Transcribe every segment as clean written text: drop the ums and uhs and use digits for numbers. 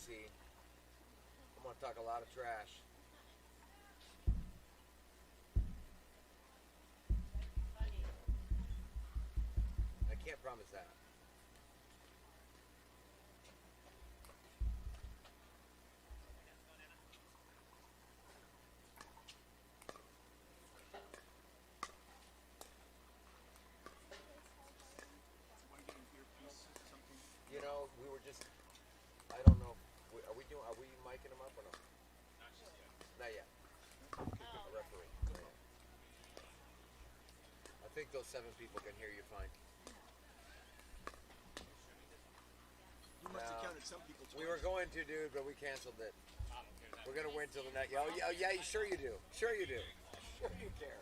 see. I'm going to talk a lot of trash. I can't promise that. You know, we were just, I don't know, are we micing them up or no? Not yet. A referee. Not yet. I think those 7 people can hear you fine. You must have counted some people twice. We were going to, dude, but we canceled it. We're going to wait till the next. Oh, yeah, sure you do. Sure you do. Sure you care.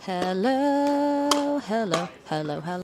Hello, hello, hello, hello.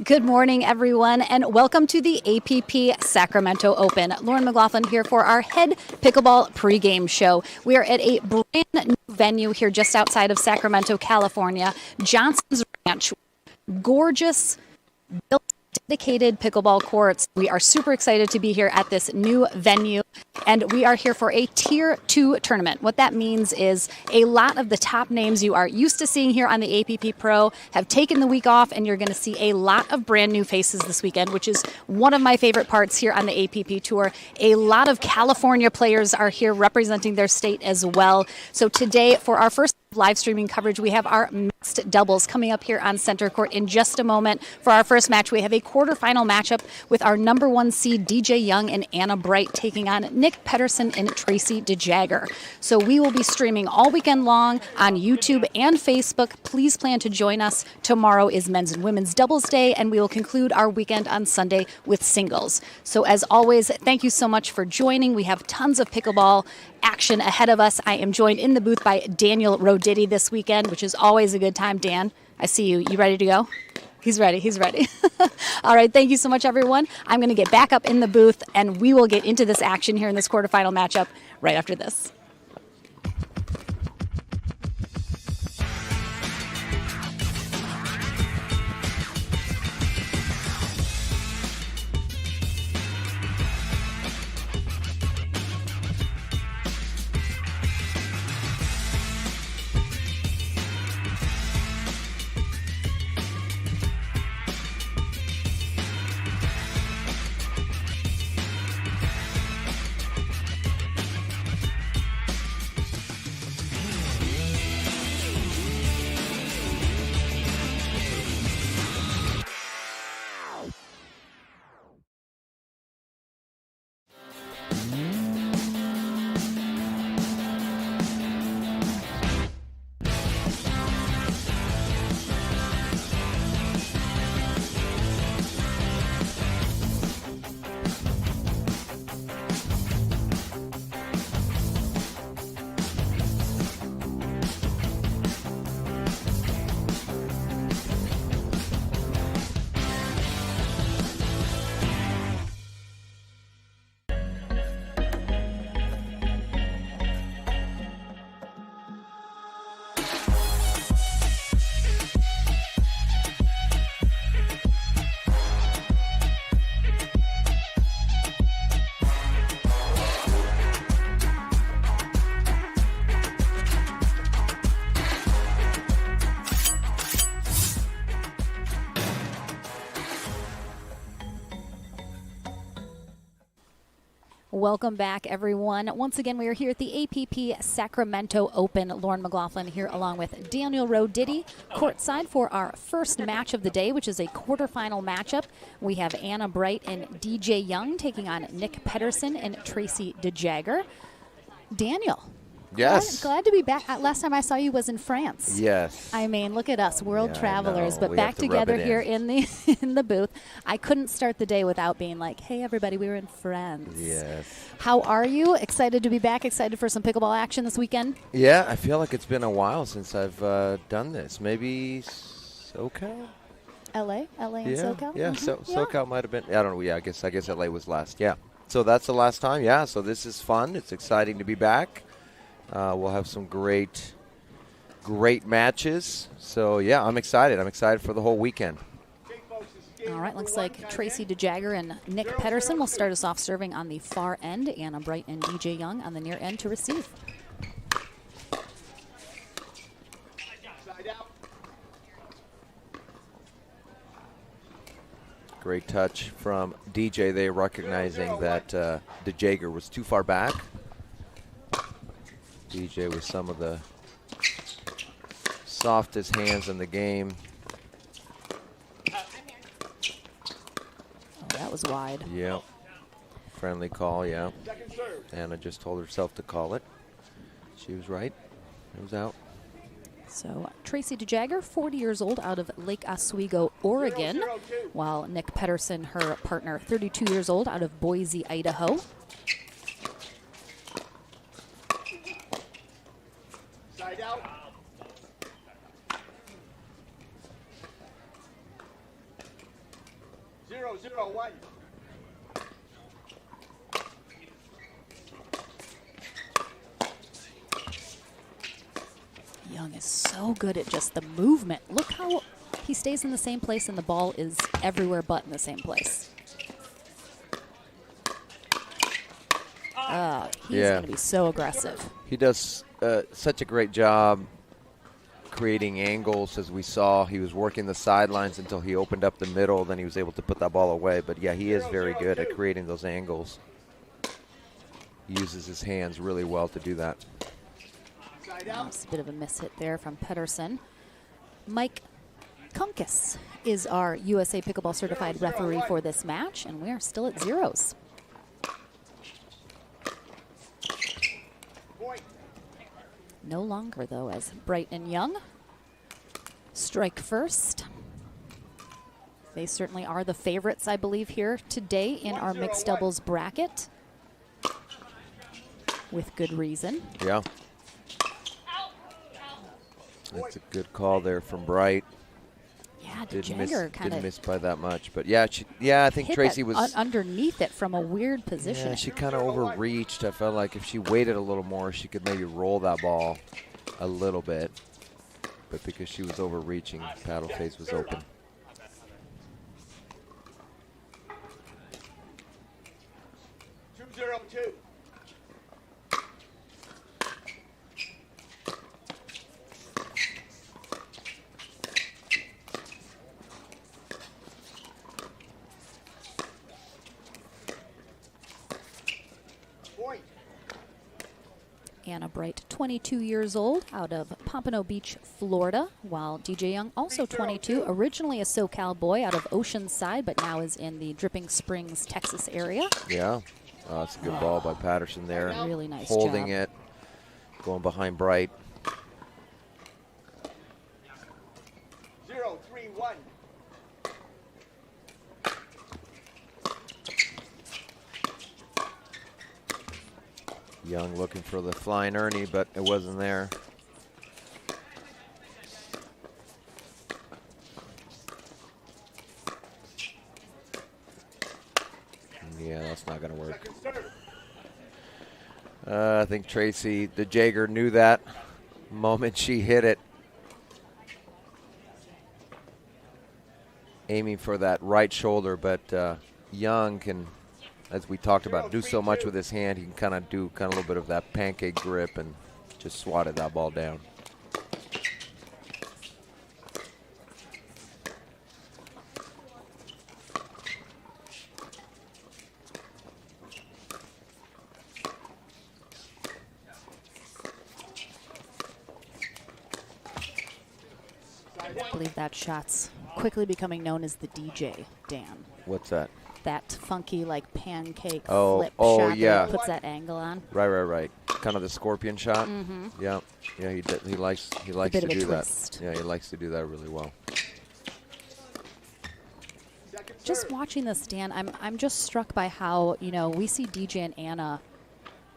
Good morning, everyone, and welcome to the APP Sacramento Open. Lauren McLaughlin here for our head pickleball pregame show. We are at a brand new venue here just outside of Sacramento, California, Johnson's Ranch. Gorgeous, built, dedicated pickleball courts. We are super excited to be here at this new venue, and we are here for a Tier 2 tournament. What that means is a lot of the top names you are used to seeing here on the APP Pro have taken the week off, and you're going to see a lot of brand new faces this weekend, which is one of my favorite parts here on the APP Tour. A lot of California players are here representing their state as well. So today, for our first live streaming coverage, we have our mixed doubles coming up here on center court in just a moment. For our first match, we have a quarterfinal matchup with our number 1 seed DJ Young and Anna Bright taking on Nick Pedersen and Tracy DeJagger. So we will be streaming all weekend long on YouTube and Facebook. Please plan to join us. Tomorrow is men's and women's doubles day, and we will conclude our weekend on Sunday with singles. So as always, thank you so much for joining. We have tons of pickleball action ahead of us. I am joined in the booth by Daniel Roditi this weekend, which is always a good time. Dan, I see you. You ready to go? He's ready. He's ready. All right. Thank you so much, everyone. I'm going to get back up in the booth, and we will get into this action here in this quarterfinal matchup right after this. Welcome back, everyone. Once again, we are here at the APP Sacramento Open. Lauren McLaughlin here along with Daniel Roditi, courtside for our first match of the day, which is a quarterfinal matchup. We have Anna Bright and DJ Young taking on Nick Pedersen and Tracy DeJager. Daniel. Yes. Glad to be back. Last time I saw you was in France. Yes. I mean, look at us, world travelers, but We back have to rub together it in. here in the in the booth. I couldn't start the day without being like, "Hey, everybody, we were in France." Yes. How are you? Excited to be back? Excited for some pickleball action this weekend? Yeah, I feel like it's been a while since I've done this. Maybe SoCal? LA and SoCal? Yeah, Mhm. SoCal might have been. I don't know. Yeah, I guess LA was last. Yeah. So that's the last time. Yeah, so this is fun. It's exciting to be back. We'll have some great matches. So, yeah, I'm excited. I'm excited for the whole weekend. All right, looks like Tracy DeJager and Nick Pedersen will start us off serving on the far end. Anna Bright and DJ Young on the near end to receive. Great touch from DJ. They recognizing that DeJager was too far back. DJ with some of the softest hands in the game. Oh, that was wide. Yep. Friendly call, yeah. Anna just told herself to call it. She was right. It was out. So Tracy DeJager, 40 years old, out of Lake Oswego, Oregon, while Nick Pedersen, her partner, 32 years old, out of Boise, Idaho. Side out. Zero, 1. Young is so good at just the movement. Look how he stays in the same place and the ball is everywhere but in the same place. He's going to be so aggressive. He does such a great job creating angles. As we saw, he was working the sidelines until he opened up the middle. Then he was able to put that ball away. But, yeah, he is very good at creating those angles. He uses his hands really well to do that. It's a bit of a miss hit there from Pedersen. Mike Kunkus is our USA Pickleball Certified referee for this match, and we are still at zeros. No longer, though, as Bright and Young strike first. They certainly are the favorites, I believe, here today in our mixed doubles bracket, with good reason. Yeah. That's a good call there from Bright. Yeah, Didn't DeJager kind didn't of miss by that much. But, yeah, I think Tracy was underneath it from a weird position. Yeah, she kind of overreached. I felt like if she waited a little more, she could maybe roll that ball a little bit. But because she was overreaching, paddle face was open. Zero, 2. Anna Bright, 22 years old, out of Pompano Beach, Florida, while DJ Young, also 22, originally a SoCal boy out of Oceanside, but now is in the Dripping Springs, Texas area. Yeah, that's a good ball by Patterson there. Really nice holding job. it, going behind Bright. 0, 3, 1. Young looking for the flying Ernie, but it wasn't there. Yeah, that's not going to work. I think Tracy DeJager knew that moment she hit it. Aiming for that right shoulder, but Young can, as we talked about, do so much with his hand. He can kind of do a little bit of that pancake grip and just swatted that ball down. believe that shot's quickly becoming known as the DJ, Dan. What's that? That funky, like, pancake Oh, flip oh, shot yeah. that puts that angle on. Right. Kind of the scorpion shot. Mm-hmm. Yeah. He likes bit to of a do twist. that. Yeah, he likes to do that really well. Just watching this, Dan, I'm just struck by how, we see DJ and Anna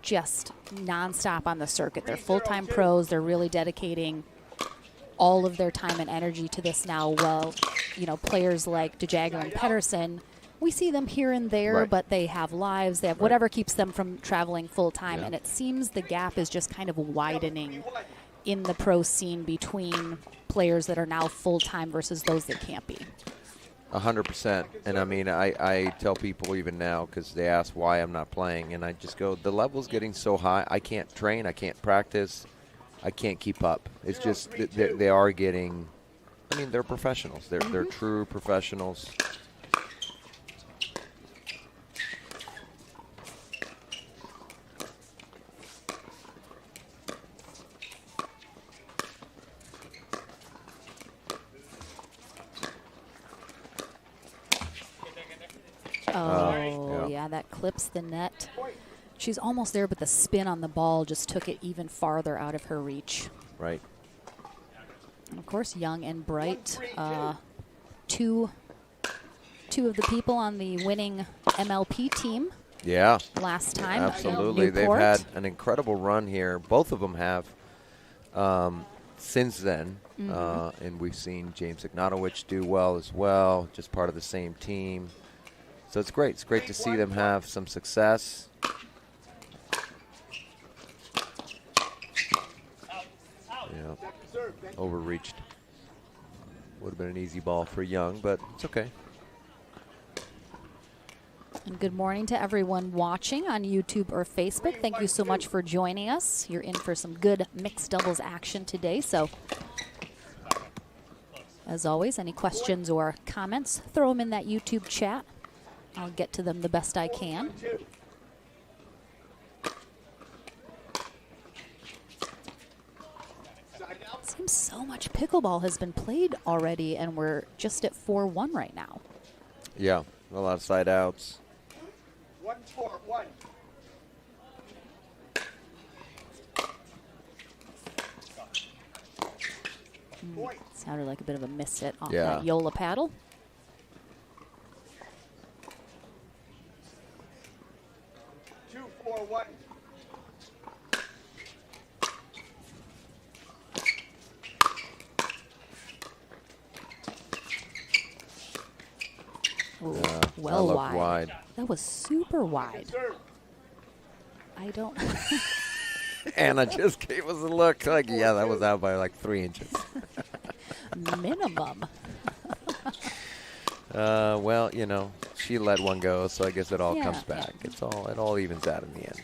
just nonstop on the circuit. They're full-time pros. They're really dedicating all of their time and energy to this now. Well, players like DeJager and Pedersen, we see them here and there, Right. but they have lives. They have whatever keeps them from traveling full-time. Yeah. And it seems the gap is just kind of widening in the pro scene between players that are now full-time versus those that can't be. 100%. And I mean, I tell people even now, because they ask why I'm not playing, and I just go, the level's getting so high, I can't train, I can't practice, I can't keep up. It's just they are getting, I mean, they're professionals. They're true professionals. Oh, yeah, that clips the net. She's almost there, but the spin on the ball just took it even farther out of her reach. Right. And of course, Young and Bright, two of the people on the winning MLP team Yeah. last time. Absolutely. They've had an incredible run here. Both of them have since then. And we've seen James Ignatowicz do well as well, just part of the same team. So it's great. It's great to see them have some success. Yeah, overreached. Would have been an easy ball for Young, but it's okay. And good morning to everyone watching on YouTube or Facebook. Thank you so much for joining us. You're in for some good mixed doubles action today. So, as always, any questions or comments, throw them in that YouTube chat. I'll get to them the best I can. Seems so much pickleball has been played already, and we're just at 4-1 right now. Yeah, a lot of side outs. 1-4-1. Sounded like a bit of a miss hit off Yeah. that Yola paddle. Two, 4-1. Ooh, That well looked wide. wide. That was super wide. Serve. I don't. Anna just gave us a look like, yeah, that was out by like 3 inches. Minimum. Well, she let one go, so I guess it all Yeah, comes back. It all evens out in the end.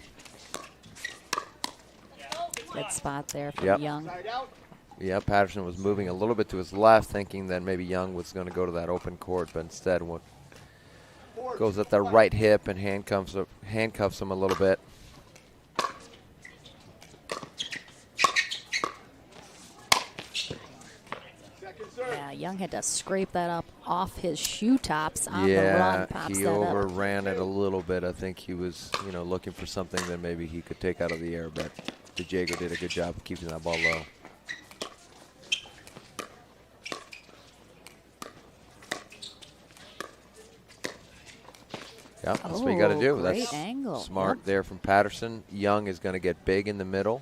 Good spot there for Yep. Young. Side out. Yeah, Patterson was moving a little bit to his left, thinking that maybe Young was going to go to that open court, but instead goes at the right hip and handcuffs him a little bit. Second serve. Yeah, Young had to scrape that up off his shoe tops on the Yeah, run. Pops he that up. overran it a little bit. I think he was, looking for something that maybe he could take out of the air, but DeJager did a good job of keeping that ball low. Yeah, that's what you got to do. Great That's angle. smart Yep. there from Patterson. Young is going to get big in the middle.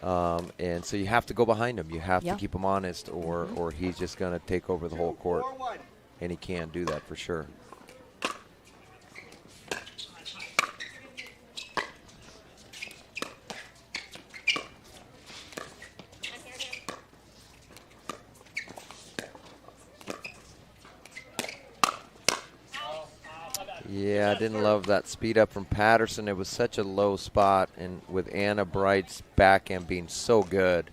And so you have to go behind him. You have Yep. to keep him honest, or he's just going to take over the whole court. 4-1. And he can do that for sure. Yeah, I didn't love that speed up from Patterson. It was such a low spot, and with Anna Bright's backhand being so good,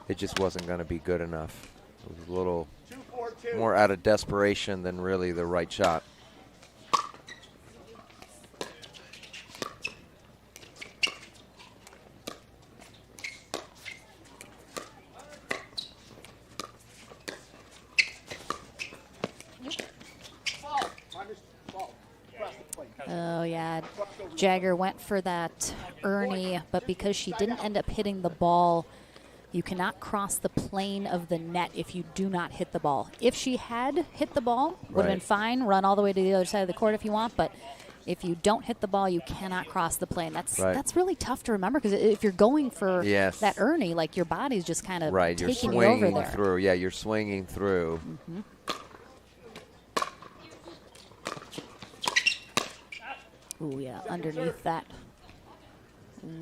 it just wasn't going to be good enough. It was a little 2-4-2. more out of desperation than really the right shot. Oh, yeah. Jagger went for that Ernie, but because she didn't end up hitting the ball, you cannot cross the plane of the net if you do not hit the ball. If she had hit the ball, would have been fine. Run all the way to the other side of the court if you want, but if you don't hit the ball, you cannot cross the plane. That's really tough to remember because if you're going for that Ernie, like your body's just kind of taking you over there. Through. Yeah, you're swinging through. Ooh, yeah, underneath that,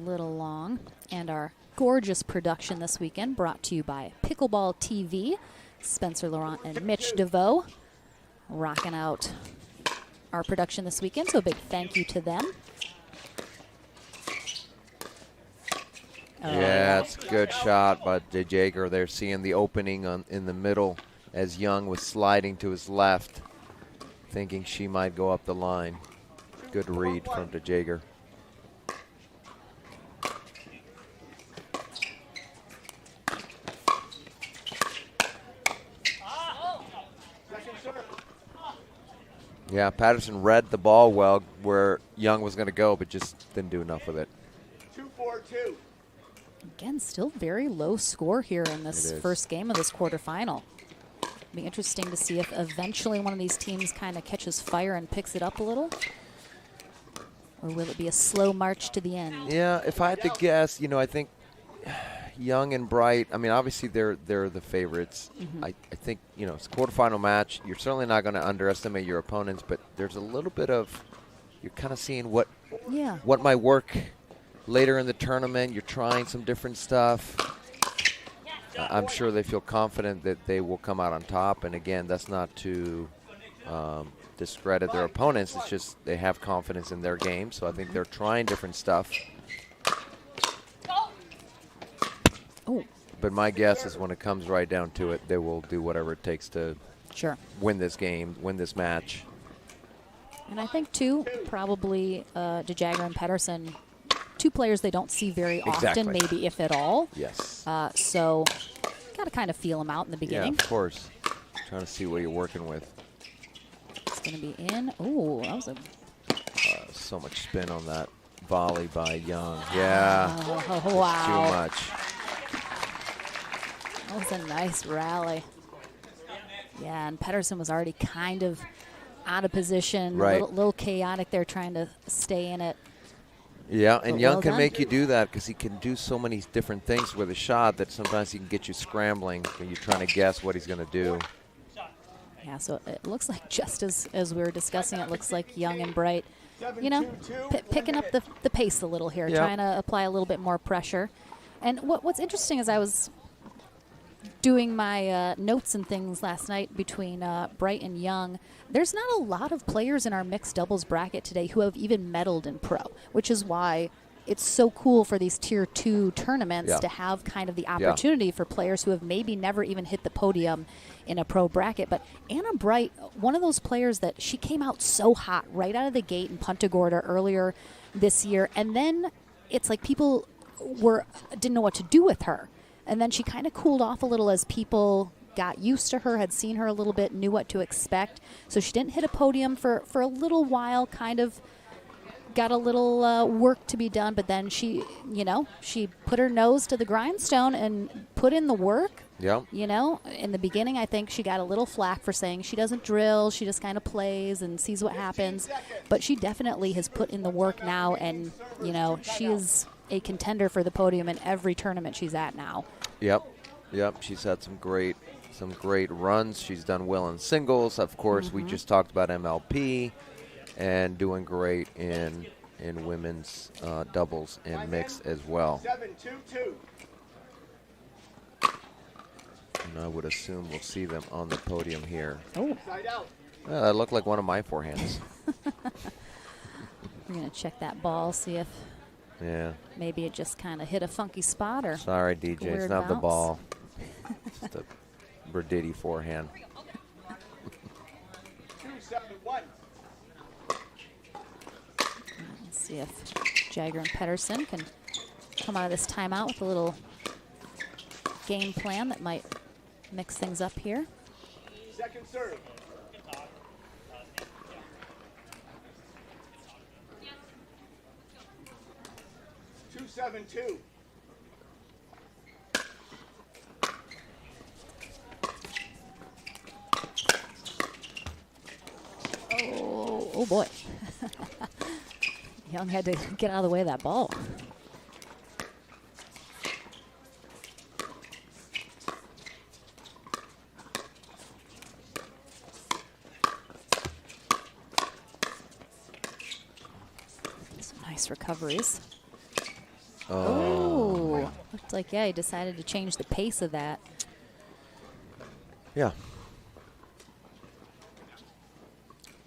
little long. And our gorgeous production this weekend brought to you by Pickleball TV. Spencer Laurent and Mitch DeVoe rocking out our production this weekend, so a big thank you to them. Yeah, it's a good shot by Jagger. They're seeing the opening in the middle as Young was sliding to his left, thinking she might go up the line. Good read from Jagger. Yeah, Patterson read the ball well where Young was going to go, but just didn't do enough with it. 2-4-2. Again, still very low score here in this first game of this quarterfinal. It'll be interesting to see if eventually one of these teams kind of catches fire and picks it up a little. Or will it be a slow march to the end? Yeah, if I had to guess, I think Young and Bright, obviously they're the favorites. I think, it's a quarterfinal match. You're certainly not going to underestimate your opponents, but there's a little bit of, you're kind of seeing what might work later in the tournament. You're trying some different stuff. I'm sure they feel confident that they will come out on top. And again, that's not to discredit their opponents. It's just they have confidence in their game. So I think they're trying different stuff. Oh. But my guess is when it comes right down to it, they will do whatever it takes to win this game, win this match. And I think, too, probably DeJagger and Pedersen, two players they don't see very often, maybe if at all. Yes. So got to kind of feel them out in the beginning. Yeah, of course. Trying to see what you're working with. It's going to be in. Oh, that was a... so much spin on that volley by Young. Yeah. Oh, wow. Too much. That was a nice rally. Yeah, and Pedersen was already kind of out of position, a little chaotic there trying to stay in it. Yeah, and Young can make you do that because he can do so many different things with a shot that sometimes he can get you scrambling when you're trying to guess what he's going to do. Yeah, so it looks like just as we were discussing, it looks like Young and Bright, picking up the pace a little here, trying to apply a little bit more pressure. And what's interesting is I was doing my notes and things last night between Bright and Young. There's not a lot of players in our mixed doubles bracket today who have even medaled in pro, which is why it's so cool for these tier 2 tournaments to have kind of the opportunity for players who have maybe never even hit the podium in a pro bracket. But Anna Bright, one of those players that she came out so hot right out of the gate in Punta Gorda earlier this year, and then it's like people didn't know what to do with her. And then she kind of cooled off a little as people got used to her, had seen her a little bit, knew what to expect. So she didn't hit a podium for a little while, kind of got a little work to be done. But then she put her nose to the grindstone and put in the work. Yeah. In the beginning, I think she got a little flack for saying she doesn't drill. She just kind of plays and sees what happens. But she definitely has put in the work now. And, she is a contender for the podium in every tournament she's at now. Yep. She's had some great runs. She's done well in singles. Of course, we just talked about MLP and doing great in women's doubles and mixed as well. 7-2-2. And I would assume we'll see them on the podium here. Oh. Side out. That looked like one of my forehands. We're going to check that ball, see if maybe it just kind of hit a funky spot or sorry, DJ, it's not the ball. It's the Berditi forehand. 2-7-1. Let's see if Jagger and Pedersen can come out of this timeout with a little game plan that might mix things up here. Second serve. 2-7-2. Oh boy. Young had to get out of the way of that ball. Some nice recoveries. Oh, looked like, yeah, he decided to change the pace of that. Yeah.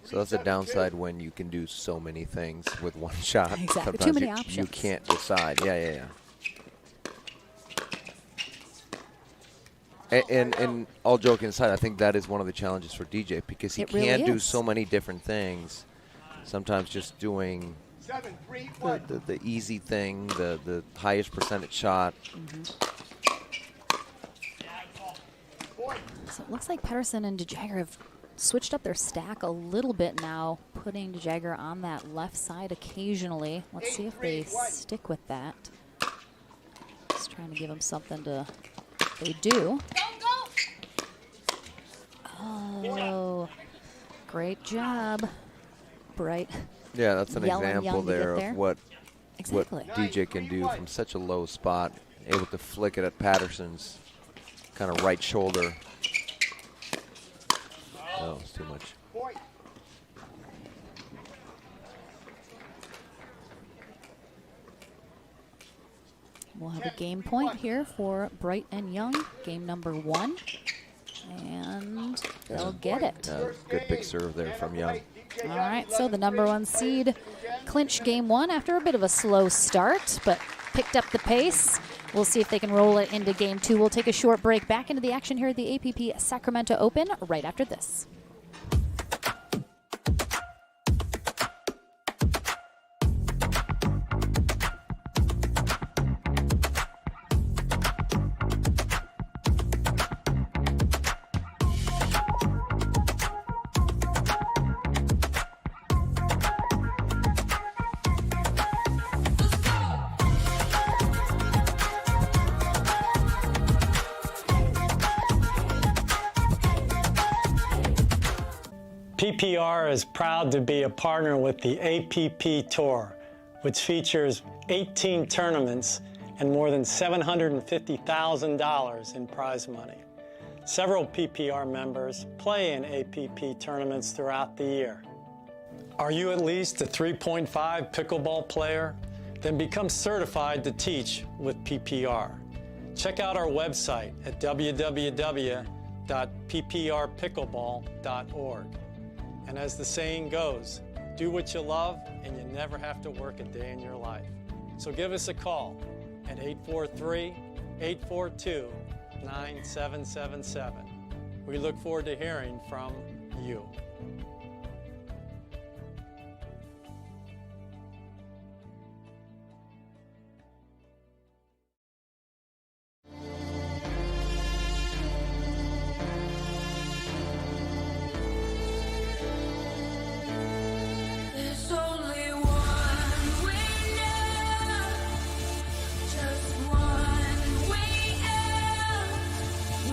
So that's a downside when you can do so many things with one shot. Exactly. Sometimes Too many you options. can't decide. Yeah. And all joking aside, I think that is one of the challenges for DJ because he It really can do is. so many different things. Sometimes just doing 7-3-1. the easy thing, the highest percentage shot. So it looks like Pedersen and DeJager have switched up their stack a little bit now, putting DeJager on that left side occasionally. Let's see if they stick with that. Just trying to give them something to. They do. Oh, great job, Bright. Yeah, that's an Yelling example Young to get there there. of what Exactly. DJ can do from such a low spot, able to flick it at Patterson's kind of right shoulder. Oh, it's too much. Point. We'll have a game point here for Bright and Young, game number 1. And they'll get it. Good big serve there from Young. All right, so the number 1 seed clinched game 1 after a bit of a slow start, but picked up the pace. We'll see if they can roll it into game 2. We'll take a short break. Back into the action here at the APP Sacramento Open right after this. PPR is proud to be a partner with the APP Tour, which features 18 tournaments and more than $750,000 in prize money. Several PPR members play in APP tournaments throughout the year. Are you at least a 3.5 pickleball player? Then become certified to teach with PPR. Check out our website at www.pprpickleball.org. And as the saying goes, do what you love and you never have to work a day in your life. So give us a call at 843-842-9777. We look forward to hearing from you. There's only one winner, just one way out.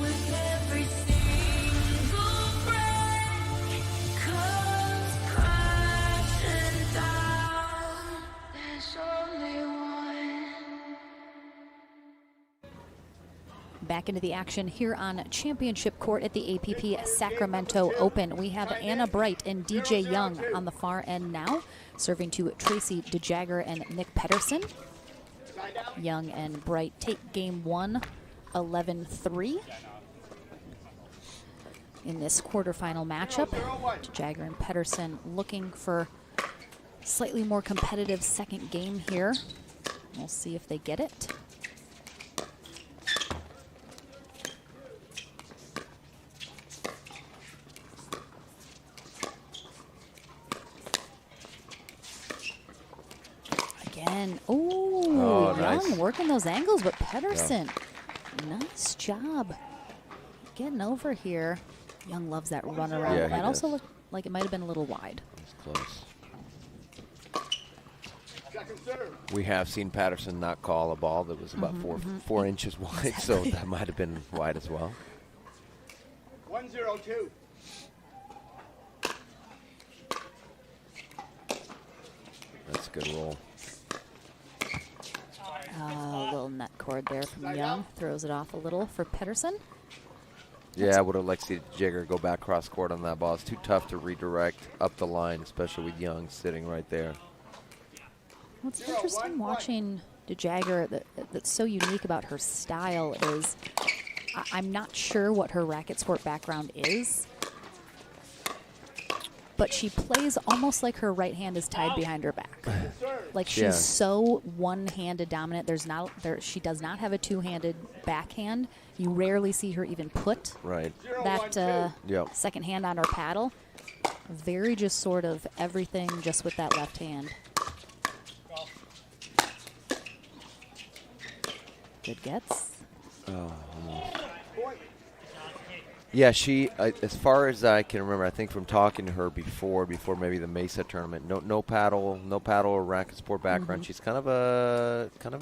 With every single break comes crashing down. There's only one. Back into the action here on Championship Court at the APP Sacramento Open. We have Anna Bright and DJ Young on the far end now, serving to Tracy DeJager and Nick Pedersen. Young and Bright take game 1, 11-3. In this quarterfinal matchup, DeJager and Pedersen looking for slightly more competitive second game here. We'll see if they get it. Again, Oh, Young nice. working those angles, but Pedersen, nice job getting over here. Young loves that run around. Yeah, he That also does. looked like it might have been a little wide. It's close. Second serve. We have seen Patterson not call a ball that was about 4 inches wide, so that might have been wide as well. 1-0-2. That's a good roll. A little net cord there from Young. Throws it off a little for Pedersen. Yeah, I would have liked to see Jagger go back cross court on that ball. It's too tough to redirect up the line, especially with Young sitting right there. What's interesting watching DeJagger that's so unique about her style is I'm not sure what her racket sport background is, but she plays almost like her right hand is tied behind her back. Like she's Yeah. so one-handed dominant. She does not have a two-handed backhand. You rarely see her even put Right. that Yep. second hand on her paddle. Very just sort of everything just with that left hand. Good gets. Yeah, she, as far as I can remember, I think from talking to her before maybe the Mesa tournament, no paddle or racket sport background. She's kind of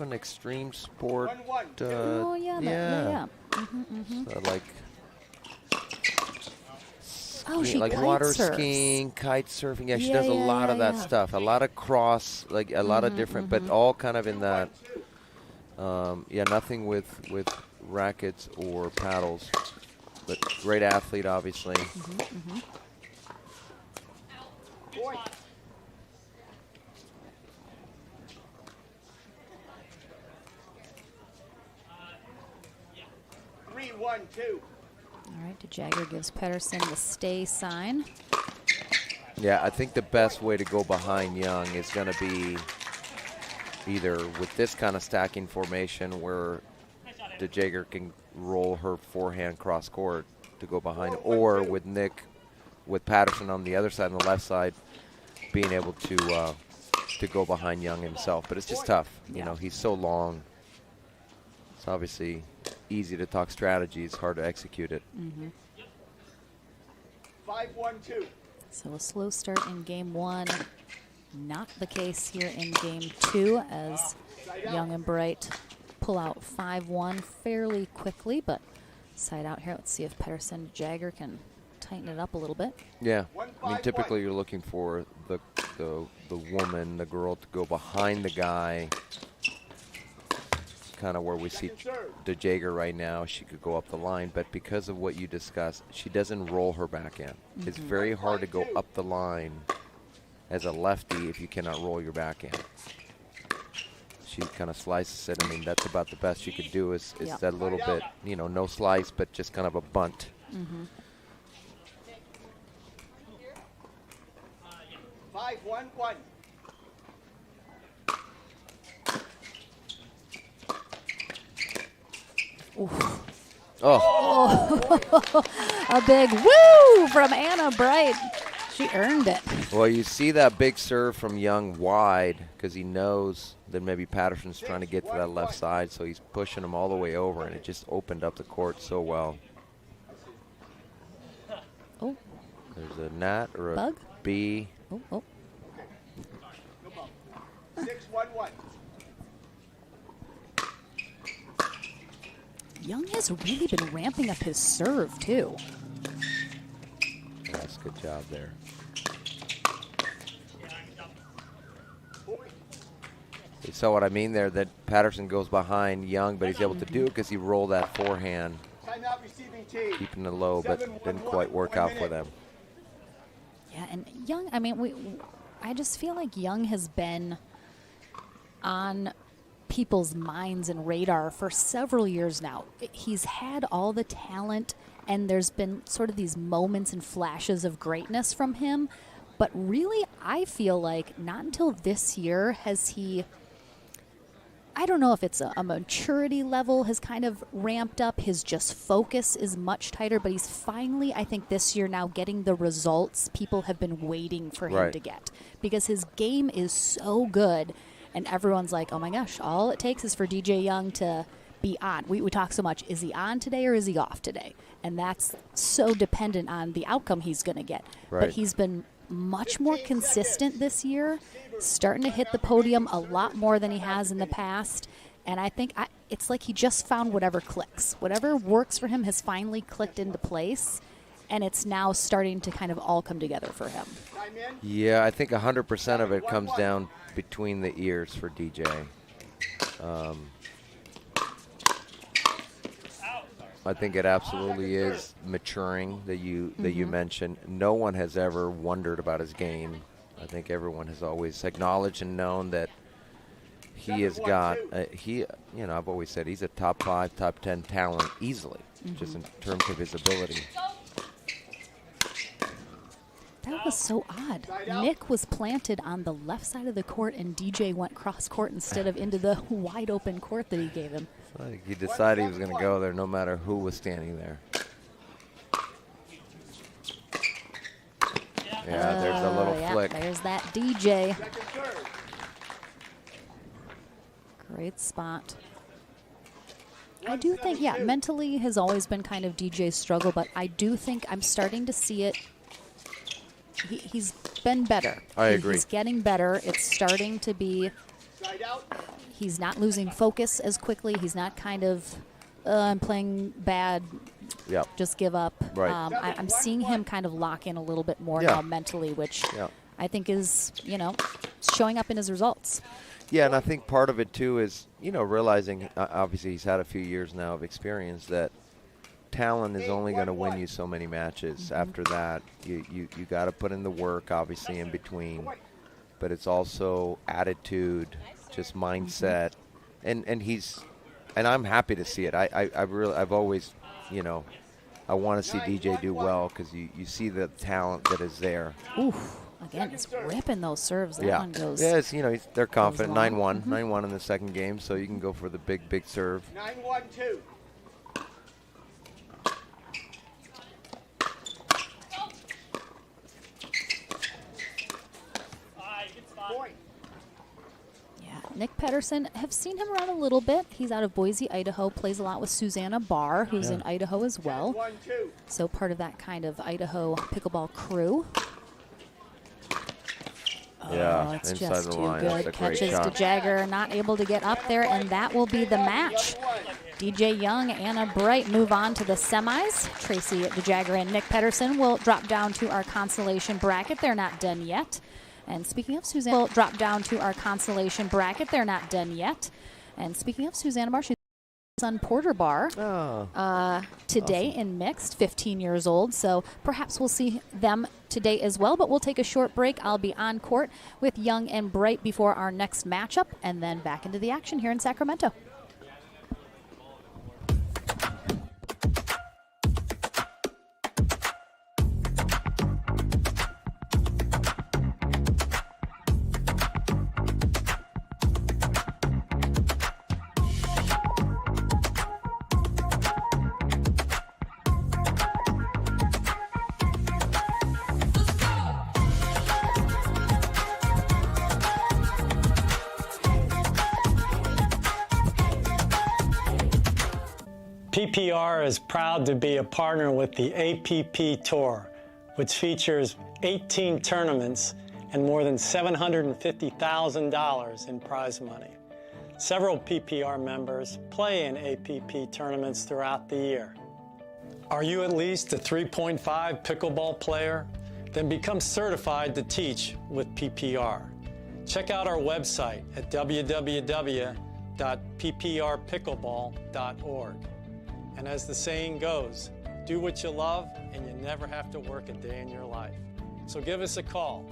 an extreme sport. 1-1. Oh yeah, yeah. So like, Oh, she like kite water surfs. skiing, kite surfing. Yeah, she Yeah, does a yeah, lot of yeah, that yeah. stuff. A lot of cross, like a lot of different, but all kind of in that. Nothing with rackets or paddles, but great athlete, obviously. Point. 3-1-2. All right, DeJagger gives Pedersen the stay sign. Yeah, I think the best way to go behind Young is going to be either with this kind of stacking formation where DeJagger can roll her forehand cross court to go behind, or with Patterson on the other side, on the left side, being able to go behind Young himself. But it's just tough. You know, he's so long. It's obviously easy to talk strategy. It's hard to execute it. 5-1-2. So a slow start in game one. Not the case here in game two as Young and Bright pull out 5-1 fairly quickly, but side out here. Let's see if Pedersen Jagger can tighten it up a little bit. Yeah, I mean, typically you're looking for the woman, the girl, to go behind the guy. Kind of where we see DeJagger right now. She could go up the line, but because of what you discussed, she doesn't roll her backhand. It's very hard to go up the line as a lefty if you cannot roll your backhand. She kind of slices it. I mean, that's about the best she could do is that little bit, you know, no slice, but just kind of a bunt. 5-1-1. Oh, A big woo from Anna Bright. She earned it. well, you see that big serve from Young wide because he knows that maybe Patterson's trying to get to that left side, so he's pushing him all the way over, and it just opened up the court so well. Oh, There's a gnat or a Bug? bee. oh. 6-1-1. Young has really been ramping up his serve, too. That's a good job there. You saw what I mean there, that Patterson goes behind Young, but he's able to do it because he rolled that forehand, Timeout receiving team. keeping it low, but didn't quite work out for them. Yeah, and Young, I mean, I just feel like Young has been on people's minds and radar for several years now. He's had all the talent, and there's been sort of these moments and flashes of greatness from him. But really, I feel like not until this year has he, I don't know if it's a maturity level has kind of ramped up. His just focus is much tighter, but he's finally, I think this year now getting the results people have been waiting for him Right. to get. Because his game is so good, and everyone's like, oh my gosh, all it takes is for DJ Young to be on. We talk so much, is he on today or is he off today? And that's so dependent on the outcome he's going to get. Right. But he's been much more consistent this year, starting to hit the podium a lot more than he has in the past. And I think it's like he just found whatever clicks. Whatever works for him has finally clicked into place, and it's now starting to kind of all come together for him. Yeah, I think 100% of it comes down between the ears for DJ. I think it absolutely is maturing that you mentioned. No one has ever wondered about his game. I think everyone has always acknowledged and known that he has got I've always said he's a top 5, top 10 talent easily, just in terms of his ability. That was so odd. Nick was planted on the left side of the court, and DJ went cross court instead of into the wide open court that he gave him. I think he decided he was going to go there no matter who was standing there. Yeah, there's a little flick. There's that DJ. Great spot. I do think, mentally has always been kind of DJ's struggle, but I do think I'm starting to see it. He's been better. I agree. He's getting better. It's starting to be, he's not losing focus as quickly. He's not kind of, I'm playing bad, just give up. Right. I'm seeing him kind of lock in a little bit more now mentally, which I think is, showing up in his results. Yeah, and I think part of it, too, is, realizing, obviously he's had a few years now of experience, that talent is only going to win you so many matches. After that, you got to put in the work, obviously, in between. But it's also attitude, just mindset. And I'm happy to see it. I've always, I want to see DJ do well because you see the talent that is there. Oof. Again, he's ripping those serves. That one goes. Yeah, they're confident. 9-1. 9-1 in the second game, so you can go for the big serve. 9-1-2. Yeah, Nick Pedersen, have seen him run a little bit. He's out of Boise, Idaho, plays a lot with Susanna Barr, who's in Idaho as well. 10-1-2. So part of that kind of Idaho pickleball crew. Yeah, it's inside just the too line. good. That's a great Catches to shot. Jagger, not able to get up there, and that will be the match. DJ Young, Anna Bright move on to the semis. Tracy DeJagger and Nick Pedersen will drop down to our consolation bracket. They're not done yet. And speaking of Susanna, we'll drop down to our consolation bracket. They're not done yet. And speaking of Susanna Barr, she's son Porter Barr today in mixed, 15 years old. So perhaps we'll see them today as well. But we'll take a short break. I'll be on court with Young and Bright before our next matchup, and then back into the action here in Sacramento. PPR is proud to be a partner with the APP Tour, which features 18 tournaments and more than $750,000 in prize money. Several PPR members play in APP tournaments throughout the year. Are you at least a 3.5 pickleball player? Then become certified to teach with PPR. Check out our website at www.pprpickleball.org. And as the saying goes, do what you love and you never have to work a day in your life. So give us a call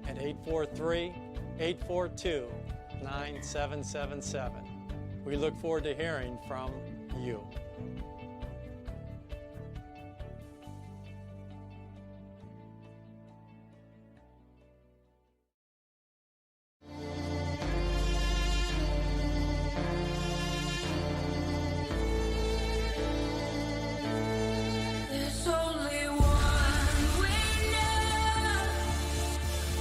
at 843-842-9777. We look forward to hearing from you. There's only one winner,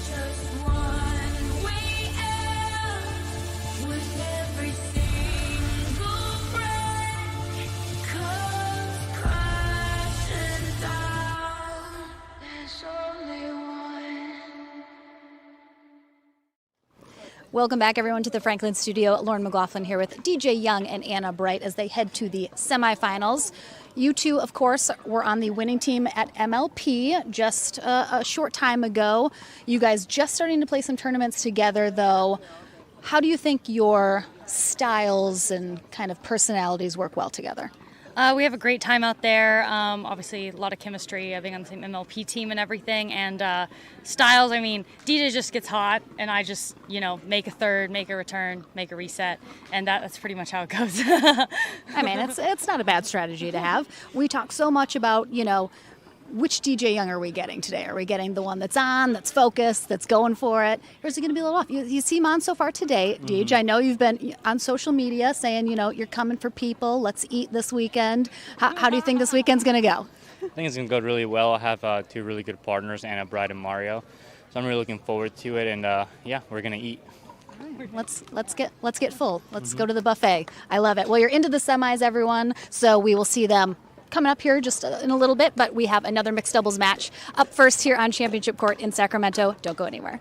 just one way out. With every single breath, Welcome back, everyone, to the Franklin studio. Lauren McLaughlin here with DJ Young and Anna Bright as they head to the semifinals. You two, of course, were on the winning team at MLP just a short time ago. You guys just starting to play some tournaments together, though. How do you think your styles and kind of personalities work well together? We have a great time out there. Obviously, a lot of chemistry, being on the same MLP team and everything. And styles, I mean, DJ just gets hot, and I just, make a third, make a return, make a reset, and that's pretty much how it goes. I mean, it's not a bad strategy to have. We talk so much about, which DJ Young are we getting today? Are we getting the one that's on, that's focused, that's going for it? Or is it going to be a little off? You seem on so far today, DJ. I know you've been on social media saying, you're coming for people. Let's eat this weekend. How do you think this weekend's going to go? I think it's going to go really well. I have two really good partners, Anna, Bride, and Mario. So I'm really looking forward to it. And, we're going to eat. Let's get full. Let's go to the buffet. I love it. Well, you're into the semis, everyone. So we will see them coming up here just in a little bit, but we have another mixed doubles match up first here on Championship Court in Sacramento. Don't go anywhere.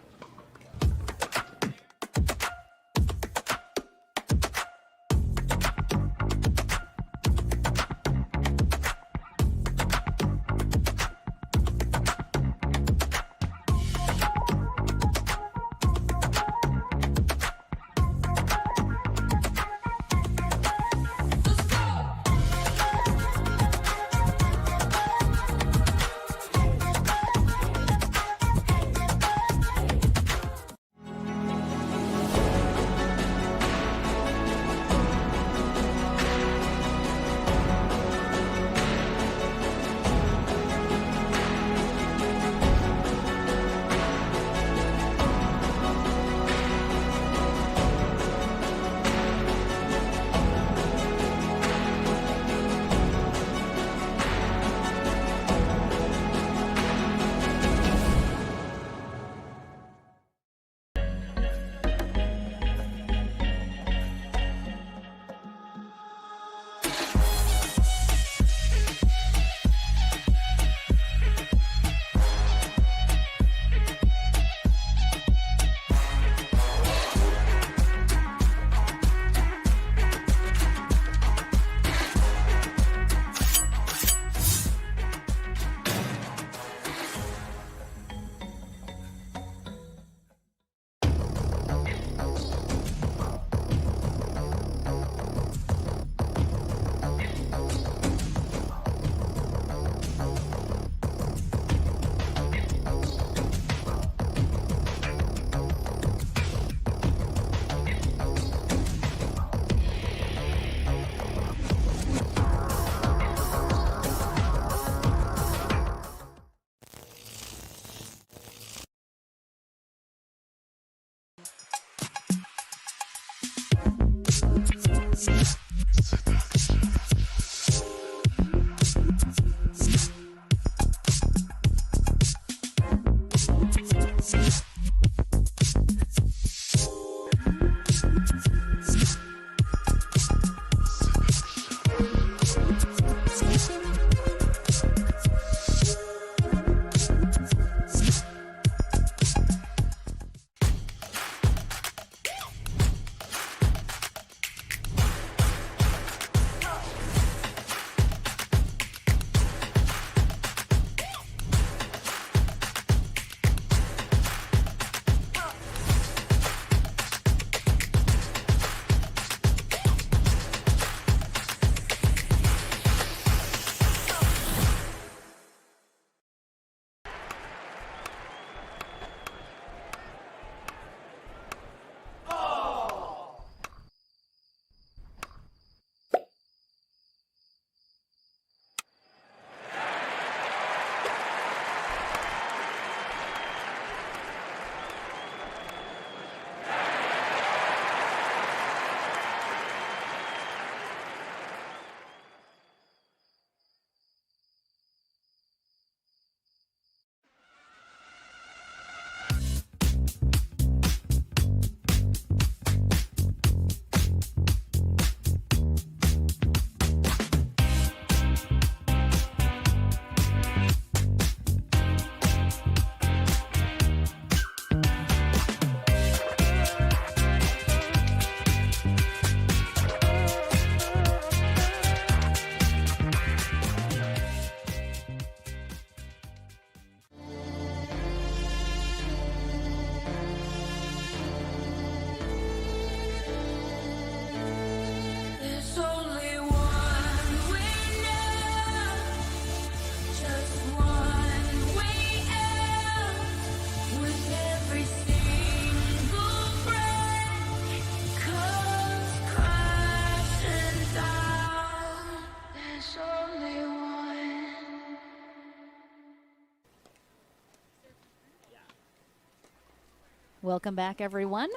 Welcome back, everyone.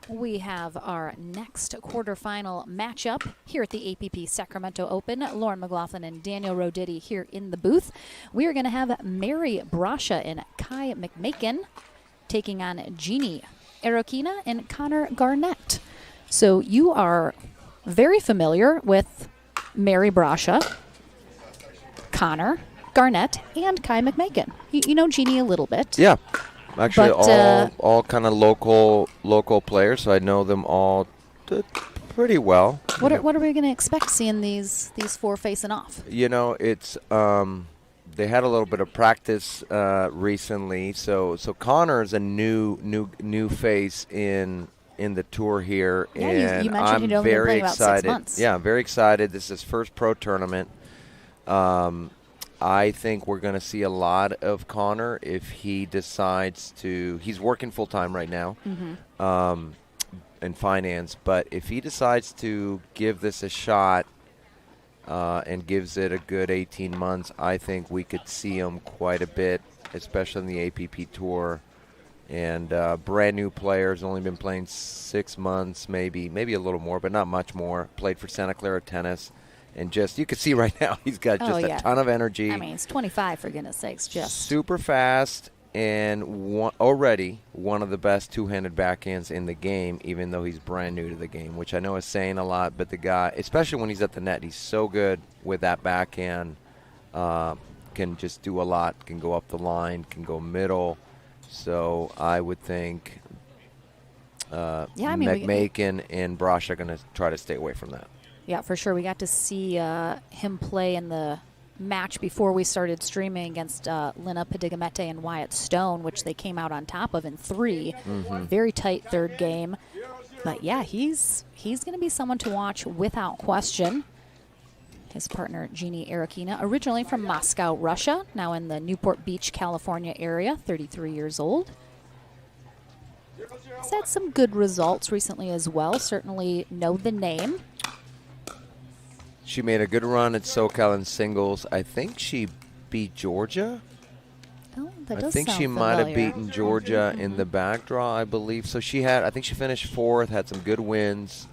We have our next quarterfinal matchup here at the APP Sacramento Open. Lauren McLaughlin and Daniel Roditi here in the booth. We are going to have Mary Brasha and Kai McMakin taking on Jeannie Arokina and Connor Garnett. So you are very familiar with Mary Brasha, Connor Garnett, and Kai McMakin. You know Jeannie a little bit. Yeah. Actually, But, all kind of local players, so I know them all pretty well. What are we going to expect seeing these four facing off? You know, it's they had a little bit of practice recently, so Connor is a new face in the tour here, Yeah, and you mentioned I'm he'd only been very playing about 6 excited. months. Yeah, I'm very excited. This is his first pro tournament. I think we're going to see a lot of Connor if he decides to. He's working full time right now in finance, but if he decides to give this a shot and gives it a good 18 months, I think we could see him quite a bit, especially in the APP Tour. And brand new players, only been playing 6 months, maybe a little more, but not much more. Played for Santa Clara Tennis. And just, you can see right now, he's got just a ton of energy. I mean, he's 25, for goodness sakes. Just super fast, and already one of the best two-handed backhands in the game, even though he's brand new to the game, which I know is saying a lot. But the guy, especially when he's at the net, he's so good with that backhand. Can just do a lot, can go up the line, can go middle. So I would think McMakin and Brosh are going to try to stay away from that. Yeah, for sure. We got to see him play in the match before we started streaming against Lina Padigamete and Wyatt Stone, which they came out on top of in 3. Very tight third game. But, yeah, he's going to be someone to watch without question. His partner, Jeannie Arokina, originally from Moscow, Russia, now in the Newport Beach, California area, 33 years old. He's had some good results recently as well. Certainly know the name. She made a good run at SoCal in singles. I think she beat Georgia. Oh, that I does think sound she might have familiar. beaten Georgia in the back draw, I believe. So I think she finished 4th, had some good wins.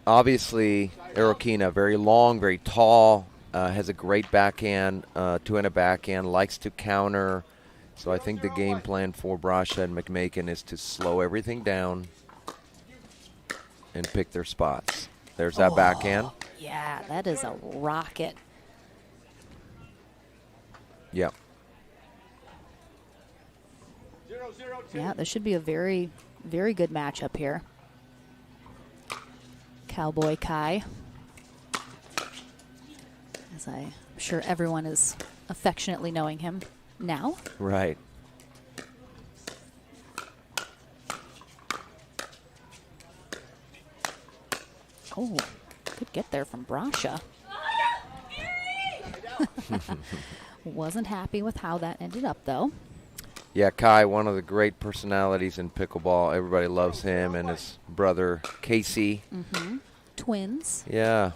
Obviously, Arokina, very long, very tall, has a great backhand, two-handed backhand, likes to counter. So I think the game plan for Brasha and McMakin is to slow everything down and pick their spots. There's that backhand. Yeah, that is a rocket. Yeah. Yeah, this should be a very, very good matchup here. Cowboy Kai. As I'm sure everyone is affectionately knowing him now. Right. Oh, good get there from Brasha. Wasn't happy with how that ended up, though. Yeah, Kai, one of the great personalities in pickleball. Everybody loves him and his brother, Casey. Twins. Yeah.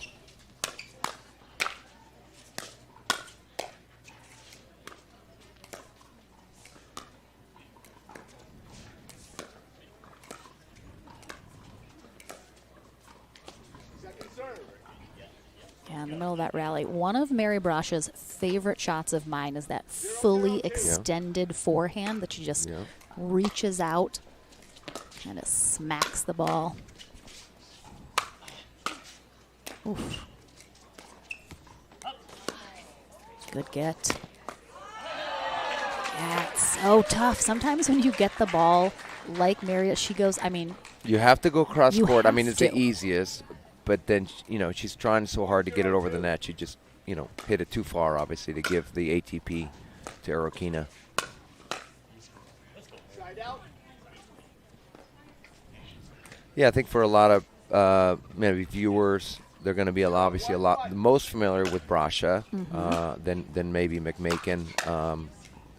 Yeah, in the middle of that rally. One of Mary Brasha's favorite shots of mine is that fully extended forehand that she just reaches out, kind of smacks the ball. Oof. Good get. Yeah, it's so tough. Sometimes when you get the ball like Mary, she goes, I mean. You have to go cross You court. I have mean, it's to. the easiest. But then, she's trying so hard to get it over the net. She just, hit it too far, obviously, to give the ATP to Arokina. Yeah, I think for a lot of maybe viewers, they're going to be obviously a lot most familiar with Brasha than maybe McMakin,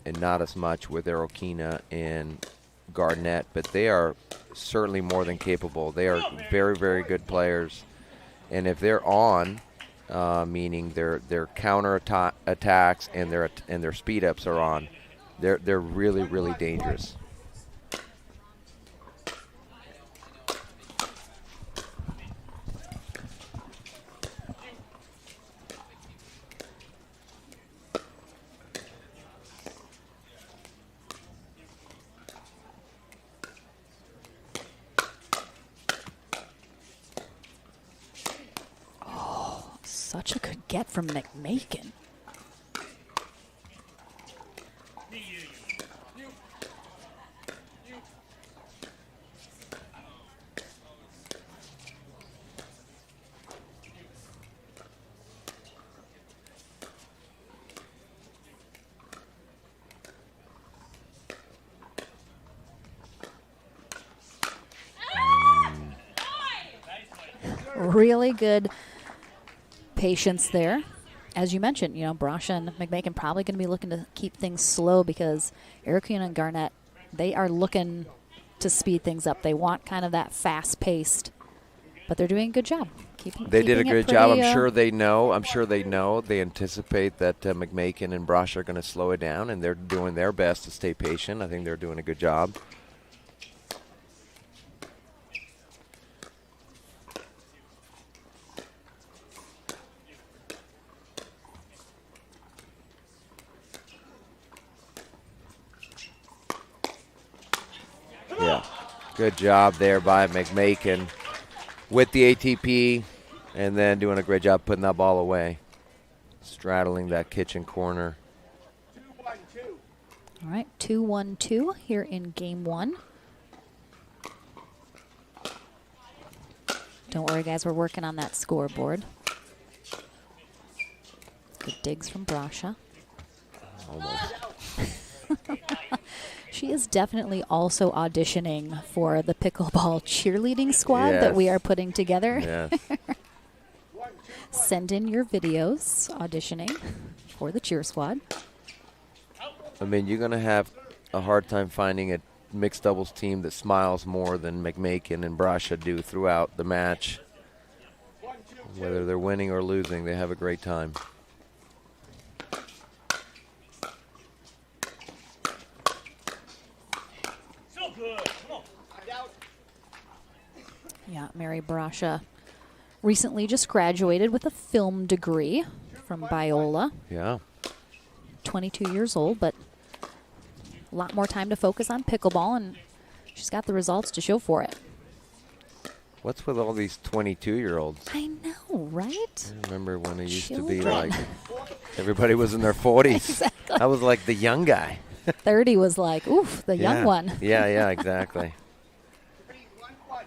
and not as much with Arokina and Garnett. But they are certainly more than capable. They are very, very good players. And if they're on, meaning their counter attacks and their speed ups are on. They're really, really dangerous. Such a good get from McMakin. Really good patience there. As you mentioned, Brasha and McMakin probably going to be looking to keep things slow because Arakina and Garnett, they are looking to speed things up. They want kind of that fast-paced, but they're doing a good job. They did a good job. Pretty, I'm sure they know. They anticipate that McMakin and Brasha are going to slow it down, and they're doing their best to stay patient. I think they're doing a good job. Yeah, good job there by McMakin with the ATP, and then doing a great job putting that ball away, straddling that kitchen corner. 2-1-2. All right, 2-1-2 here in game one. Don't worry, guys, we're working on that scoreboard. Good digs from Brasha. Almost. She is definitely also auditioning for the pickleball cheerleading squad that we are putting together. Yes. Send in your videos auditioning for the cheer squad. I mean, you're going to have a hard time finding a mixed doubles team that smiles more than McMakin and Brasha do throughout the match. Whether they're winning or losing, they have a great time. Yeah, Mary Brasha recently just graduated with a film degree from Biola. Yeah. 22 years old, but a lot more time to focus on pickleball, and she's got the results to show for it. What's with all these 22-year-olds? I know, right? I remember when it used to be Children. like everybody was in their 40s. Exactly. I was like the young guy. 30 was like, oof, the young one. Yeah, exactly. 3-1-1.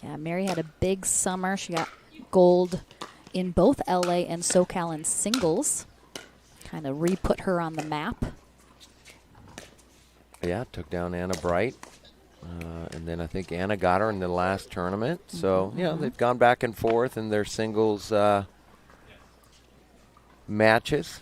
Yeah, Mary had a big summer. She got gold in both LA and SoCal in singles. Kind of re-put her on the map. Yeah, took down Anna Bright. And then I think Anna got her in the last tournament. So, they've gone back and forth in their singles matches.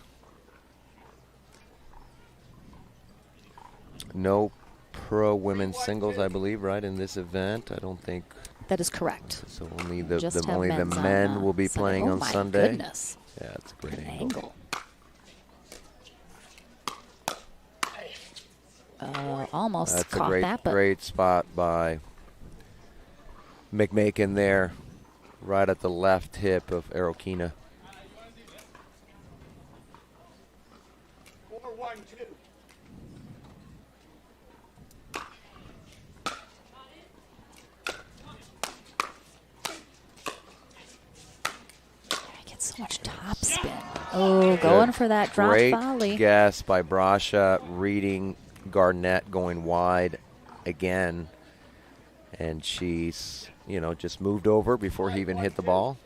No pro women's singles, I believe, right, in this event. I don't think. That is correct. So only the Just have only the men's on, men will be Sunday. playing Oh on my Sunday. Goodness. Yeah, it's a great Good angle. Almost That's caught a that, but great spot by McMakin there, right at the left hip of Arokina. 4-1-2. I get so much top spin. Oh, going for that drop Great volley. guess by Brasha, reading Garnett going wide again. And she's, just moved over before he even hit the ball.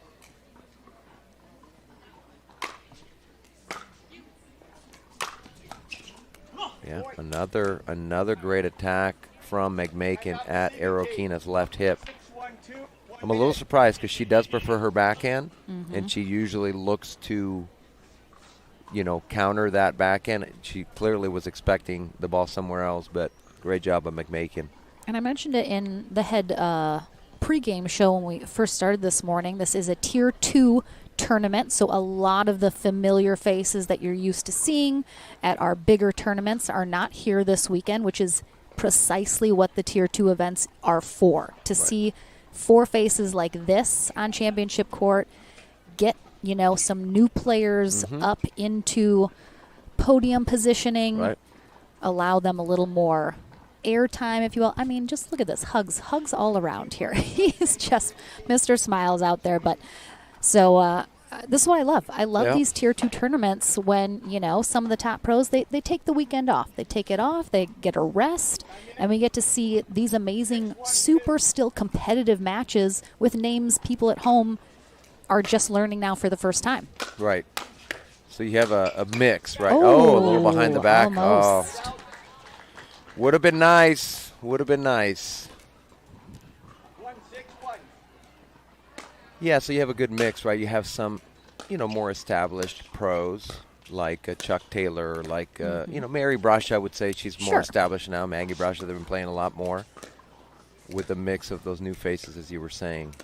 Yeah, another great attack from McMakin at Arokina's left hip. 6-1-2. I'm a little surprised because she does prefer her backhand, and she usually looks to, counter that backhand. She clearly was expecting the ball somewhere else, but great job by McMakin. And I mentioned it in the head pregame show when we first started this morning. This is a Tier 2 tournament, so a lot of the familiar faces that you're used to seeing at our bigger tournaments are not here this weekend, which is precisely what the Tier 2 events are for. To see 4 faces like this on championship court, get, you know, some new players up into podium positioning, allow them a little more airtime, if you will. I mean, just look at this. Hugs all around here. He's just Mr. Smiles out there. But so this is what I love. I love these Tier 2 tournaments when, you know, some of the top pros, they take the weekend off. They take it off. They get a rest. And we get to see these amazing, super still competitive matches with names people at home are just learning now for the first time. Right. So you have a mix, right? Oh, a little behind the back. Almost. Oh. Would have been nice. Would have been nice. 1-6-1. Yeah, so you have a good mix, right? You have some, you know, more established pros like Chuck Taylor, like, you know, Mary Brasha, I would say she's more established now. Maggie Brasha, they've been playing a lot more with a mix of those new faces, as you were saying.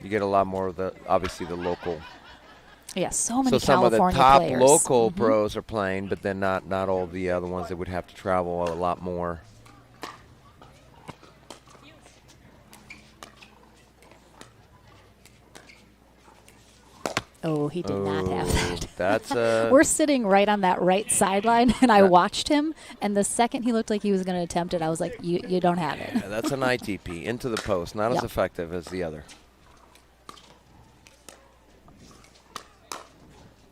You get a lot more of the, obviously, the local. Yeah, so many some of the California top players. local pros are playing, but then not all the other ones that would have to travel a lot more. Oh, he did not have that. That's We're sitting right on that right sideline, and I watched him, and the second he looked like he was going to attempt it, I was like, you don't have it. yeah, that's an ITP, into the post, not as effective as the other.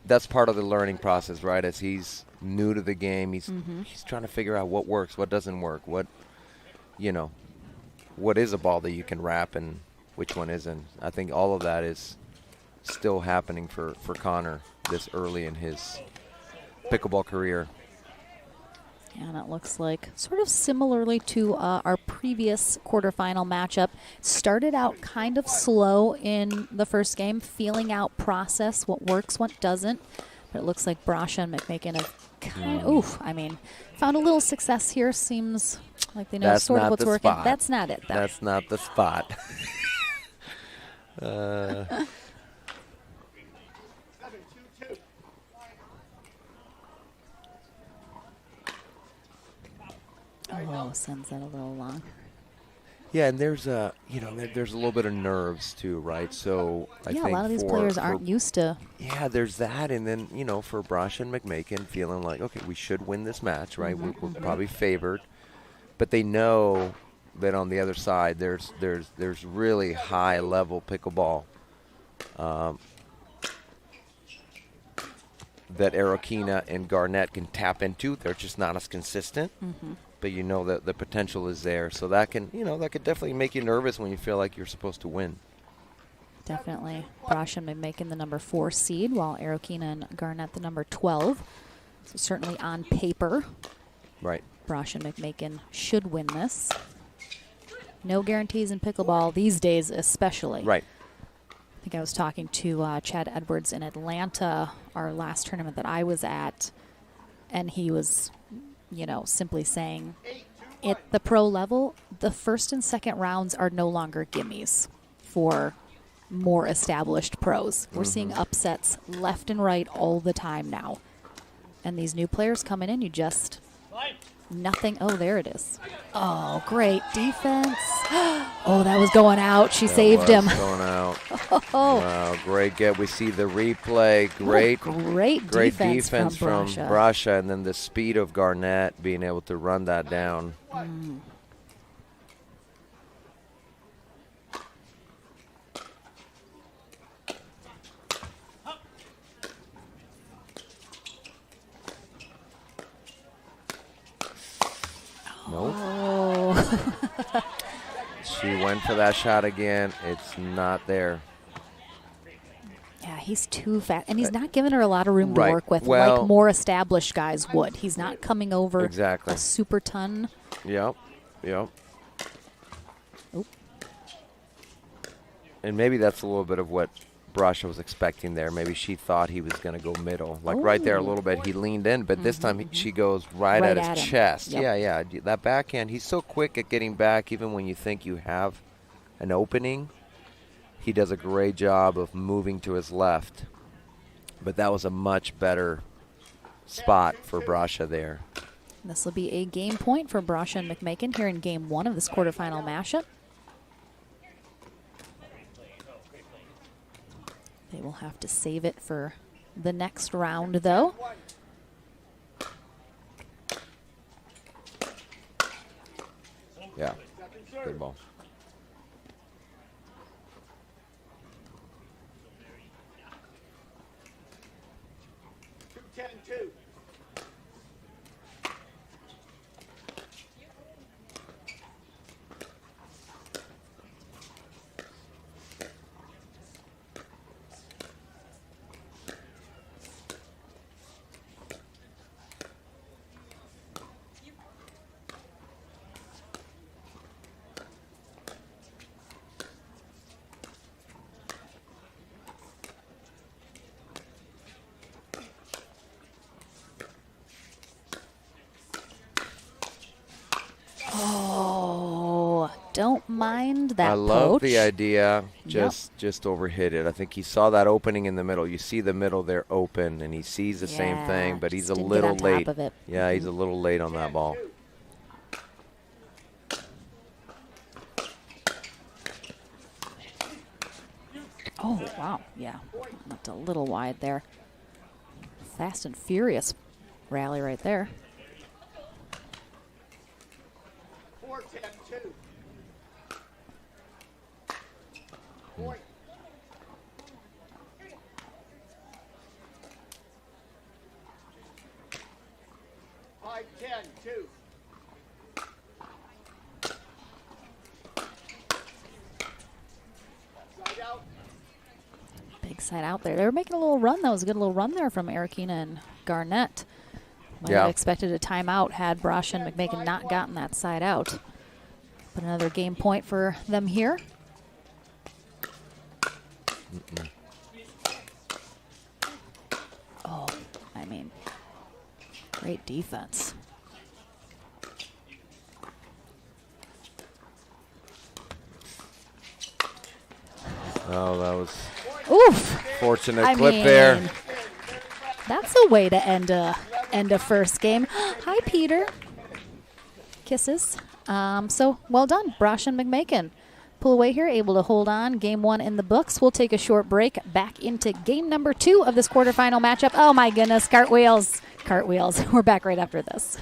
That's part of the learning process, right? As he's new to the game, he's trying to figure out what works, what doesn't work, what, you know, what is a ball that you can wrap and which one isn't. I think all of that is still happening for Connor this early in his pickleball career. And it looks like sort of similarly to our previous quarterfinal matchup. Started out kind of slow in the first game, feeling out process, what works, what doesn't. But it looks like Brasha and McMakin have kind of, I mean, found a little success here. Seems like they know That's sort of not what's the working. spot. That's not it, though. That's not the spot. 7-2-2. Oh, sends that a little long. Yeah, and there's a, you know, there's a little bit of nerves too, right? So I think a lot of these players aren't used to. Yeah, there's that, and then, you know, for Brasha and McMakin feeling like, okay, we should win this match, right? We're probably favored, but they know that on the other side there's really high level pickleball that Arokina and Garnett can tap into. They're just not as consistent. But you know that the potential is there, so that can, you know, that could definitely make you nervous when you feel like you're supposed to win. Definitely. Brasha making the number 4 seed, while Arokina and Garnett the number 12. So certainly on paper, Right. Brasha McMakin should win this. No guarantees in pickleball these days, especially. Right. I think I was talking to Chad Edwards in Atlanta, our last tournament that I was at, and he was, you know, simply saying at the pro level, the first and second rounds are no longer gimmies for more established pros. We're seeing upsets left and right all the time now. And these new players coming in, you just, nothing. Oh, there it is. Oh, great defense. Oh, that was going out. She saved him. Going out. Oh, Wow, great get. We see the replay. Great defense from Brasha, and then the speed of Garnett being able to run that down. Nope. Oh. She went for that shot again. It's not there. Yeah, he's too fast. And he's not giving her a lot of room to Right. work with Well- like more established guys would. He's not coming over Exactly. a super ton. Yep. Oop. And maybe that's a little bit of what Brasha was expecting there. Maybe she thought he was going to go middle. Like right there a little bit, he leaned in, but this time she goes right at his him. chest. Yep. Yeah. That backhand, he's so quick at getting back, even when you think you have an opening. He does a great job of moving to his left. But that was a much better spot for Brasha there. This will be a game point for Brasha and McMakin here in game 1 of this quarterfinal matchup. They will have to save it for the next round, though. Yeah, good ball. Don't mind that I love poach. the idea. Just overhit it. I think he saw that opening in the middle. You see the middle there open, and he sees the same thing, but he's a just didn't get little on top late. of it. Yeah, he's a little late on that ball. Oh, wow. Yeah, that's a little wide there. Fast and furious rally right there. 4-10-2. Point. 5-10-2. Side out. Big side out there. They were making a little run. That was a good little run there from Arakina and Garnett. Might have expected a timeout had Brasha and McMakin not gotten that side out. But another game point for them here. Oh, I mean, great defense. Oh, that was Oof. fortunate I clip mean, there. That's a way to end a first game. Hi, Peter. Kisses. So well done, Brasha and McMakin. Pull away here, able to hold on. Game 1 in the books. We'll take a short break. Back into game number 2 of this quarterfinal matchup. Oh my goodness, cartwheels. Cartwheels. We're back right after this.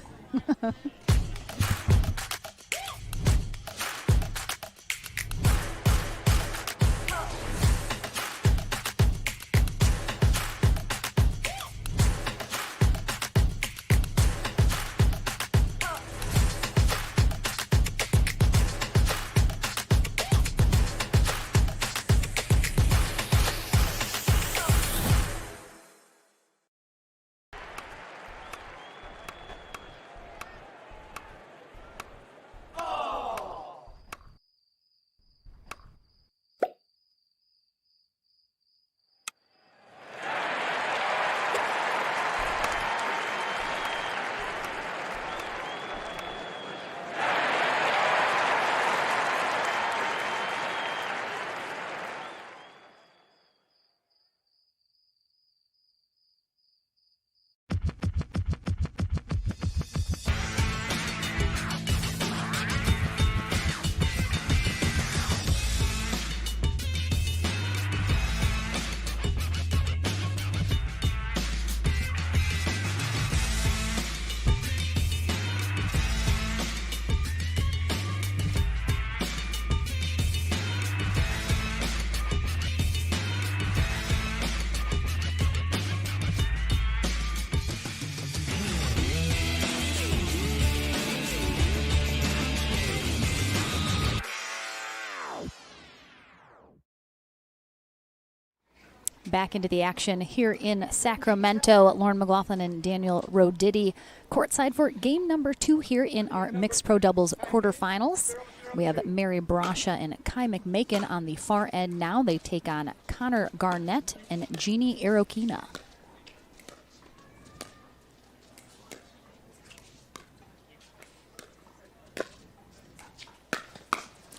Back into the action here in Sacramento. Lauren McLaughlin and Daniel Roditi courtside for game number 2 here in our mixed pro doubles quarterfinals. We have Mary Brasha and Kai McMakin on the far end now. They take on Connor Garnett and Jeannie Arokina.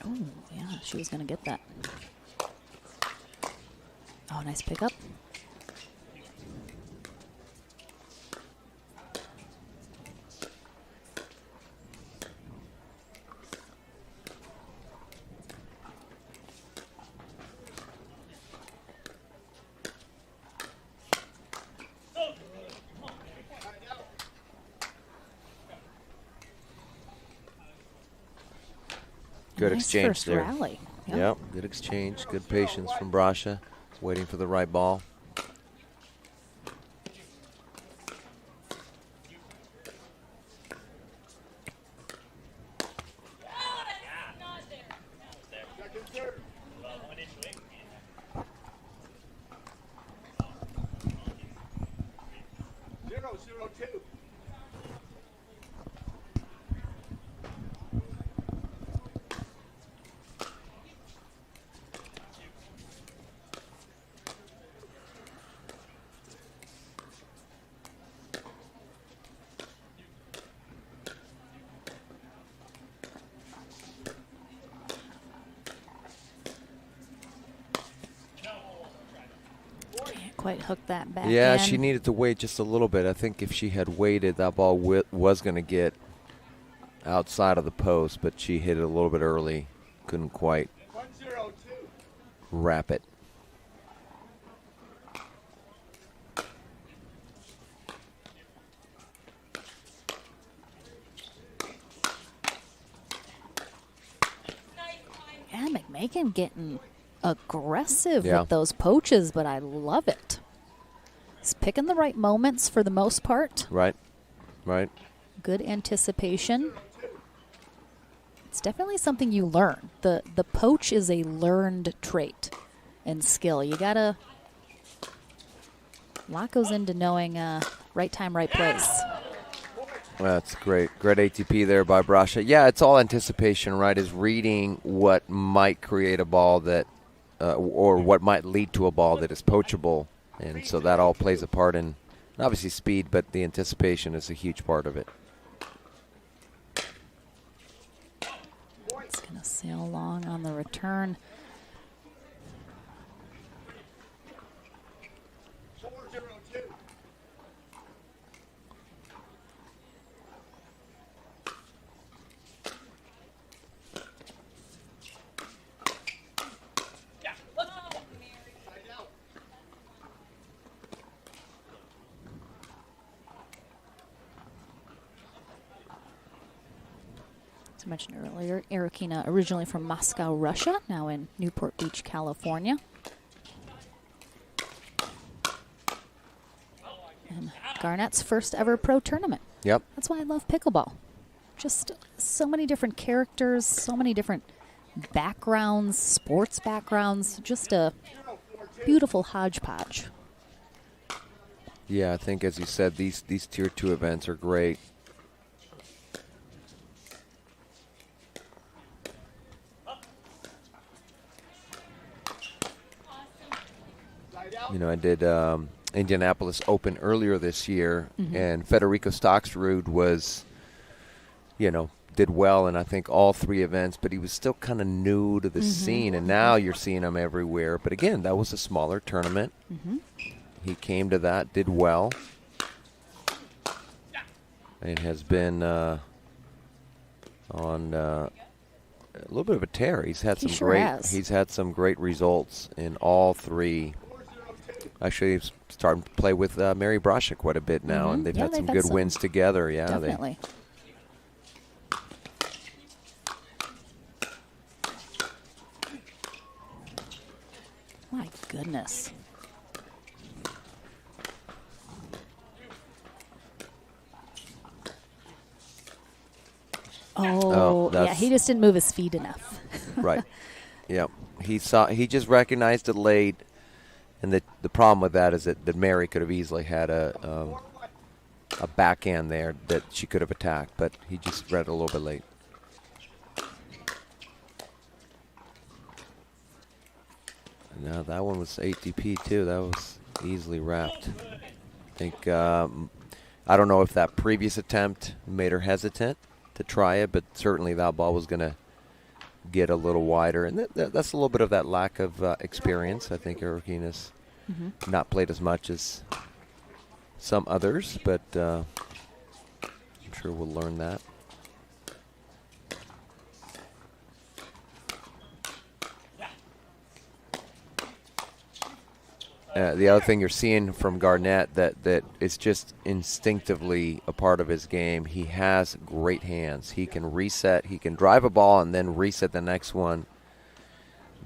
Oh, yeah, she was going to get that. Oh, nice pickup. Good Nice exchange first there. rally. Yep. Yep, good exchange, good patience from Brasha, waiting for the right ball. Can't quite hook that back Yeah, in. she needed to wait just a little bit. I think if she had waited, that ball was going to get outside of the post, but she hit it a little bit early. Couldn't quite wrap it. Yeah, McMakin getting aggressive Yeah. with those poaches, but I love it. He's picking the right moments for the most part. Right, right. Good anticipation. It's definitely something you learn. The poach is a learned trait and skill. You gotta. A lot goes into knowing right time, right place. That's great. Great ATP there by Brasha. Yeah, it's all anticipation, right? Is reading what might create a ball that, or what might lead to a ball that is poachable. And so that all plays a part in, obviously, speed, but the anticipation is a huge part of it. It's going to sail along on the return. As I mentioned earlier, Arokina originally from Moscow, Russia, now in Newport Beach, California. And Garnett's first ever pro tournament. Yep. That's why I love pickleball. Just so many different characters, so many different backgrounds, sports backgrounds, just a beautiful hodgepodge. Yeah, I think, as you said, these Tier 2 events are great. You know, I did Indianapolis Open earlier this year, and Federico Stocksrud was, you know, did well in I think all three events, but he was still kind of new to the scene, and now you're seeing him everywhere. But again, that was a smaller tournament. He came to that, did well, and has been on a little bit of a tear. He's had some he's had some great results in all three. Actually, he's starting to play with Mary Brasha quite a bit now, and they've had some good wins together. Yeah, Definitely. My goodness. Oh, yeah, he just didn't move his feet enough. Right. Yep. He just recognized it late, and the problem with that is that Mary could have easily had a backhand there that she could have attacked, but he just read it a little bit late. No, that one was ATP too. That was easily wrapped. I think, I don't know if that previous attempt made her hesitant to try it, but certainly that ball was going to get a little wider. And that's a little bit of that lack of experience. I think Arokina's not played as much as some others, but I'm sure we'll learn that. The other thing you're seeing from Garnett that is just instinctively a part of his game, he has great hands. He can reset. He can drive a ball and then reset the next one.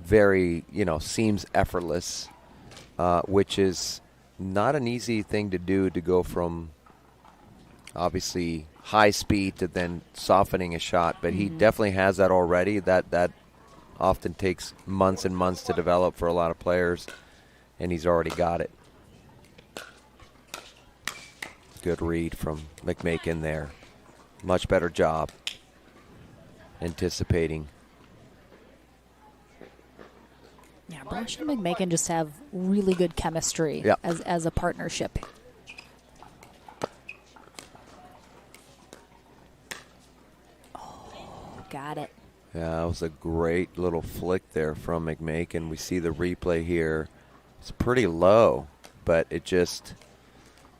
Very, seems effortless, which is not an easy thing to do, to go from obviously high speed to then softening a shot. But he definitely has that already. That often takes months and months to develop for a lot of players. And he's already got it. Good read from McMakin there. Much better job anticipating. Yeah, Brash and McMakin just have really good chemistry as a partnership. Oh, got it. Yeah, that was a great little flick there from McMakin. We see the replay here. It's pretty low, but it just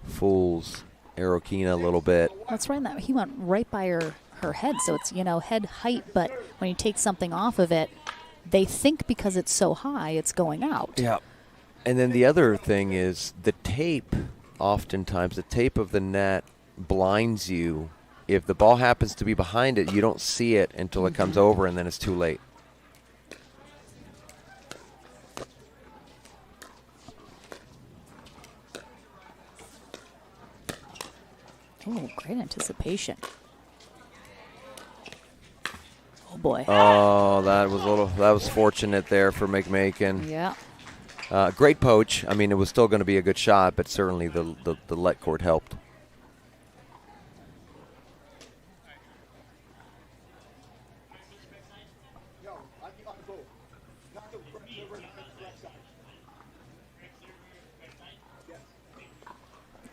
fools Arokina a little bit. That's right. He went right by her head, so it's, head height, but when you take something off of it, they think because it's so high, it's going out. Yeah. And then the other thing is the tape, oftentimes, the tape of the net blinds you. If the ball happens to be behind it, you don't see it until it comes over, and then it's too late. Oh, great anticipation. Oh boy. Oh, that was fortunate there for McMakin. Yeah. Great poach. I mean, it was still going to be a good shot, but certainly the let court helped.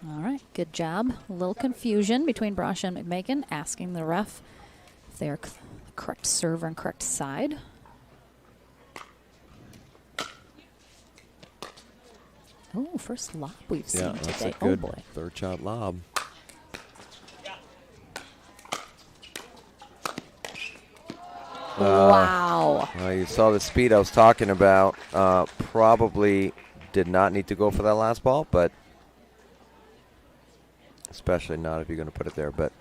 All right, good job. A little confusion between Brash and McMakin, asking the ref if they are the correct server and correct side. Oh, first lob we've seen that's today. a good oh boy. third shot lob. Wow. You saw the speed I was talking about. Probably did not need to go for that last ball, but especially not if you're going to put it there. But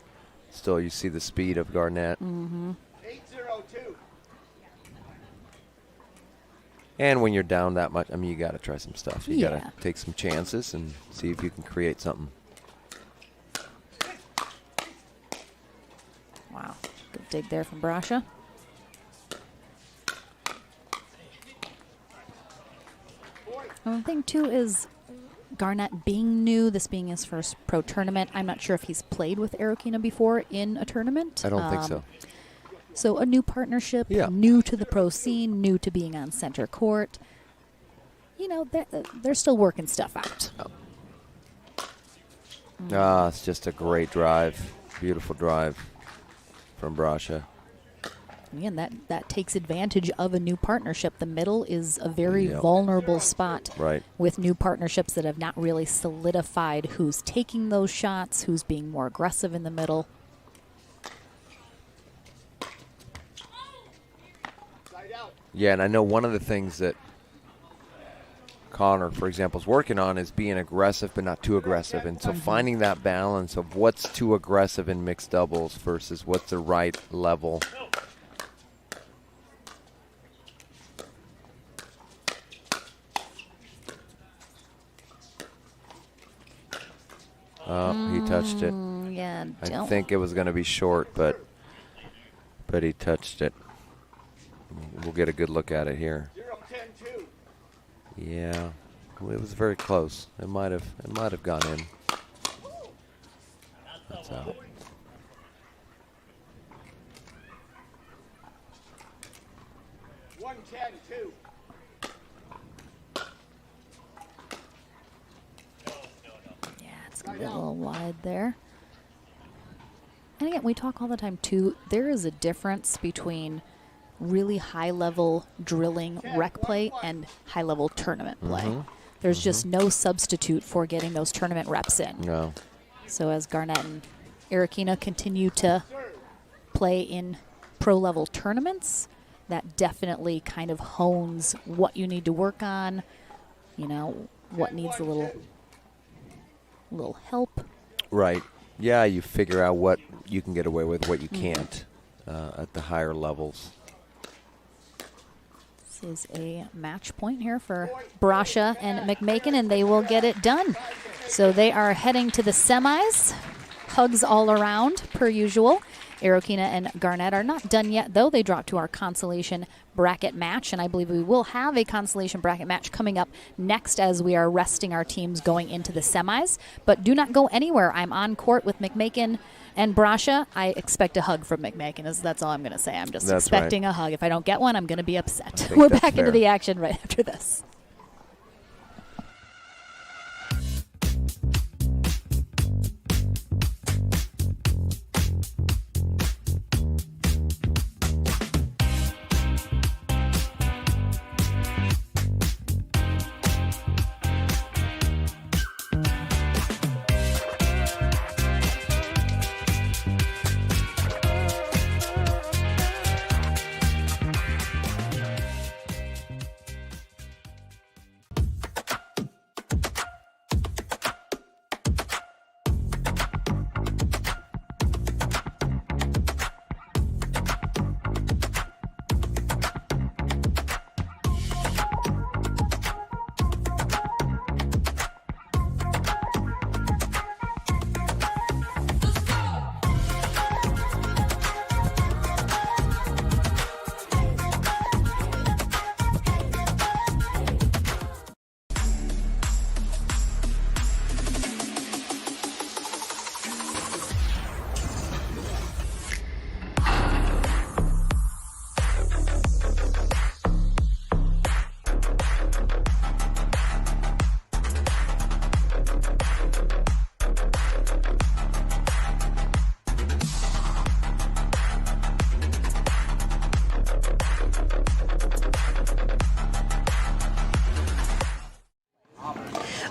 still, you see the speed of Garnett. 8-0-2. And when you're down that much, I mean, you got to try some stuff. You got Yeah. to take some chances and see if you can create something. Wow. Good dig there from Brasha. One thing, too, is Garnett being new, this being his first pro tournament. I'm not sure if he's played with Arokina before in a tournament. I don't think so. So a new partnership, new to the pro scene, new to being on center court. They're still working stuff out. It's just a great drive. Beautiful drive from Brasha. Again, that takes advantage of a new partnership. The middle is a very vulnerable spot with new partnerships that have not really solidified who's taking those shots, who's being more aggressive in the middle. Yeah, and I know one of the things that Connor, for example, is working on is being aggressive but not too aggressive. And so finding that balance of what's too aggressive in mixed doubles versus what's the right level. Oh, he touched it. Yeah, I think it was going to be short, but he touched it. We'll get a good look at it here. 0-10-2. Yeah, it was very close. It might have gone in. That's out. A little wide there. And again, we talk all the time too, there is a difference between really high-level drilling rec play and high-level tournament play. There's just no substitute for getting those tournament reps in. No. So as Garnett and Erikina continue to play in pro-level tournaments, that definitely kind of hones what you need to work on, you know, what needs a little help. Right. Yeah, you figure out what you can get away with, what you can't at the higher levels. This is a match point here for Brasha and McMakin, and they will get it done. So they are heading to the semis. Hugs all around, per usual. Erikina and Garnett are not done yet, though. They drop to our Consolation Bracket match, and I believe we will have a Consolation Bracket match coming up next as we are resting our teams going into the semis. But do not go anywhere. I'm on court with McMakin and Brasha. I expect a hug from McMakin. That's all I'm going to say. I'm just expecting a hug. If I don't get one, I'm going to be upset. We're back into the action right after this.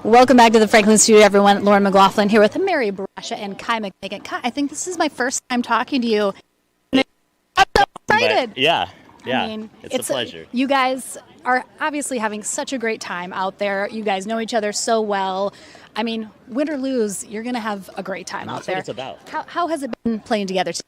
Welcome back to the Franklin Studio, everyone. Lauren McLaughlin here with Mary Brasha and Kai McMakin. Kai, I think this is my first time talking to you. I'm so excited. Yeah, I mean, it's a pleasure. You guys are obviously having such a great time out there. You guys know each other so well. I mean, win or lose, you're going to have a great time out there. That's what it's about. How has it been playing together today?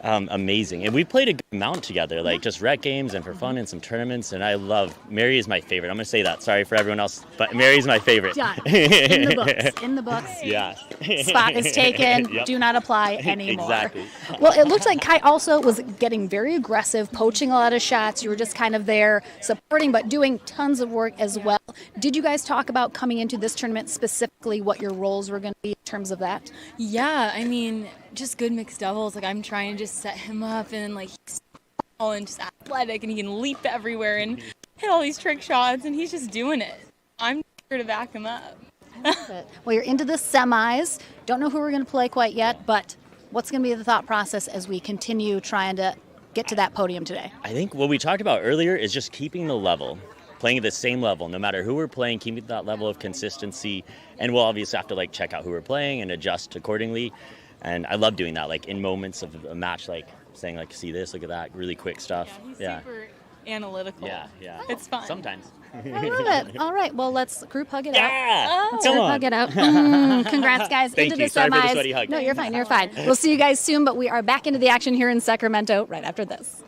Amazing. And we played a good amount together, like just rec games and for fun and some tournaments. And I love, Mary is my favorite. I'm going to say that. Sorry for everyone else, but Mary's my favorite. Done. In the books. In the books. Yeah. Spot is taken. Yep. Do not apply anymore. Exactly. Well, it looks like Kai also was getting very aggressive, poaching a lot of shots. You were just kind of there supporting, but doing tons of work as well. Did you guys talk about coming into this tournament specifically what your roles were going to be in terms of that? Yeah, I mean, just good mixed doubles. Like, I'm trying to just set him up, and like he's tall and just athletic, and he can leap everywhere and hit all these trick shots, and he's just doing it. I'm here to back him up. I love it. Well, you're into the semis. Don't know who we're going to play quite yet, but what's going to be the thought process as we continue trying to get to that podium today? I think what we talked about earlier is just keeping the level, playing at the same level, no matter who we're playing, keeping that level of consistency. And we'll obviously have to like check out who we're playing and adjust accordingly. And I love doing that, like in moments of a match, like saying like, see this, look at that, really quick stuff. Yeah, he's super analytical. Yeah. It's fun. Sometimes. I love it. All right, well, let's group hug it out. Yeah! Let's Come group on. hug it out. Congrats, guys. Thank into you. the Sorry semis. for the sweaty hug. No, you're fine. You're fine. We'll see you guys soon, but we are back into the action here in Sacramento right after this.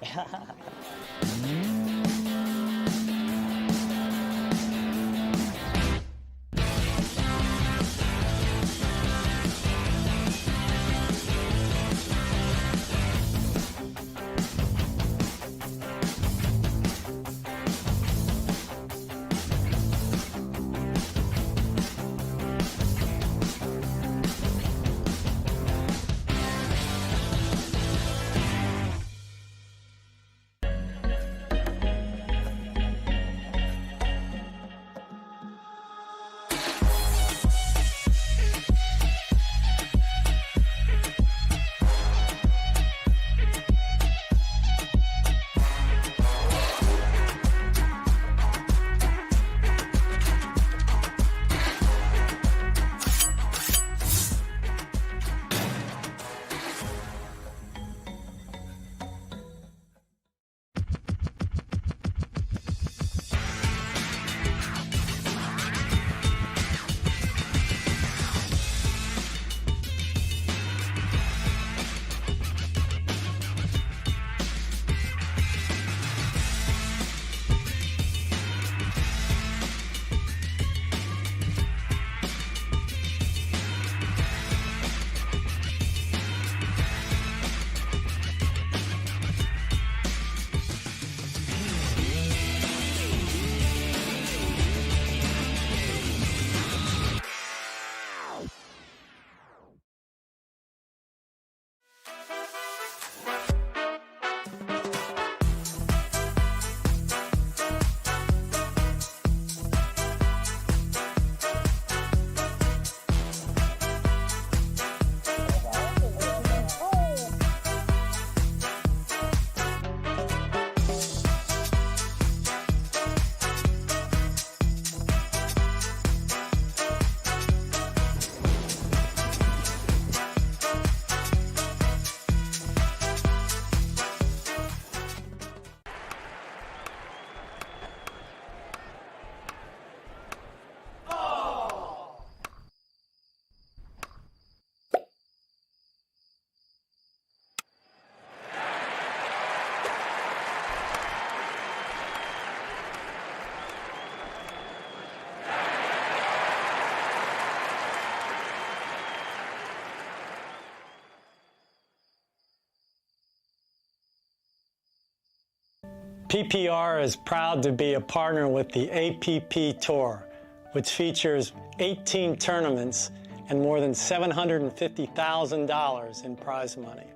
PPR is proud to be a partner with the APP Tour, which features 18 tournaments and more than $750,000 in prize money.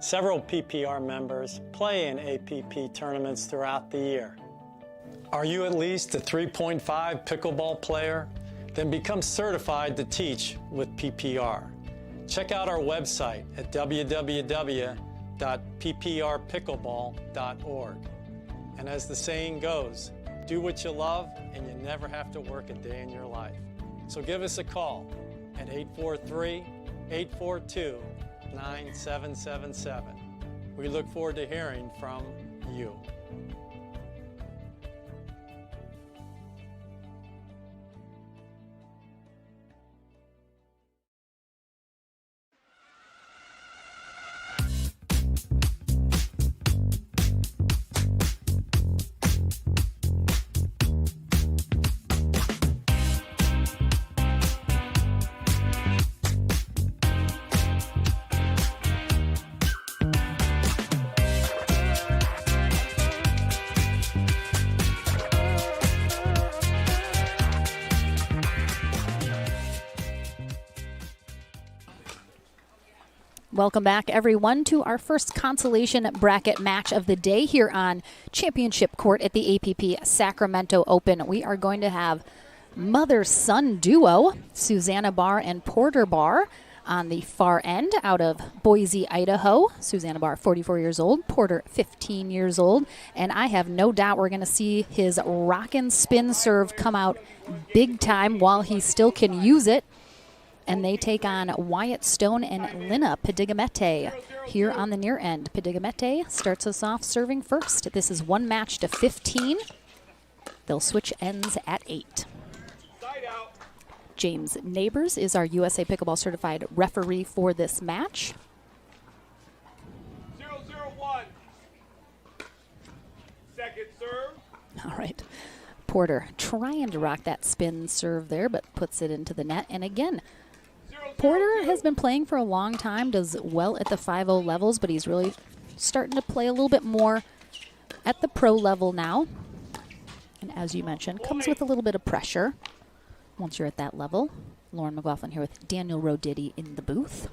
Several PPR members play in APP tournaments throughout the year. Are you at least a 3.5 pickleball player? Then become certified to teach with PPR. Check out our website at www.pprpickleball.org. And as the saying goes, do what you love and you never have to work a day in your life. So give us a call at 843-842-9777. We look forward to hearing from you. Welcome back, everyone, to our first Consolation Bracket match of the day here on Championship Court at the APP Sacramento Open. We are going to have mother-son duo, Susanna Barr and Porter Barr, on the far end out of Boise, Idaho. Susanna Barr, 44 years old, Porter, 15 years old, and I have no doubt we're going to see his rockin' spin serve come out big time while he still can use it. And they take on Wyatt Stone and Lina Pedigamete here on the near end. Pedigamete starts us off serving first. This is 1 match to 15. They'll switch ends at 8. James Neighbors is our USA Pickleball certified referee for this match. 0-0-1. Second serve. All right. Porter trying to rock that spin serve there, but puts it into the net. And again, Porter has been playing for a long time, does well at the 5-0 levels, but he's really starting to play a little bit more at the pro level now. And as you mentioned, comes with a little bit of pressure once you're at that level. Lauren McLaughlin here with Daniel Roditi in the booth.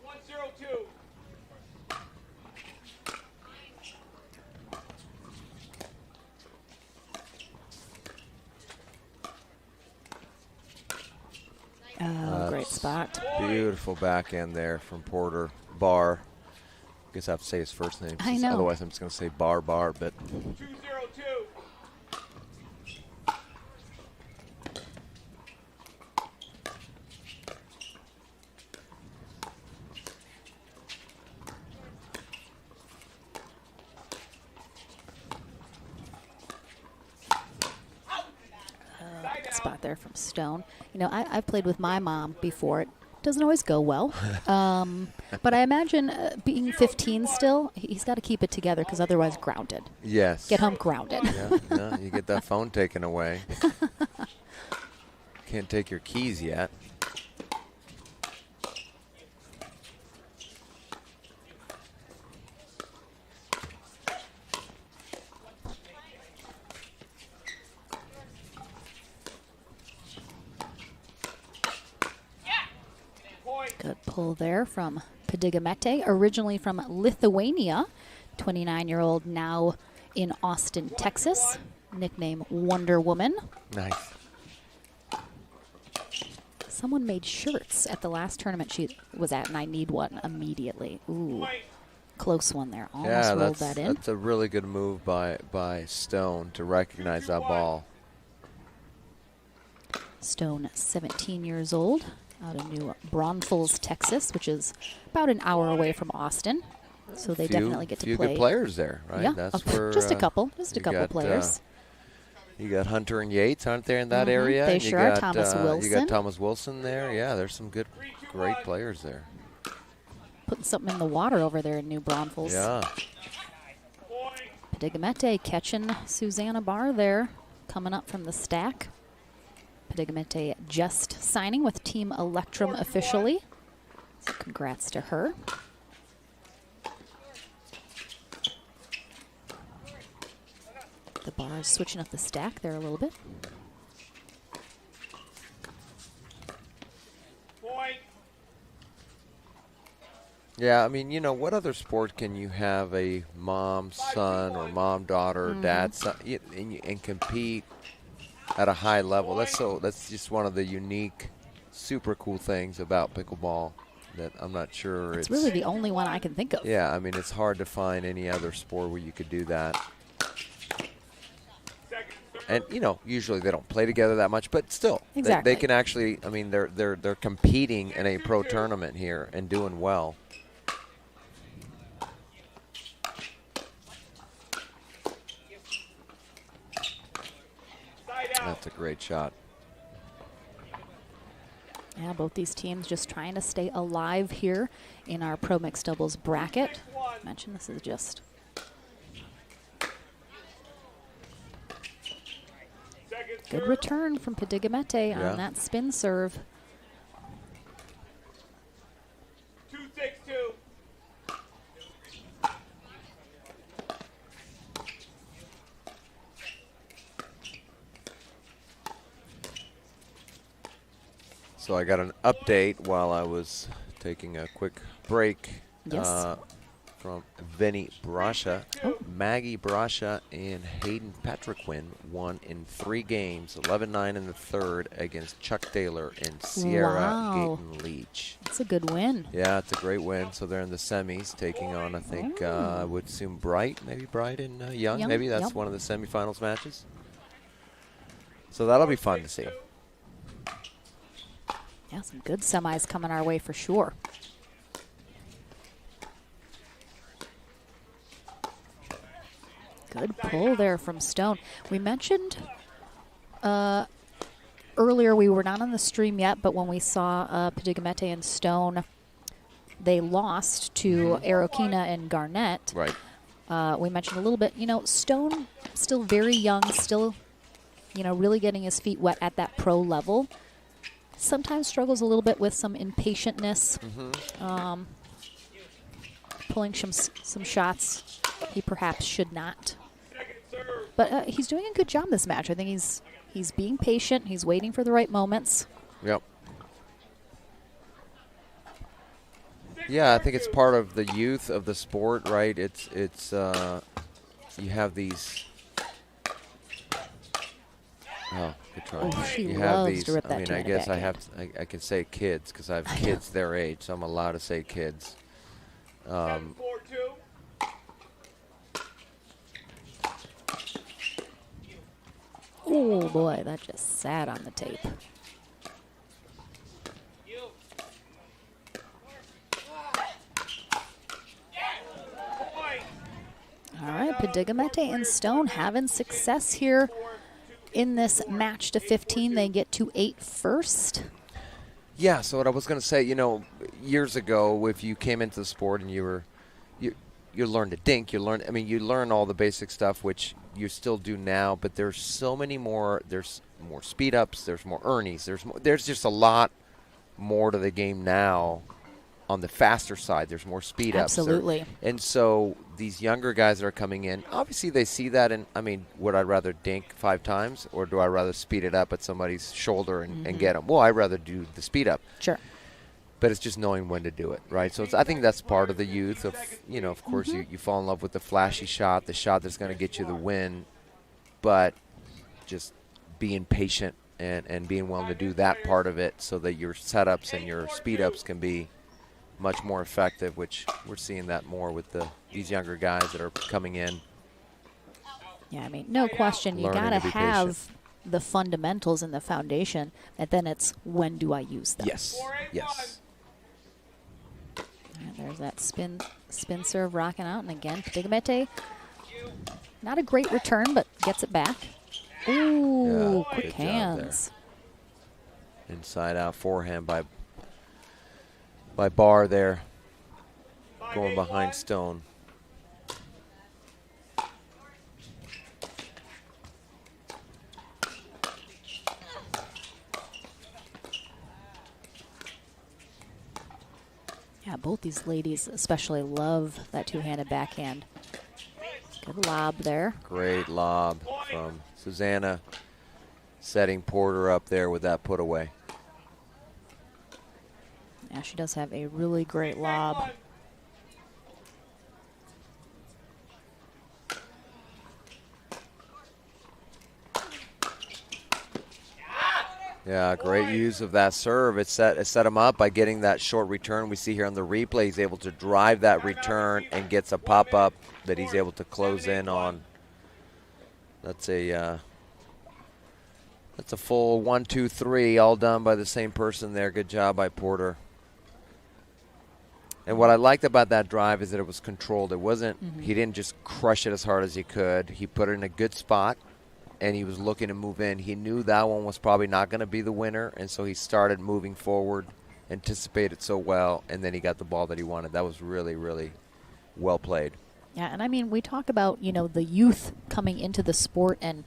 1-0-2. Oh, great spot. Beautiful backhand there from Porter Barr. Guess I have to say his first name. I know. Otherwise, I'm just going to say Barr, but 2-0-2. Spot there from Stone. You know, I've played with my mom before. It doesn't always go well. But I imagine being 15 still, he's got to keep it together because otherwise grounded. yes. Get home grounded. Yeah, you get that phone taken away. Can't take your keys yet. Good pull there from Pedigamete, originally from Lithuania, 29-year-old now in Austin, Texas, nickname Wonder Woman. Nice. Someone made shirts at the last tournament she was at, and I need one immediately. Ooh, close one there. Almost rolled that in. That's a really good move by Stone to recognize that ball. Stone, 17 years old, out of New Braunfels, Texas, which is about an hour away from Austin. So they definitely get to play. Few good players there, right? Yeah, That's where, just a couple players. You got Hunter and Yates, aren't there, in that area? They and sure are. Thomas Wilson. You got Thomas Wilson there. Yeah, there's some great players there. Putting something in the water over there in New Braunfels. Yeah. Pedigamete catching Susanna Barr there, coming up from the stack. Pedigamete just signing with Team Electrum officially. So congrats to her. Bars switching up the stack there a little bit. Point. Yeah, I mean, you know, what other sport can you have a mom, son, or mom, daughter, dad, son, and compete at a high level? That's just one of the unique, super cool things about pickleball that I'm not sure It's really the only one I can think of. Yeah, I mean, it's hard to find any other sport where you could do that. And you know, usually they don't play together that much, but still, Exactly. they can actually. I mean, they're competing in a pro tournament here and doing well. That's a great shot. Yeah, both these teams just trying to stay alive here in our Pro Mixed Doubles bracket. I mentioned this is just good return from Pregame on that spin serve. 2-6-2. So I got an update while I was taking a quick break from Vinny Brasha. Maggie Brasha and Hayden Patriquin won in 3 games, 11-9 in the third against Chuck Taylor and Sierra Gayton Leach. That's a good win. Yeah, it's a great win. So they're in the semis taking on, I think, I would assume Bright and Young. Maybe that's one of the semifinals matches. So that'll be fun to see. Yeah, some good semis coming our way for sure. Good pull there from Stone. We mentioned earlier, we were not on the stream yet, but when we saw Pregame and Stone, they lost to Arokina and Garnett. Right. We mentioned a little bit, you know, Stone still very young, still, you know, really getting his feet wet at that pro level. Sometimes struggles a little bit with some impatientness, pulling some shots he perhaps should not. But he's doing a good job this match. I think he's being patient. He's waiting for the right moments. Yep. Yeah, I think it's part of the youth of the sport, right? It's you have these. Oh, good try. Oh, she you loves have these. to rip I that mean, I two-handed guess I backhand. have. I can say kids because I have kids their age, so I'm allowed to say kids. 7-4-2. Oh boy, that just sat on the tape. All right, Pregame and Stone having success here in this match to 15. They get to 8 first. Yeah, so what I was going to say, you know, years ago, if you came into the sport and you learn to dink, you learn all the basic stuff, which you still do now, but there's so many more, there's more speed ups, there's more earnies, there's just a lot more to the game now on the faster side. There's more speed ups. Absolutely. And so these younger guys that are coming in, obviously they see that, and I mean, would I rather dink 5 times, or do I rather speed it up at somebody's shoulder and get them? Well, I'd rather do the speed up. Sure. But it's just knowing when to do it, right? So I think that's part of the youth of, you know, of course, you fall in love with the flashy shot, the shot that's going to get you the win, but just being patient and being willing to do that part of it so that your setups and your speed ups can be much more effective, which we're seeing that more with these younger guys that are coming in. Yeah, I mean, no question. You got to have the fundamentals and the foundation, and then it's when do I use them? Yes, yes. And there's that spin serve rocking out, and again, Pregame, not a great return, but gets it back. Ooh, Yeah, quick good job hands. there. Inside out forehand by Barr there, going behind Stone. Yeah, both these ladies especially love that two-handed backhand. Good lob there. Great lob from Susanna setting Porter up there with that put away. Yeah, she does have a really great lob. Yeah, great use of that serve. It set him up by getting that short return. We see here on the replay he's able to drive that return and gets a pop-up that he's able to close in on. That's a full 1, 2, 3, all done by the same person there. Good job by Porter. And what I liked about that drive is that it was controlled. It wasn't, he didn't just crush it as hard as he could. He put it in a good spot, and he was looking to move in. He knew that one was probably not going to be the winner, and so he started moving forward, anticipated so well, and then he got the ball that he wanted. That was really, really well played. Yeah, and I mean, we talk about, the youth coming into the sport, and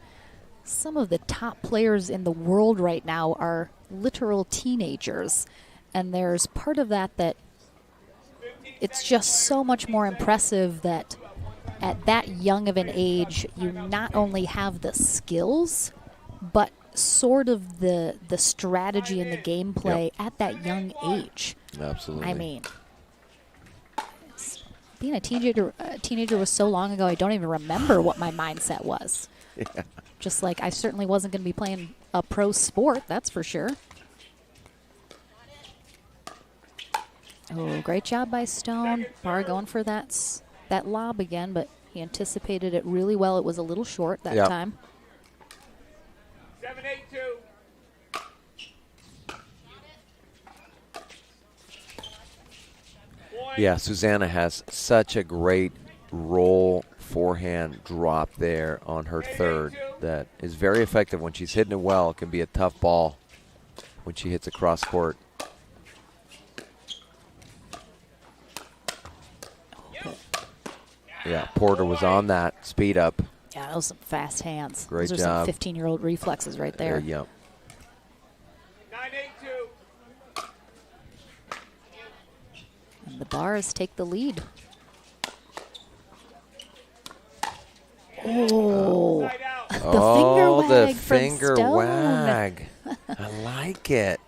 some of the top players in the world right now are literal teenagers. And there's part of that it's just so much more impressive that at that young of an age, you not only have the skills, but sort of the strategy and the gameplay at that young age. Absolutely. I mean, being a teenager was so long ago, I don't even remember what my mindset was. Yeah. Just like I certainly wasn't going to be playing a pro sport, that's for sure. Oh, great job by Stone. Barr going for that lob again, but he anticipated it really well. It was a little short that time. 7-8-2. Yeah, Susanna has such a great roll forehand drop there on her third that is very effective when she's hitting it well. It can be a tough ball when she hits across court. Yeah, Porter was on that speed up. Yeah, those are some fast hands. Great Those are job. some 15-year-old reflexes right there. Yep. 9-8-2. And the Bars take the lead. Oh, The from finger Stone. wag. I like it.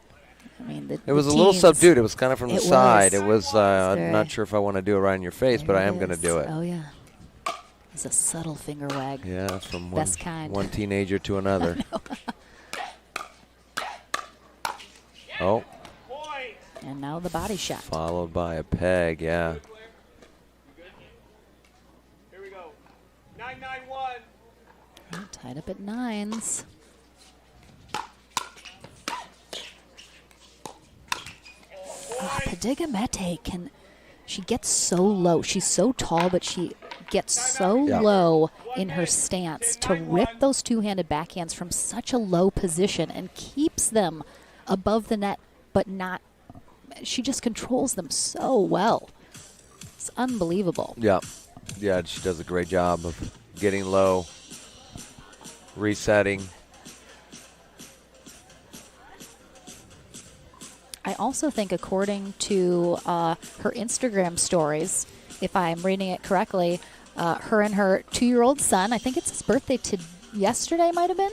I mean, It was a little subdued. It was kind of from the It side. was. It was. I'm not sure if I want to do it right in your face, but I am going to do it. Oh, yeah. It's a subtle finger wag. Yeah, that's from Best kind. one teenager to another. Oh. And now the body shot. Followed by a peg, yeah. Here we go. 9-9-1. Tied up at 9s. Pregame she gets so low. She's so tall, but she gets so low in her stance to rip those two-handed backhands from such a low position and keeps them above the net, but not. She just controls them so well. It's unbelievable. Yeah. Yeah, she does a great job of getting low, resetting. I also think, according to her Instagram stories, if I'm reading it correctly, her and her 2-year-old son, I think it's his birthday yesterday might have been.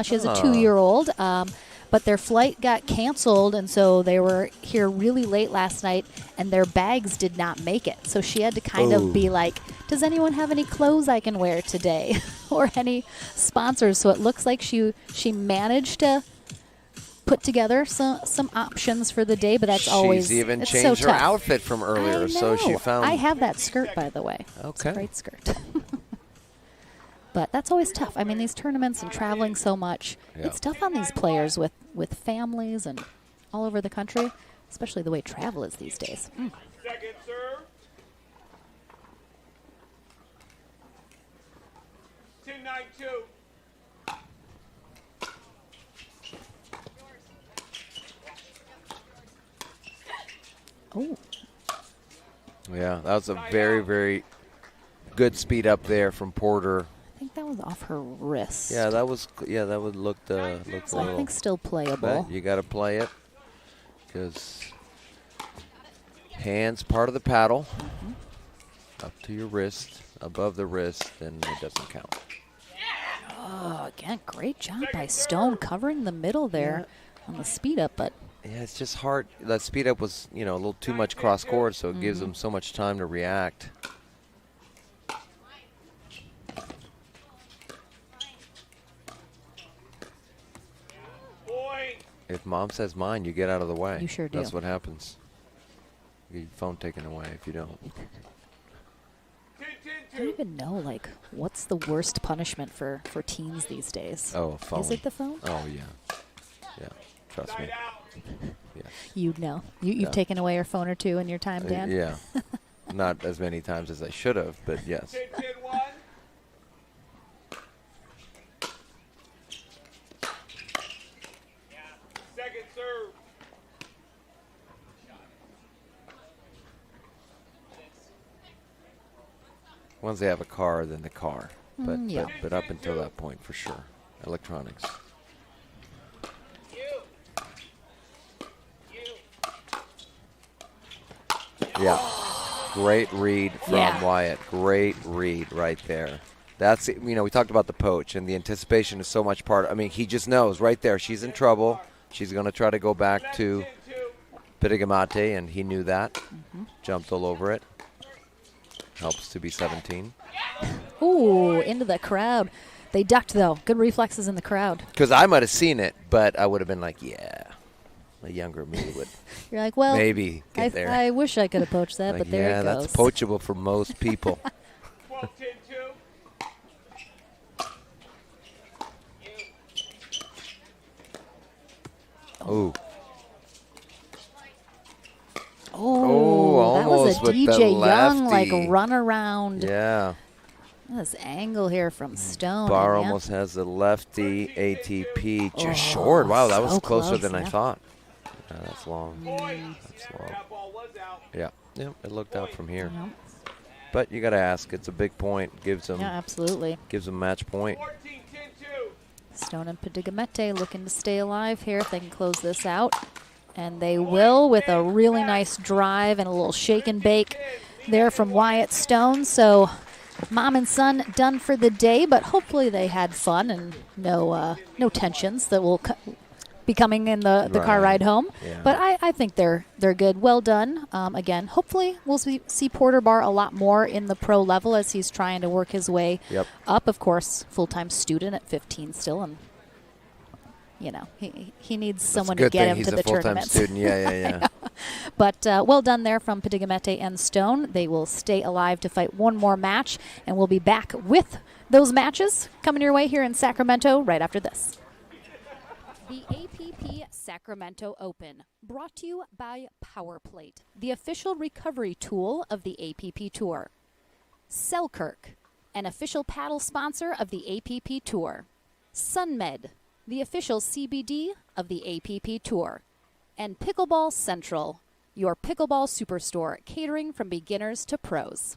She has a 2-year-old, but their flight got canceled, and so they were here really late last night, and their bags did not make it. So she had to kind of be like, does anyone have any clothes I can wear today or any sponsors? So it looks like she managed to put together some options for the day, but that's always She's even it's changed so her tough. outfit from earlier, so she found. I have that skirt, by the way. Okay. It's a great skirt. But that's always tough. I mean, these tournaments and traveling so much, it's tough on these players with families and all over the country, especially the way travel is these days. Second serve. 10-9-2. Oh, Yeah, that was a very, very good speed up there from Porter. I think that was off her wrist. Yeah, that was. Yeah, that would looked a So little. I think still playable. But you got to play it because hands part of the paddle. Up to your wrist, above the wrist, then it doesn't count. Oh, again, great job by Stone covering the middle there on the speed up, but Yeah, it's just hard. That speed up was, a little too much cross court, so it gives them so much time to react. If mom says mine, you get out of the way. You sure do. That's what happens. You get your phone taken away if you don't. I don't even know, like, what's the worst punishment for teens these days? Oh, a phone. Is it the phone? Oh, yeah. Yeah, trust me. Yes. You'd know. You've taken away your phone or two in your time, Dan? Yeah. Not as many times as I should have, but yes. 10-1. Second serve. Once they have a car, then the car. But, yeah. but up until that point, for sure. Electronics. Yeah. Great read from Wyatt. Great read right there. That's, we talked about the poach, and the anticipation is so much part. I mean, he just knows right there she's in trouble. She's going to try to go back to Pregame, and he knew that. Jumped all over it. Helps to be 17. Ooh, into the crowd. They ducked, though. Good reflexes in the crowd. Because I might have seen it, but I would have been like, yeah. A younger me would. You're like, well, maybe get there. I wish I could have poached that, Like, but there yeah, it goes. that's poachable for most people. 12-10-2. Ooh. Oh, that was almost a with the DJ Young, like, lefty. run around. Yeah. This angle here from Stone. Bar and, almost has the lefty ATP just short. Wow, that was so closer close, than I yeah. thought. Yeah, that's long. That's long. That ball was out. Yeah. Yeah, it looked out from here. Yep. But you got to ask. It's a big point. Gives them Yeah, absolutely. match point. 14-10-2. Stone and Pregame looking to stay alive here if they can close this out. And they will with a really nice drive and a little shake and bake there from Wyatt Stone. So mom and son done for the day, but hopefully they had fun and no tensions that will be coming in the car ride home. Yeah. But I think they're good. Well done. Again, hopefully we'll see Porter Bar a lot more in the pro level as he's trying to work his way up. Of course, full-time student at 15 still, and he needs someone to get him to the tournaments. He's a full-time student. Yeah. But well done there from Pregame and Stone. They will stay alive to fight one more match, and we'll be back with those matches coming your way here in Sacramento right after this. The APP Sacramento Open, brought to you by PowerPlate, the official recovery tool of the APP Tour. Selkirk, an official paddle sponsor of the APP Tour. SunMed, the official CBD of the APP Tour. And Pickleball Central, your pickleball superstore, catering from beginners to pros.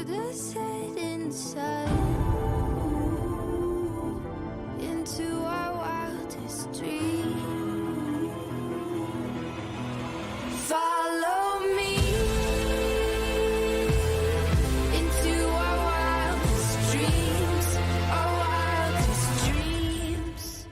put us head inside into our wildest dreams. Follow me into our wildest dreams, our wildest dreams.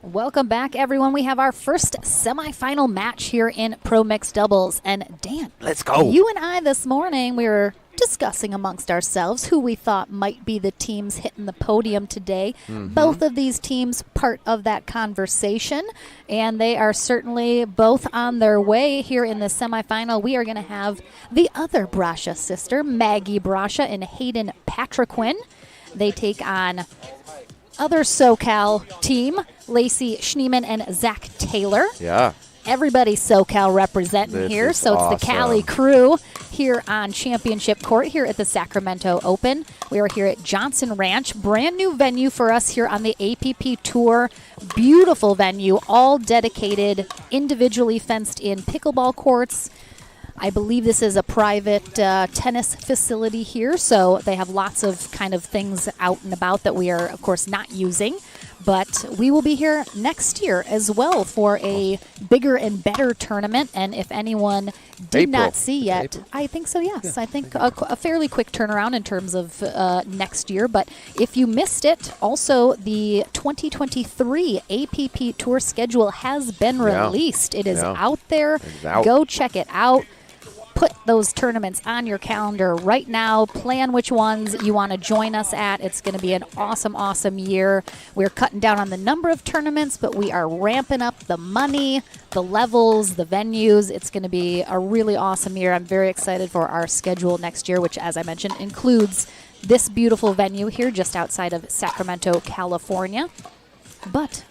Welcome back, everyone. We have our first semifinal match here in Pro Mixed Doubles. And Dan, let's go. You and I this morning, we were discussing amongst ourselves who we thought might be the teams hitting the podium today. Both of these teams part of that conversation, and they are certainly both on their way here in the semifinal. We are going to have the other Brasha sister, Maggie Brasha and Hayden Patriquin. They take on other SoCal team, Lacey Schneeman and Zach Taylor. Yeah. everybody SoCal representing This here. is So it's the Cali awesome. crew here on Championship Court here at the Sacramento Open. We are here at Johnson Ranch, brand new venue for us here on the APP Tour. Beautiful venue, all dedicated, individually fenced in pickleball courts. I believe this is a private tennis facility here, so they have lots of kind of things out and about that we are, of course, not using. But we will be here next year as well for a bigger and better tournament. And if anyone did not see yet, April. I think so, yes. I think a fairly quick turnaround in terms of next year. But if you missed it, also the 2023 APP Tour schedule has been released. It is out there. It's out. Go check it out. Put those tournaments on your calendar right now. Plan which ones you want to join us at. It's going to be an awesome, awesome year. We're cutting down on the number of tournaments, but we are ramping up the money, the levels, the venues. It's going to be a really awesome year. I'm very excited for our schedule next year, which, as I mentioned, includes this beautiful venue here just outside of Sacramento, California. But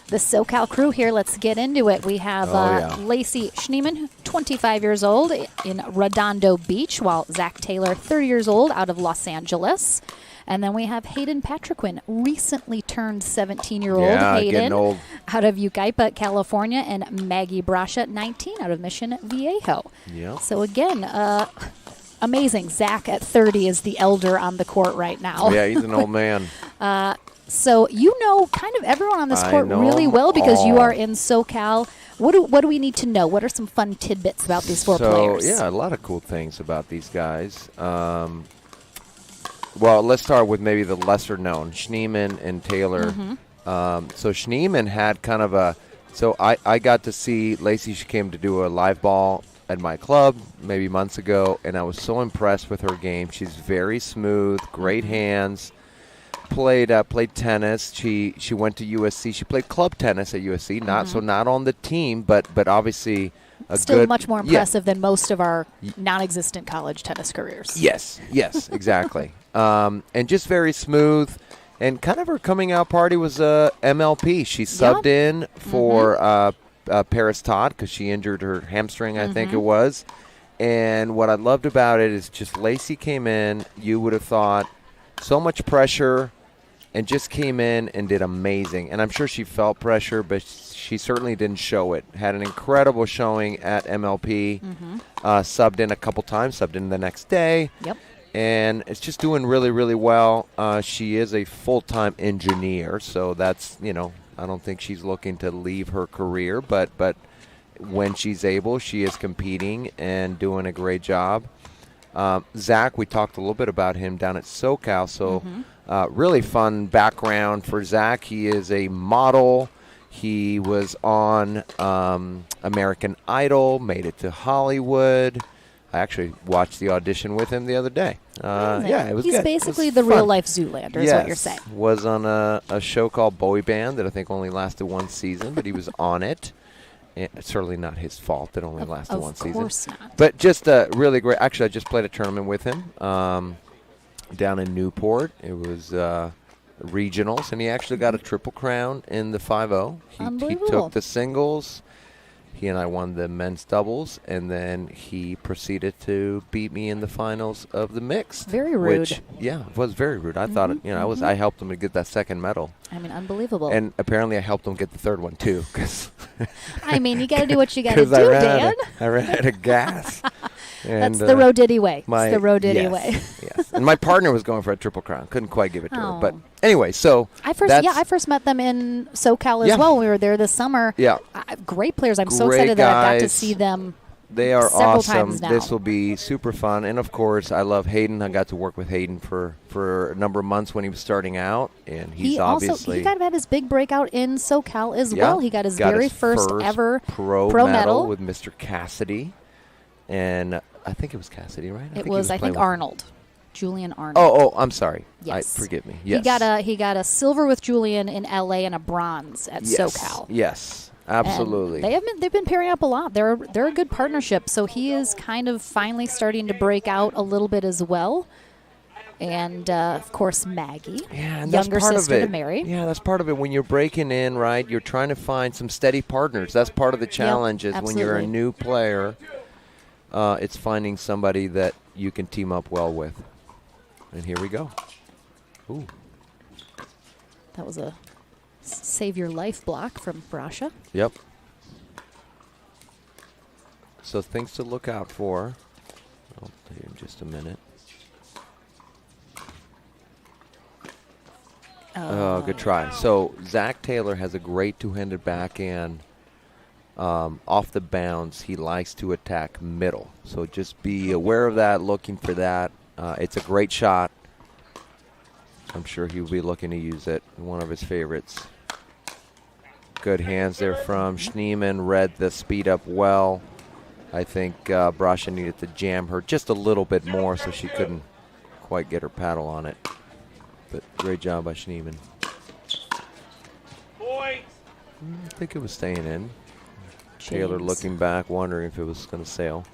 the SoCal crew here, let's get into it. We have Lacey Schneeman, 25 years old, in Redondo Beach, while Zach Taylor, 30 years old, out of Los Angeles. And then we have Hayden Patriquin, recently turned 17-year-old getting Hayden, old. out of Yucaipa, California, and Maggie Brasha, 19, out of Mission Viejo. Yeah. So again, amazing. Zach at 30 is the elder on the court right now. Yeah, he's an old man. So you know kind of everyone on this I court know really them well because you all. are in SoCal. What do we need to know? What are some fun tidbits about these four players? Yeah, a lot of cool things about these guys. Well, let's start with maybe the lesser known, Schneeman and Taylor. So Schneeman had kind of a – so I got to see Lacey. She came to do a live ball at my club maybe months ago, and I was so impressed with her game. She's very smooth, great hands. Played tennis. She went to USC. She played club tennis at USC. Not on the team, but obviously Still much more impressive than most of our non-existent college tennis careers. Yes, exactly. And just very smooth. And kind of her coming out party was MLP. She subbed in for Paris Todd because she injured her hamstring, I think it was. And what I loved about it is just Lacey came in. You would have thought so much pressure, and just came in and did amazing. And I'm sure she felt pressure, but she certainly didn't show it. Had an incredible showing at MLP. Subbed in a couple times, subbed in the next day. Yep. And it's just doing really, really well. She is a full-time engineer, so that's, I don't think she's looking to leave her career, but when she's able, she is competing and doing a great job. Zach, we talked a little bit about him down at SoCal, so really fun background for Zach. He is a model. He was on American Idol, made it to Hollywood. I actually watched the audition with him the other day. Yeah, it was He's good. basically It was the fun. real-life Zoolander is what you're saying. Was on a show called Bowie Band that I think only lasted one season, but he was on it. And it's certainly not his fault that only lasted one season. Of course not. But just really great. Actually, I just played a tournament with him down in Newport. It was regionals, and he actually got a triple crown in the 5-0. He Unbelievable. took the singles. He and I won the men's doubles, and then he proceeded to beat me in the finals of the mixed. Very rude. Which, it was very rude. I thought, I helped him to get that second medal. I mean, unbelievable. And apparently I helped him get the third one, too. I mean, you got to do what you got to do, Dan. I ran out of gas. That's the Rodiddy way. It's the Rodiddy yes, way. Yes. And my partner was going for a triple crown. Couldn't quite give it to her. But Oh. anyway, so I first met them in SoCal as well. We were there this summer. Yeah. Great players. I'm so Great excited that I got to guys. see them. They are several awesome. times now. This will be super fun. And, of course, I love Hayden. I got to work with Hayden for a number of months when he was starting out. And he's obviously – he kind of had his big breakout in SoCal as well. He got his very first ever pro medal with Mr. Cassidy. And I think it was Cassidy, right? It was, I think, Arnold. Julian Arnold. Oh, I'm sorry. Yes. Forgive me. Yes. He got a silver with Julian in LA and a bronze at SoCal. Yes. Absolutely. And they've been pairing up a lot. They're a good partnership. So he is kind of finally starting to break out a little bit as well. and of course Maggie, Yeah, and that's younger part sister of it. to Mary. Yeah, that's part of it. When you're breaking in, right, you're trying to find some steady partners. That's part of the challenge is when you're a absolutely. new player, it's finding somebody that you can team up well with. And here we go. Ooh. That was a save your life block from Brasha. Yep. So things to look out for. I'll tell you in just a minute. Oh, good try. So Zach Taylor has a great two-handed backhand. Off the bounce, he likes to attack middle. So just be aware of that, looking for that. It's a great shot. I'm sure he'll be looking to use it. One of his favorites. Good hands there from Schneemann. Read the speed up well. I think Brasha needed to jam her just a little bit more so she couldn't quite get her paddle on it. But great job by Schneemann. I think it was staying in. Taylor James. looking back, wondering if it was going to sail.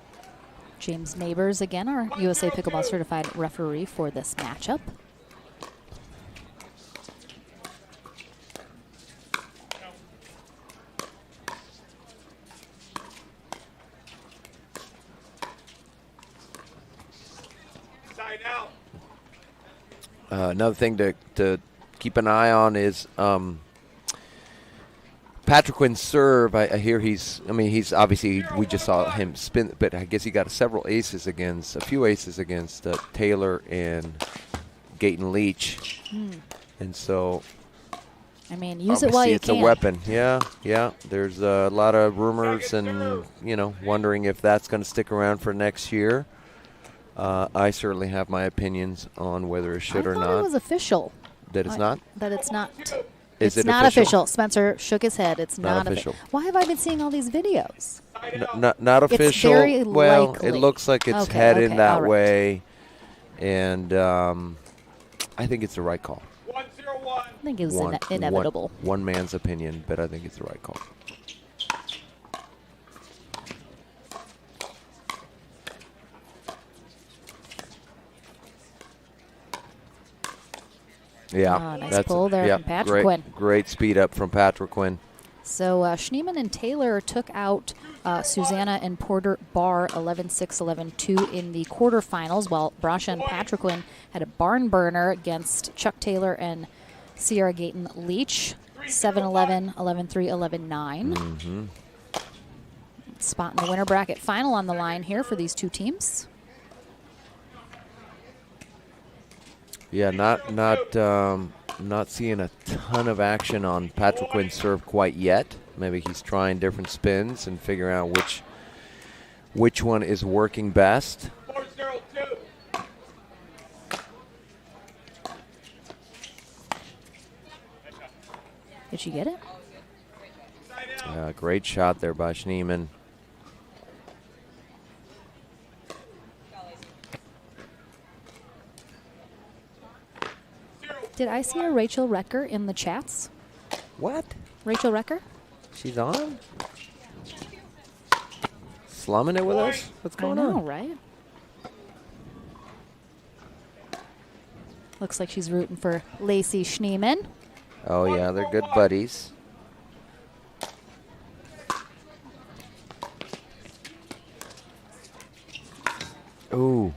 James Neighbors again, our USA Pickleball certified referee for this matchup. Another thing to keep an eye on is Patrick Quinn's serve. I hear he's obviously, we just saw him spin, but I guess he got a few aces against Taylor and Gayton Leach. And so, I mean, use it while you it's can. a weapon. Yeah. There's a lot of rumors and, wondering if that's going to stick around for next year. I certainly have my opinions on whether it should or I not. thought it was official. That it's not? That it's not. Is It's it not official? official. Spencer shook his head. It's Not not official. Why have I been seeing all these videos? Not It's official. very Well, likely. it looks like it's Okay, headed okay, that all right. way. And I think it's the right call. I think it was inevitable. One man's opinion, but I think it's the right call. Yeah, Nice pull there from Patrick Quinn. Great speed up from Patrick Quinn. So Schneemann and Taylor took out Susanna and Porter Barr 11-6, 11-2 in the quarterfinals, while Brasha and Patrick Quinn had a barn burner against Chuck Taylor and Sierra Gayton Leach, 7-11, 11-3, 11-9. Spot in the winner bracket final on the line here for these two teams. Yeah, not seeing a ton of action on Patrick Quinn's serve quite yet. Maybe he's trying different spins and figuring out which one is working best. 4-0-2. Did she get it? Great shot there by Schneemann. Did I see a Rachel Recker in the chats? What? Rachel Recker? She's on? Slumming it with us? What's going I know, on? right? Looks like she's rooting for Lacey Schneemann. Oh, yeah, they're good buddies. Ooh.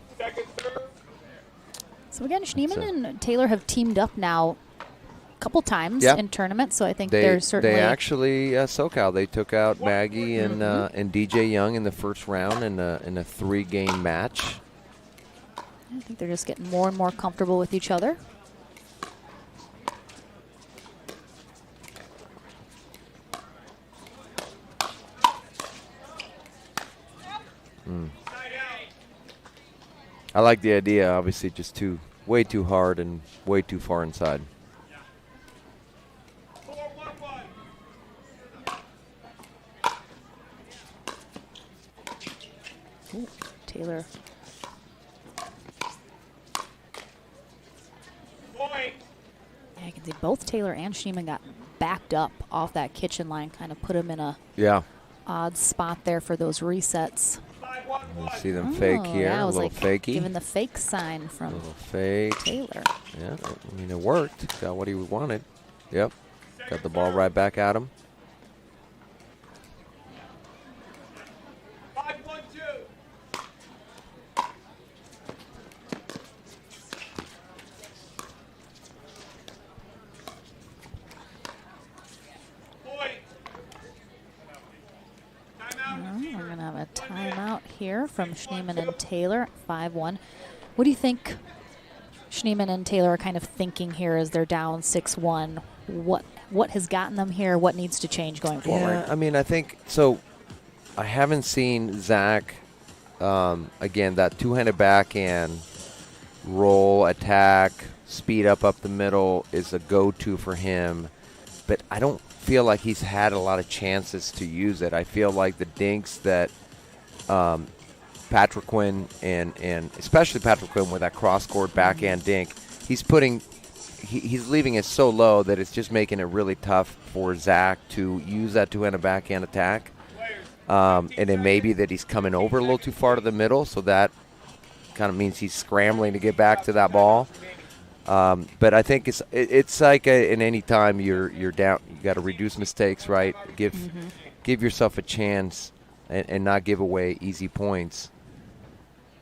So again, Schneemann and Taylor have teamed up now a couple times Yeah. in tournaments, so I think they're certainly... They actually, SoCal, they took out Maggie and DJ Young in the first round in a 3-game match. I think they're just getting more and more comfortable with each other. I like the idea, obviously just way too hard and way too far inside. Ooh, Taylor. Yeah, I can see both Taylor and Schneemann got backed up off that kitchen line, kind of put them in a odd spot there for those resets. You see them fake here, Yeah, I a was little like fakey. giving the fake sign from A little fake. Taylor. Yeah, I mean, it worked. Got what he wanted. Yep. Got the ball right back at him. 5-1-2. Point. Timeout. We're going to have a timeout here from Schneemann and Taylor, 5-1. What do you think Schneemann and Taylor are kind of thinking here as they're down 6-1? What has gotten them here? What needs to change going forward? Yeah, I mean, I think so. I haven't seen Zach, again, that two-handed backhand, roll, attack, speed up the middle is a go-to for him. But I don't feel like he's had a lot of chances to use it. I feel like the dinks that Patrick Quinn and especially Patrick Quinn with that cross-court backhand dink, he's leaving it so low that it's just making it really tough for Zach to use that two-handed backhand attack. And it may be that he's coming over a little too far to the middle, so that kind of means he's scrambling to get back to that ball. But I think it's like in any time you're down, you got to reduce mistakes, right? Give yourself a chance and not give away easy points.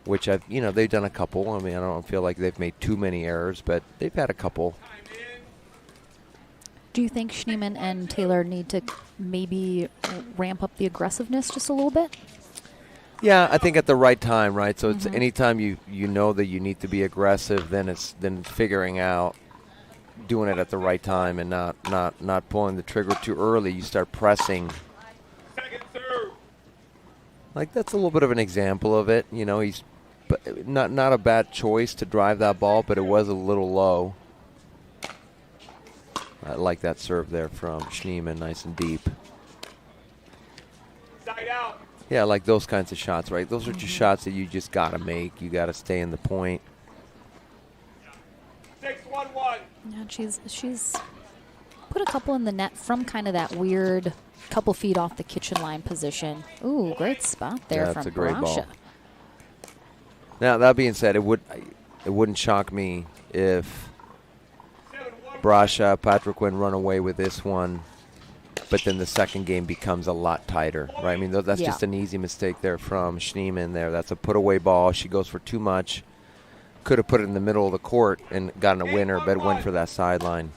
Which they've done a couple. I mean, I don't feel like they've made too many errors, but they've had a couple. Do you think Schneemann and Taylor need to maybe ramp up the aggressiveness just a little bit? Yeah, I think at the right time, right? So it's anytime you know that you need to be aggressive, then figuring out doing it at the right time and not pulling the trigger too early. You start pressing. Second serve. Like that's a little bit of an example of it. He's not a bad choice to drive that ball, but it was a little low. I like that serve there from Schneemann, nice and deep. Side out. Yeah, I like those kinds of shots, right? Those are just shots that you just got to make. You got to stay in the point. 6-1-1. Yeah, she's put a couple in the net from kind of that weird couple feet off the kitchen line position. Ooh, great spot there Yeah, from that's a great ball. Brasha. Now, that being said, it wouldn't shock me if Brasha, Patrick Quinn run away with this one, but then the second game becomes a lot tighter, right? I mean, that's just an easy mistake there from Schneemann there. That's a put-away ball. She goes for too much. Could have put it in the middle of the court and gotten a winner, but went for that sideline.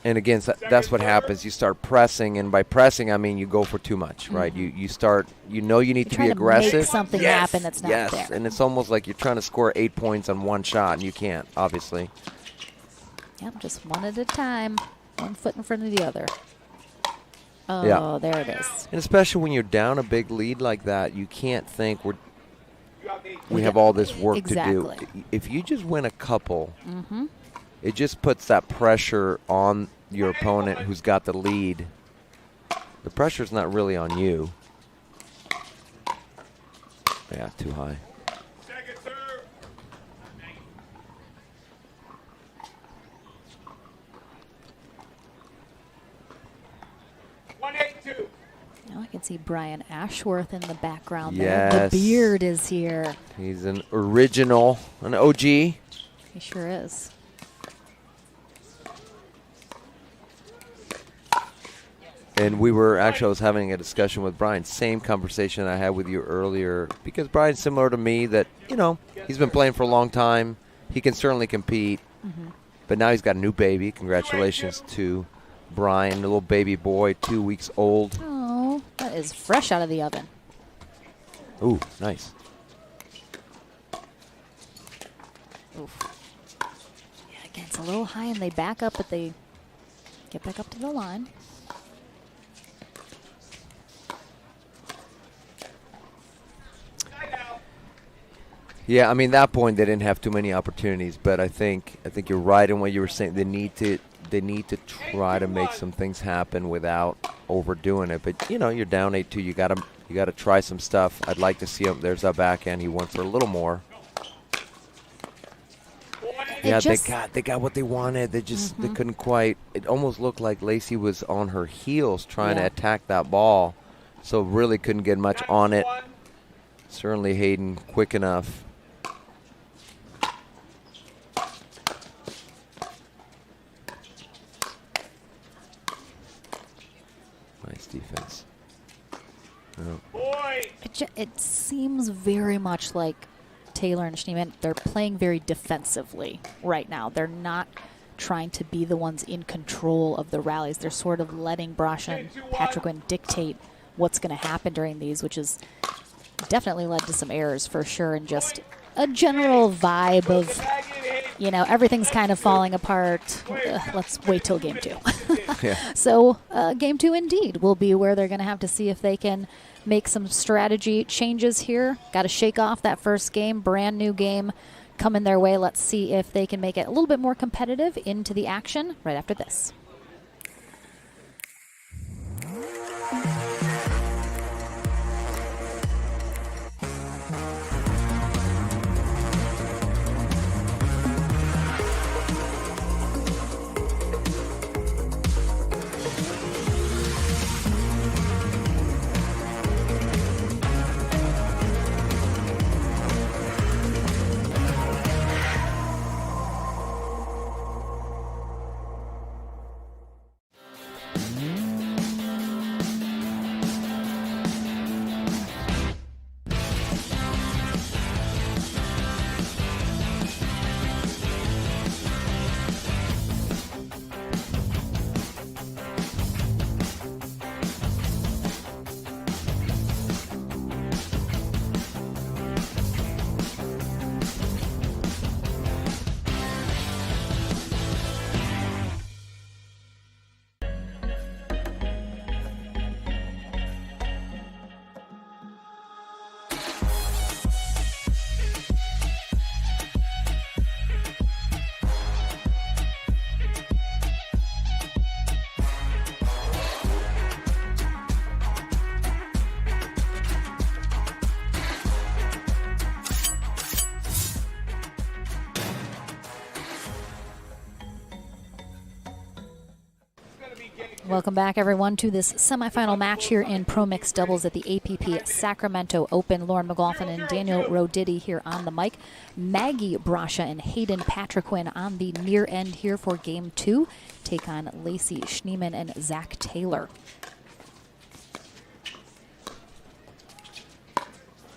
And again, that's what happens. You start pressing, and by pressing, I mean you go for too much, right? You start, you need to be aggressive. To make something happen that's not there. Yes, and it's almost like you're trying to score 8 points on one shot, and you can't, obviously. Yep, just one at a time, one foot in front of the other. Oh, Yeah. there it is. And especially when you're down a big lead like that, you can't think we have all this work to do. If you just win a couple, it just puts that pressure on your opponent who's got the lead. The pressure's not really on you. Yeah, too high. Second serve. Now I can see Brian Ashworth in the background Yes. there. The beard is here. He's an original, an OG. He sure is. And I was having a discussion with Brian, same conversation I had with you earlier, because Brian's similar to me that, he's been playing for a long time. He can certainly compete, but now he's got a new baby. Congratulations to Brian, a little baby boy, 2 weeks old. Oh, that is fresh out of the oven. Ooh, nice. Oof. Yeah, again, it's a little high, and they back up, but they get back up to the line. Yeah, I mean, that point they didn't have too many opportunities, but I think you're right in what you were saying. They need to try to make some things happen without overdoing it. But you're down 8-2. You got to try some stuff. I'd like to see him. There's that backhand. He went for a little more. Yeah, they got what they wanted. They just they couldn't quite. It almost looked like Lacey was on her heels trying to attack that ball. So really couldn't get much on it. Certainly Hayden quick enough. Nice defense. Oh. It seems very much like Taylor and Schneemann, they're playing very defensively right now. They're not trying to be the ones in control of the rallies. They're sort of letting Brasha and Patriquin dictate what's going to happen during these, which has definitely led to some errors for sure, and just a general vibe of, you know, everything's kind of falling apart. Let's wait till game 2. Yeah. So game 2 indeed will be where they're going to have to see if they can make some strategy changes here. Got to shake off that first game, brand new game coming their way. Let's see if they can make it a little bit more competitive into the action right after this. Welcome back, everyone, to this semifinal match here in Pro Mixed Doubles at the APP Sacramento Open. Lauren McLaughlin and Daniel Roditi here on the mic. Maggie Brasha and Hayden Patriquin on the near end here for Game 2. Take on Lacey Schneemann and Zach Taylor.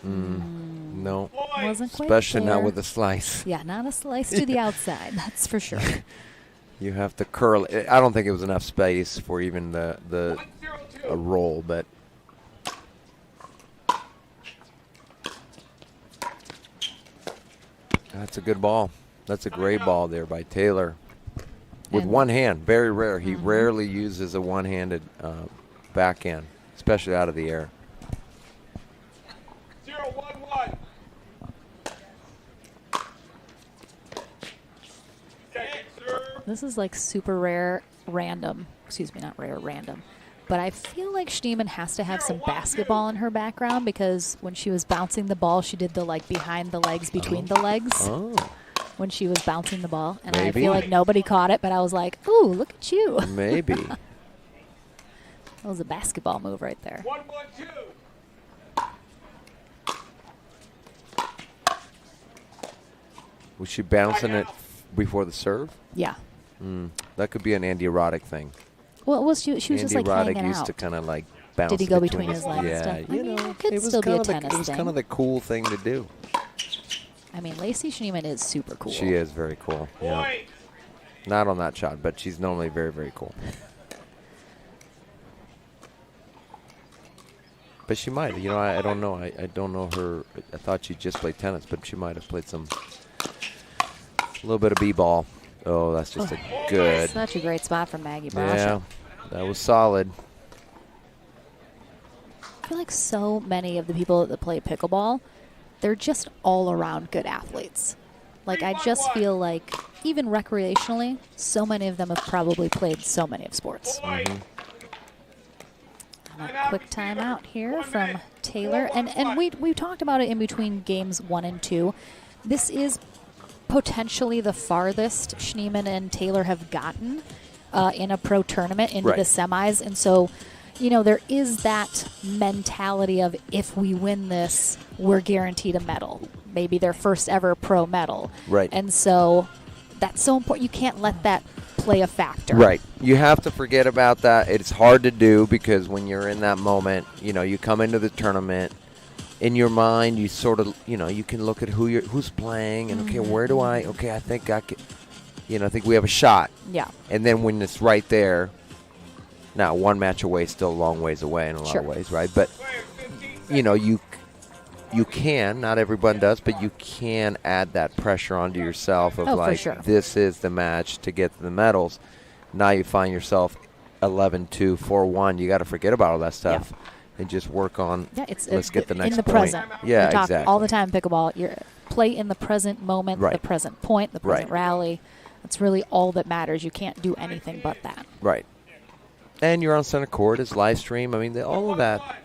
No. Wasn't quite Especially there. not with a slice. Yeah, not a slice to the outside, that's for sure. You have to curl it. I don't think it was enough space for even a roll, but that's a good ball. That's a great ball there by Taylor. With one hand, very rare. He rarely uses a one-handed backhand, especially out of the air. 0-1-1. This is like super rare, random. Excuse me, not rare, random. But I feel like Schneemann has to have some basketball in her background, because when she was bouncing the ball, she did the like behind the legs, between the legs when she was bouncing the ball. And I feel like nobody caught it, but I was like, ooh, look at you. Maybe. That was a basketball move right there. 1-1-2. Was she bouncing it before the serve? Yeah. That could be an Andy Roddick thing. Well, it was she was just like Andy Roddick hanging used out. to kind of like bounce. Did he go between his legs? Yeah, I you mean, know, it could was still be a kind of tennis it was thing. kind of the cool thing to do. I mean, Lacey Schneemann is super cool. She is very cool. Yeah. Not on that shot, but she's normally very, very cool. But she might. You know, I don't know. I don't know her. I thought she just played tennis, but she might have played a little bit of b-ball. Oh, that's just a good. Such a great spot from Maggie Brasha. Yeah, that was solid. I feel like so many of the people that play pickleball, they're just all around good athletes. Like, I just feel like, even recreationally, so many of them have probably played so many of sports. And a quick timeout here from Taylor. And we talked about it in between games 1 and 2. This is potentially the farthest Schneemann and Taylor have gotten in a pro tournament into the semis. And so, you know, there is that mentality of if we win this, we're guaranteed a medal. Maybe their first ever pro medal. Right. And so that's so important. You can't let that play a factor. Right. You have to forget about that. It's hard to do because when you're in that moment, you know, you come into the tournament, in your mind, you sort of, you know, you can look at who's playing and, okay, where do I think I could, you know, I think we have a shot. Yeah. And then when it's right there, now one match away is still a long ways away in a lot of ways, right? But, you know, you can, not everyone does, but you can add that pressure onto yourself of like, this is the match to get to the medals. Now you find yourself 11-2, 4-1. You got to forget about all that stuff and just work on, let's get the next in the point. present. Yeah, we talk exactly. all the time pickleball. You play in the present moment, the present point, the present rally. That's really all that matters. You can't do anything but that. Right. And you're on center court, it's live stream. I mean, all of that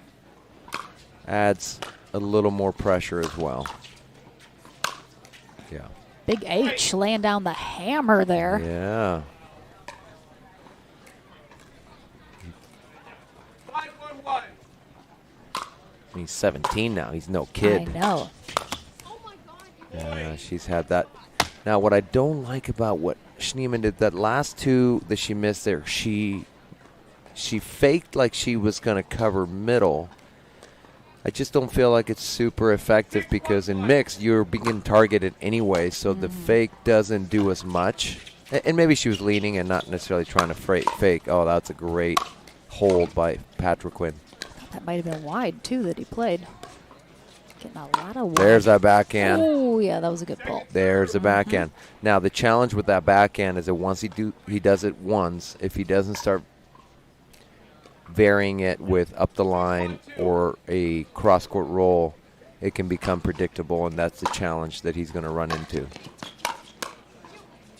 adds a little more pressure as well. Yeah. Big H laying down the hammer there. Yeah. He's 17 now. He's no kid. I know. Yeah, she's had that. Now, what I don't like about what Schneemann did, that last two that she missed there, she faked like she was going to cover middle. I just don't feel like it's super effective because in mixed, you're being targeted anyway, so the fake doesn't do as much. And maybe she was leaning and not necessarily trying to fake. Oh, that's a great hold by Patrick Quinn. That might have been wide, too, that he played. Getting a lot of wide. There's that backhand. Oh, yeah, that was a good pull. There's the backhand. Now, the challenge with that backhand is that once he does it once, if he doesn't start varying it with up the line or a cross-court roll, it can become predictable, and that's the challenge that he's going to run into.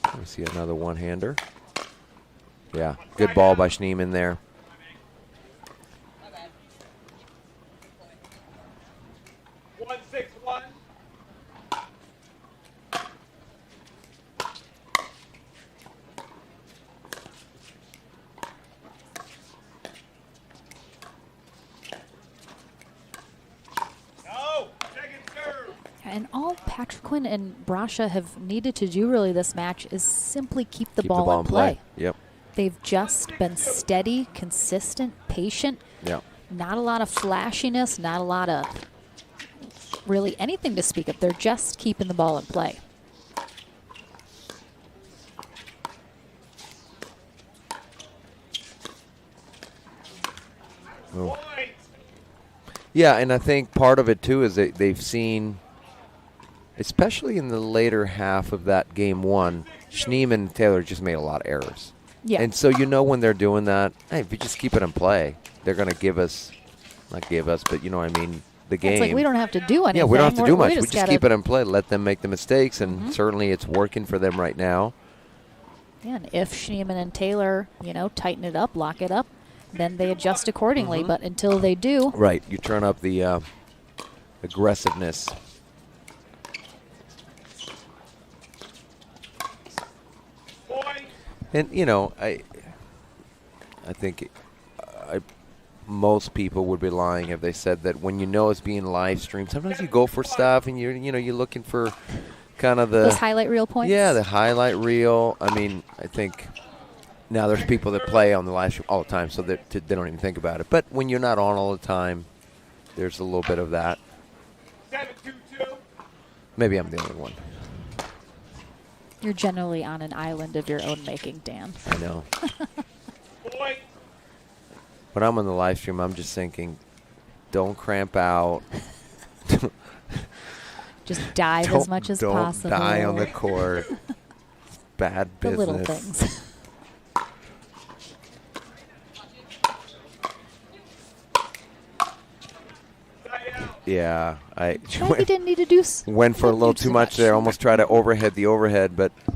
Let me see another one-hander. Yeah, good ball by Schneemann there. And all Patrick Quinn and Brasha have needed to do really this match is simply keep the ball in play. Yep. They've just been steady, consistent, patient. Yep. Not a lot of flashiness, not a lot of really anything to speak of. They're just keeping the ball in play. Oh. Yeah, and I think part of it, too, is that they've seen, especially in the later half of that game one, Schneemann and Taylor just made a lot of errors. Yeah. And so you know when they're doing that, hey, if you just keep it in play, they're going to give us, not give us, but you know what I mean, the game. It's like we don't have to do anything. Yeah, we don't have to do much. We just just keep it in play, let them make the mistakes, and certainly it's working for them right now. Yeah, and if Schneemann and Taylor, you know, tighten it up, lock it up, then they adjust accordingly. But until they do. Right. You turn up the aggressiveness. And, you know, I think most people would be lying if they said that when you know it's being live streamed, sometimes you go for stuff and you're looking for kind of those highlight reel points. Yeah, the highlight reel. I mean, I think now there's people that play on the live stream all the time, so that they don't even think about it. But when you're not on all the time, there's a little bit of that. 7-2-2. Maybe I'm the only one. You're generally on an island of your own making, Dan. I know. When I'm on the live stream, I'm just thinking, don't cramp out. Just dive as much as possible. Don't die on the court. It's bad business. The little things. Yeah, we didn't need to do. Went for a little too much there. Almost tried to overhead the overhead, but a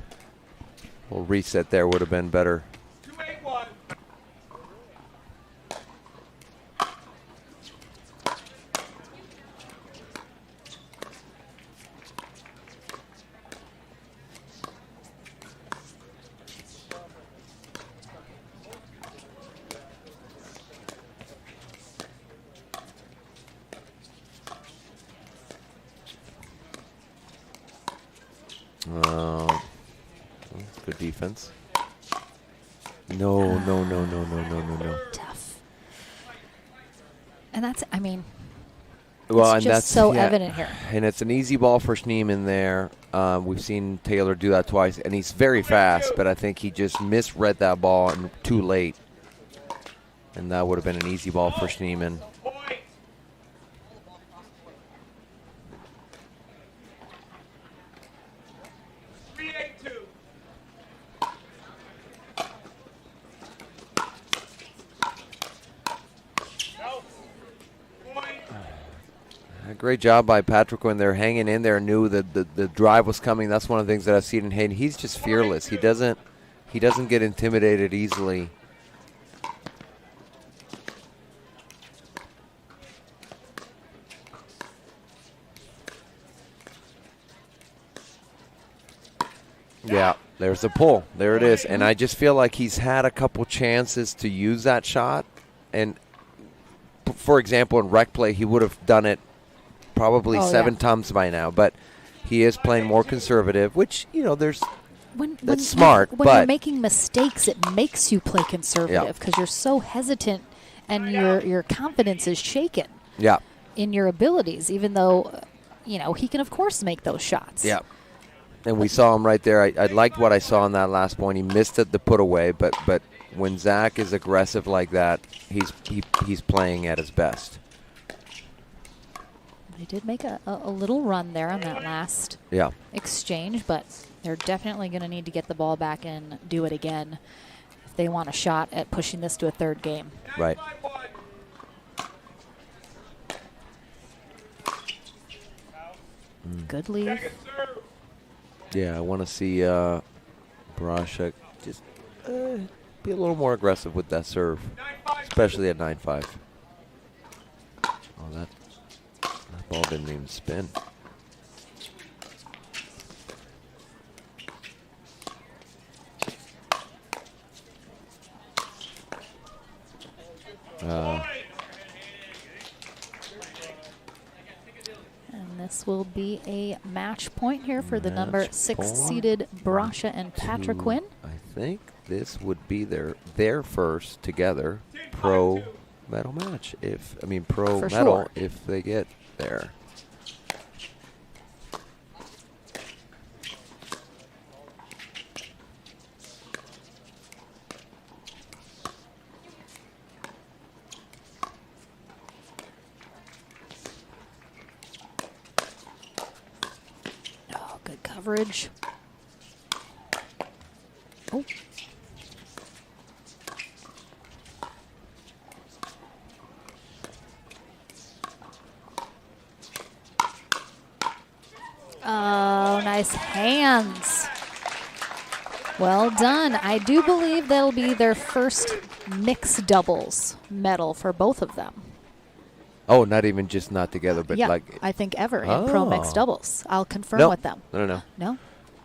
little reset there would have been better. 2-8-1. That's good defense. No. Tough. And that's, I mean, Well, it's and just that's so evident here. And it's an easy ball for Schneemann there. We've seen Taylor do that twice, and he's very fast, but I think he just misread that ball and too late. And that would have been an easy ball for Schneemann. Great job by Patrick when they're hanging in there. Knew that the drive was coming. That's one of the things that I've seen in Hayden. He's just fearless. He doesn't get intimidated easily. Yeah, there's the pull. There it is. And I just feel like he's had a couple chances to use that shot. And, for example, in rec play, he would have done it probably 7 times by now. But he is playing more conservative, which, that's smart. When you're making mistakes, it makes you play conservative because you're so hesitant and your confidence is shaken in your abilities, even though, he can, of course, make those shots. Yeah. And we saw him right there. I liked what I saw on that last point. He missed it, the put away, but when Zach is aggressive like that, he's playing at his best. They did make a little run there on that last exchange, but they're definitely going to need to get the ball back and do it again if they want a shot at pushing this to a third game. Right. Good lead. Yeah, I want to see Brasha just be a little more aggressive with that serve, especially at 9-5. Oh, that ball didn't even spin. And this will be a match point here for the number 6 seeded Brasha and Patrick Quinn. I think this would be their first together pro medal match. Pro For medal sure. if they get there. Oh, good coverage. Oh. Oh, nice hands. Well done. I do believe that'll be their first mixed doubles medal for both of them. Oh, not even just not together, but Yeah, like. I think ever in pro mixed doubles. I'll confirm No. with them. No. No?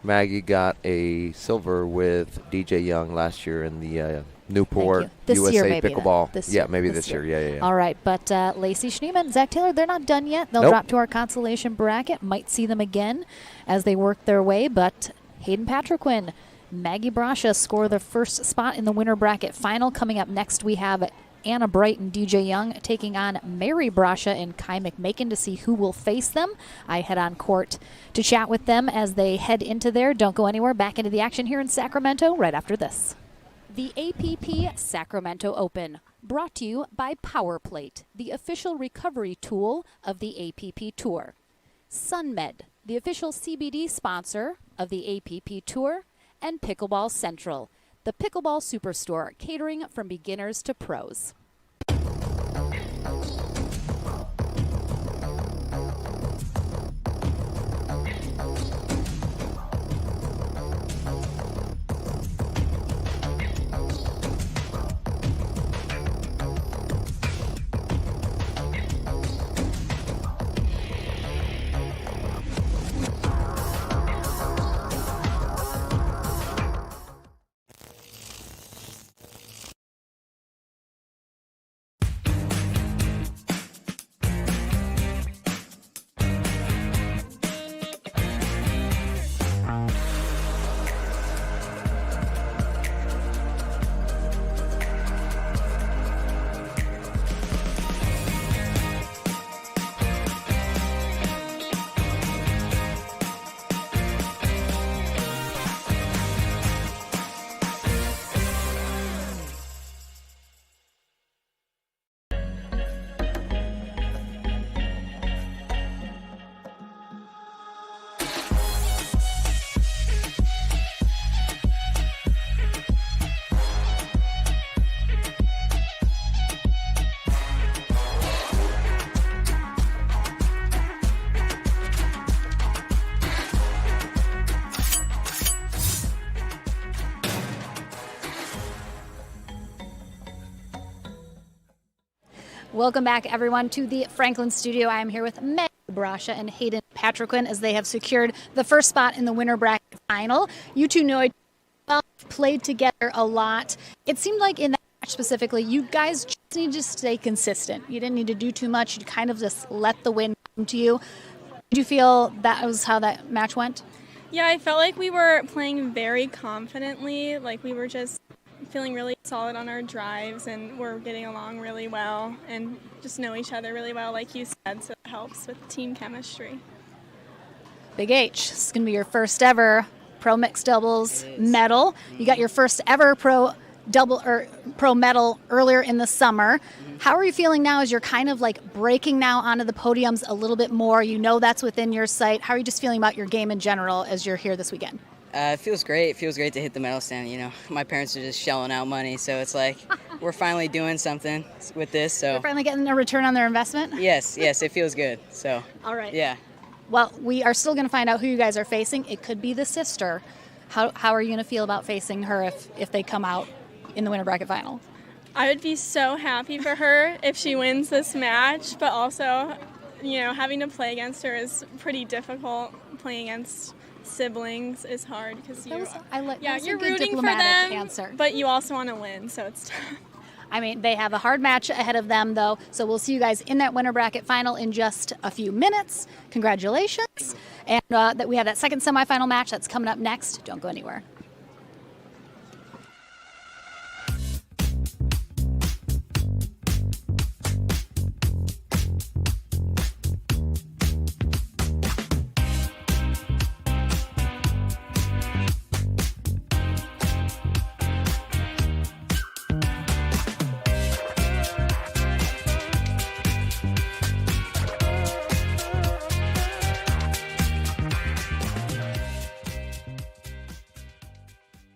Maggie got a silver with DJ Young last year in the Newport This USA year, maybe pickleball. then. This year. Maybe this year. Yeah. All right, but Lacey Schneemann, Zach Taylor, they're not done yet. They'll Nope. drop to our consolation bracket. Might see them again as they work their way, but Hayden Patriquin, Maggie Brasha score the first spot in the winner bracket final. Coming up next, we have Anna Bright and DJ Young taking on Mary Brasha and Kai McMakin to see who will face them. I head on court to chat with them as they head into there. Don't go anywhere. Back into the action here in Sacramento right after this. The APP Sacramento Open, brought to you by PowerPlate, the official recovery tool of the APP Tour. SunMed, the official CBD sponsor of the APP Tour, and Pickleball Central, the Pickleball Superstore, catering from beginners to pros. Welcome back, everyone, to the Franklin studio. I am here with Meg Brasha and Hayden Patriquin as they have secured the first spot in the winner bracket final. You two know each other, played together a lot. It seemed like in that match specifically, you guys just need to stay consistent. You didn't need to do too much. You kind of just let the win come to you. Did you feel that was how that match went? Yeah, I felt like we were playing very confidently. Like we were just feeling really solid on our drives, and we're getting along really well and just know each other really well, like you said, so it helps with team chemistry. Big H, this is going to be your first ever pro mixed doubles medal. You got your first ever pro medal earlier in the summer. How are you feeling now as you're kind of like breaking now onto the podiums a little bit more? You know that's within your sight. How are you just feeling about your game in general as you're here this weekend? It feels great. It feels great to hit the medal stand. You know, my parents are just shelling out money, so it's like we're finally doing something with this. So they're finally getting a return on their investment? Yes, it feels good. So all right. Yeah. Well, we are still going to find out who you guys are facing. It could be the sister. How are you going to feel about facing her if they come out in the winner bracket final? I would be so happy for her if she wins this match, but also, you know, having to play against her is pretty difficult. Playing against siblings is hard because you're rooting for them, answer. But you also want to win, so it's tough. I mean, they have a hard match ahead of them, though, so we'll see you guys in that winner bracket final in just a few minutes. Congratulations. And that we have that second semifinal match that's coming up next. Don't go anywhere.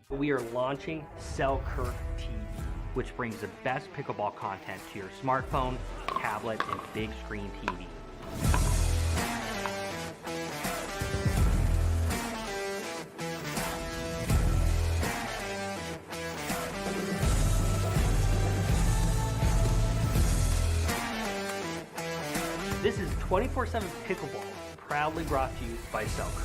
We are launching Selkirk TV, which brings the best pickleball content to your smartphone, tablet, and big screen TV. This is 24/7 Pickleball, proudly brought to you by Selkirk.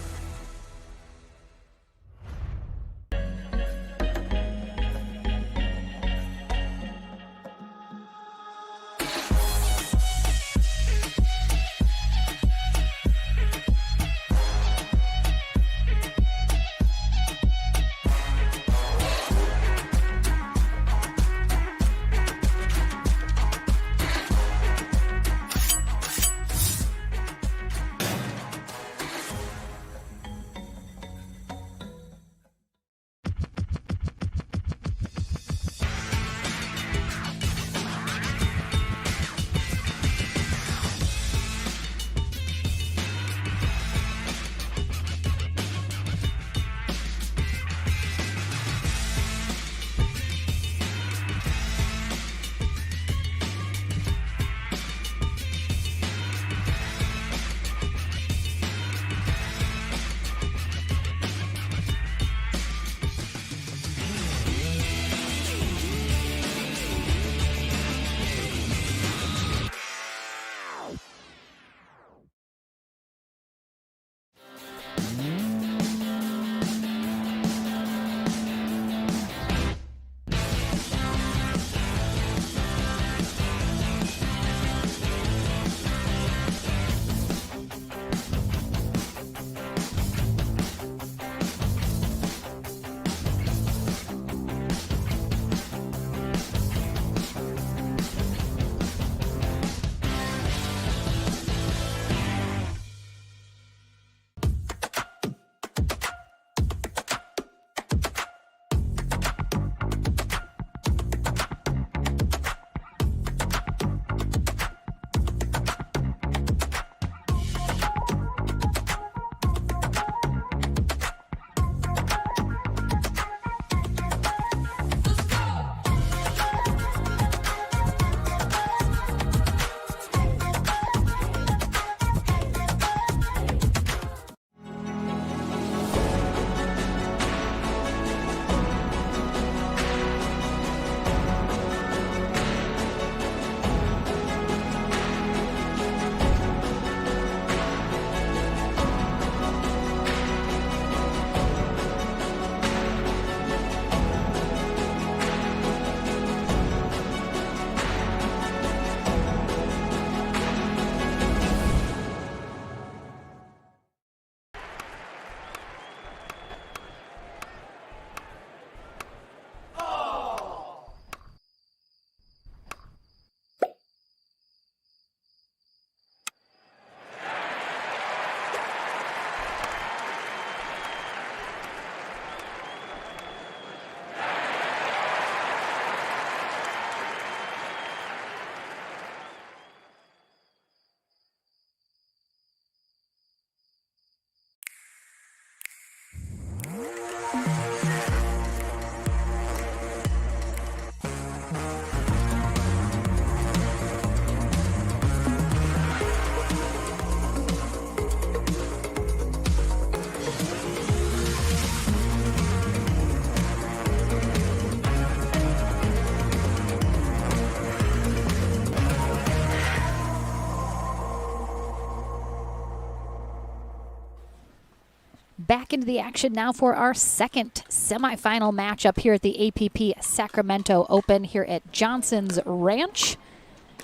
Back into the action now for our second semifinal matchup here at the APP Sacramento Open here at Johnson's Ranch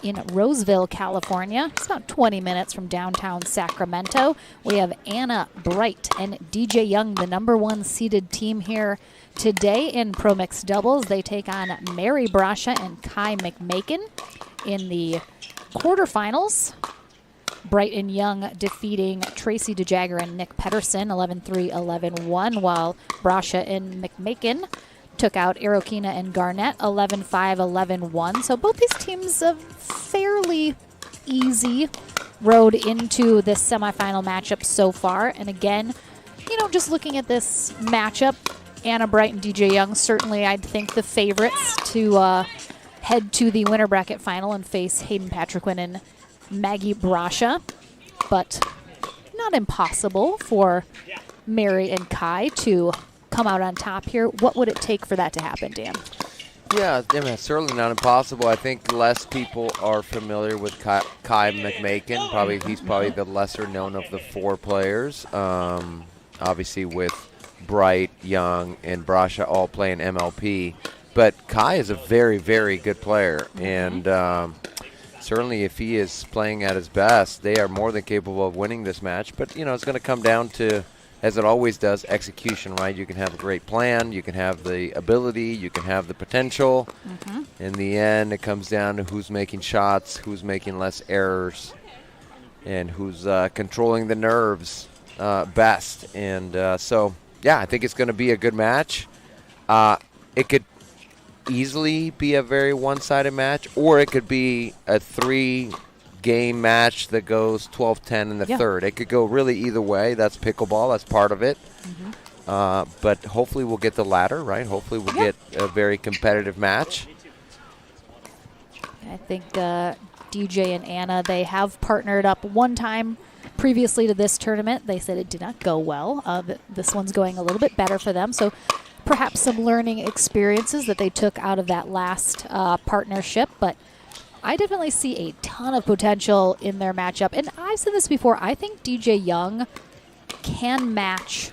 in Roseville, California. It's about 20 minutes from downtown Sacramento. We have Anna Bright and DJ Young, the #1 seeded team here today in Pro Mixed Doubles. They take on Mary Brasha and Kai McMakin in the quarterfinals. Bright and Young defeating Tracy DeJagger and Nick Pedersen 11-3, 11-1, while Brasha and McMakin took out Arokina and Garnett 11-5, 11-1. So both these teams have fairly easy road into this semifinal matchup so far. And again, just looking at this matchup, Anna Bright and DJ Young, certainly I'd think the favorites to head to the winner bracket final and face Hayden Patriquin and Maggie Brasha, but not impossible for Mary and Kai to come out on top here. What would it take for that to happen, Dan? Yeah, it's certainly not impossible. I think less people are familiar with Kai McMakin. He's probably the lesser known of the 4 players. Obviously with Bright, Young, and Brasha all playing MLP. But Kai is a very, very good player. And certainly if he is playing at his best, they are more than capable of winning this match. But, it's going to come down to, as it always does, execution, right? You can have a great plan, you can have the ability, you can have the potential. In the end, it comes down to who's making shots, who's making less errors, and who's controlling the nerves best. And so, yeah, I think it's going to be a good match. It could easily be a very one-sided match, or it could be a 3-game match that goes 12-10 in the third. It could go really either way. That's pickleball. That's part of it. But hopefully we'll get the latter, right? Hopefully we'll get a very competitive match. I think DJ and Anna, they have partnered up one time previously to this tournament. They said it did not go well. This one's going a little bit better for them. So perhaps some learning experiences that they took out of that last partnership. But I definitely see a ton of potential in their matchup. And I've said this before, I think DJ Young can match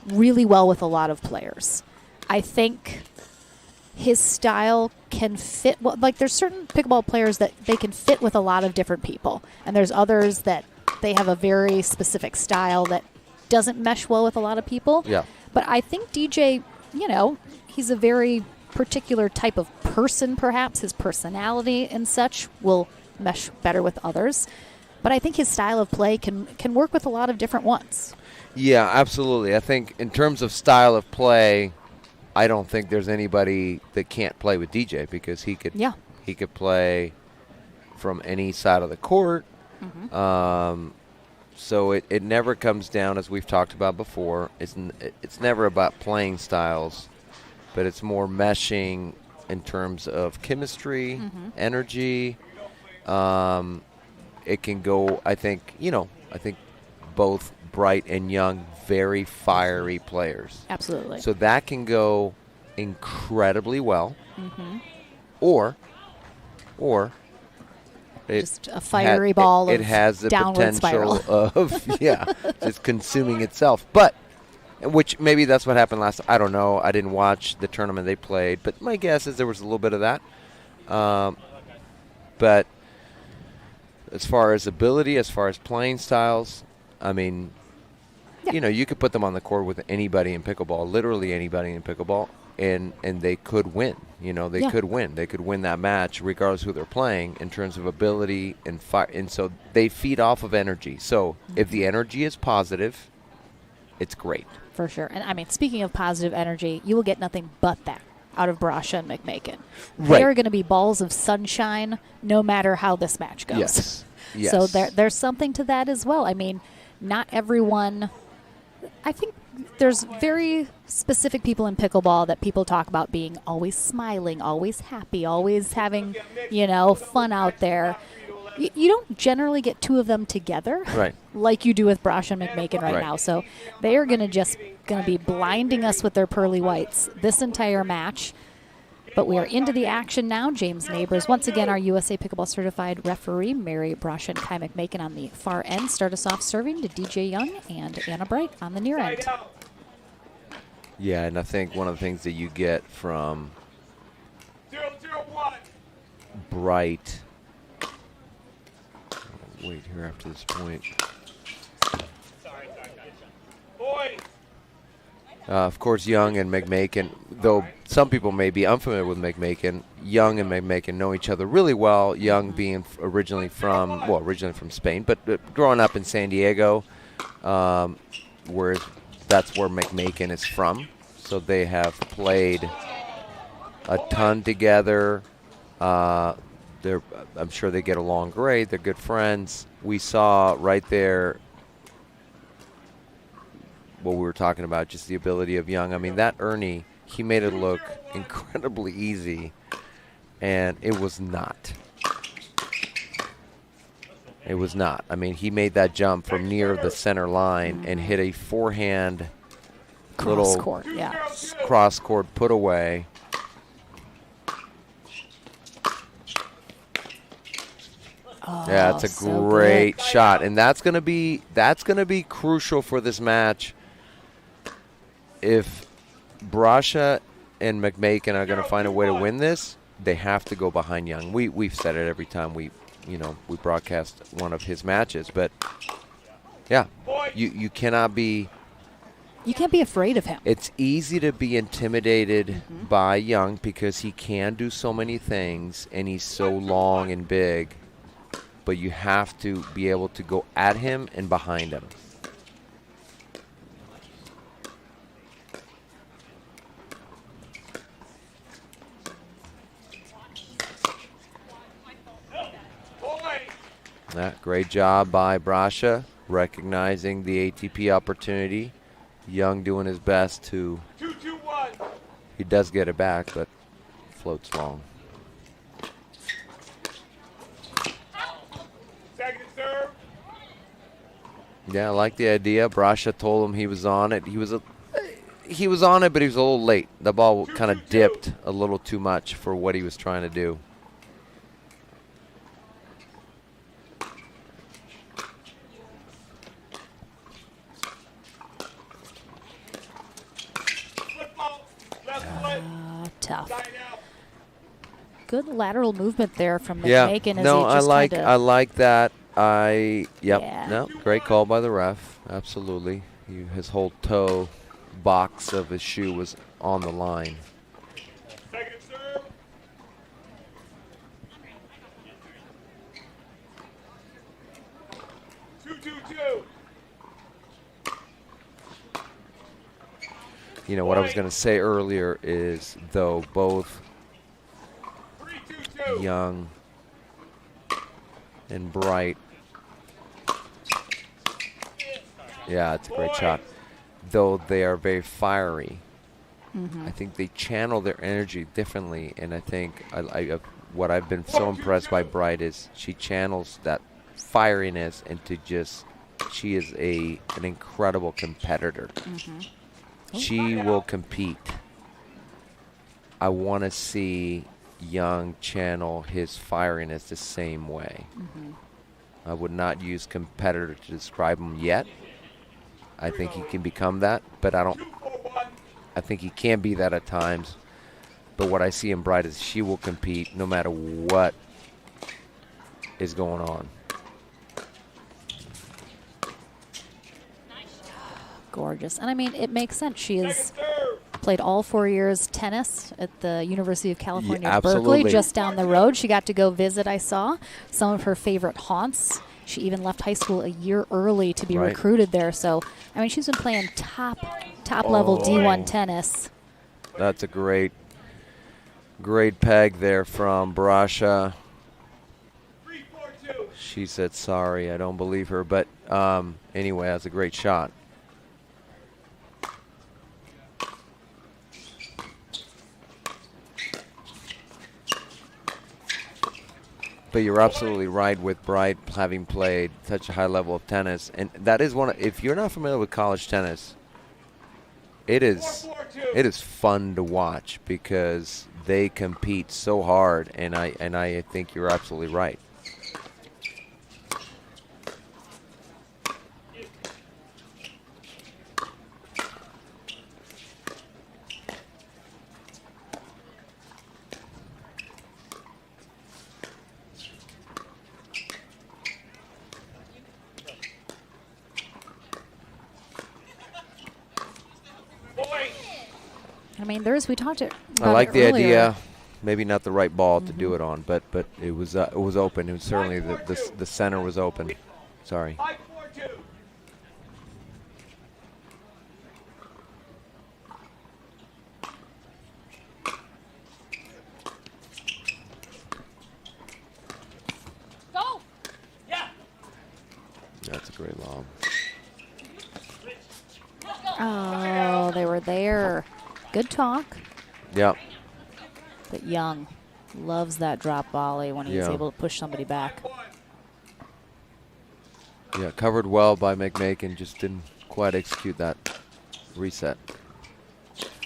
really well with a lot of players. I think his style can fit, like there's certain pickleball players that they can fit with a lot of different people. And there's others that they have a very specific style that doesn't mesh well with a lot of people. Yeah. But I think DJ, he's a very particular type of person, perhaps. His personality and such will mesh better with others. But I think his style of play can work with a lot of different ones. Yeah, absolutely. I think in terms of style of play, I don't think there's anybody that can't play with DJ, because he could play from any side of the court. So it never comes down, as we've talked about before, it's never about playing styles, but it's more meshing in terms of chemistry, energy. It can go, I think both Bright and Young, very fiery players. Absolutely. So that can go incredibly well, or just a fiery ball it of has the downward potential spiral. of just consuming itself. But which maybe that's what happened last. I don't know. I didn't watch the tournament they played, but my guess is there was a little bit of that. But as far as ability, as far as playing styles, I mean, you could put them on the court with anybody in pickleball, literally anybody in pickleball, and they could win. They could win. They could win that match regardless of who they're playing in terms of ability and fire. And so they feed off of energy. So if the energy is positive, it's great. For sure. And I mean, speaking of positive energy, you will get nothing but that out of Brasha and McMakin. They are going to be balls of sunshine no matter how this match goes. Yes. So there's something to that as well. I mean, not everyone, I think there's very specific people in pickleball that people talk about being always smiling, always happy, always having, fun out there. You don't generally get two of them together, right, like you do with Brasha and McMakin right now. So they are going to be blinding us with their pearly whites this entire match. But we are into the action now. James Neighbors, once again, our USA Pickleball Certified referee, Mary Brosh and Kai McMakin on the far end. Start us off serving to DJ Young and Anna Bright on the near end. Yeah, and I think one of the things that you get from 0-0-1. Bright. Wait here after this point. Boys. Of course, Young and McMakin, though some people may be unfamiliar with McMakin, Young and McMakin know each other really well. Young being originally from Spain, but growing up in San Diego, where that's where McMakin is from. So they have played a ton together. I'm sure they get along great. They're good friends. We saw right there what we were talking about, just the ability of Young. I mean, that Ernie, he made it look incredibly easy, and it was not. It was not. I mean, he made that jump from near the center line and hit a forehand Cross-court, yeah. Cross-court put away. Yeah, it's a so great good. shot, and that's gonna be crucial for this match. If Brasha and McMakin are gonna find a way to win this, they have to go behind Young. We've said it every time we broadcast one of his matches, but yeah, you cannot be. You can't be afraid of him. It's easy to be intimidated by Young because he can do so many things, and he's so long and big. But you have to be able to go at him and behind him. Great job by Brasha, recognizing the ATP opportunity. Young doing his best to. 2-2-1. He does get it back, but floats long. Second serve. Yeah, I like the idea. Brasha told him he was on it. He was on it, but he was a little late. The ball kind of dipped a little too much for what he was trying to do. Tough. Good lateral movement there from Yeah, McMakin. no, I like that. Yep, Yeah. no, great call by the ref. Absolutely, his whole toe box of his shoe was on the line. Second serve. You know, what I was going to say earlier is, though, both Young and Bright. Yeah, it's a great shot. Though they are very fiery, I think they channel their energy differently. And I think what I've been so impressed by Bright is she channels that fieriness into she is an incredible competitor. She will compete. I want to see Young channel his fieriness the same way. I would not use competitor to describe him yet. I think he can become that, but I think he can be that at times. But what I see in Bright is she will compete no matter what is going on. Gorgeous. And I mean, it makes sense. She has played all 4 years tennis at the University of California, Berkeley, just down the road. She got to go visit, I saw, some of her favorite haunts. She even left high school a year early to be recruited there. So, I mean, she's been playing top level D1 tennis. That's a great peg there from Brasha. She said sorry. I don't believe her. But anyway, that's a great shot. But you're absolutely right with Bright having played such a high level of tennis. And that is if you're not familiar with college tennis, it is fun to watch because they compete so hard, and I think you're absolutely right. I mean, we talked about I like it the earlier. idea. Maybe not the right ball to do it on, but it was open. It was certainly the center was open. Sorry. Go! Yeah. That's a great lob. Oh, they were there. Good talk. Yep. But Young loves that drop volley when he's able to push somebody back. Yeah, covered well by McMakin, just didn't quite execute that reset.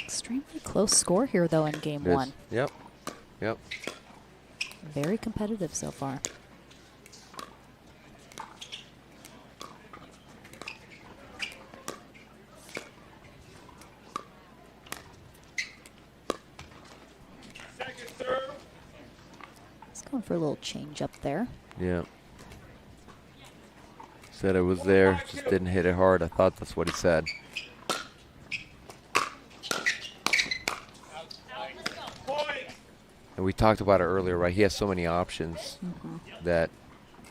Extremely close score here, though, in game It is. one. Yep. Yep. Very competitive so far. He's going for a little change up there. Yeah. Said it was there, just didn't hit it hard. I thought that's what he said. And we talked about it earlier, right? He has so many options that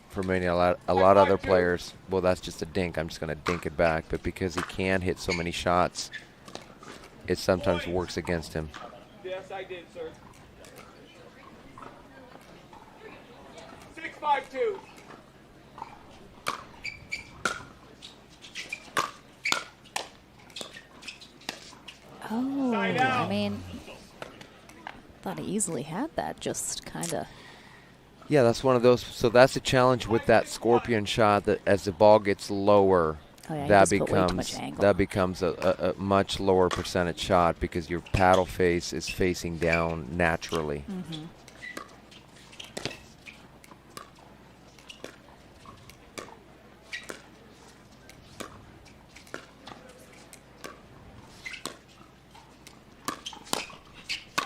for many, a lot of other players, well, that's just a dink. I'm just going to dink it back. But because he can hit so many shots, it sometimes works against him. Yes, I did, sir. 6-5-2. Oh, I mean, thought he easily had that, just kind of. Yeah, that's one of those. So that's a challenge with that scorpion shot, that as the ball gets lower, that becomes a much lower percentage shot because your paddle face is facing down naturally.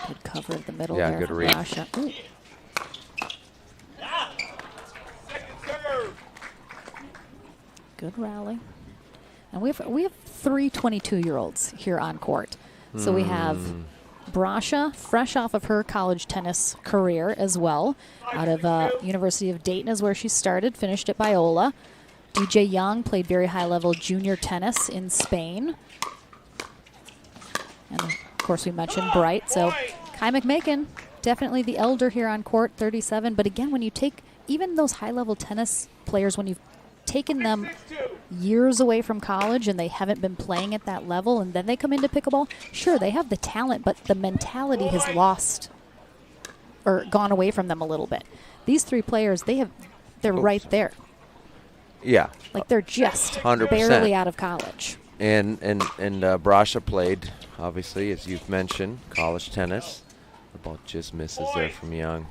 Good cover in the middle Yeah, there good from read. Rasha. Ooh. Good rally. And we have three 22-year-olds here on court. So we have Brasha, fresh off of her college tennis career as well, out of University of Dayton is where she started, finished at Biola. DJ Young played very high-level junior tennis in Spain. And, of course, we mentioned Bright. So Kai McMakin, definitely the elder here on court, 37. But, again, when you take even those high-level tennis players, when you've taken them years away from college and they haven't been playing at that level and then they come into pickleball, sure, they have the talent, but the mentality has lost or gone away from them a little bit. These three players, they're right there. Yeah. Like they're just 100%. barely out of college. And Brasha played, obviously, as you've mentioned, college tennis. The ball just misses there from Young.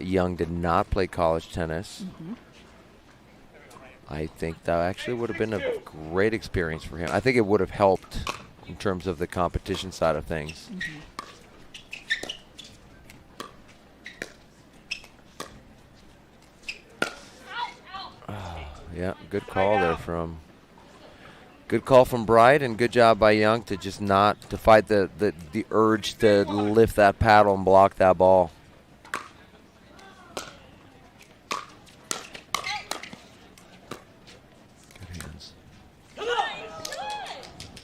Young did not play college tennis. I think that actually would have been a great experience for him. I think it would have helped in terms of the competition side of things. Yeah, good call there from. Good call from Bright, and good job by Young to just not to fight the urge to lift that paddle and block that ball.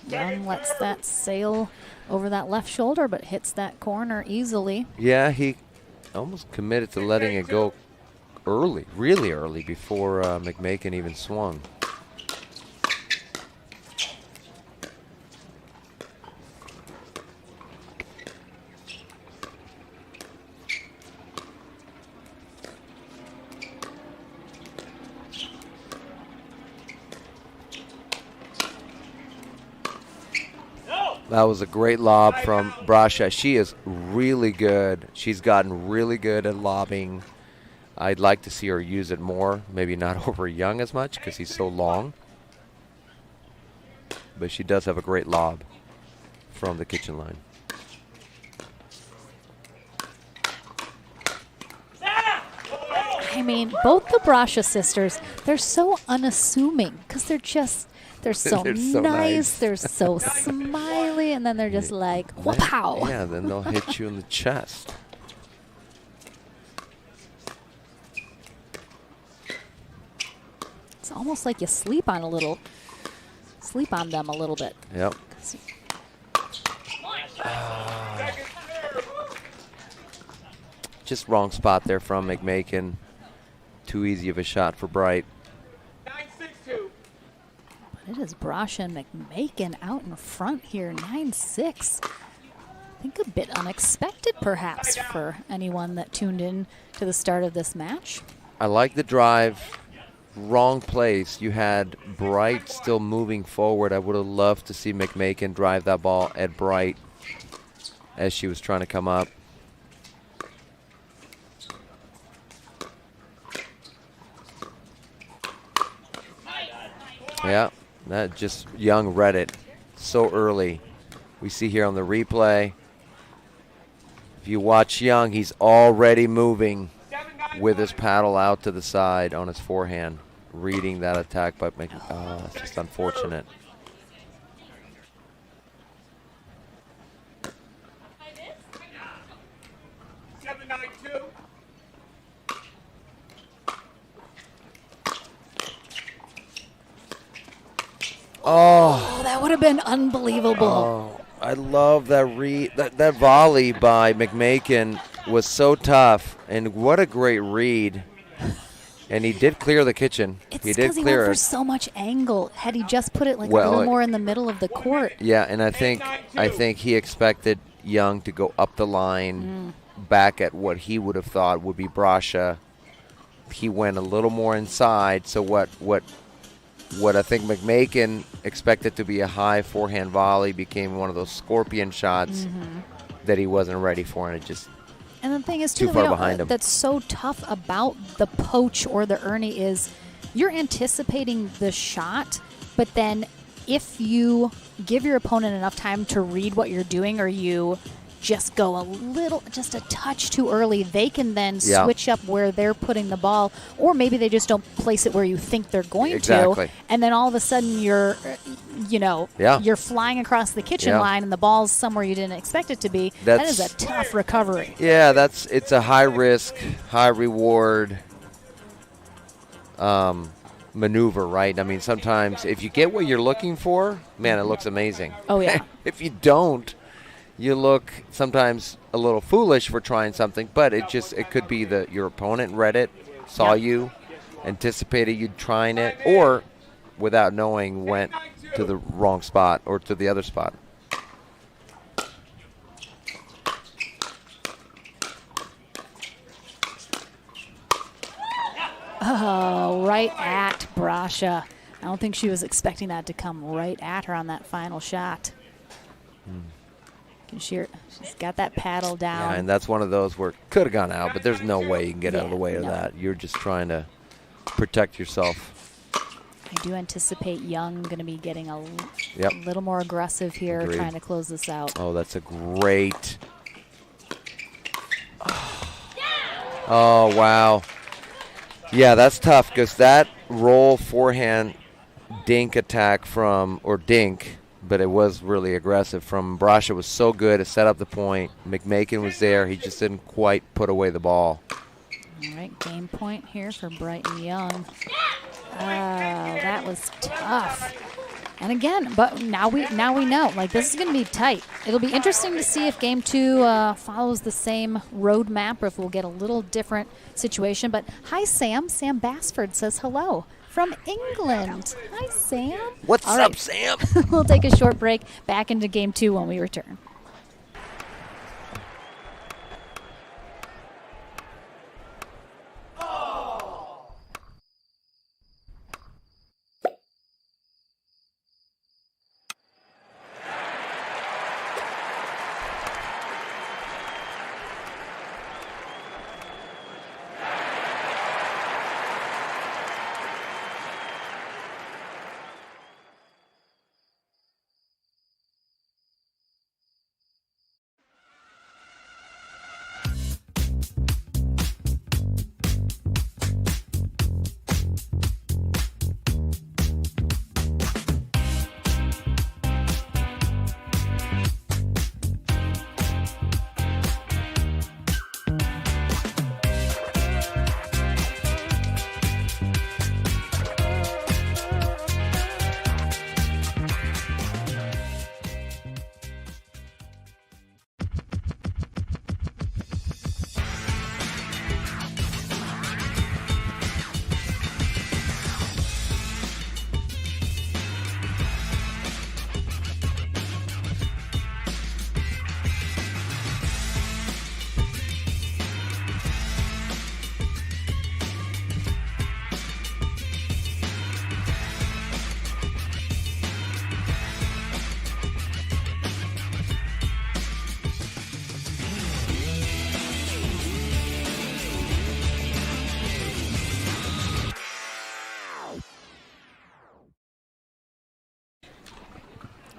Young lets that sail over that left shoulder, but hits that corner easily. Yeah, he almost committed to letting it go early, really early, before McMakin even swung. That was a great lob from Brasha. She is really good. She's gotten really good at lobbing. I'd like to see her use it more. Maybe not over Young as much because he's so long. But she does have a great lob from the kitchen line. I mean, both the Brasha sisters, they're so unassuming because they're so They're so nice, nice. they're so smiley, and then they're just like, wow. Yeah, then they'll hit you in the chest. It's almost like you sleep on them a little bit. Yep. Just wrong spot there from McMakin. Too easy of a shot for Bright. But it is Brasha and McMakin out in front here, 9-6. I think a bit unexpected, perhaps, for anyone that tuned in to the start of this match. I like the drive. Wrong place. You had Bright still moving forward. I would have loved to see McMakin drive that ball at Bright as she was trying to come up. Yeah, that just Young read it so early. We see here on the replay. If you watch Young, he's already moving with his paddle out to the side on his forehand, reading that attack by McMakin. Oh, it's just unfortunate. Oh, that would have been unbelievable. Oh, I love that read. That volley by McMakin was so tough, and what a great read. And he did clear the kitchen. It's he did because he clear went for it. so much angle. Had he just put it like a Well, little more in the middle of the court. Yeah, and I think he expected Young to go up the line, back at what he would have thought would be Brasha. He went a little more inside. So what I think McMakin expected to be a high forehand volley became one of those scorpion shots that he wasn't ready for, and it just And the thing is, too too, far behind him. that's so tough about the poach or the Ernie is you're anticipating the shot, but then if you give your opponent enough time to read what you're doing or you just go just a touch too early, they can then switch up where they're putting the ball, or maybe they just don't place it where you think they're going to, and then all of a sudden you're flying across the kitchen line and the ball's somewhere you didn't expect it to be. That is a tough recovery. Yeah, it's a high risk, high reward maneuver, right? I mean, sometimes if you get what you're looking for, man, it looks amazing. Oh yeah. If you don't, you look sometimes a little foolish for trying something, but it could be that your opponent read it, saw you, anticipated you trying it, or without knowing went to the wrong spot or to the other spot. Oh, right at Brasha. I don't think she was expecting that to come right at her on that final shot. She's got that paddle down. Yeah, and that's one of those where it could have gone out, but there's no way you can get out of the way of that. You're just trying to protect yourself. I do anticipate Young going to be getting a Yep. little more aggressive here, Agreed. trying to close this out. Oh, that's a great. Oh, wow. Yeah, that's tough because that roll forehand dink attack dink, but it was really aggressive from Brasha was so good to set up the point. McMakin was there. He just didn't quite put away the ball. All right, game point here for Brighton Young. Oh, that was tough. And again, but now we know, like, this is going to be tight. It'll be interesting to see if game two follows the same roadmap or if we'll get a little different situation. But hi, Sam. Sam Basford says hello from England. Hi, Sam. What's All up, right. Sam? We'll take a short break. Back into game two when we return.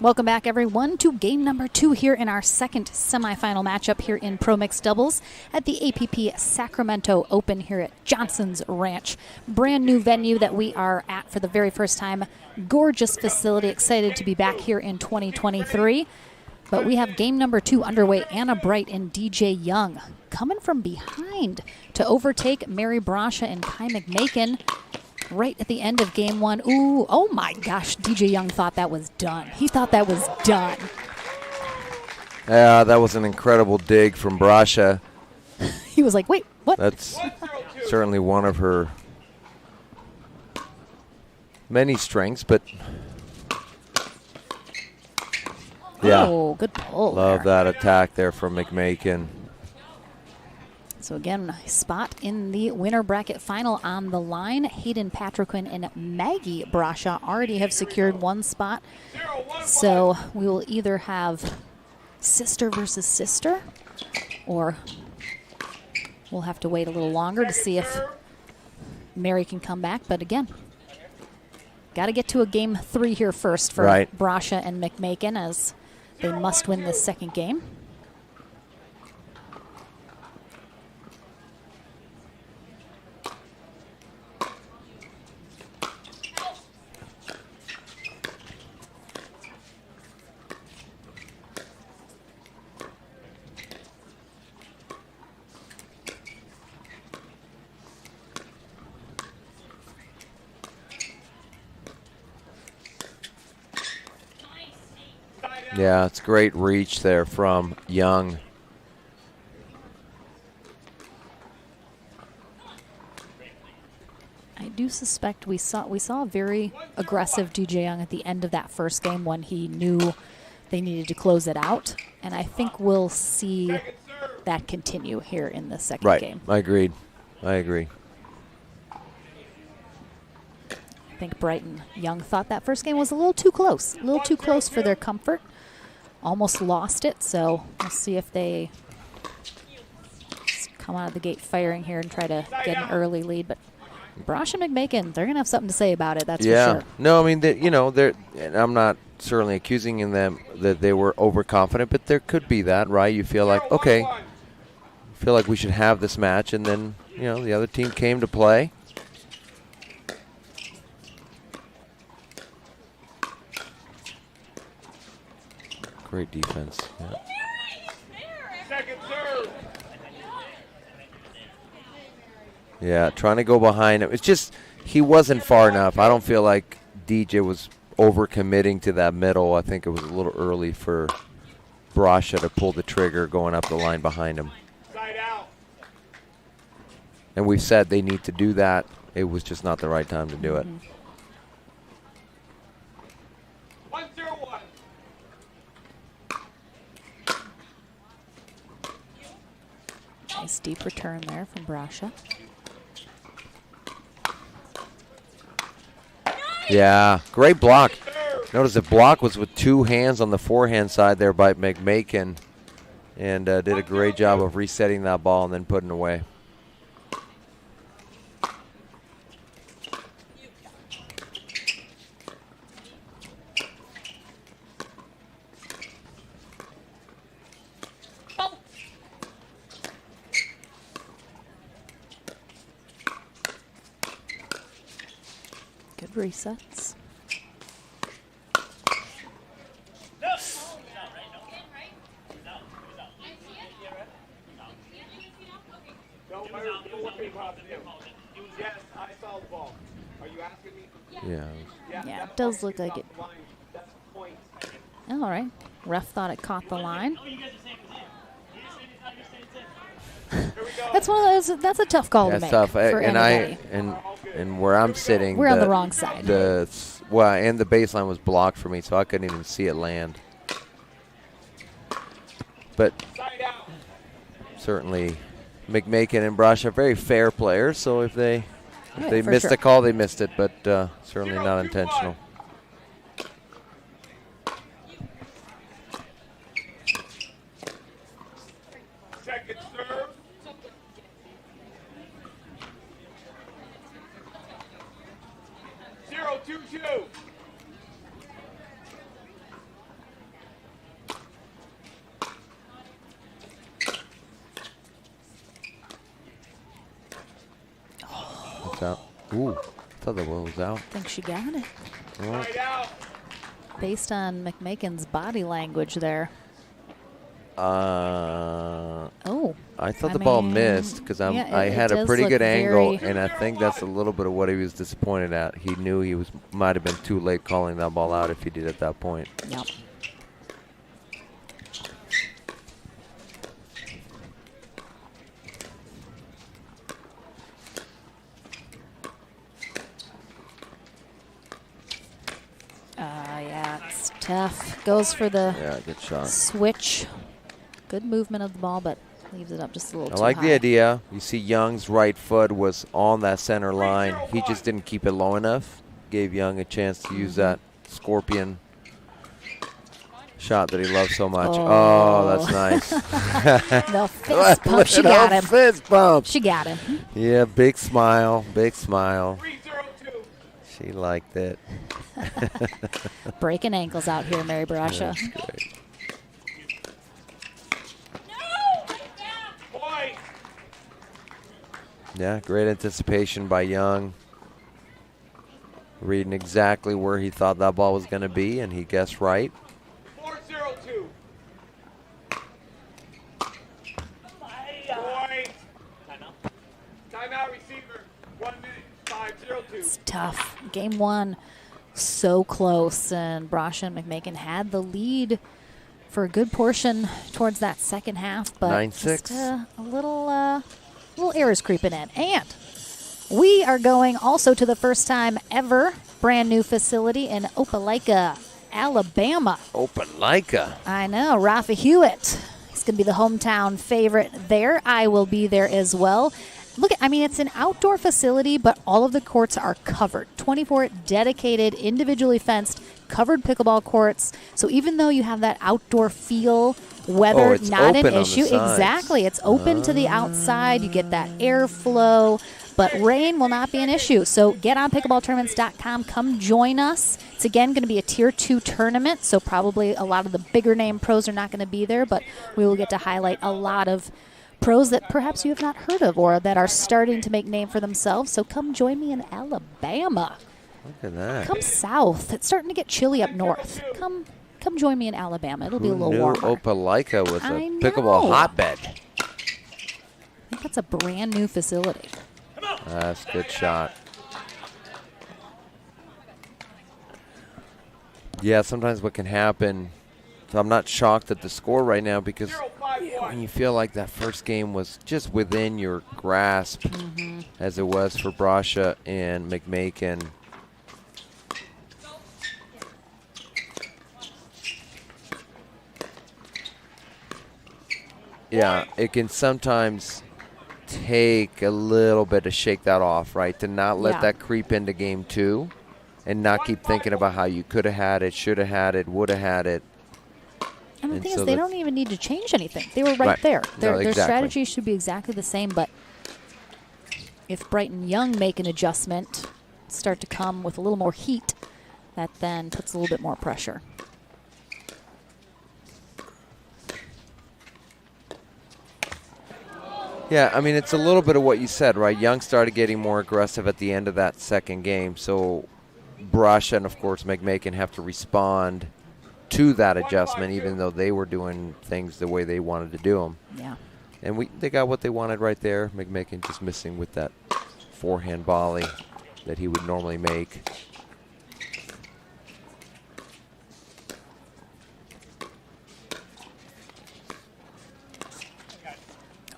Welcome back, everyone, to game number 2 here in our second semifinal matchup here in Pro Mixed Doubles at the APP Sacramento Open here at Johnson's Ranch. Brand new venue that we are at for the very first time. Gorgeous facility. Excited to be back here in 2023. But we have game number 2 underway. Anna Bright and DJ Young coming from behind to overtake Mary Brasha and Kai McMakin right at the end of game 1. Ooh, oh my gosh, DJ Young thought that was done. He thought that was done. Yeah, that was an incredible dig from Brasha. He was like, wait, what? That's certainly one of her many strengths, but yeah. Oh, good pull. Love there. that attack there from McMakin. So again, spot in the winner bracket final on the line. Hayden Patriquin and Maggie Brasha already have secured one spot. So we will either have sister versus sister, or we'll have to wait a little longer to see if Mary can come back. But again, got to get to a game 3 here first for Brasha and McMakin, as they must win this second game. Yeah, it's great reach there from Young. I do suspect we saw a very aggressive DJ Young at the end of that first game when he knew they needed to close it out, and I think we'll see that continue here in the second game. I agree. I think Brighton Young thought that first game was a little too close for their comfort. Almost lost it, so we'll see if they come out of the gate firing here and try to get an early lead. But Brasha and McMakin, they're going to have something to say about it, that's for sure. No, I mean, they're, and I'm not certainly accusing them that they were overconfident, but there could be that, right? You feel like, okay, we should have this match, and then, the other team came to play. Great defense. Yeah. Second serve. Yeah, trying to go behind him. It's just he wasn't far enough. I don't feel like DJ was overcommitting to that middle. I think it was a little early for Brasha to pull the trigger going up the line behind him. Side out. And we've said they need to do that. It was just not the right time to do it. 1-0-1. Nice deep return there from Brasha. Yeah, great block. Notice the block was with 2 hands on the forehand side there by McMakin, and did a great job of resetting that ball and then putting it away. Good resets. Don't worry about him. Yes, I saw the ball. Are you asking me? Yeah, it does look like it. All right. Ref thought it caught the line. That's one of those. That's a tough call to make. That's tough. For anybody. And where I'm sitting, we're on the wrong side. And the baseline was blocked for me, so I couldn't even see it land. But certainly, McMakin and Brasha are very fair players. So if they missed the call, they missed it. But certainly not intentional. Second serve. 0-2-2. Ooh, I thought the ball was out. I think she got it. Well, based on McMakin's body language there. I thought the ball missed because I had a pretty good angle, and I think that's a little bit of what he was disappointed at. He knew he might have been too late calling that ball out if he did at that point. Yep. Yeah, it's tough. Goes for the good shot. Switch. Good movement of the ball, but leaves it up just a little too I like high. the idea. You see Young's right foot was on that center line. He just didn't keep it low enough. Gave Young a chance to use that scorpion shot that he loves so much. Oh, that's nice. The fist pump. She got him. Fist bump. She got him. Yeah, big smile. Big smile. She liked it. Breaking ankles out here, Mary Brasha. Yeah, great anticipation by Young. Reading exactly where he thought that ball was going to be, and he guessed right. 4-0-2. Timeout receiver. 1 minute. 5-0-2. It's tough. Game one, so close, and Brasha and McMakin had the lead for a good portion towards that second half, but 9-6. just, a little errors creeping in. And we are going also to the first time ever brand new facility in Opelika, Alabama. Opelika. I know, Rafa Hewitt. He's going to be the hometown favorite there. I will be there as well. Look, it's an outdoor facility, but all of the courts are covered. 24 dedicated, individually fenced, covered pickleball courts. So even though you have that outdoor feel, weather it's not an open on the issue. sides. Exactly. It's open to the outside. You get that airflow, but rain will not be an issue. So get on pickleballtournaments.com. Come join us. It's again going to be a Tier 2 tournament, so probably a lot of the bigger name pros are not going to be there, but we will get to highlight a lot of pros that perhaps you have not heard of or that are starting to make name for themselves. So come join me in Alabama. Look at that. Come south. It's starting to get chilly up north. Come join me in Alabama. It'll be a little warmer. Opelika was I a know. pickleball hotbed. I think that's a brand new facility. That's a good shot. Yeah, sometimes what can happen, so I'm not shocked at the score right now because when you feel like that first game was just within your grasp, as it was for Brasha and McMakin. Yeah, it can sometimes take a little bit to shake that off, right? To not let that creep into game two and not keep thinking about how you could have had it, should have had it, would have had it. And the thing is, they don't even need to change anything. They were right there. Their strategy should be exactly the same, but if Brighton Young make an adjustment, start to come with a little more heat, that then puts a little bit more pressure. Yeah, it's a little bit of what you said, right? Young started getting more aggressive at the end of that second game, so Brasha and, of course, McMakin have to respond to that adjustment, even though they were doing things the way they wanted to do them. Yeah. And they got what they wanted right there. McMakin just missing with that forehand volley that he would normally make.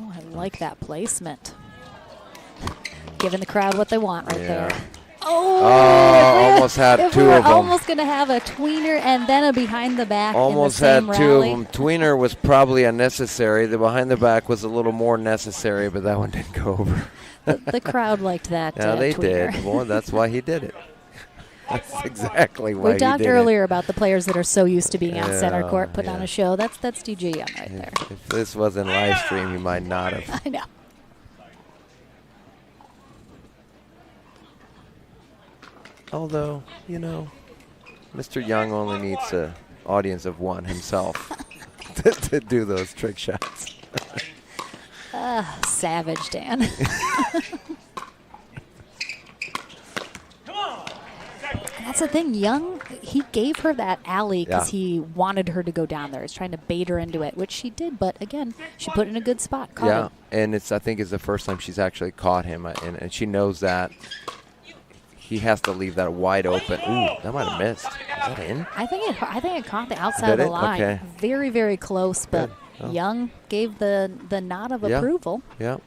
Oh, I like that placement. Giving the crowd what they want right there. Oh, almost had two of them. Almost going to have a tweener and then a behind the back. Almost in the had same two rally. of them. Tweener was probably unnecessary. The behind the back was a little more necessary, but that one didn't go over. The crowd liked that. Yeah, they tweener. did. Well, that's why he did it. That's exactly why We talked he did earlier about the players that are so used to being on center Yeah, court, putting on a show. That's DJ Young right there. If this wasn't live stream, he might not have. I know. Although, Mr. Young only needs an audience of one himself to do those trick shots. Savage, Dan. that's the thing. Young, he gave her that alley because Yeah. he wanted her to go down there. He's trying to bait her into it, which she did. But again, she put it in a good spot. Caught Yeah, him. and I think it's the first time she's actually caught him, and she knows that he has to leave that wide open. Ooh, that might have missed. Is that in? I think it caught the outside Did of the it? line. Okay. Very, very close, but Good. Oh. Young gave the nod of Yeah. approval. Yeah.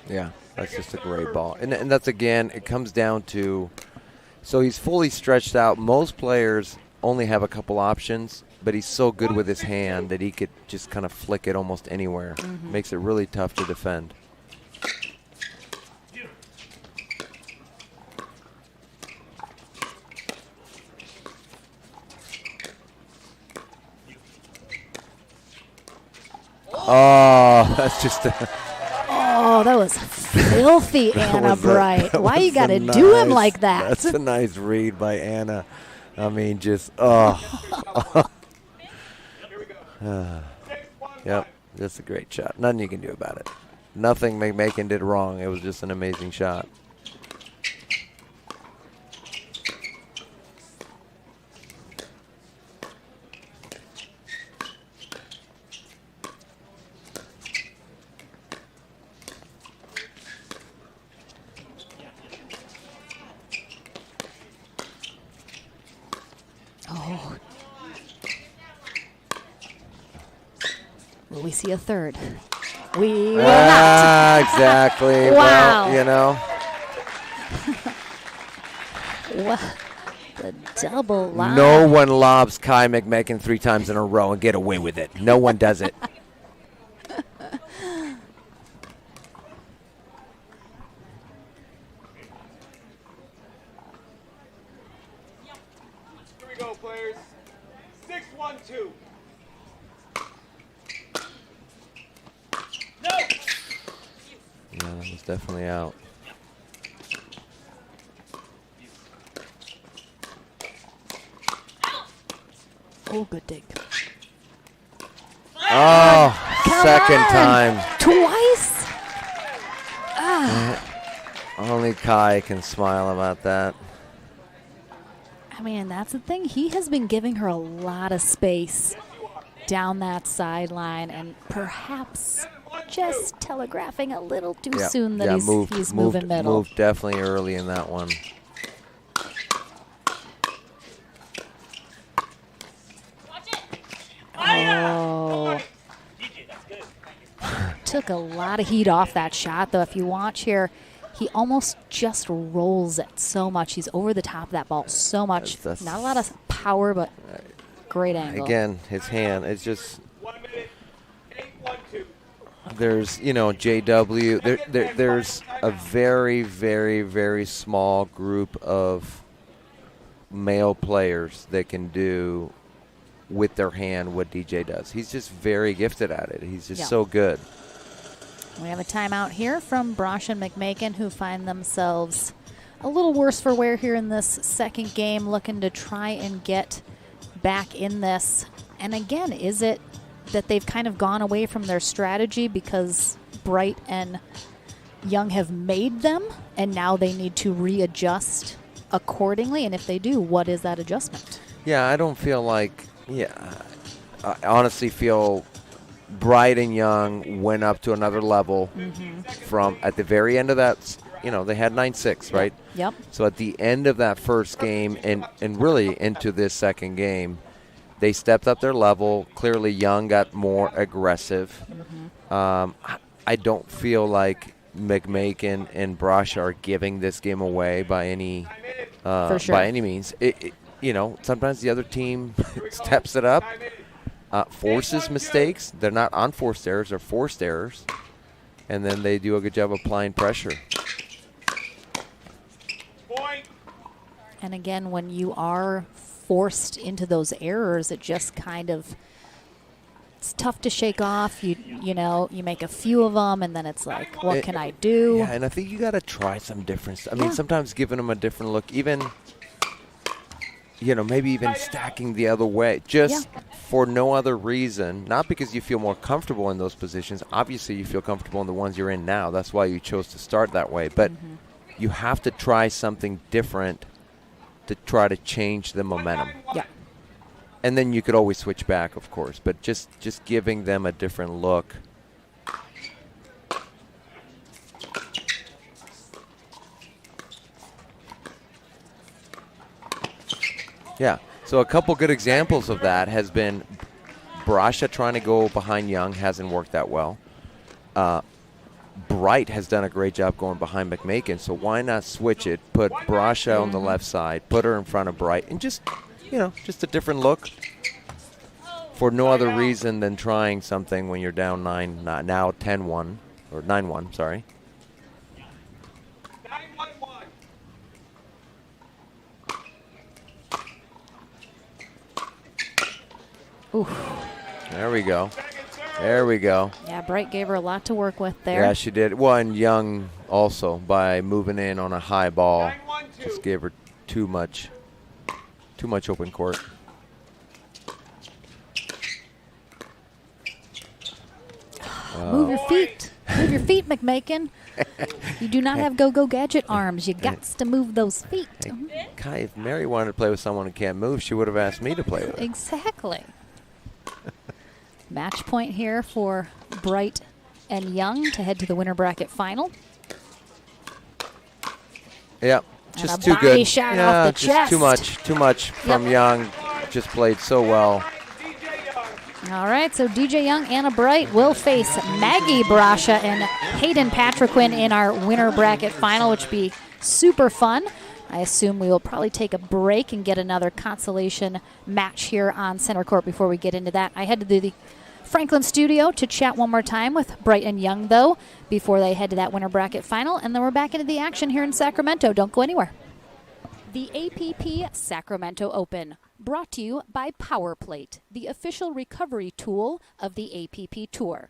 Yeah, that's just a great ball. And that's, again, it comes down to, so he's fully stretched out. Most players only have a couple options, but he's so good with his hand that he could just kind of flick it almost anywhere. Makes it really tough to defend. Oh, that's just a Oh, that was filthy, Anna Bright. Why you got to do him like that? That's a nice read by Anna. I mean, just, oh. Yep, that's a great shot. Nothing you can do about it. Nothing McMakin did wrong. It was just an amazing shot. Oh. Will we see a third? We will not. Exactly. Wow. Well, you know. What? The double line. No one lobs Kai McMakin 3 times in a row and get away with it. No one does it. Here we go, players. 6-1-2. Yeah, that was definitely out. Oh, good dig. Oh, Come second on. time. Twice? Ah. Only Kai can smile about that. I mean, that's the thing. He has been giving her a lot of space down that sideline and perhaps just telegraphing a little too soon that he's moving middle. Moved definitely early in that one. Oh. Took a lot of heat off that shot, though. If you watch here, he almost just rolls it so much. He's over the top of that ball so much. That's Not a lot of power, but great angle. Again, his hand, it's just, there's, you know, JW, there's a very, very, very small group of male players that can do with their hand what DJ does. He's just very gifted at it. He's just so good. We have a timeout here from Brosh and McMakin, who find themselves a little worse for wear here in this second game, looking to try and get back in this. And again, is it that they've kind of gone away from their strategy because Bright and Young have made them, and now they need to readjust accordingly? And if they do, what is that adjustment? Yeah, I don't feel like, I honestly feel Bright and Young went up to another level from at the very end of that. You know, they had 9-6, right? Yep. So at the end of that first game and really into this second game, they stepped up their level. Clearly, Young got more aggressive. I don't feel like McMakin and Brosh are giving this game away by any by any means. You know, sometimes the other team steps it up, forces mistakes. They're not unforced errors; they're forced errors, and then they do a good job applying pressure. And again, when you are forced into those errors, it just kind of, it's tough to shake off. You know, you make a few of them, and then it's like, what can I do? Yeah, and I think you got to try some different. I mean, sometimes giving them a different look, even maybe even stacking the other way, just for no other reason, not because you feel more comfortable in those positions. Obviously, you feel comfortable in the ones you're in now. That's why you chose to start that way. But you have to try something different to try to change the momentum. Yeah. And then you could always switch back, of course, but just giving them a different look. Yeah, so a couple good examples of that has been Brasha trying to go behind Young, hasn't worked that well. Bright has done a great job going behind McMakin, so why not switch it, put Brasha on the left side, put her in front of Bright, and just a different look for no other reason than trying something when you're down 9, now 10-1, or 9-1, sorry. Ooh. There we go. There we go. Yeah, Bright gave her a lot to work with there. Yeah, she did. Well, and Young also, by moving in on a high ball, just gave her too much open court. Move your feet. Move your feet, McMakin. You do not have go-go gadget arms. You got to move those feet. Hey, Kai, if Mary wanted to play with someone who can't move, she would have asked me to play with her. Exactly. Match point here for Bright and Young to head to the winner bracket final. Yeah, just and a too body good. shot Yeah, off the just chest. too much from Young. Just played so well. All right, so DJ Young, Anna Bright will face Maggie Brasha and Hayden Patriquin in our winner bracket final, which will be super fun. I assume we will probably take a break and get another consolation match here on center court before we get into that. I head to the Franklin studio to chat one more time with Bright and Young, though, before they head to that winner bracket final, and then we're back into the action here in Sacramento. Don't go anywhere. The APP Sacramento Open, brought to you by PowerPlate, the official recovery tool of the APP Tour.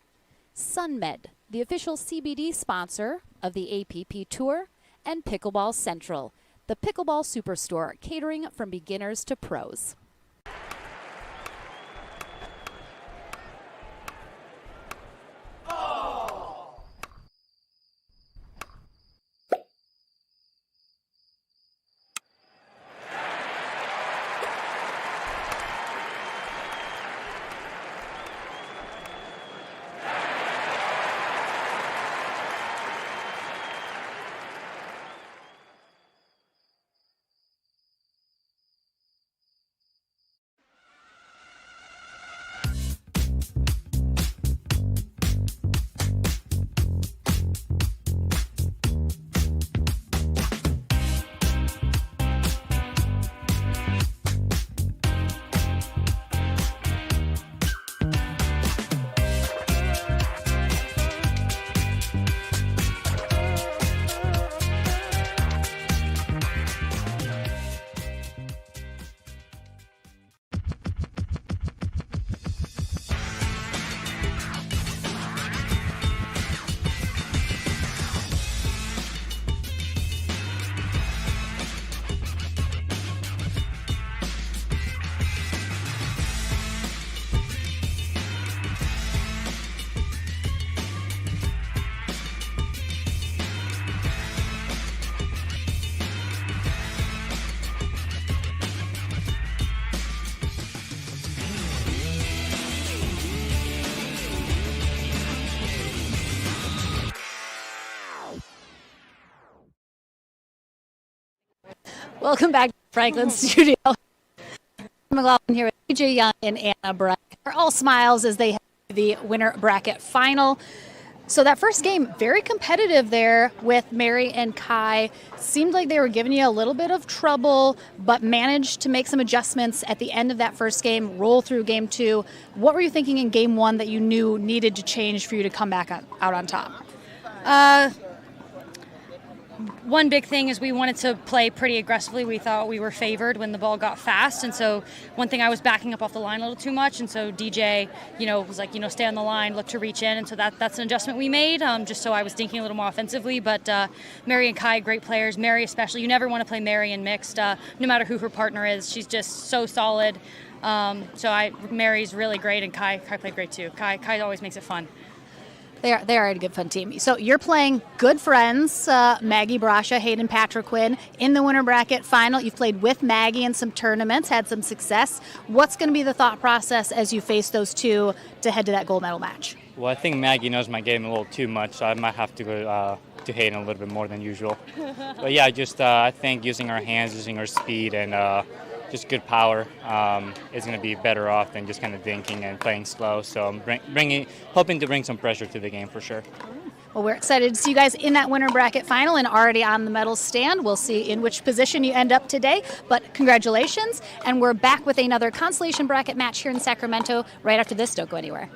SunMed, the official CBD sponsor of the APP Tour, and Pickleball Central, the Pickleball Superstore, catering from beginners to pros. Welcome back to Franklin Studio. McLaughlin here with DJ Young and Anna Bright. They're all smiles as they head to the winner bracket final. So that first game, very competitive there with Mary and Kai. Seemed like they were giving you a little bit of trouble, but managed to make some adjustments at the end of that first game, roll through game two. What were you thinking in game one that you knew needed to change for you to come back out on top? one big thing is we wanted to play pretty aggressively. We thought we were favored when the ball got fast, and so one thing I was backing up off the line a little too much, and so DJ, was like, stay on the line, look to reach in, and so that's an adjustment we made, just so I was thinking a little more offensively. But Mary and Kai, great players. Mary especially, you never want to play Mary in mixed, no matter who her partner is. She's just so solid. Mary's really great, and Kai played great too. Kai always makes it fun. They are a good fun team. So you're playing good friends, Maggie Brasha, Hayden Patriquin, in the winter bracket final. You've played with Maggie in some tournaments, had some success. What's going to be the thought process as you face those two to head to that gold medal match? Well, I think Maggie knows my game a little too much, so I might have to go to Hayden a little bit more than usual. But yeah, I think using our hands, using our speed, and just good power is going to be better off than just kind of dinking and playing slow. So I'm hoping to bring some pressure to the game for sure. Well, we're excited to see you guys in that winter bracket final and already on the medal stand. We'll see in which position you end up today, but congratulations. And we're back with another Consolation Bracket match here in Sacramento right after this. Don't go anywhere.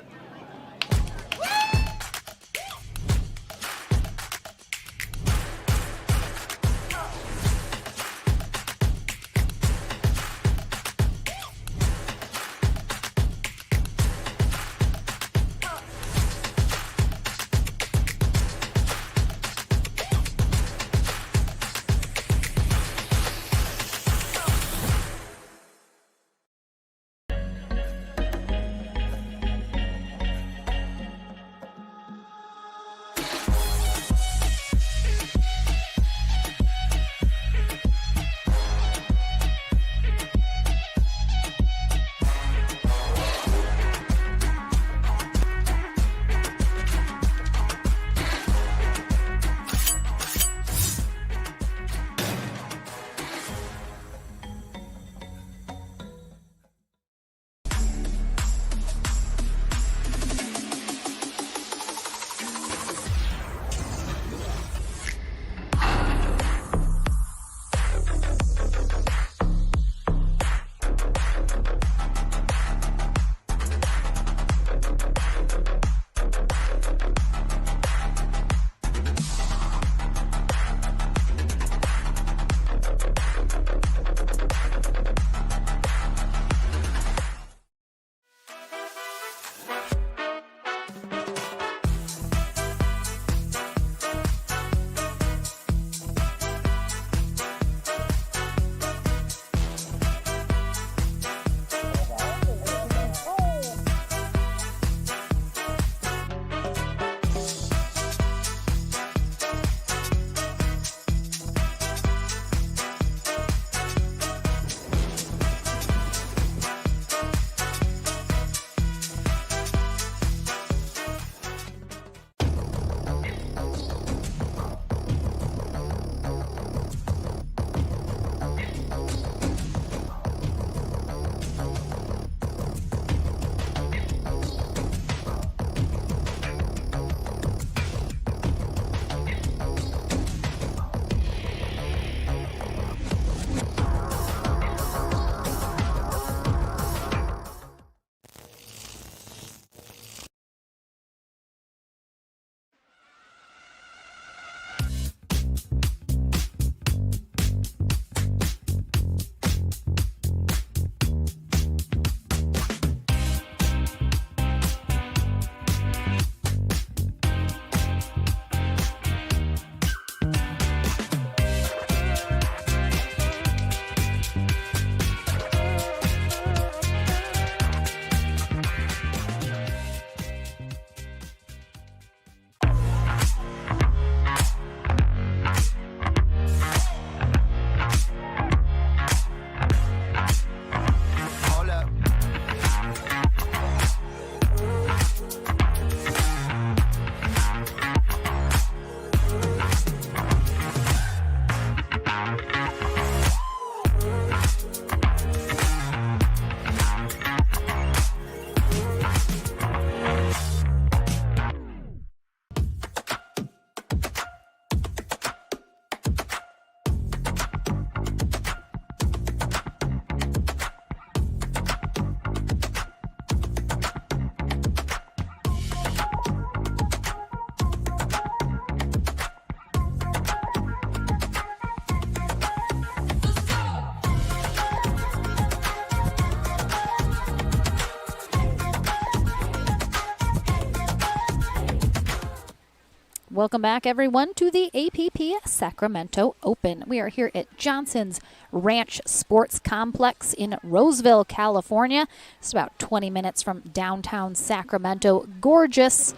Welcome back, everyone, to the APP Sacramento Open. We are here at Johnson's Ranch Sports Complex in Roseville, California. It's about 20 minutes from downtown Sacramento. Gorgeous.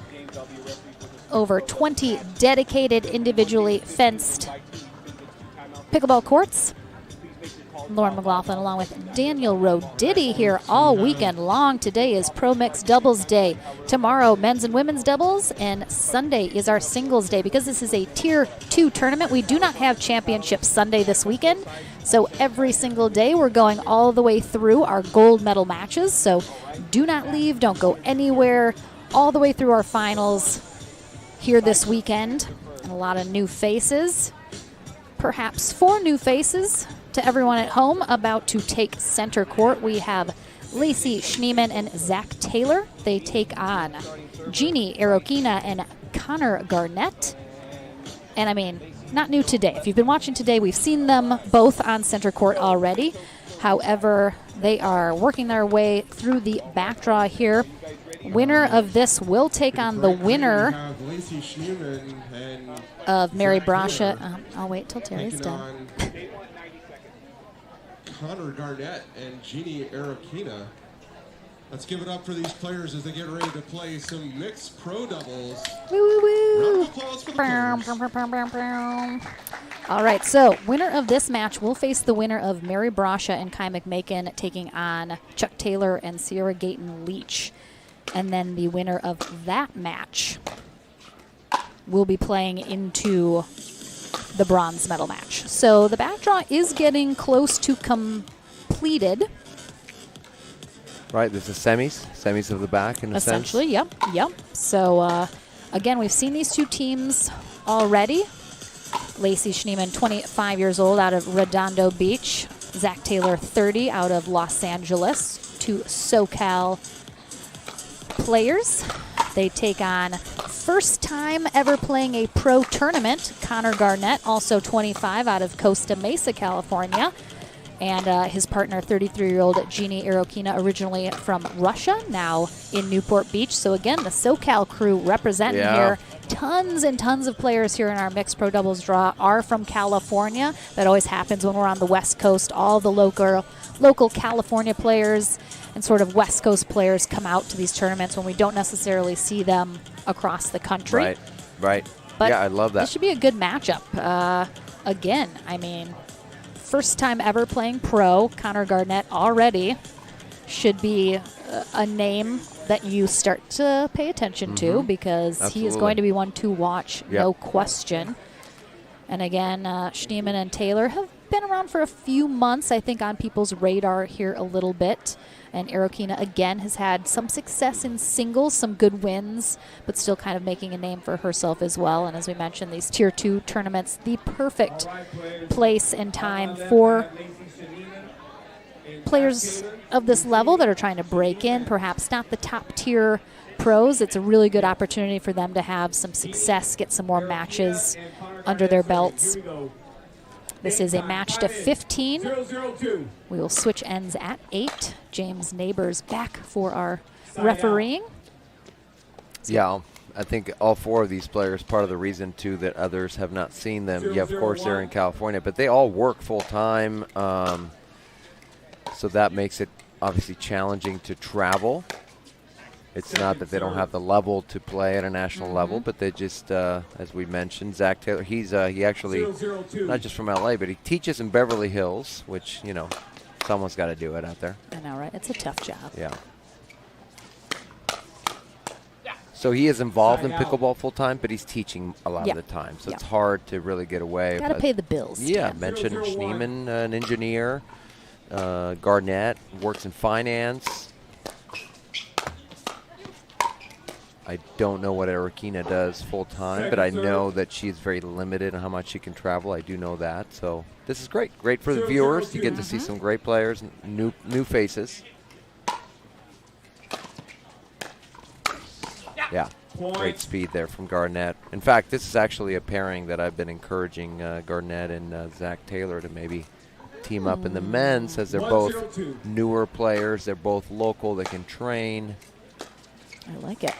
Over 20 dedicated, individually fenced pickleball courts. Lauren McLaughlin along with Daniel Roditi here all weekend long. Today is Pro Mix Doubles Day. Tomorrow, men's and women's doubles, and Sunday is our singles day. Because this is a Tier 2 tournament, we do not have Championship Sunday this weekend. So every single day we're going all the way through our gold medal matches. So do not leave, don't go anywhere, all the way through our finals here this weekend. And a lot of new faces, perhaps 4 new faces. To everyone at home about to take center court, we have Lacey Schneeman and Zach Taylor. They take on Jeannie Arokina and Connor Garnett. And I mean, not new today. If you've been watching today, we've seen them both on center court already. However, they are working their way through the back draw here. Winner of this will take on the winner of Mary Brasha. I'll wait till Terry's done. Connor Garnett and Jeannie Arokina. Let's give it up for these players as they get ready to play some mixed pro doubles. Woo, woo, woo. Round of applause for the players. All right, so winner of this match will face the winner of Mary Brasha and Kai McMakin, taking on Chuck Taylor and Sierra Gayton Leach. And then the winner of that match will be playing into the bronze medal match. So the back draw is getting close to completed. Right, this is semis of the back in a Essentially, sense. yep. So again, we've seen these two teams already. Lacey Schneeman, 25 years old, out of Redondo Beach. Zach Taylor, 30, out of Los Angeles. 2 SoCal players. They take on first time ever playing a pro tournament, Connor Garnett, also 25, out of Costa Mesa, California. And his partner, 33-year-old Jeannie Arokina, originally from Russia, now in Newport Beach. So again, the SoCal crew representing here. Tons and tons of players here in our mixed pro doubles draw are from California. That always happens when we're on the West Coast. All the local California players and sort of West Coast players come out to these tournaments when we don't necessarily see them across the country. Right. But yeah, I love that. This should be a good matchup. Again, I mean, first time ever playing pro. Connor Garnett already should be a name that you start to pay attention to, because he is going to be one to watch, no question. And again, Schneeman and Taylor have been around for a few months, I think, on people's radar here a little bit. And Arokina, again, has had some success in singles, some good wins, but still kind of making a name for herself as well. And as we mentioned, these Tier 2 tournaments, the perfect place and time for players of this level that are trying to break in, perhaps not the top tier pros. It's a really good opportunity for them to have some success, get some more matches under their belts. This is a match to 15. We will switch ends at 8. James Neighbors back for our refereeing. Yeah, I think all 4 of these players, part of the reason, too, that others have not seen them. Yeah, of course, they're in California, but they all work full-time. So that makes it obviously challenging to travel. It's not that they don't have the level to play at a national level, but they just, as we mentioned, Zach Taylor, he actually, not just from LA, but he teaches in Beverly Hills, which, you know, someone's got to do it out there. I know, right? It's a tough job. Yeah. So he is involved in pickleball full-time, but he's teaching a lot of the time. So it's hard to really get away. Got to pay the bills. Yeah, mentioned Schneeman, an engineer. Garnett works in finance. I don't know what Arokina does full-time, but I know that she's very limited on how much she can travel. I do know that. So this is great. Great for the viewers. You get to see some great players, new faces. Yeah, great speed there from Garnett. In fact, this is actually a pairing that I've been encouraging Garnett and Zach Taylor to maybe team up in the men's, as they're both newer players. They're both local. They can train. I like it.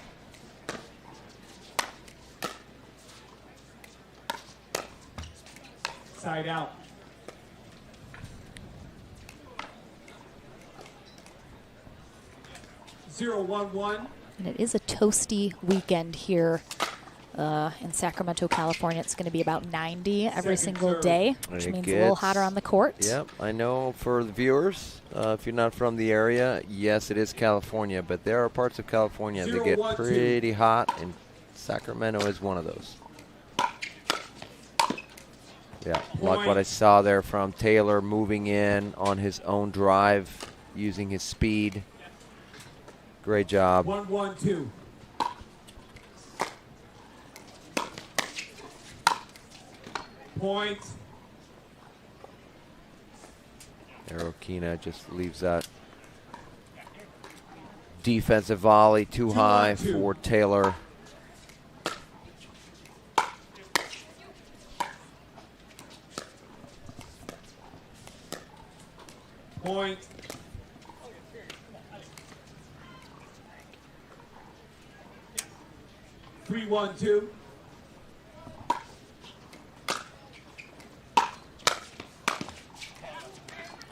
Side out. 0-1-1. And it is a toasty weekend here in Sacramento, California. It's going to be about 90 every single day, which means a little hotter on the court. Yep, I know for the viewers, if you're not from the area, yes, it is California, but there are parts of California that get pretty hot, and Sacramento is one of those. Yeah, like what I saw there from Taylor moving in on his own drive, using his speed. Great job. 1-1-2. Point. Arokina just leaves that defensive volley too high for Taylor. Point. Three, 1-2.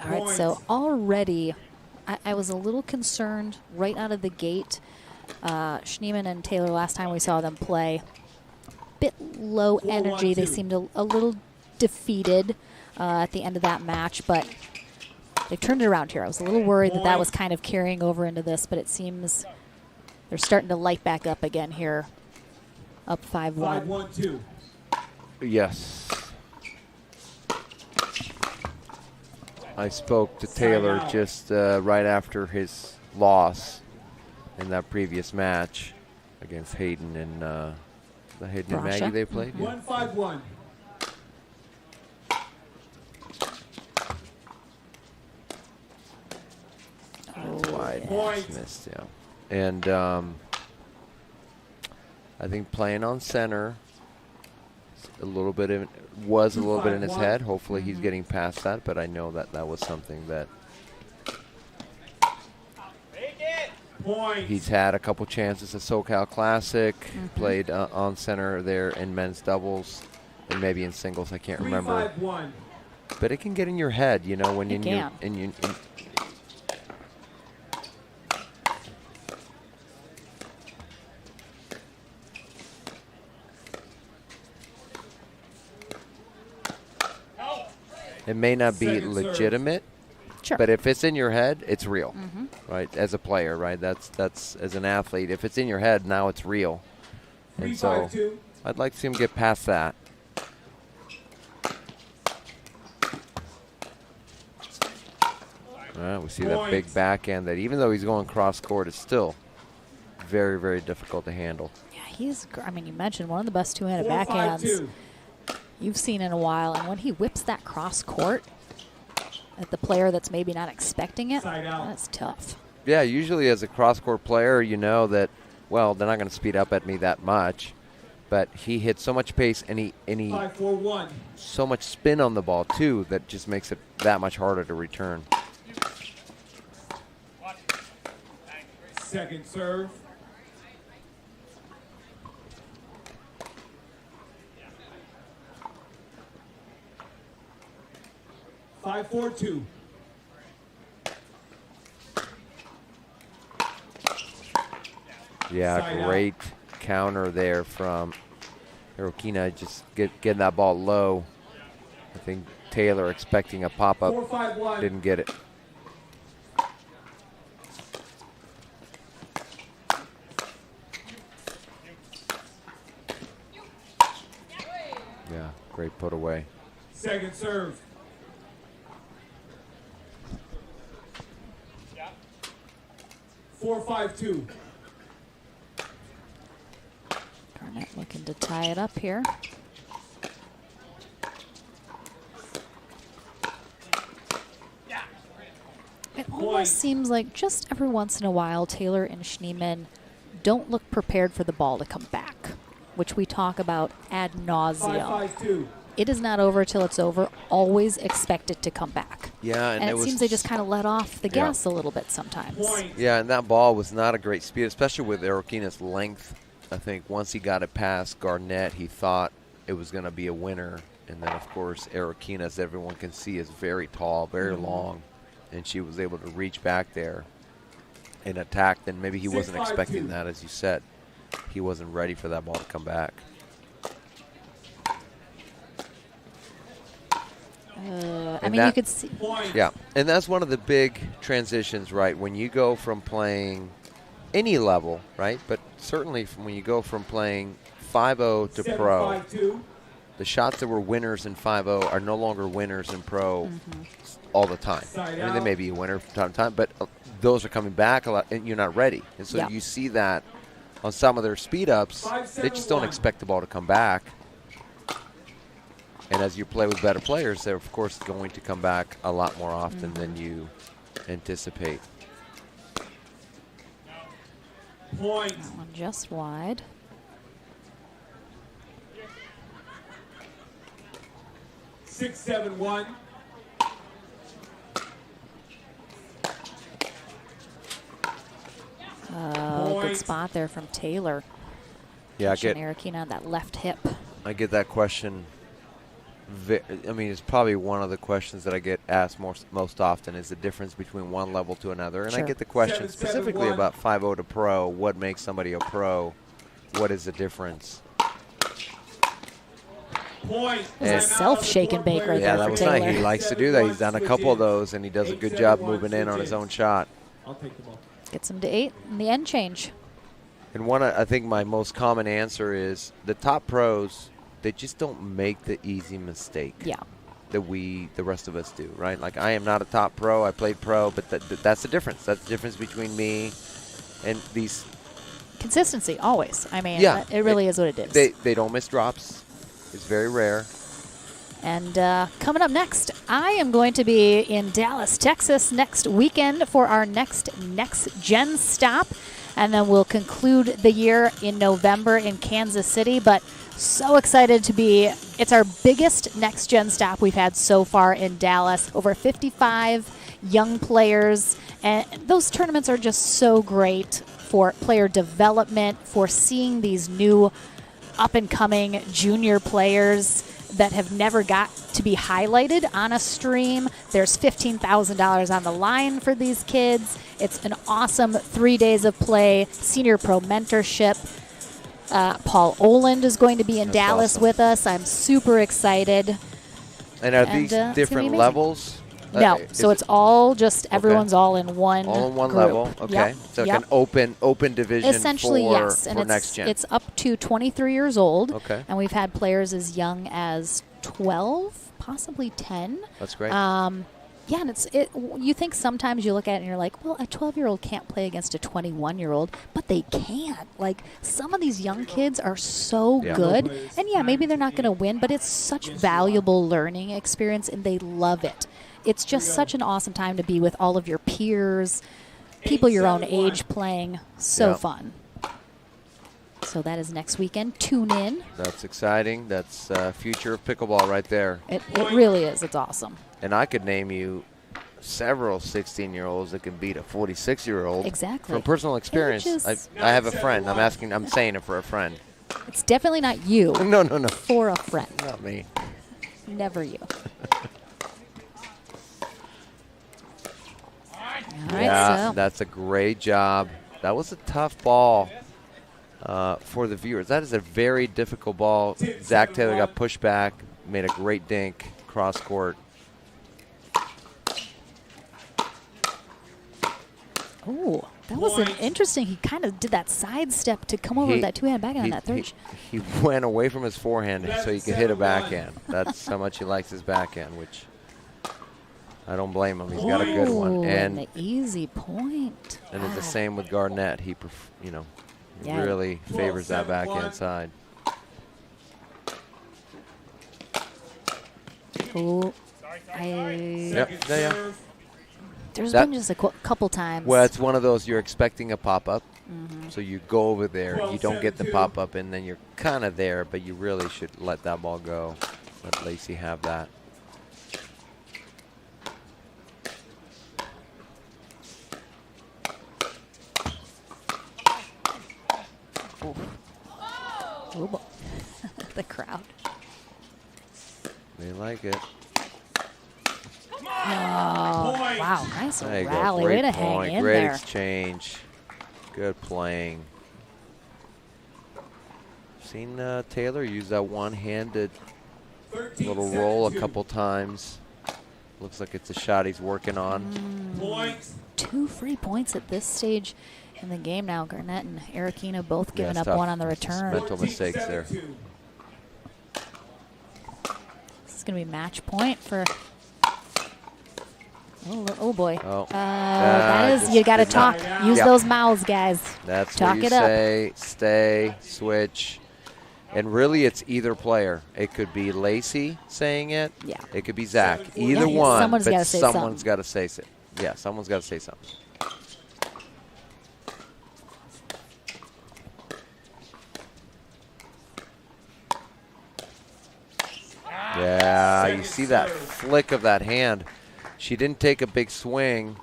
All right, so already I was a little concerned right out of the gate. Schneemann and Taylor, last time we saw them play, bit low energy. They seemed a little defeated at the end of that match, but they turned it around here. I was a little worried that that was kind of carrying over into this, but it seems they're starting to light back up again here, up 5-1. 5-1-2. Yes. I spoke to Taylor just right after his loss in that previous match against Hayden and the Hayden and Maggie they played. 1-5-1. Wide missed, yeah. And I think playing on center was a little bit in his head. Hopefully he's getting past that, but I know that that was something that he's had a couple chances at SoCal Classic, played on center there in men's doubles and maybe in singles. I can't remember. But it can get in your head, you know, when it may not be legitimate, but if it's in your head, it's real, right? As a player, right? That's as an athlete. If it's in your head, now it's real. And so I'd like to see him get past that. We see that big backhand that even though he's going cross court, it's still very, very difficult to handle. Yeah, I mean, you mentioned one of the best two-handed backhands you've seen in a while, and when he whips that cross court at the player that's maybe not expecting it, that's tough. Yeah, usually as a cross court player, you know that, well, they're not going to speed up at me that much, but he hits so much pace and he 5-4-1. So much spin on the ball too that just makes it that much harder to return. Second serve. Five, 4-2. Yeah, great counter there from Arokina. Just getting that ball low. I think Taylor expecting a pop-up, 4-5-1. didn't get it. Yeah, great put away. Second serve. Four, 5-2. Garnett looking to tie it up here. It almost seems like just every once in a while, Taylor and Schneemann don't look prepared for the ball to come back, which we talk about ad nauseum. 5-5-2. It is not over till it's over. Always expect it to come back. Yeah, and it seems they just kind of let off the gas a little bit sometimes. Yeah, and that ball was not a great speed, especially with Arokina's length. I think once he got it past Garnett, he thought it was going to be a winner, And then, of course, Arokina, as everyone can see, is very tall, very long. And she was able to reach back there and attack. And maybe he wasn't expecting that, as you said. He wasn't ready for that ball to come back. I mean, you could see. Yeah, and that's one of the big transitions, right? When you go from playing any level, right? But certainly when you go from playing 5-0 to pro, the shots that were winners in 5-0 are no longer winners in pro all the time. I mean, they may be a winner from time to time, but those are coming back a lot, and you're not ready. And so you see that on some of their speed ups, they just don't expect the ball to come back. And as you play with better players, they're, of course, going to come back a lot more often than you anticipate. That one just wide. Six, 7-1. Good spot there from Taylor. Yeah, Arokina on that left hip. I get that question. I mean, it's probably one of the questions that I get asked most often is the difference between one level to another. And I get the question specifically about 5-0 to pro. What makes somebody a pro? What is the difference? A self-shake and bake right there that for was Taylor. nice. He likes to do that. He's done a couple of those, and he does a good job moving in on his own shot. Gets him to 8 in the end change. And I think my most common answer is the top pros, they just don't make the easy mistake that the rest of us do, right? Like, I am not a top pro. I played pro, but that's the difference. That's the difference between me and these. Consistency, always. I mean, it really is what it is. They don't miss drops. It's very rare. And coming up next, I am going to be in Dallas, Texas next weekend for our next Gen stop. And then we'll conclude the year in November in Kansas City. But so excited to be. It's our biggest Next Gen stop we've had so far in Dallas. Over 55 young players. And those tournaments are just so great for player development, for seeing these new up-and-coming junior players that have never got to be highlighted on a stream. There's $15,000 on the line for these kids. It's an awesome 3 days of play, senior pro mentorship. Paul Oland is going to be in Dallas with us. I'm super excited. And are these different levels? No, so it's all just everyone's all in one. All in one group. level. Okay, so like an open division. Essentially, yes, and for Next Gen. It's up to 23 years old. Okay, and we've had players as young as 12, possibly 10. That's great. Yeah, and you think sometimes you look at it and you're like, well, a 12-year-old can't play against a 21-year-old, but they can. Like, some of these young kids are so good. And yeah, maybe they're not going to win, but it's such valuable learning experience, and they love it. It's just such an awesome time to be with all of your peers, people your own age playing. So fun. So that is next weekend. Tune in. That's exciting. That's future of pickleball right there. It really is. It's awesome. And I could name you several 16-year-olds that can beat a 46-year-old. Exactly. From personal experience. I have a friend. I'm saying it for a friend. It's definitely not you. No. For a friend. Not me. Never you. All right, so that's a great job. That was a tough ball for the viewers. That is a very difficult ball. Zach Taylor got pushed back, made a great dink cross court. Oh, that was interesting. He kind of did that side step to come over with that two-hand backhand on that third. He went away from his forehand so he could hit a backhand. That's how much he likes his backhand, which I don't blame him. He's got a good one. And the easy point. And it's the same with Garnett. He, really favors that backhand side. Oh, yeah. There's been just a couple times. Well, it's one of those you're expecting a pop-up. So you go over there, you don't get the pop-up, and then you're kind of there, but you really should let that ball go. Let Lacey have that. Oh. The crowd. They like it. Oh, wow. Nice There you go. rally. Great Way to point. hang in Great there. exchange. Good playing. Seen Taylor use that one-handed little roll a couple times. Looks like it's a shot he's working on. 2 free points at this stage in the game now. Garnett and Arakina both giving up tough. one on the return. Mental mistakes there. This is going to be match point for. Oh boy. Oh. That is, just you got to did not- talk. Use Yep. those mouths, guys. That's talk what you it up. say. Stay, switch. And really, it's either player. It could be Lacey saying it. Yeah. It could be Zach. Either Yeah, one. someone's but gotta say someone's something. got to say it. Yeah, someone's got to say something. Yeah, you see that flick of that hand. She didn't take a big swing.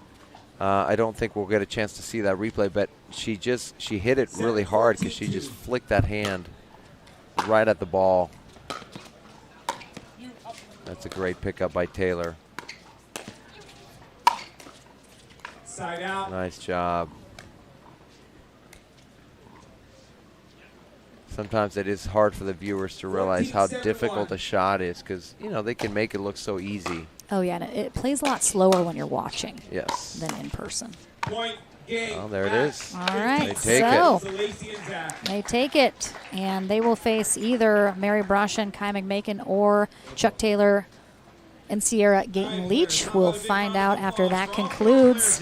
I don't think we'll get a chance to see that replay, but she hit it really hard because she just flicked that hand right at the ball. That's a great pickup by Taylor. Side out. Nice job. Sometimes it is hard for the viewers to realize how difficult a shot is because, you know, they can make it look so easy. Oh, yeah. And it plays a lot slower when you're watching Yes. than in person. Point game. Oh, there it is. All right, They take so it. they take it, and they will face either Mary Brasha and Kai McMakin or Chuck Taylor and Sierra Gayton Leach. We'll find out after that concludes.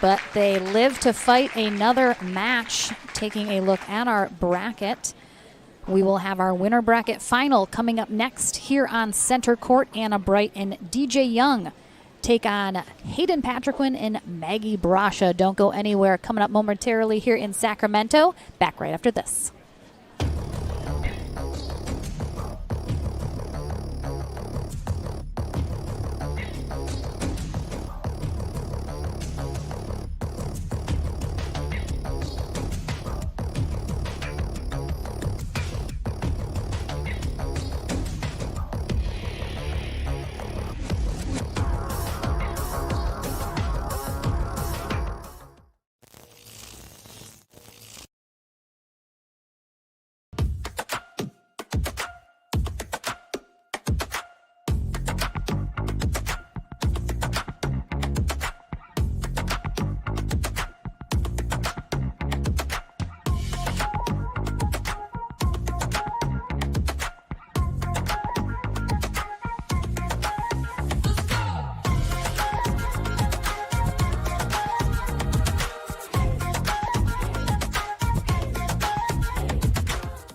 But they live to fight another match. Taking a look at our bracket, we will have our winner bracket final coming up next here on Center Court. Anna Bright and DJ Young take on Hayden Patriquin and Maggie Brasha. Don't go anywhere. Coming up momentarily here in Sacramento. Back right after this.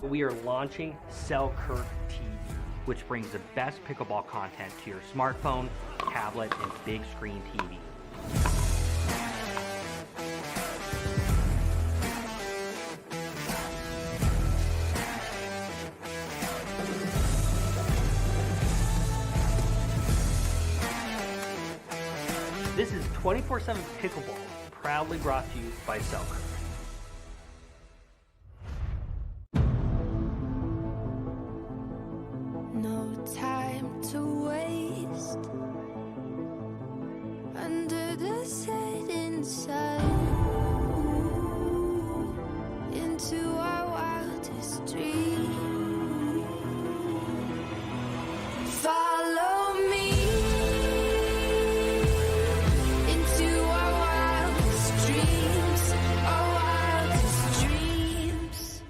We are launching Selkirk TV, which brings the best pickleball content to your smartphone, tablet, and big screen TV. This is 24/7 Pickleball, proudly brought to you by Selkirk. No time to waste under the setting sun into our wildest dream. Follow me into our wildest dreams, our wildest dreams.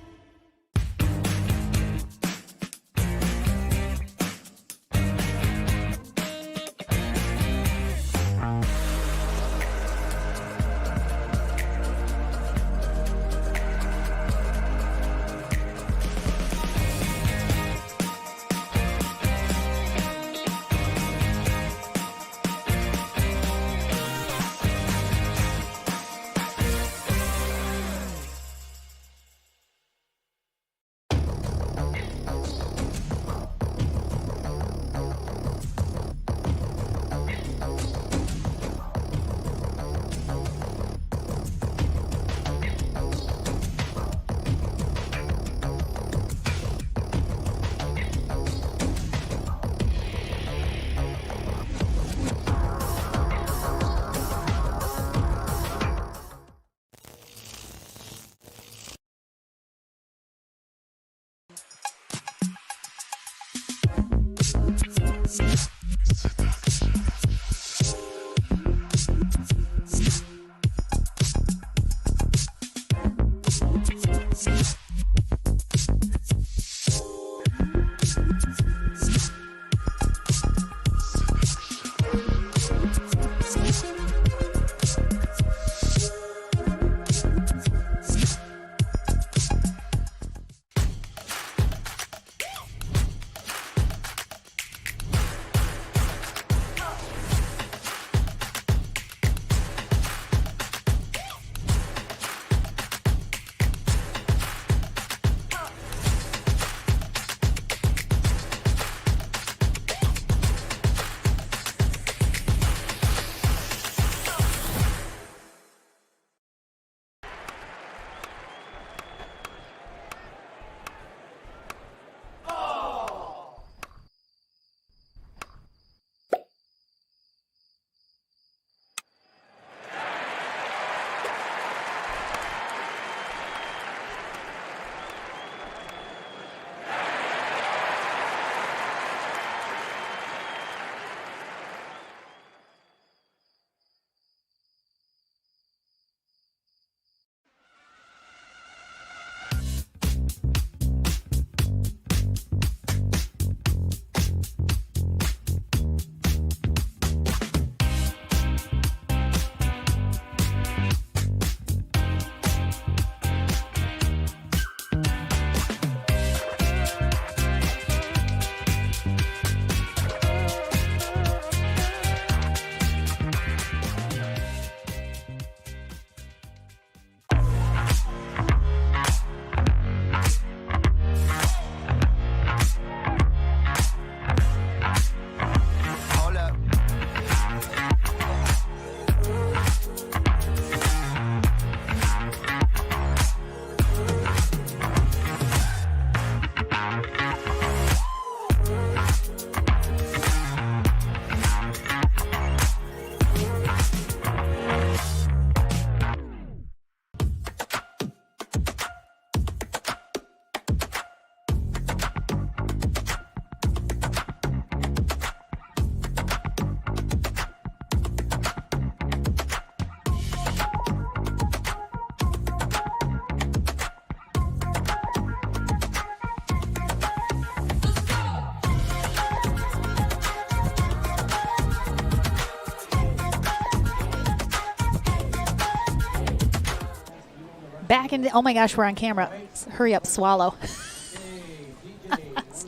Back in. Oh my gosh, we're on camera. Hurry up, swallow.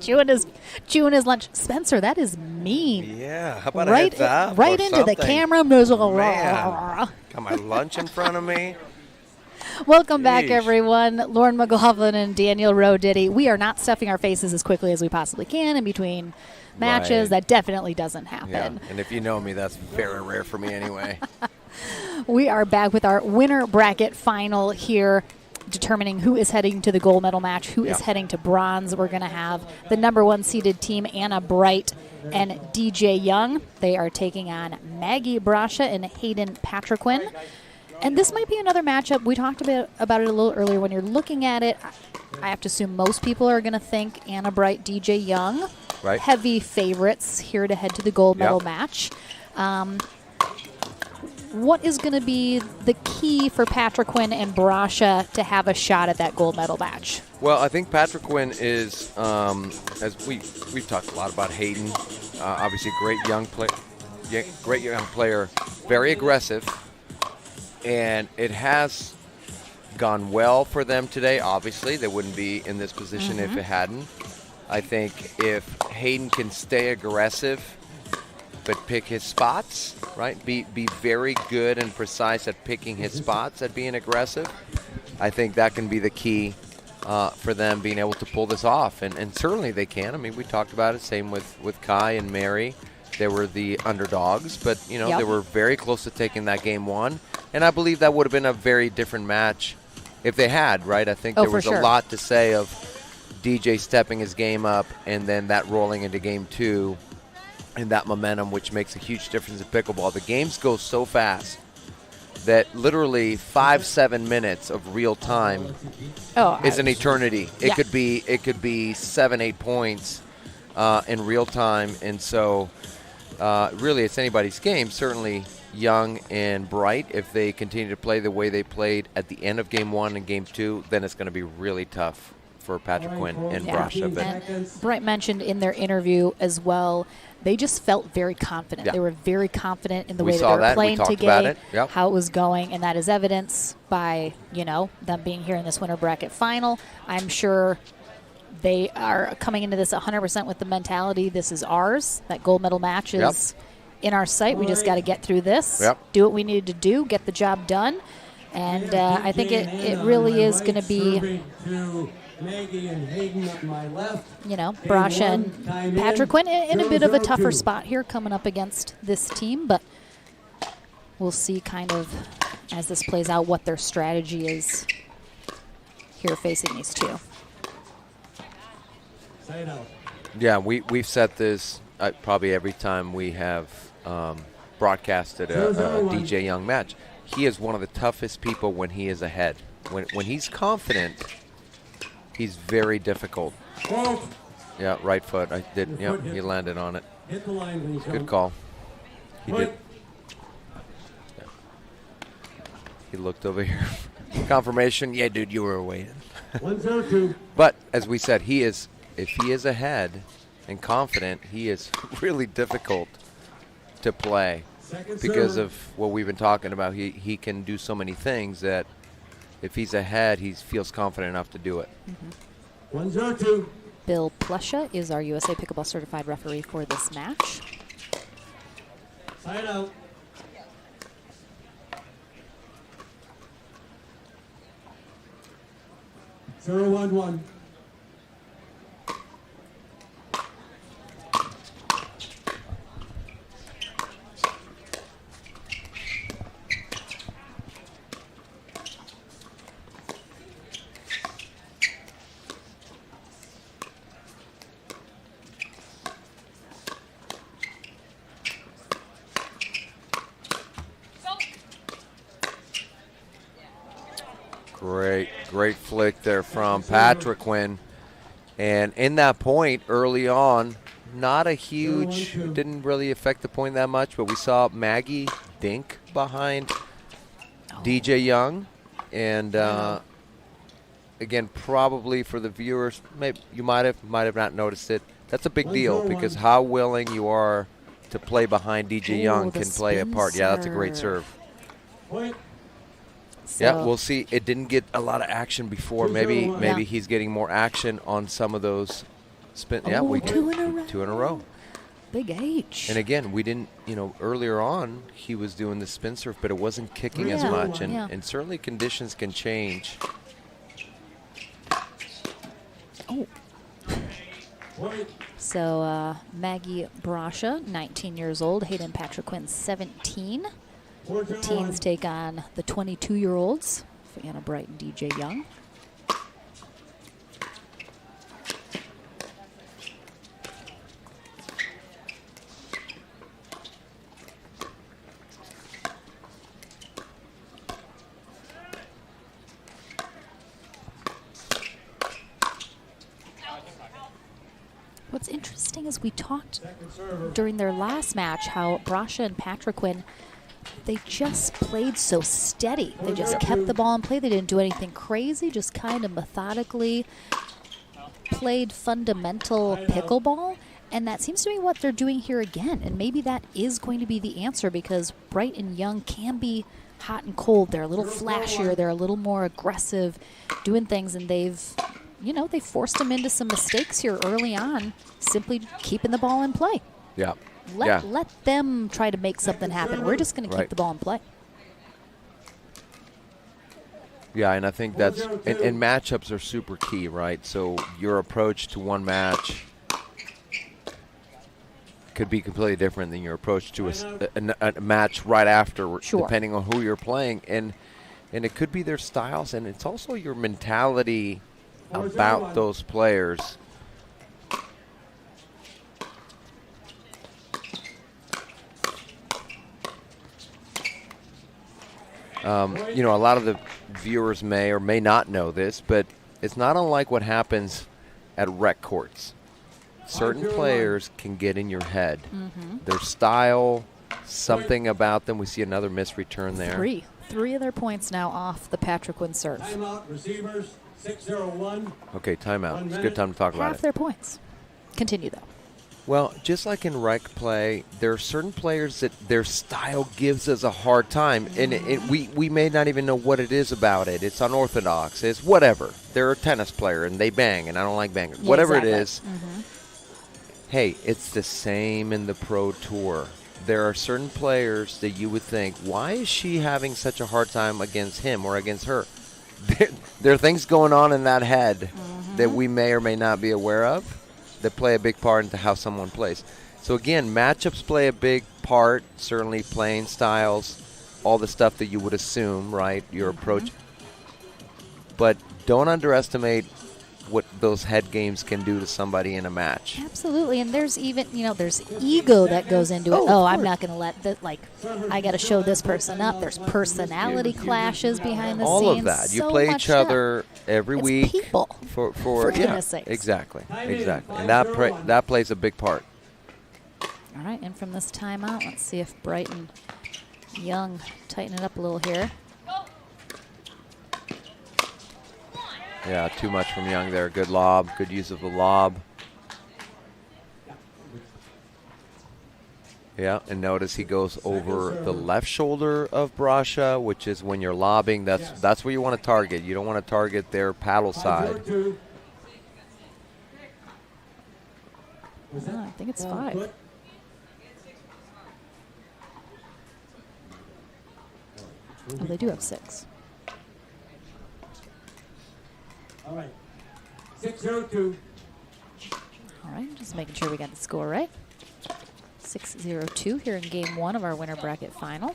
chewing his lunch. Spencer, that is mean. Yeah, how about right, a heads up right or into something? the camera. Man. Got my lunch in front of me. Welcome back, Yeesh. everyone. Lauren McLaughlin and Daniel Roditty. We are not stuffing our faces as quickly as we possibly can in between matches. Right. That definitely doesn't happen. Yeah, and if you know me, that's very rare for me anyway. We are back with our winner bracket final here, determining who is heading to the gold medal match, who is heading to bronze. We're going to have the number 1 seeded team, Anna Bright and DJ Young. They are taking on Maggie Brasha and Hayden Patriquin. And this might be another matchup. We talked about it a little earlier. When you're looking at it, I have to assume most people are going to think Anna Bright, DJ Young. Right. Heavy favorites here to head to the gold medal match. What is going to be the key for Patriquin and Brasha to have a shot at that gold medal match? Well, I think Patriquin is, as we've talked a lot about Hayden, obviously great young player, very aggressive, and it has gone well for them today. Obviously, they wouldn't be in this position if it hadn't. I think if Hayden can stay aggressive but pick his spots, right? Be very good and precise at picking his spots, at being aggressive. I think that can be the key for them being able to pull this off. And certainly they can. I mean, we talked about it. Same with Kai and Mary. They were the underdogs, but, they were very close to taking that game 1. And I believe that would have been a very different match if they had, right? I think there was a lot to say of DJ stepping his game up and then that rolling into game 2. And that momentum, which makes a huge difference in pickleball. The games go so fast that literally 5-7 minutes of real time is an eternity. It could be 7-8 points in real time. And so really it's anybody's game. Certainly Young and Bright, if they continue to play the way they played at the end of Game 1 and Game 2, then it's going to be really tough for Patrick Quinn and Brasha. But And Bright mentioned in their interview as well, they just felt very confident. Yeah. They were very confident in the We way that saw they were that. We playing talked today, about it. Yep. how it was going, and that is evidence by, them being here in this winter bracket final. I'm sure they are coming into this 100% with the mentality, this is ours. That gold medal match is in our sight. We just got to get through this, do what we needed to do, get the job done. And I think it really is going to be, Brasha and Patrick Quinn in a bit of a tougher spot here coming up against this team. But we'll see kind of as this plays out what their strategy is here facing these two. yeah, we've set this probably every time we have broadcasted a DJ Young match. He is one of the toughest people when he is ahead. When he's confident, he's very difficult. Yeah, right foot. I did. Yep, he landed on it. Hit the line when you Good call. He did. Yeah. He looked over here. Confirmation. Yeah, dude, you were waiting. 1-0-2. But as we said, if he is ahead and confident, he is really difficult to play because of what we've been talking about. He can do so many things that if he's ahead, he feels confident enough to do it. 1-0-2. Bill Plesha is our USA Pickleball Certified referee for this match. Side out. Zero, 1-1. Great flick there from Patrick Quinn. And in that point early on, not a huge, didn't really affect the point that much, but we saw Maggie dink behind DJ Young. And again, probably for the viewers, maybe you might have not noticed it. That's a big deal because how willing you are to play behind DJ Young can play a part. Yeah, that's a great serve. So yeah, we'll see. It didn't get a lot of action before. Maybe he's getting more action on some of those spin. Yeah, we two in a row. 2 in a row. Big H. And again, we didn't, earlier on he was doing the spin surf, but it wasn't kicking as much. And certainly conditions can change. Oh. So Maggie Brasha, 19 years old. Hayden Patrick Quinn, 17. The teens take on the 22-year-olds, Anna Bright and DJ Young. What's interesting is we talked during their last match how Brasha and Patrick Quinn, they just played so steady. They just kept the ball in play. They didn't do anything crazy, just kind of methodically played fundamental pickleball. And that seems to be what they're doing here again. And maybe that is going to be the answer because Bright and Young can be hot and cold. They're a little flashier. They're a little more aggressive doing things. And they've forced them into some mistakes here early on, simply keeping the ball in play. Yeah. Let them try to make something happen. We're just going to keep the ball in play. Yeah, and I think that's and matchups are super key, right? So your approach to one match could be completely different than your approach to a match right after, depending on who you're playing. And it could be their styles, and it's also your mentality about those players. A lot of the viewers may or may not know this, but it's not unlike what happens at rec courts. certain players can get in your head. Their style, something about them. We see another missed return there. Three of their points now off the Patrick Wynn serve. Timeout, receivers, 6-0-1. Okay, timeout. It's a good time to talk about Half it. their points. Continue, though. Well, just like in rec play, there are certain players that their style gives us a hard time, and we may not even know what it is about it. It's unorthodox. It's whatever. They're a tennis player, and they bang, and I don't like bangers. Yeah, whatever exactly. it is, hey, it's the same in the Pro Tour. There are certain players that you would think, why is she having such a hard time against him or against her? There are things going on in that head that we may or may not be aware of that play a big part into how someone plays. So again, matchups play a big part, certainly playing styles, all the stuff that you would assume, right, your approach. But don't underestimate what those head games can do to somebody in a match. Absolutely, and there's even, there's ego that goes into it. Oh, I'm not going to let that, I got to show this person up. There's personality clashes behind the all scenes. of that. You So play much each other every It's week. people, For goodness yeah, sakes. exactly. And that plays a big part. All right, and from this timeout, let's see if Brighton Young tighten it up a little here. Yeah, too much from Young there. Good lob, good use of the lob. Yeah, and notice he goes over the left shoulder of Brasha, which is when you're lobbing. That's where you want to target. You don't want to target their paddle side. I think it's 5. Oh, they do have 6. All right. 6-0-2. All right, just making sure we got the score right. 6-0-2 here in game 1 of our winter bracket final.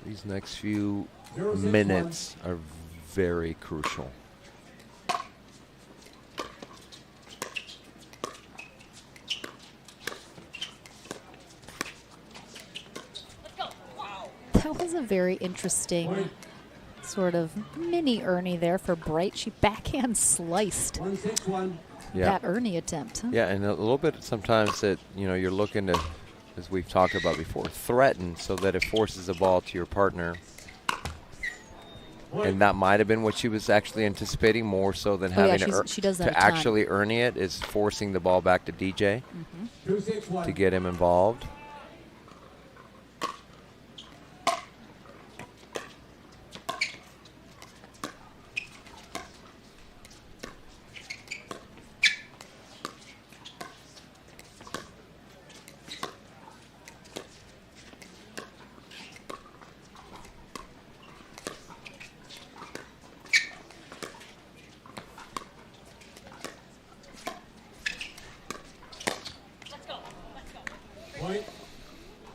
These next few minutes are very crucial. That was a very interesting sort of mini Ernie there for Bright. She backhand sliced that Ernie attempt. Huh? Yeah, and a little bit sometimes that, you're looking to, as we've talked about before, threaten so that it forces the ball to your partner. And that might have been what she was actually anticipating more so than having she does that to actually Ernie it, is forcing the ball back to DJ to get him involved.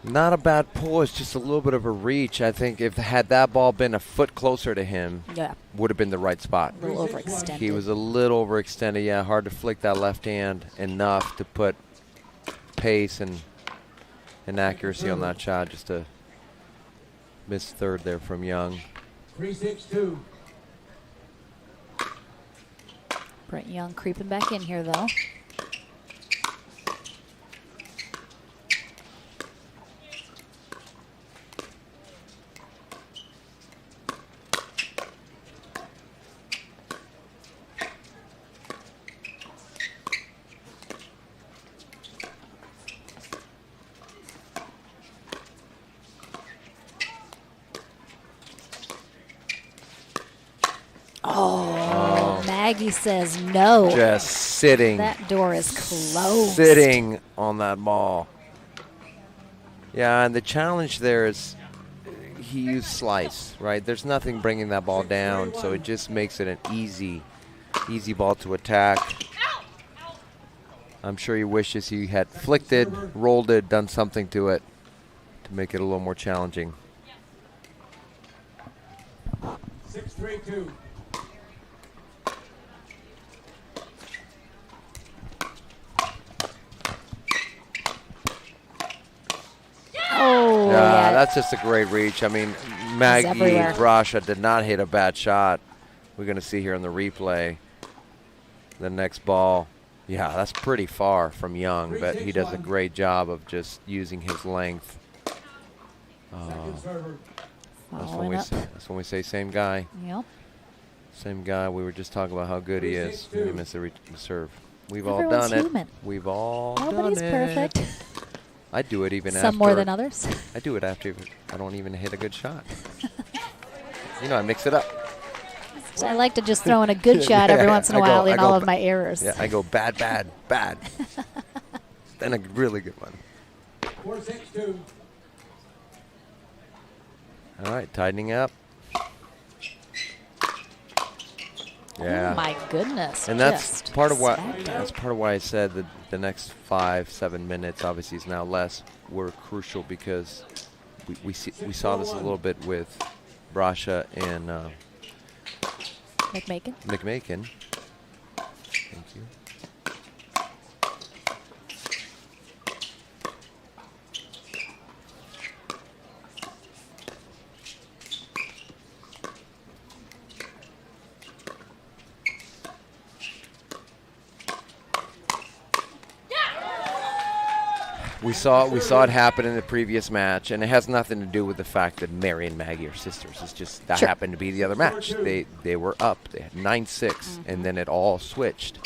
Not a bad pull. It's just a little bit of a reach. I think if had that ball been a foot closer to him, would have been the right spot. A little overextended. He was a little overextended. Yeah, hard to flick that left hand enough to put pace and accuracy on that shot. Just a missed third there from Young. 3-6-2. Brett Young creeping back in here, though. Maggie says no. Just sitting. That door is closed. Sitting on that ball. Yeah, and the challenge there is he used slice, right? There's nothing bringing that ball down, so it just makes it an easy ball to attack. I'm sure he wishes he had flicked it, rolled it, done something to it to make it a little more challenging. 6-3-2. Oh, yeah, that's just a great reach. I mean, Maggie everywhere. Brasha did not hit a bad shot. we're going to see here on the replay. The next ball, yeah, that's pretty far from Young, but he does a great job of just using his length. That's when we say same guy. Yep. Same guy. We were just talking about how good he is. He missed the serve. We've all Everyone's done human. it. We've all Nobody's done perfect. it. I do it even after. Some more than others. I do it after I don't even hit a good shot. You know, I mix it up. So I like to just throw in a good shot every once in a while in all of my errors. Yeah, I go bad, bad, bad. Then a really good one. 4-6-2. All right, tightening up. Yeah. Oh my goodness. And that's just part of why smacked that's part of why I said that the next 5-7 minutes, obviously is now less, were crucial because we saw this a little bit with Brasha and McMakin. McMakin. Thank you. We saw it happen in the previous match, and it has nothing to do with the fact that Mary and Maggie are sisters. It's just that happened to be the other match. They were up. They had 9-6, and then it all switched.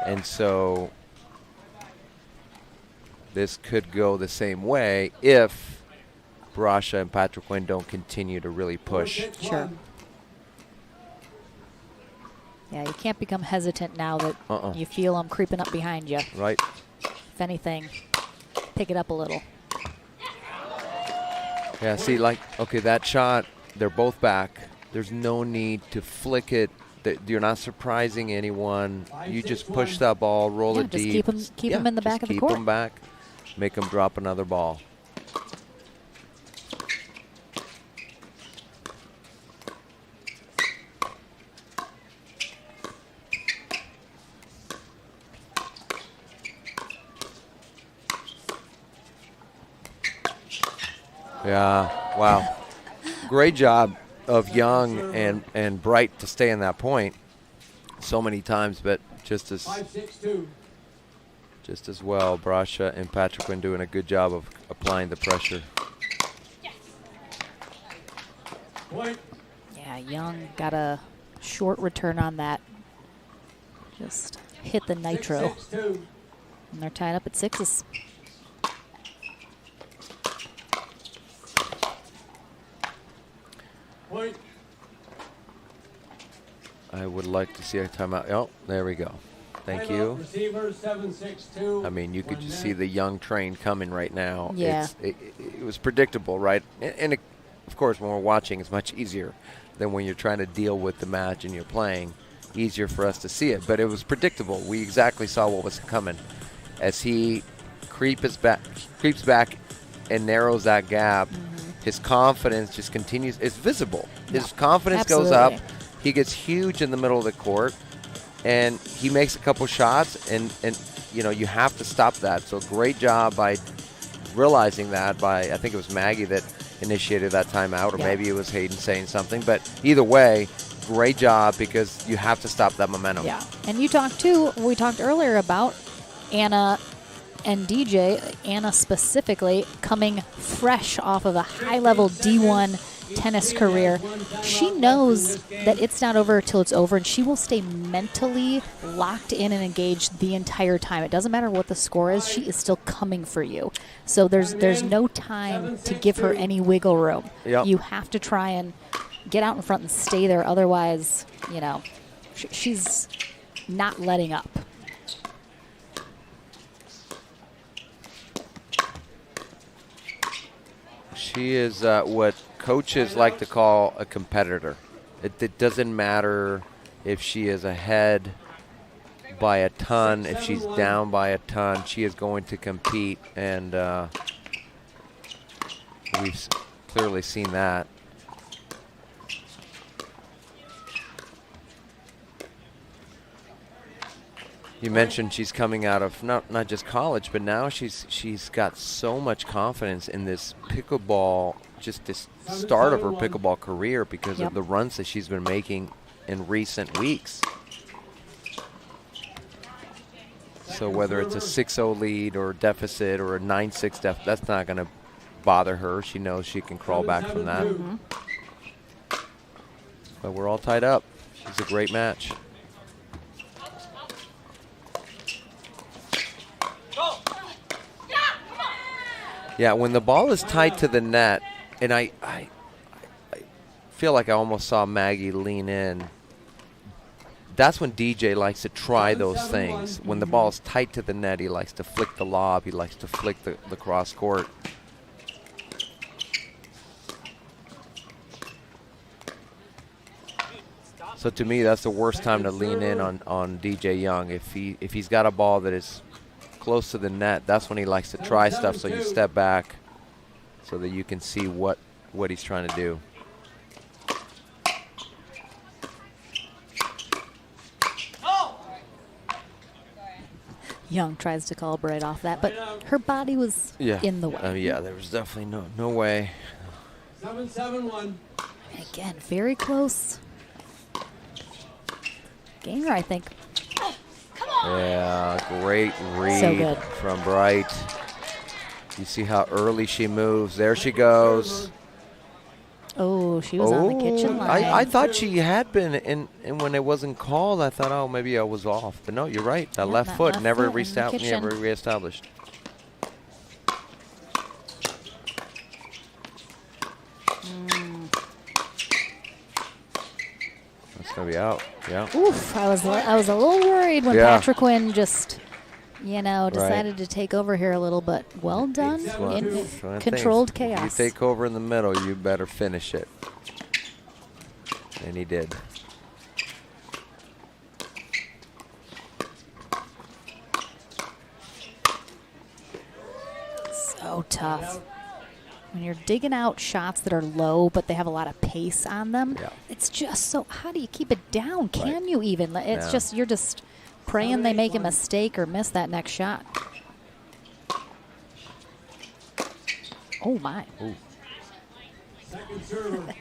And so this could go the same way if Brasha and Patrick Quinn don't continue to really push. Sure. Yeah, you can't become hesitant now that you feel them creeping up behind you. Right. If anything, pick it up a little. Yeah, see, like, okay, that shot, they're both back. There's no need to flick it. You're not surprising anyone. You just push that ball, roll it deep. Keep them in the back of the court. Keep them back. Make them drop another ball. Yeah, wow. Great job of Young and Bright to stay in that point so many times, but just as 5-6-2. just as well, Brasha and Patrick Quinn doing a good job of applying the pressure. Point. Yeah, Young got a short return on that. Just hit the nitro. 6-6-2. And they're tied up at 6s. Point. I would like to see a timeout. Oh, there we go. Thank you. Receiver 7-6-2. I mean, you could just see the Young train coming right now. Yeah. It was predictable, right? And it, of course, when we're watching, it's much easier than when you're trying to deal with the match and you're playing. Easier for us to see it, but it was predictable. We exactly saw what was coming as he creeps back and narrows that gap. His confidence just continues. It's visible. His confidence goes up. He gets huge in the middle of the court, and he makes a couple shots, and you know, you have to stop that. So great job by realizing that by, I think it was Maggie that initiated that timeout, or maybe it was Hayden saying something. But either way, great job, because you have to stop that momentum. Yeah, and we talked earlier about Anna and DJ, Anna specifically, coming fresh off of a high-level D1 tennis career. She knows that it's not over till it's over, and she will stay mentally locked in and engaged the entire time. It doesn't matter what the score is, she is still coming for you. So there's no time to give her any wiggle room. Yep. You have to try and get out in front and stay there. Otherwise, you know, she's not letting up. She is what coaches like to call a competitor. It doesn't matter if she is ahead by a ton, if she's down by a ton, she is going to compete, and we've clearly seen that. You mentioned she's coming out of not just college, but now she's got so much confidence in this pickleball, just this start of her pickleball career because of the runs that she's been making in recent weeks. So whether it's a 6-0 lead or deficit or a 9-6 deficit, that's not going to bother her. She knows she can crawl back from that. But we're all tied up. It's a great match. Yeah, when the ball is tied to the net, and I feel like I almost saw Maggie lean in. That's when DJ likes to try those things. When the ball is tight to the net, he likes to flick the lob. He likes to flick the cross court. So to me, that's the worst time to lean in on DJ Young. If he's got a ball that is close to the net, that's when he likes to try stuff. So you step back so that you can see what he's trying to do. Young tries to call right off that, but her body was in the way. Yeah, there was definitely no way. 7-7-1. Again, very close. Gainer, I think. Yeah, great read So good. from Bright. You see how early she moves. There she goes. Oh, she was on the kitchen line. I thought she had been, and when it wasn't called, I thought, oh, maybe I was off. But no, you're right. That left foot left never foot in the kitchen. reestablished. That's gonna be out. Yeah. Oof! I was a little worried when Patrick Quinn just, decided to take over here a little, but well done in controlled chaos. If you take over in the middle, you better finish it. And he did. So tough. When you're digging out shots that are low, but they have a lot of pace on them, it's just so, how do you keep it down? Can you even? It's just, you're just praying they make a mistake or miss that next shot. Oh, my. Ooh. Second server.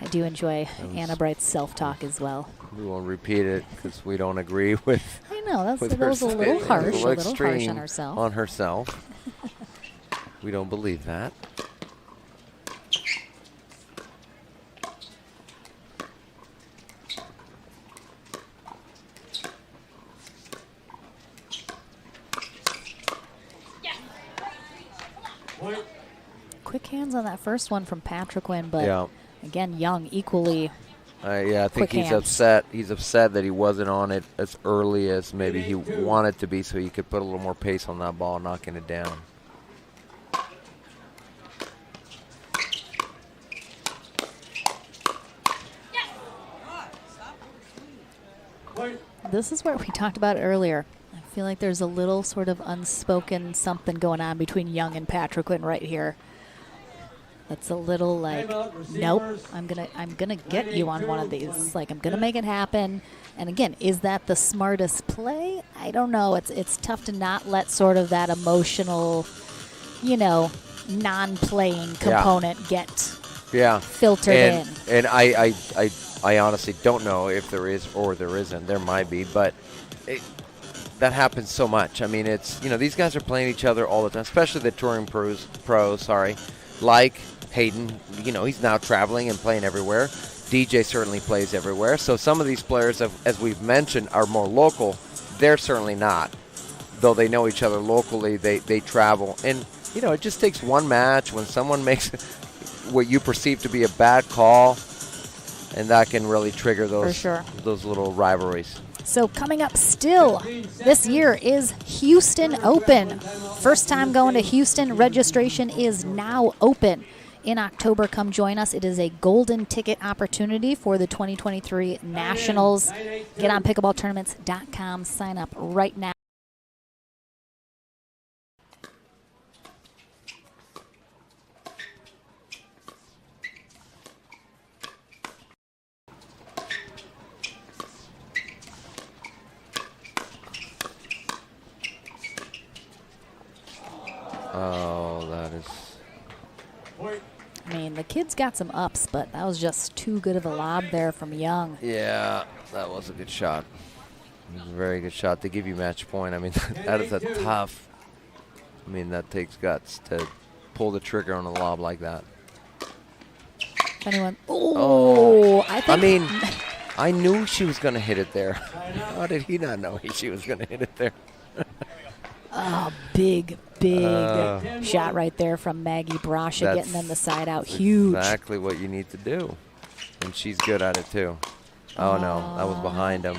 I do enjoy Anna Bright's self-talk as well. We won't repeat it because we don't agree with. I know, that was a little harsh on herself. On herself. We don't believe that. Quick hands on that first one from Patrick Quinn, but again, Young equally. I think he's upset. He's upset that he wasn't on it as early as maybe he wanted to be, so he could put a little more pace on that ball, knocking it down. This is what we talked about earlier. I feel like there's a little sort of unspoken something going on between Young and Patrick Quinn right here. It's a little like, nope, I'm gonna get you on one of these. Like, I'm gonna make it happen. And again, is that the smartest play? I don't know. It's tough to not let sort of that emotional, non-playing component get filtered in. And I honestly don't know if there is or there isn't. There might be, but that happens so much. I mean, it's, these guys are playing each other all the time, especially the touring pros, like Hayden. He's now traveling and playing everywhere. DJ certainly plays everywhere. So some of these players, as we've mentioned, are more local. They're certainly not. Though they know each other locally, they travel. And, it just takes one match when someone makes what you perceive to be a bad call, and that can really trigger those little rivalries. So coming up still this year is Houston Open. First time going to Houston. Registration is now open. In October, come join us. It is a golden ticket opportunity for the 2023 Nationals. Get on pickleballtournaments.com. Sign up right now. I mean, the kid's got some ups, but that was just too good of a lob there from Young. Yeah, that was a good shot. It was a very good shot to give you match point. I mean, that is a tough. I mean, that takes guts to pull the trigger on a lob like that. If anyone, oh, I mean, I knew she was going to hit it there. How did he not know she was going to hit it there? Oh, big shot right there from Maggie Brasha, getting them the side out. Huge. Exactly what you need to do. And she's good at it, too. Oh, no. That was behind him.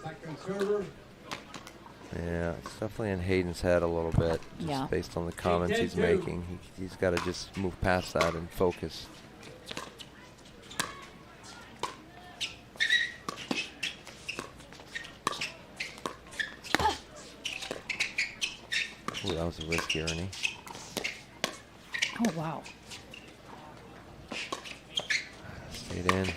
Second server. Yeah, it's definitely in Hayden's head a little bit, just based on the comments he's making. He's got to just move past that and focus. Ooh, that was a risky Ernie. Oh, wow. Stayed in.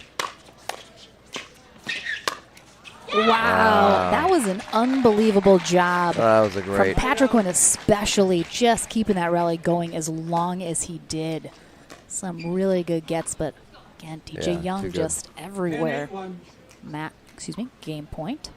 Wow, that was an unbelievable job. That was a great. From Patrick Quinn especially, just keeping that rally going as long as he did. Some really good gets, but again, DJ Young just everywhere. Game point.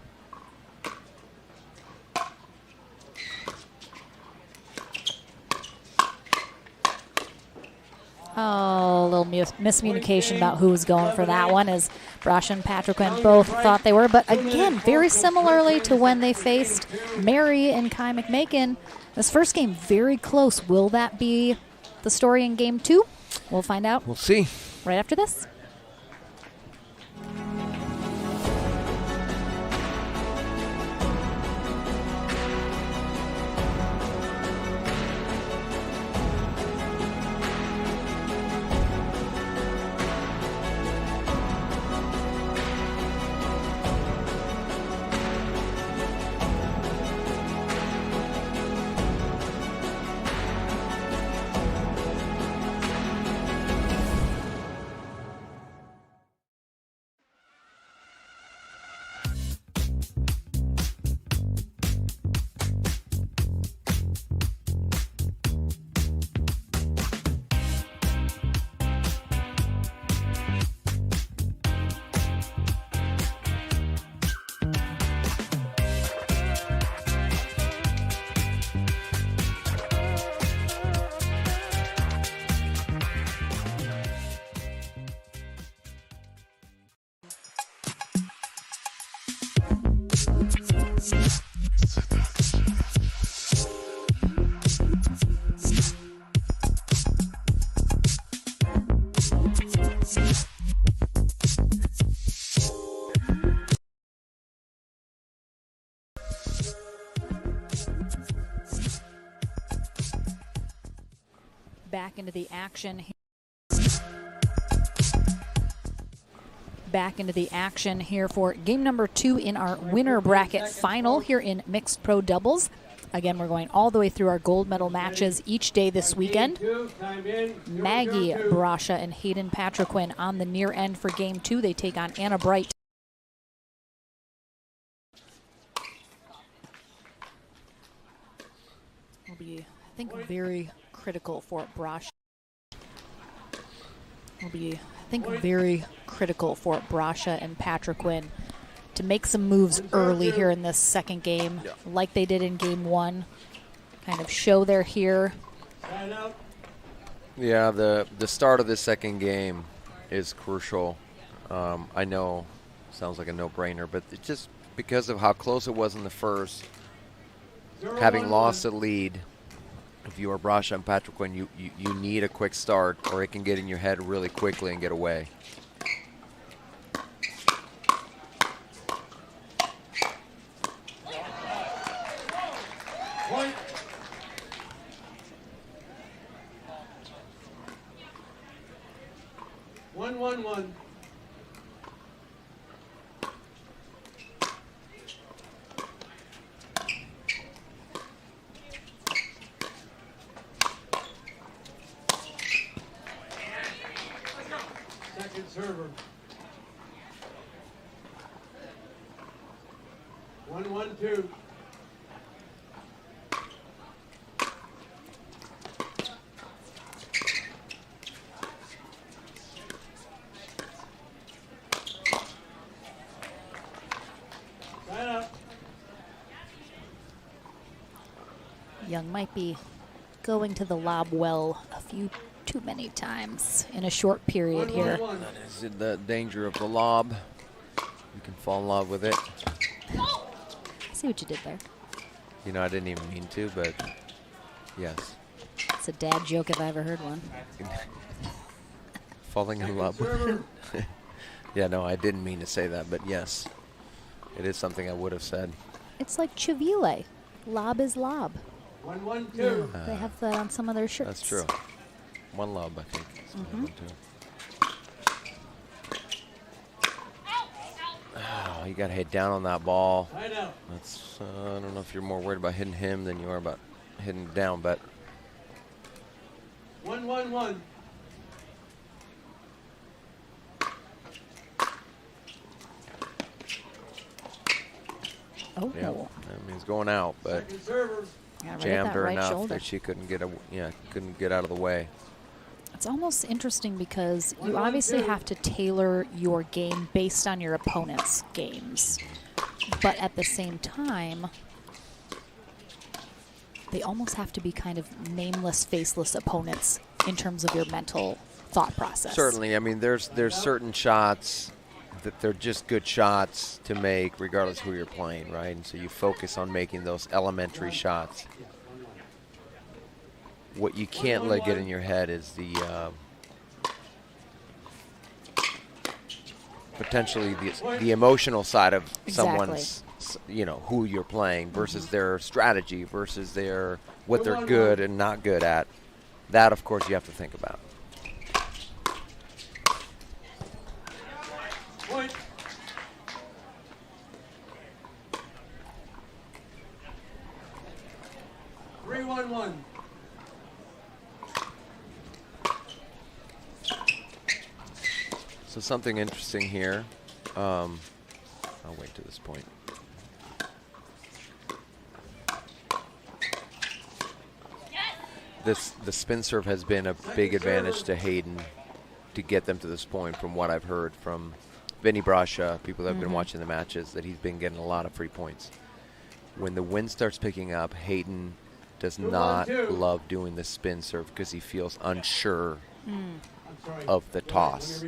Oh, a little miscommunication about who was going for that one, as Brasha and Patrick Quinn both thought they were. But again, very similarly to when they faced Mary and Kai McMakin. This first game, very close. Will that be the story in game 2? We'll find out. We'll see. Right after this. Back into the action here for game number 2 in our winner bracket final here in mixed pro doubles. Again, we're going all the way through our gold medal matches each day this weekend. Maggie Brasha and Hayden Patriquin on the near end for game 2. They take on Anna Bright. Will be, I think, very critical for Brasha. Will be, I think, very critical for Brasha and Patriquin to make some moves early here in this second game, like they did in game 1. Kind of show they're here. Yeah, the start of the second game is crucial. I know, sounds like a no-brainer, but it's just because of how close it was in the first, having lost the lead. If you are Brasha and Patriquin, you need a quick start, or it can get in your head really quickly and get away. Point. One. Second server. 1-1-2. Young might be going to the lob well a few too many times in a short period here. That is the danger of the lob. You can fall in love with it. I see what you did there. You know, I didn't even mean to, but yes. It's a dad joke if I ever heard one. Falling in love with it. Yeah, no, I didn't mean to say that, but yes. It is something I would have said. It's like Chivile. Lob is lob. 1-1-2. Yeah, they have that on some of their shirts. That's true. One lob, I think. Mhm. Oh, you got to hit down on that ball. Tied out. That's I don't know if you're more worried about hitting him than you are about hitting down, but 1-1-1. Oh. yeah, I mean, he's going out, but Second server. Yeah, right at jammed that her right enough shoulder. that she couldn't get couldn't get out of the way. It's almost interesting because you obviously have to tailor your game based on your opponent's games. But at the same time, they almost have to be kind of nameless, faceless opponents in terms of your mental thought process. Certainly, I mean, there's certain shots that they're just good shots to make regardless who you're playing, right? And so you focus on making those elementary shots. What you can't let get in your head is the potentially the emotional side of someone's, you know, who you're playing versus their strategy versus their what they're good and not good at. That, of course, you have to think about. Point. Three, 1-1. So something interesting here. I'll wait to this point. The spin serve has been a big advantage to Hayden to get them to this point, from what I've heard from Vinny Brascia, people that have been watching the matches, that he's been getting a lot of free points. When the wind starts picking up, Hayden does not love doing the spin serve because he feels unsure of the toss.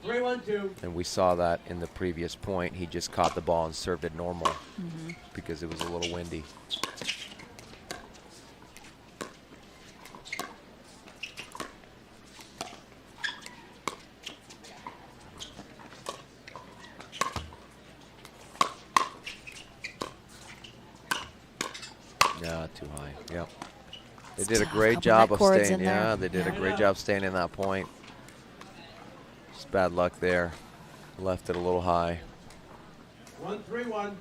3-1-2. And we saw that in the previous point. He just caught the ball and served it normal because it was a little windy. Yeah, too high. Yep. They did a great job of staying. Yeah, they did a great job staying in that point. Just bad luck there. Left it a little high. 1-3-1.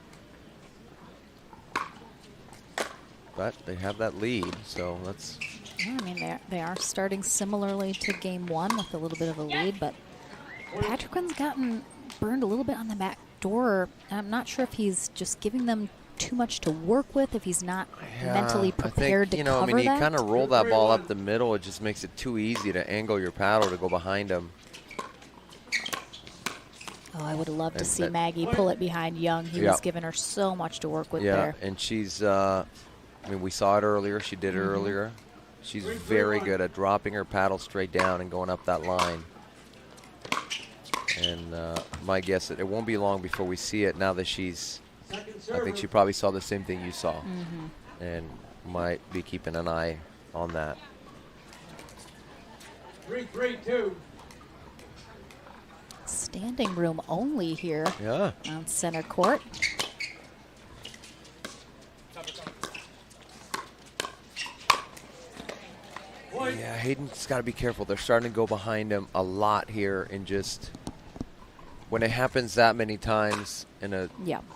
But they have that lead, so let's. Yeah, I mean, they are starting similarly to game one with a little bit of a lead, but Patrick Wynn's gotten burned a little bit on the back door. I'm not sure if he's just giving them too much to work with, if he's not mentally prepared to cover I mean, he that. kind of rolled that ball up the middle. It just makes it too easy to angle your paddle to go behind him. Oh, I would have loved to see Maggie pull it behind Young. He was giving her so much to work with there. Yeah, and she's, I mean, we saw it earlier. She did it earlier. She's very good at dropping her paddle straight down and going up that line. And my guess is it won't be long before we see it now that she's, I think she probably saw the same thing you saw and might be keeping an eye on that. 3-3-2. Standing room only here on center court. Yeah, Hayden's got to be careful. They're starting to go behind him a lot here, and just when it happens that many times in a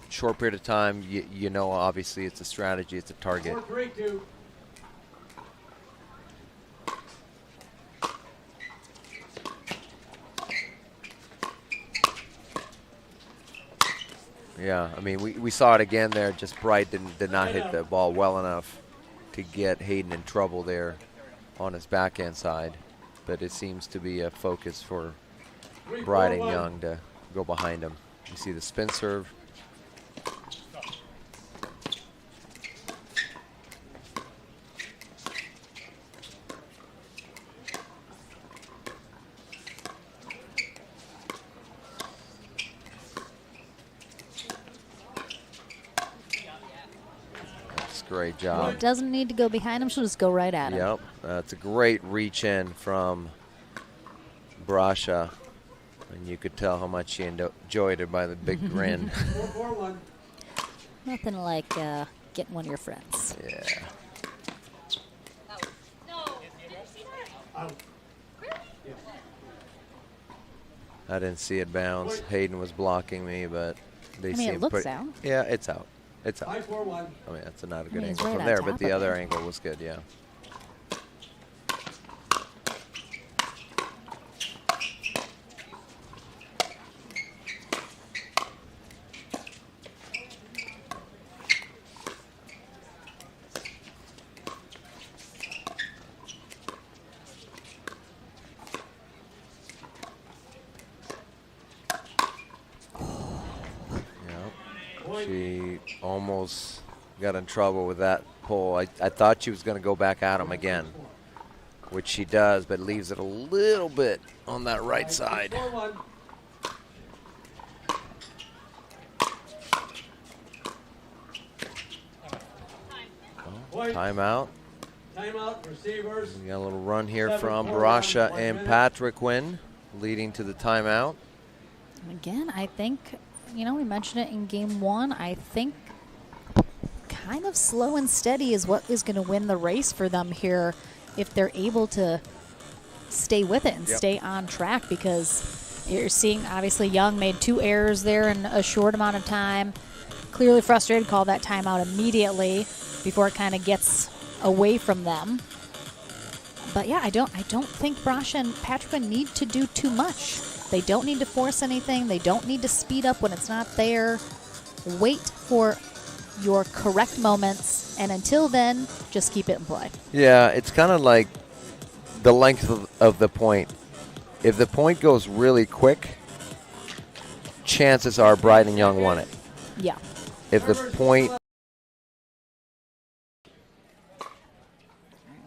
short period of time, you know, obviously it's a strategy, it's a target. 4-3-2. Yeah, I mean, we saw it again there. Just Bright did not hit the ball well enough to get Hayden in trouble there on his backhand side. But it seems to be a focus for Bright and Young to go behind him. You see the spin serve. Great job. It doesn't need to go behind him. She'll just go right at him. Yep. That's a great reach in from Brasha. And you could tell how much she enjoyed it by the big grin. 4-4-1. Nothing like getting one of your friends. Yeah. I didn't see it bounce. Hayden was blocking me, but they seem it looks pretty. out. Yeah, it's out. It's out. 5-4-1. I mean, that's not a good he's angle right from on there, top but the of other it. angle was good, yeah. She almost got in trouble with that pull. I thought she was going to go back at him again, which she does, but leaves it a little bit on that right side. 4-1. Timeout. Timeout, receivers. We got a little run here from Brasha and Patrick Wynn, leading to the timeout. Again, I think, we mentioned it in game one. I think kind of slow and steady is what is going to win the race for them here if they're able to stay with it and stay on track, because you're seeing, obviously, Young made 2 errors there in a short amount of time. Clearly frustrated, called that timeout immediately before it kind of gets away from them. But yeah, I don't think Brasha and Patrick need to do too much. They don't need to force anything. They don't need to speed up when it's not there. Wait for your correct moments, and until then, just keep it in play. Yeah, it's kind of like the length of the point. If the point goes really quick, chances are Bright and Young won it. Yeah. If the point...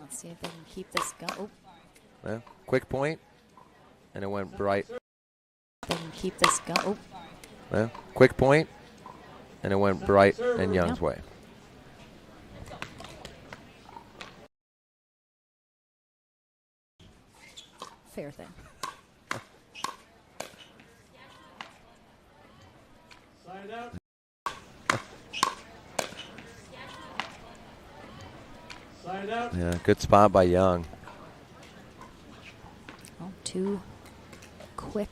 Let's see if they can keep this going. Oh. Well, quick point, and it went Bright. They can keep this going. Oh. Well, quick point, and it went Bright and Young's way. Fair thing. Side out. Side out. Yeah, good spot by Young. Well, 2 quick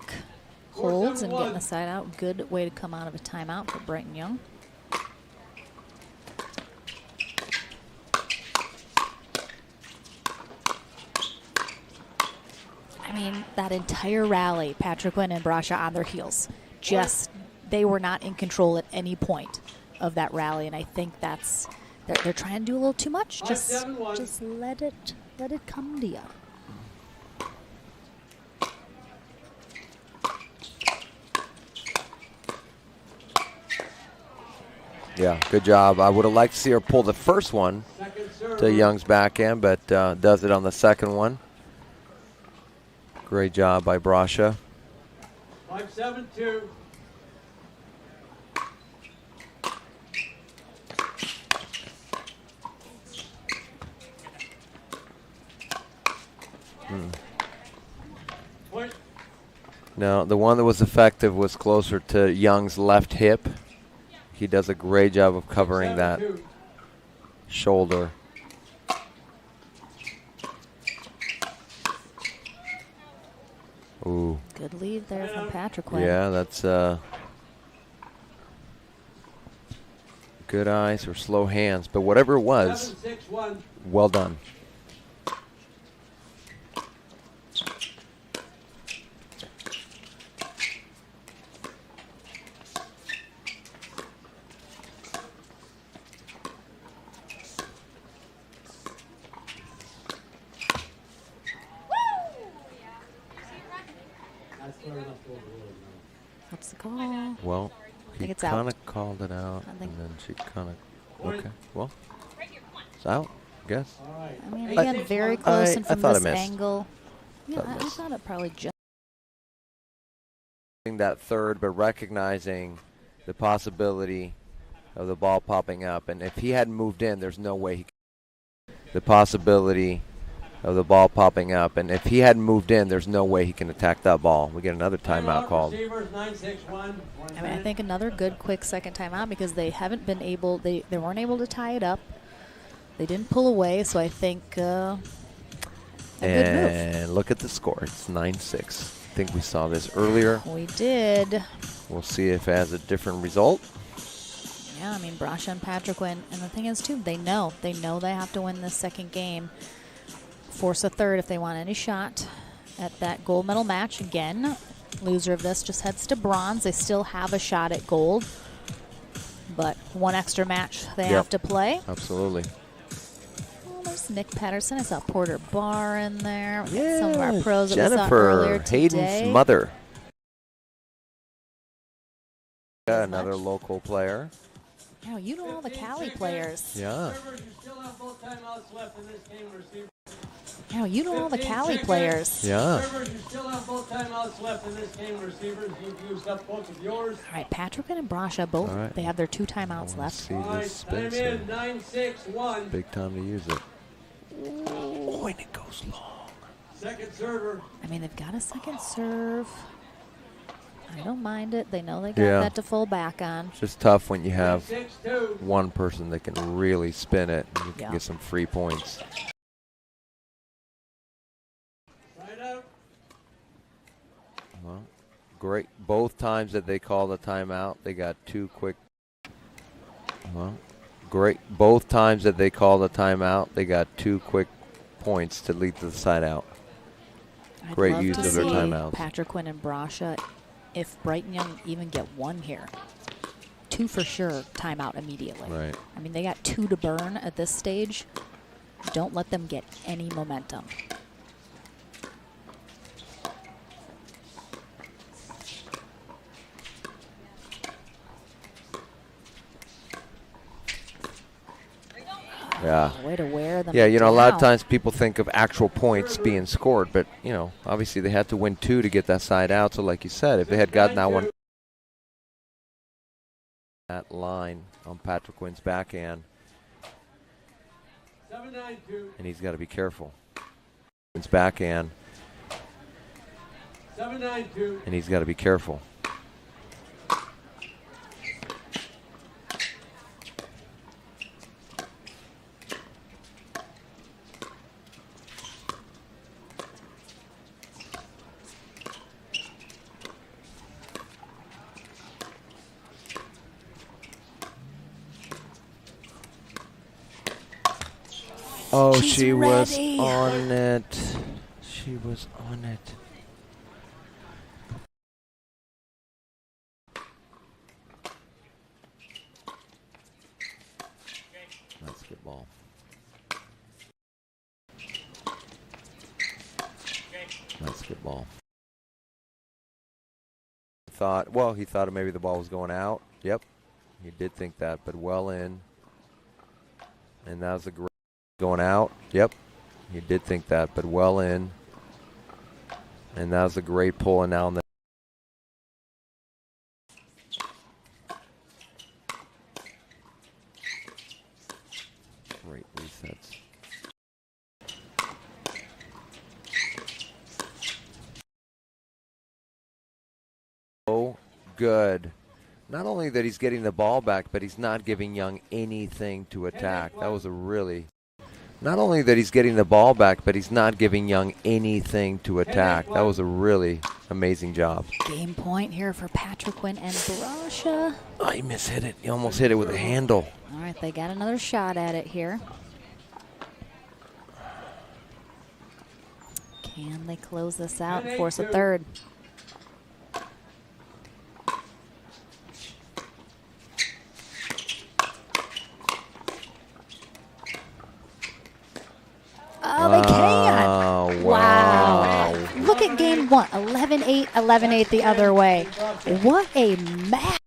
holds and getting the side out. Good way to come out of a timeout for Brighton Young. I mean, that entire rally, Patrick Wynn and Brasha on their heels. They were not in control at any point of that rally, and I think that's they're trying to do a little too much. Just let it come to you. Yeah, good job. I would have liked to see her pull the first one to Young's backhand, but does it on the second one. Great job by Brasha. 5-7-2. No, the one that was effective was closer to Young's left hip. He does a great job of covering that shoulder. Ooh. Good lead there from Patrick Wynn. Yeah, that's good eyes or slow hands, but whatever it was, 7-6-1. well done. What's the call? Well, he it's kind out. of called it out, and then she kind of, okay, well, it's out, I guess. I mean, again, very close, and from thought I this missed. angle, yeah, Thought I I missed. thought it probably just. That third, but recognizing the possibility of the ball popping up. And if he hadn't moved in, there's no way he could. The possibility of the ball popping up. And if he hadn't moved in, there's no way he can attack that ball. We get another timeout called. I mean, I think another good quick second timeout because they haven't been able, they weren't able to tie it up. They didn't pull away, so I think a good move. And look at the score. It's 9-6. I think we saw this earlier. We did. We'll see if it has a different result. Yeah, I mean, Brasha and Patriquin. And the thing is, too, they know they have to win this second game. Force a third if they want any shot at that gold medal match. Again, loser of this just heads to bronze. They still have a shot at gold, but one extra match they have to play. Absolutely. Well, there's Nick Patterson. I saw Porter Barr in there. Yeah, some of our pros that we saw earlier Jennifer, today. Hayden's mother. Another local player. Oh, you know all the Cali players. Yeah. Oh, you know all the Cali players. Yeah. Servers, you still have both timeouts left in this game. Receivers, you've used up both of yours. All right, Patriquin and Brasha both. Right. They have their 2 timeouts left. See All right, this time Spencer. in, 9-6-1. Big time to use it. Oh, and it goes long. Second server. I mean, they've got a second serve. I don't mind it. They know they got Yeah. that to fall back on. It's just tough when you have 6-2. one person that can really spin it and you can Yeah. get some free points. Side out. Well, great. Both times that they called a timeout, they got 2 quick. Well, great. Both times that they called a timeout, they got 2 quick points to lead to the side out. I'd Great love use to of their see timeouts. Patriquin and Brasha, if Brighton Young even get 1 here. 2 for sure, timeout immediately. Right. I mean, they got 2 to burn at this stage. Don't let them get any momentum. Yeah. Way to wear them Yeah, you know, a lot of down. times people think of actual points being scored, but, you know, obviously they had to win 2 to get that side out. So like you said, if they had gotten that one, that line on Patrick Quinn's backhand, 7-9-2. and he's got to be careful. Quinn's backhand, 7-9-2. and he's got to be careful. Oh, She's she was ready. on it. She was on it. Basketball. Basketball. He thought maybe the ball was going out. Yep, he did think that, but well in. And that was a great going out. Yep, he did think that, but well in. And that was a great pull, and now in the great resets. So good. Not only that he's getting the ball back, but he's not giving Young anything to attack. That was a really... Not only that he's getting the ball back, but he's not giving Young anything to attack. That was a really amazing job. Game point here for Patriquin and Brasha. Oh, he mishit it. He almost hit it with a handle. All right, they got another shot at it here. Can they close this out and force a third? Oh, they can. Wow. Look at game 1. 11-8, 11-8 the other way. What a match.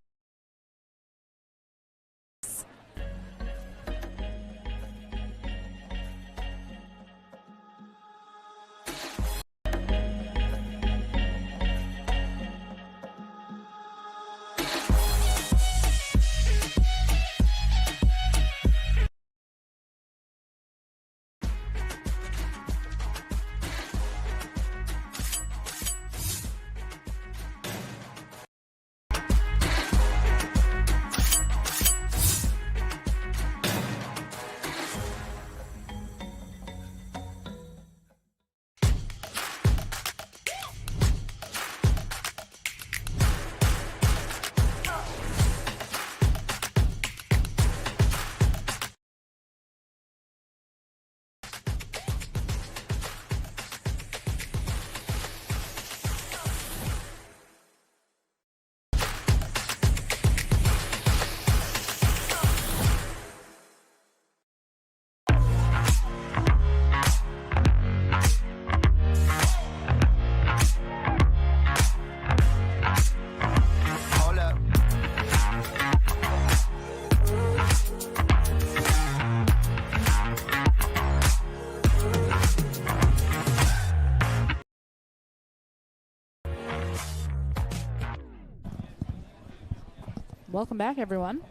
Welcome back, everyone.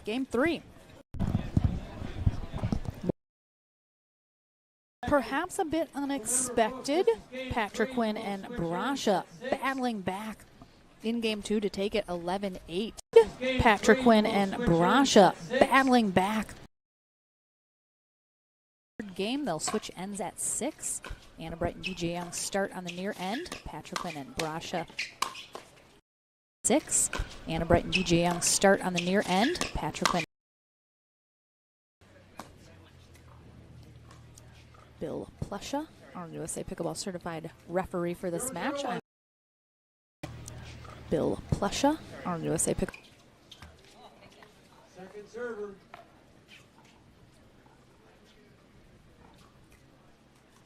Game 3. Perhaps a bit unexpected. Patrick Quinn and Brasha battling back in game 2 to take it 11-8. Patrick Quinn and Brasha battling back. Third game, they'll switch ends at 6. Anna Bright and DJ Young start on the near end. Patrick Quinn and Brasha 6. Anna Bright and DJ Young start on the near end. Patrick Quinn. Bill Plusha, our USA Pickleball certified referee for this match. Bill Plusha, our USA Pickleball. Second server.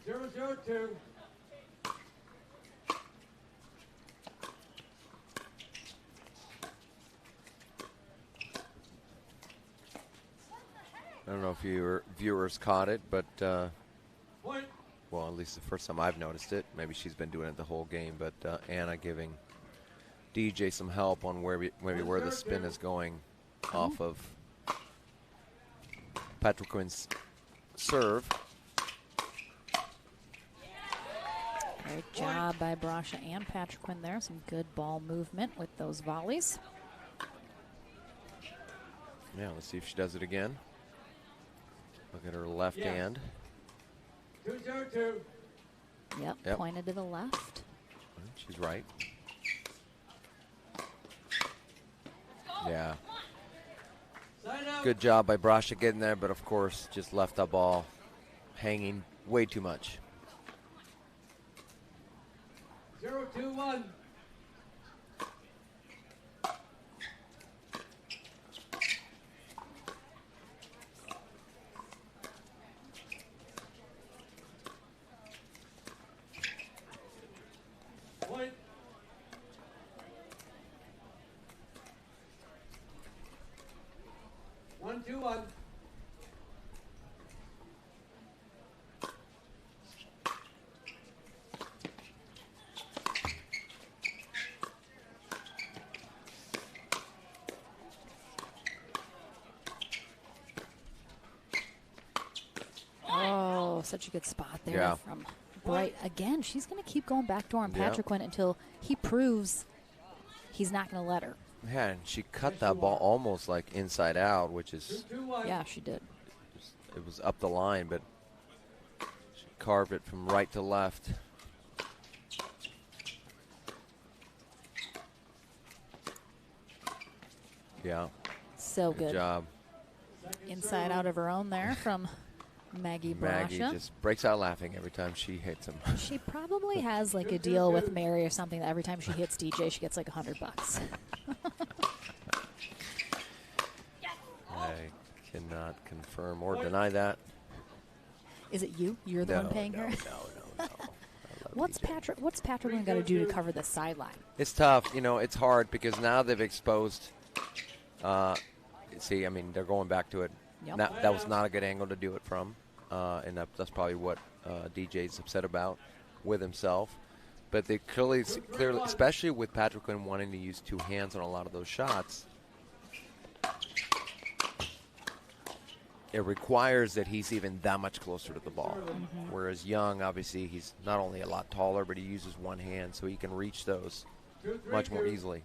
Zero, 0-2. I don't know if your viewers caught it, but well, at least the first time I've noticed it. Maybe she's been doing it the whole game, but Anna giving DJ some help on maybe where the spin is going off of Patrick Quinn's serve. Great job by Brasha and Patrick Quinn there. Some good ball movement with those volleys. Yeah, let's see if she does it again. Look at her left hand. 2-0-2. Yep, pointed to the left. She's right. Yeah. Good job by Brasha getting there, but of course just left the ball hanging way too much. 0-2-1. Point. One, 2-1. Oh, such a good spot there from Bright. Again, she's going to keep going backdoor on Patrick Quinn until he proves he's not going to let her. Yeah, and she cut that ball almost like inside out, which is... Yeah, she did. It was up the line, but she carved it from right to left. Yeah. So good. Good job. Inside out of her own there from Maggie Brasha. Maggie just breaks out laughing every time she hits him. She probably has like a deal with Mary or something that every time she hits DJ, she gets like $100. I cannot confirm or deny that. Is it you? You're the one paying her? No. What's Patrick going to do to cover the sideline? It's tough. You know, it's hard because now they've exposed. See, I mean, they're going back to it. Yep. That was not a good angle to do it from, and that's probably what DJ's upset about with himself. But they clearly, especially with Patrick Quinn wanting to use two hands on a lot of those shots, it requires that he's even that much closer to the ball. Mm-hmm. Whereas Young, obviously, he's not only a lot taller, but he uses one hand, so he can reach those much more easily.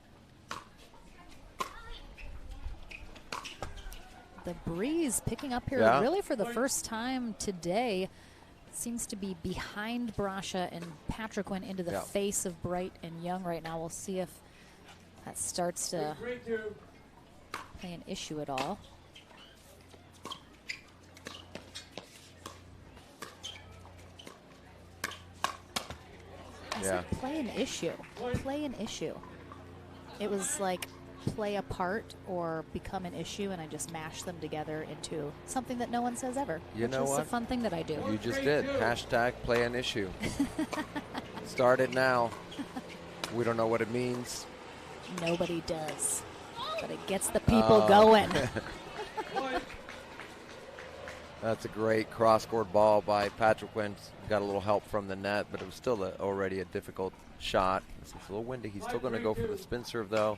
The breeze picking up here really for the first time today. Seems to be behind Brasha and Patrick Quinn into the face of Bright and Young right now. We'll see if that starts to play an issue at all. I said play an issue. Play an issue. It was like play a part or become an issue, and I just mashed them together into something that no one says ever. You know what? what? It's a fun thing that I do. You just did. Hashtag play an issue. Start it now. We don't know what it means. Nobody does. But it gets the people going. That's a great cross-court ball by Patrick Quinn. Got a little help from the net, but it was still already a difficult shot. It's a little windy. He's still going to go for the spin serve, though.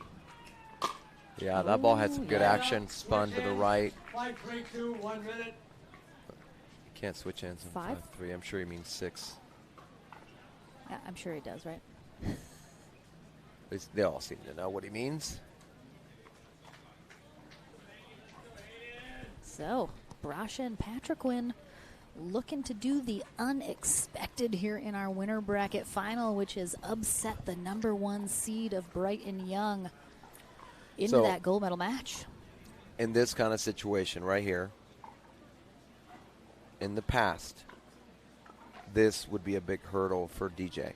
Yeah, that ball had some good action. Spun to the right. 5-3-2, 1 minute. Can't switch hands in 5-3. I'm sure he means 6. Yeah, I'm sure he does, right? They all seem to know what he means. So, Brasha and Patriquin looking to do the unexpected here in our winner bracket final, which is upset the #1 seed of Bright and Young into that gold medal match. In this kind of situation right here, in the past, this would be a big hurdle for DJ.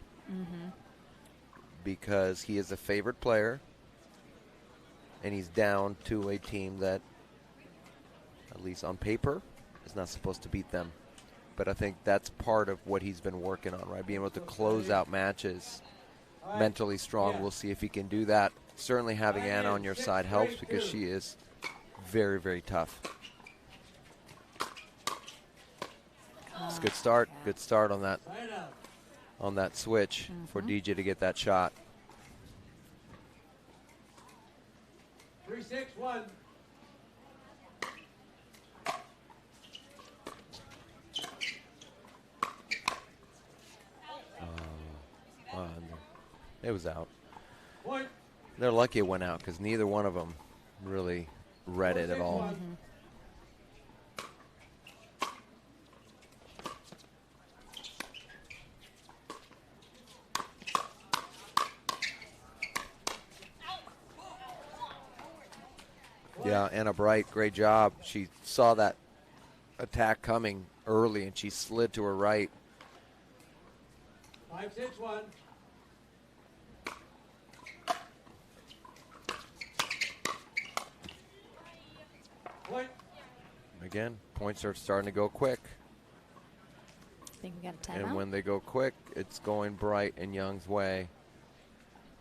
Because he is a favorite player, and he's down to a team that, at least on paper, is not supposed to beat them. But I think that's part of what he's been working on, right? Being able to close out matches mentally strong. We'll see if he can do that. Certainly having Anna on your side helps because she is very, very tough. It's a good start. Good start on that switch for DJ to get that shot. 3-6-1. It was out. Point. They're lucky it went out because neither one of them really read it at all. Yeah, Anna Bright, great job. She saw that attack coming early and she slid to her right. 5-6-1. Point. Again, points are starting to go quick. I think we got a timeout. And when they go quick, it's going Bright and Young's way.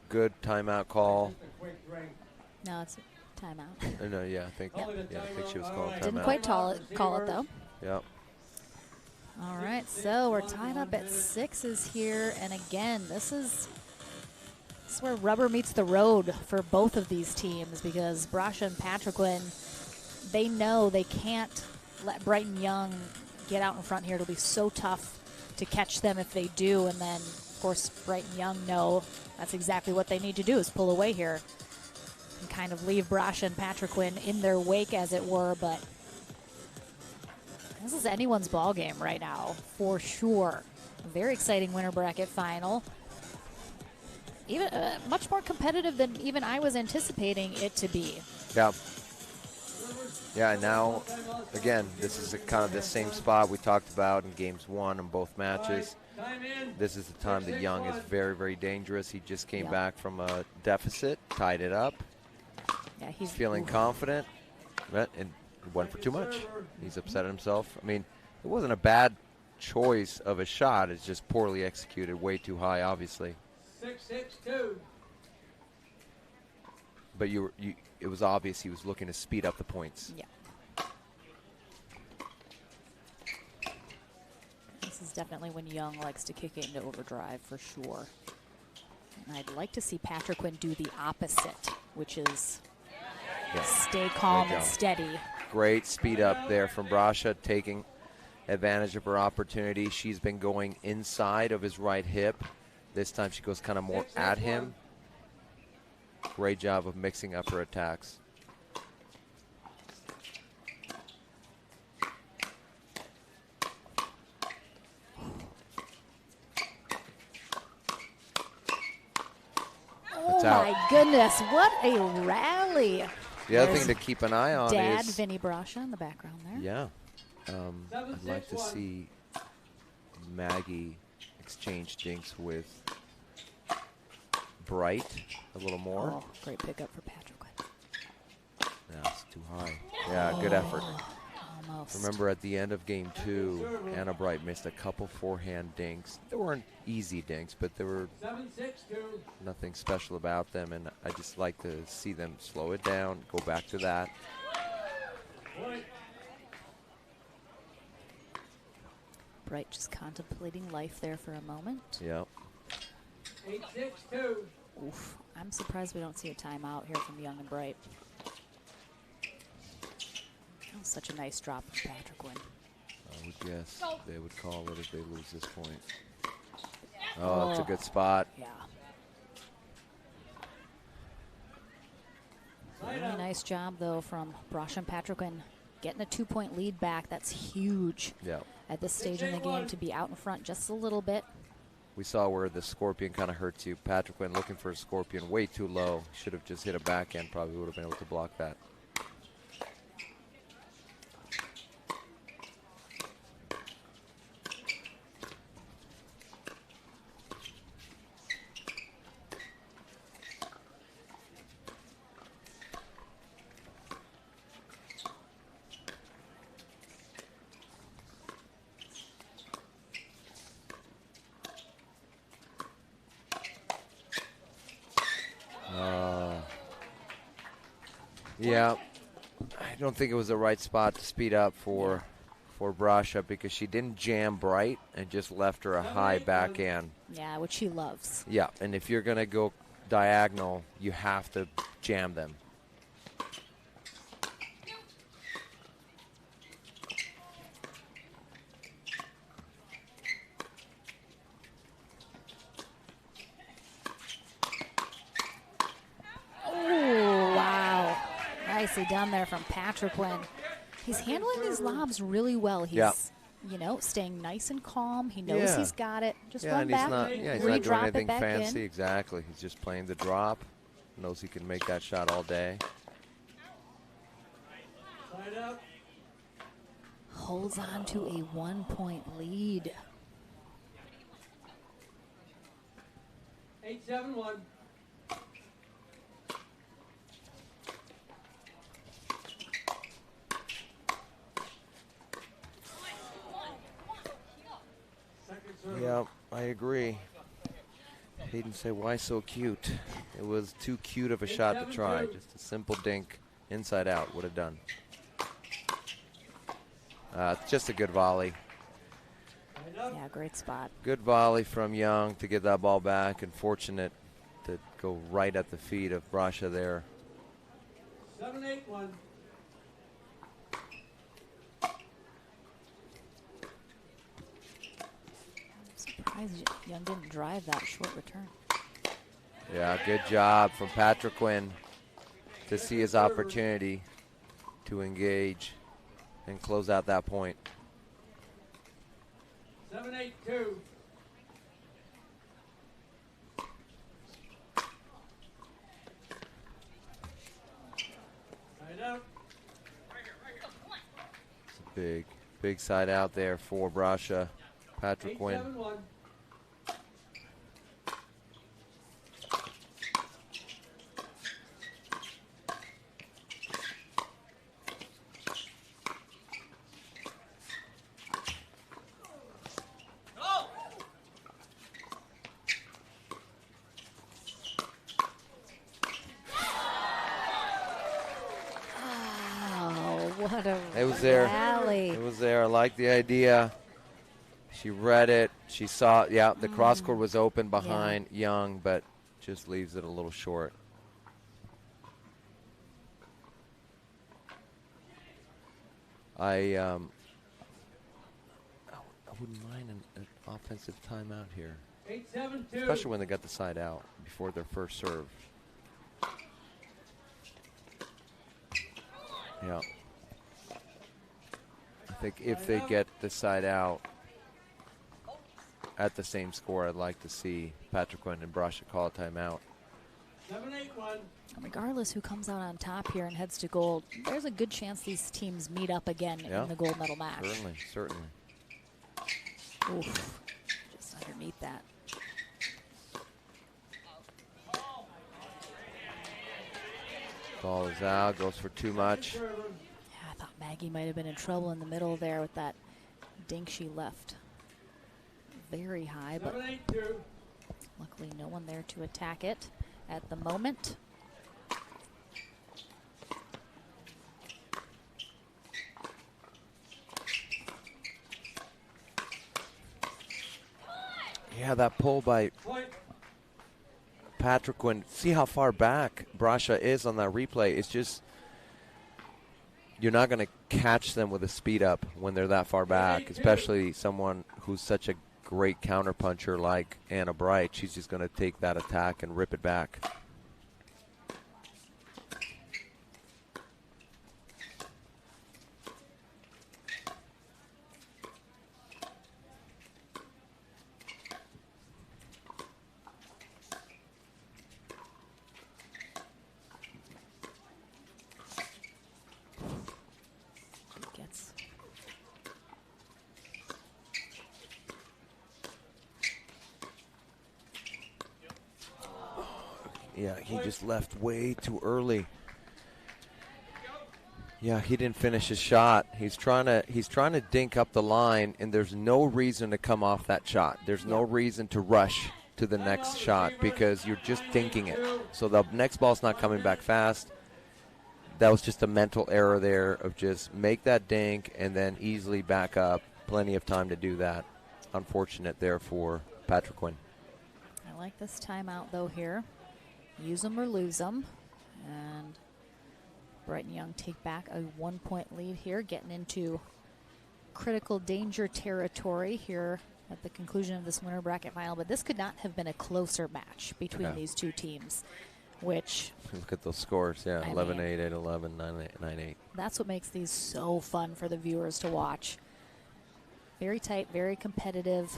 Good timeout call. No, it's a timeout. No, yeah, I think she was calling timeout. Didn't quite call it though. Yep. All right, so we're tied up at 6s here, and again, this is where rubber meets the road for both of these teams because Brasha and Patriquin, they know they can't let Brighton Young get out in front here. It'll be so tough to catch them if they do, and then, of course, Brighton Young know that's exactly what they need to do is pull away here and kind of leave Brasha and Patriquin in their wake, as it were, but this is anyone's ball game right now, for sure. A very exciting winter bracket final. Even much more competitive than even I was anticipating it to be. Yeah. Yeah, and now, again, this is kind of the same spot we talked about in games 1 in both matches. This is the time that Young is very, very dangerous. He just came back from a deficit, tied it up. Yeah, he's feeling confident, and went for too much. He's upset at himself. I mean, it wasn't a bad choice of a shot. It's just poorly executed, way too high, obviously. 6-6-2. But it was obvious he was looking to speed up the points. Yeah. This is definitely when Young likes to kick it into overdrive, for sure. And I'd like to see Patriquin do the opposite, which is stay calm and steady. Great speed up there from Brasha, taking advantage of her opportunity. She's been going inside of his right hip. This time she goes kind of more at him. Great job of mixing up her attacks. Oh my goodness, what a rally. The other thing to keep an eye on Dad, is Vinny Brasha in the background there. Yeah. I'd like to see Maggie exchange dinks with Bright a little more. Oh, great pickup for Patriquin. No, it's too high. Yeah, good effort. Almost. Remember at the end of game 2, Anna Bright missed a couple forehand dinks. They weren't easy dinks, but there were nothing special about them, and I just like to see them slow it down, go back to that. Bright just contemplating life there for a moment. Yep. 8-6-2. Oof. I'm surprised we don't see a timeout here from Young and Bright. Such a nice drop from Patrick Quinn. I would guess they would call it if they lose this point. Oh, it's a good spot. Yeah. Really nice job, though, from Brasha and Patrick Quinn. Getting a 2-point lead back, that's huge at this stage in the game to be out in front just a little bit. We saw where the scorpion kind of hurts you. Patrick Quinn looking for a scorpion way too low. Should have just hit a backhand, probably would have been able to block that. Yeah, I don't think it was the right spot to speed up for Brasha because she didn't jam Bright and just left her a high backhand. Yeah, which she loves. Yeah, and if you're going to go diagonal, you have to jam them. Nicely done there from Patrick Quinn. He's handling these lobs really well. He's, you know, staying nice and calm. He knows he's got it. Just run back, he's not doing anything fancy. Exactly. He's just playing the drop. Knows he can make that shot all day. Holds on to a 1-point lead. 8-7-1. Yeah, I agree. Hayden said, why so cute? It was too cute of a shot to try. Just a simple dink inside out would have done. Just a good volley. Yeah, great spot. Good volley from Young to get that ball back, and fortunate to go right at the feet of Brasha there. 7-8-1. Surprised Young didn't drive that short return. Yeah, good job from Patrick Quinn to see his opportunity to engage and close out that point. 7-8-2. Side out. It's a big side out there for Brasha. Patrick Quinn. 8-7-1. It was there. Rally. It was there. I like the idea. She read it. She saw, the cross court was open behind Young, but just leaves it a little short. I wouldn't mind an offensive timeout here. 8-7-2. Especially when they got the side out before their first serve. Yeah. I think if they get the side out at the same score, I'd like to see Patrick Quinn and Brasha call a timeout. 7-8-1. Regardless who comes out on top here and heads to gold, there's a good chance these teams meet up again in the gold medal match. Certainly. Oof, just underneath that. Ball is out, goes for too much. Yeah, I thought Maggie might have been in trouble in the middle there with that dink she left. Very high, but luckily no one there to attack it at the moment. Yeah, that pull by Patrick Quinn. See how far back Brasha is on that replay. It's just, you're not going to catch them with a speed up when they're that far back, especially someone who's such a great counterpuncher like Anna Bright. She's just going to take that attack and rip it back. Yeah, he just left way too early. Yeah, he didn't finish his shot. He's trying to dink up the line, and there's no reason to come off that shot. There's no reason to rush to the next shot because you're just dinking it. So the next ball's not coming back fast. That was just a mental error there of just make that dink and then easily back up. Plenty of time to do that. Unfortunate there for Patrick Quinn. I like this timeout, though, here. Use them or lose them. And Brighton Young take back a 1-point lead here, getting into critical danger territory here at the conclusion of this winter bracket final. But this could not have been a closer match between these two teams, which... Look at those scores, 11-8, 8-11, 9-8. That's what makes these so fun for the viewers to watch. Very tight, very competitive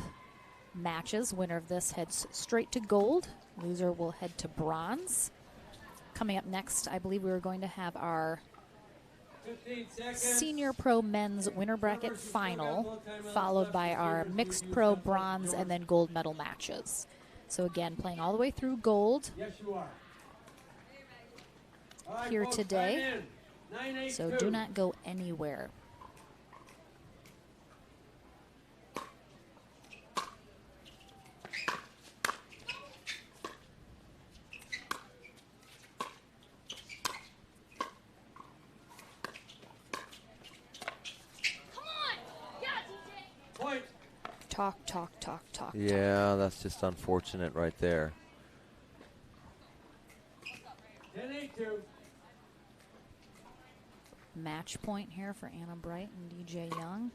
matches. Winner of this heads straight to gold. Loser will head to bronze. Coming up next, I believe we were going to have our Senior Pro Men's Winter Bracket Final, followed by our Mixed Pro Bronze and then Gold medal matches. So again, playing all the way through gold here today. So do not go anywhere. Talk. Yeah, that's just unfortunate right there. 10-8-2. Match point here for Anna Bright and DJ Young.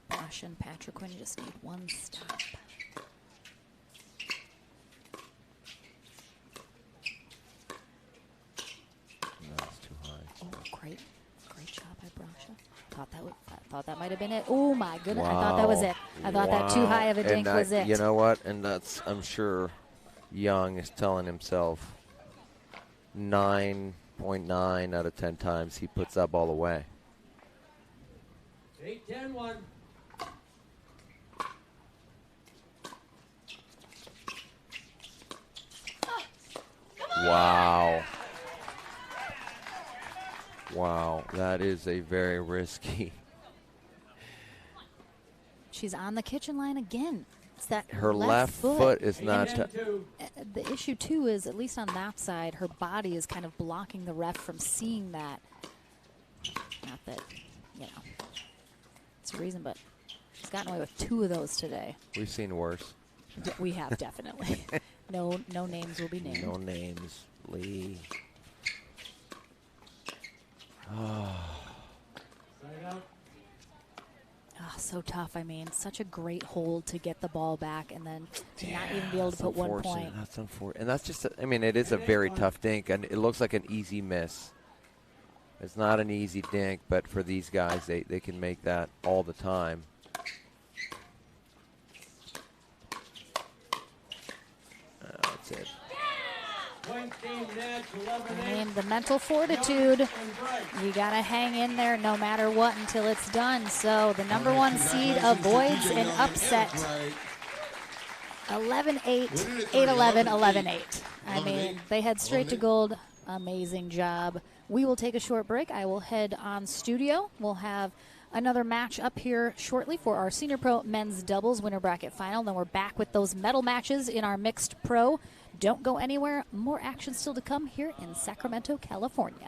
Bosch and Patrick Quinn just need one stop. That's too high. Oh, great shot by Brasha. Thought that might have been it. Oh my goodness! Wow. I thought that was it. I thought that too high of a dink was it. You know what? And that's, I'm sure Young is telling himself 9.9 out of 10 times he puts that ball away. 8-10-1. Wow. Wow, that is a very risky. She's on the kitchen line again. It's that Her left foot is not. The issue too is, at least on that side, her body is kind of blocking the ref from seeing that. Not that, it's a reason, but she's gotten away with 2 of those today. We've seen worse. We have, definitely. No names will be named. No names. Lee. Oh. So tough. I mean, such a great hold to get the ball back and then to not even be able to put 1 point. That's unfortunate. And that's just, it is a very tough dink, and it looks like an easy miss. It's not an easy dink, but for these guys, they can make that all the time. That's it. The mental fortitude, you got to hang in there no matter what until it's done. So the number 1 seed avoids an upset. 11-8, 8-11, 11-8. They head straight to gold. Amazing job. We will take a short break. I will head on studio. We'll have another match up here shortly for our Senior Pro Men's Doubles Winter Bracket Final. Then we're back with those medal matches in our Mixed Pro. Don't go anywhere. More action still to come here in Sacramento, California.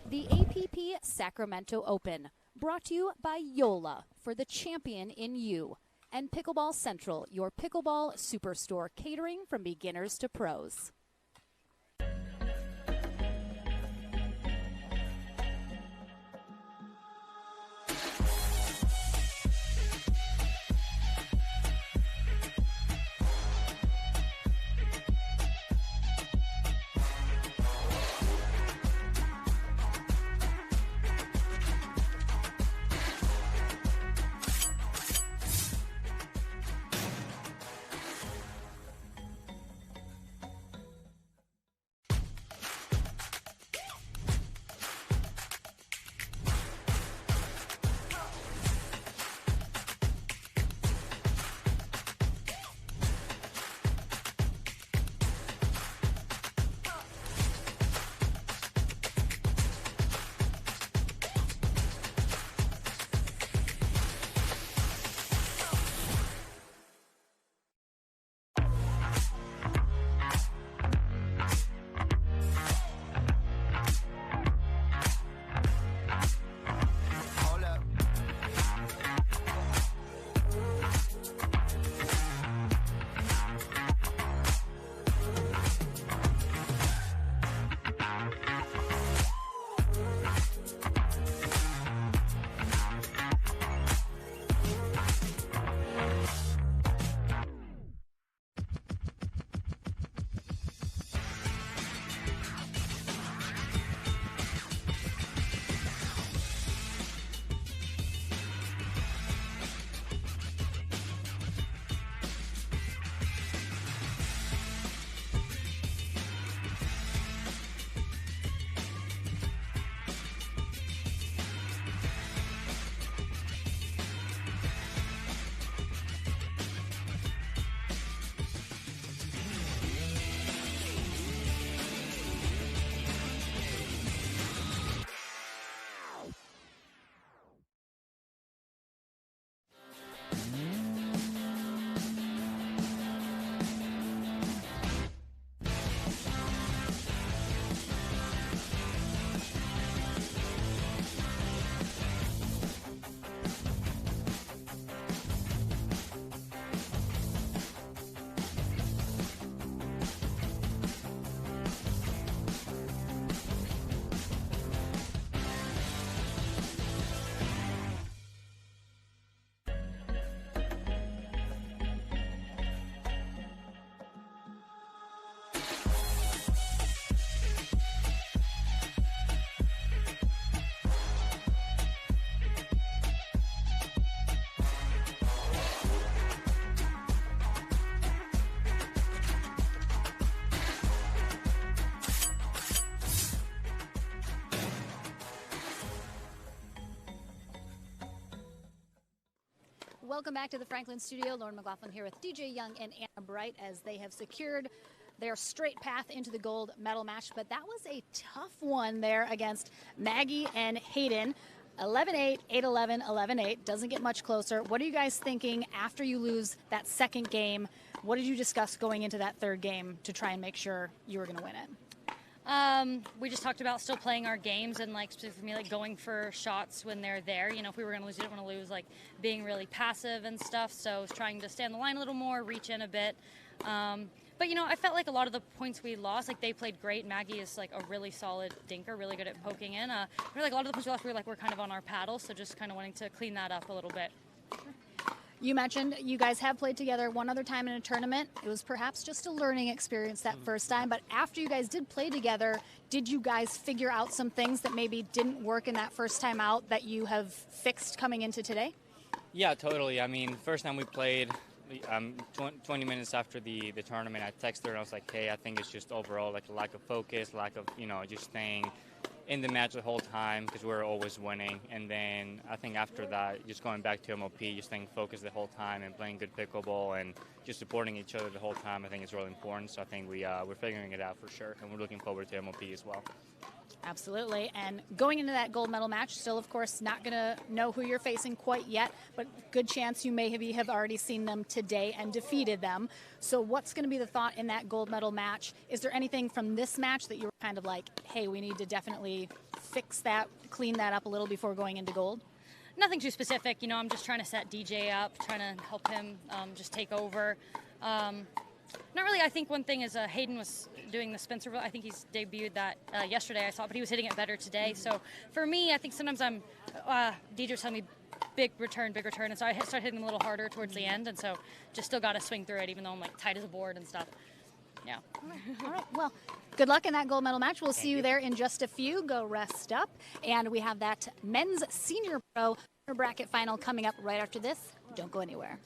The APP Sacramento Open, brought to you by Yola for the champion in you, and Pickleball Central, your pickleball superstore catering from beginners to pros. welcome back to the Franklin studio. Lauren McLaughlin here with DJ Young and Anna Bright as they have secured their straight path into the gold medal match. But that was a tough one there against Maggie and Hayden. 11-8, 8-11, 11-8. Doesn't get much closer. What are you guys thinking after you lose that second game? What did you discuss going into that third game to try and make sure you were going to win it? We just talked about still playing our games and, like, for me, like, going for shots when they're there. You know, if we were going to lose, you don't want to lose, like, being really passive and stuff. So I was trying to stay on the line a little more, reach in a bit. But, you know, I felt like a lot of the points we lost, like, they played great. Maggie is, like, a really solid dinker, really good at poking in. Like, a lot of the points we lost, we're kind of on our paddle, so just kind of wanting to clean that up a little bit. You mentioned you guys have played together one other time in a tournament. It was perhaps just a learning experience that first time, but after you guys did play together, did you guys figure out some things that maybe didn't work in that first time out that you have fixed coming into today? Yeah, totally. I mean, first time we played, 20 minutes after the tournament, I texted her and I was like, hey, I think it's just overall like a lack of focus, lack of, you know, just staying in the match the whole time because we're always winning. And then I think after that, just going back to MOP, just staying focused the whole time and playing good pickleball and just supporting each other the whole time, I think is really important. So I think we're figuring it out for sure, and we're looking forward to MOP as well. Absolutely. And going into that gold medal match, still, of course, not going to know who you're facing quite yet, but good chance you may have already seen them today and defeated them. So what's going to be the thought in that gold medal match? Is there anything from this match that you were kind of like, hey, we need to definitely fix that, clean that up a little before going into gold? Nothing too specific. You know, I'm just trying to set DJ up, trying to help him just take over. Not really. I think one thing is Hayden was doing the Spencer. I think he's debuted that yesterday, I saw, but he was hitting it better today. So for me, I think sometimes DJ's telling me big return, and so I started hitting him a little harder towards the end, and so just still got to swing through it, even though I'm like tight as a board and stuff. Yeah. All right. Well, good luck in that gold medal match. We'll see you there in just a few. Go rest up. And we have that men's senior pro bracket final coming up right after this. Don't go anywhere.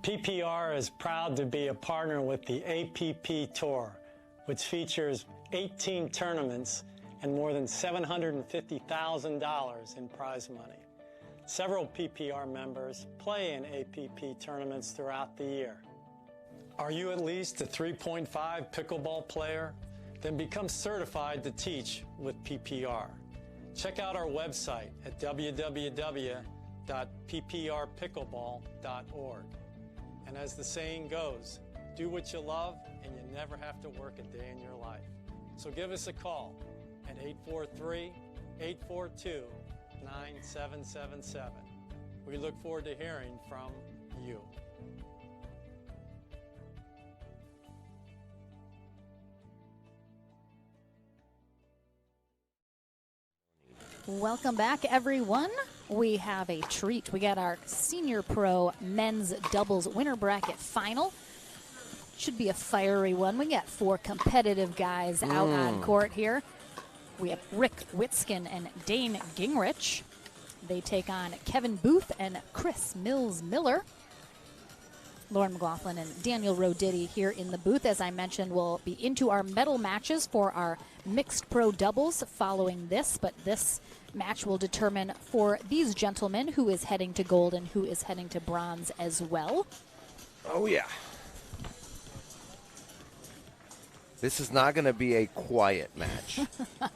PPR is proud to be a partner with the APP Tour, which features 18 tournaments and more than $750,000 in prize money. Several PPR members play in APP tournaments throughout the year. Are you at least a 3.5 pickleball player? Then become certified to teach with PPR. Check out our website at www.pprpickleball.org. And as the saying goes, do what you love and you never have to work a day in your life. So give us a call at 843-842-9777. We look forward to hearing from you. Welcome back, everyone. We have a treat. We got our Senior Pro Men's Doubles Winter Bracket Final. Should be a fiery one. We got 4 competitive guys out on court here. We have Rick Witskin and Dane Gingrich. They take on Kevin Booth and Chris Mills-Miller. Lauren McLaughlin and Daniel Roditi here in the booth. As I mentioned, we'll be into our medal matches for our mixed pro doubles following this, but this match will determine for these gentlemen who is heading to gold and who is heading to bronze as well. Oh, yeah. This is not going to be a quiet match. All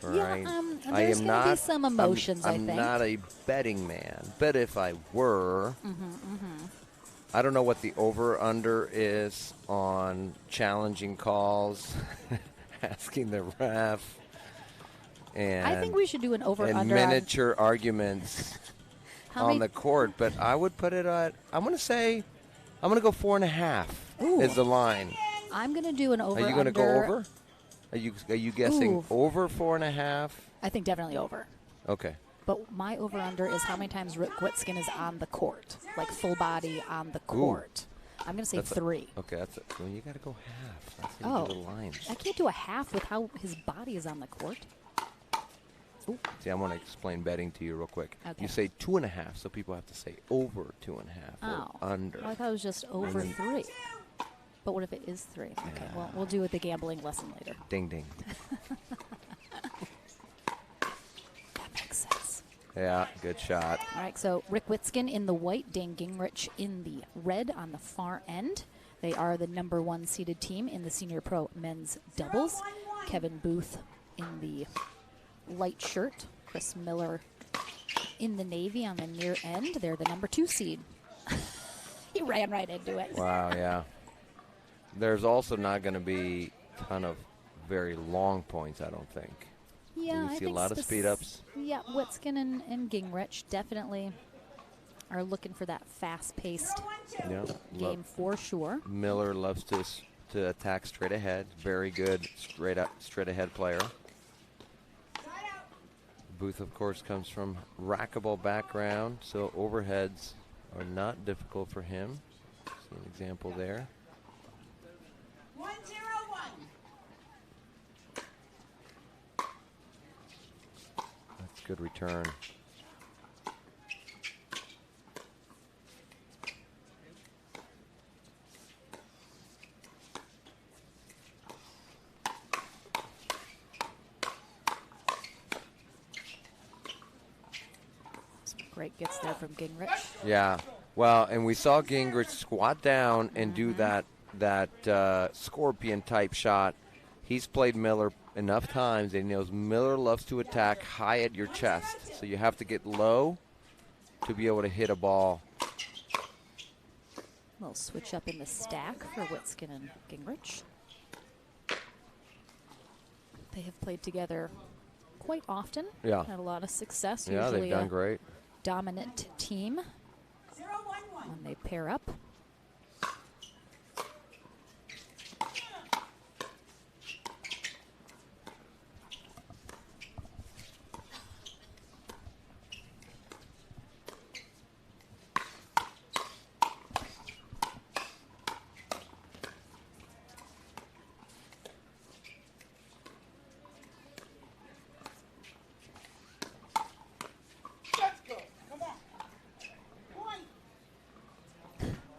right. There's going to be some emotions, I think. I'm not a betting man, but if I were, I don't know what the over-under is on challenging calls, asking the ref, and I think we should do an over-under and miniature arguments on the court. But I would put it at, I'm going to go 4.5 is the line. I'm going to do an over-under. Are you going to go over? Are you guessing over 4.5? I think definitely over. Okay. But my over-under is how many times Rick Witskin is on the court, like full body on the court. I'm going to say 3. Okay, that's it. Well, you got to go half. That's how you do the lines. I can't do a half with how his body is on the court. Ooh. See, I want to explain betting to you real quick. Okay. You say 2.5, so people have to say over 2.5 or under. Well, I thought it was just over 3. But what if it is 3? Okay, well, we'll do it the gambling lesson later. Ding, ding. That makes sense. Yeah, good shot. All right, so Rick Witskin in the white, Dane Gingrich in the red on the far end. They are the number 1 seeded team in the Senior Pro Men's Doubles. Kevin Booth in the light shirt. Chris Miller in the navy on the near end. They're the number 2 seed. He ran right into it. Wow, yeah. There's also not going to be a ton of very long points, I don't think. Yeah, you see a lot of speed ups. Yeah, Witskin and Gingrich definitely are looking for that fast-paced game for sure. Miller loves to attack straight ahead. Very good straight ahead player. Booth, of course, comes from racquetball background, so overheads are not difficult for him. See an example there. 1-0-1. That's a good return. Great gets there from Gingrich. Yeah, well, and we saw Gingrich squat down and do that scorpion-type shot. He's played Miller enough times, and he knows Miller loves to attack high at your chest. So you have to get low to be able to hit a ball. We'll switch up in the stack for Witskin and Gingrich. They have played together quite often. Yeah. Had a lot of success. Yeah, usually they've done great. Dominant team when they pair up.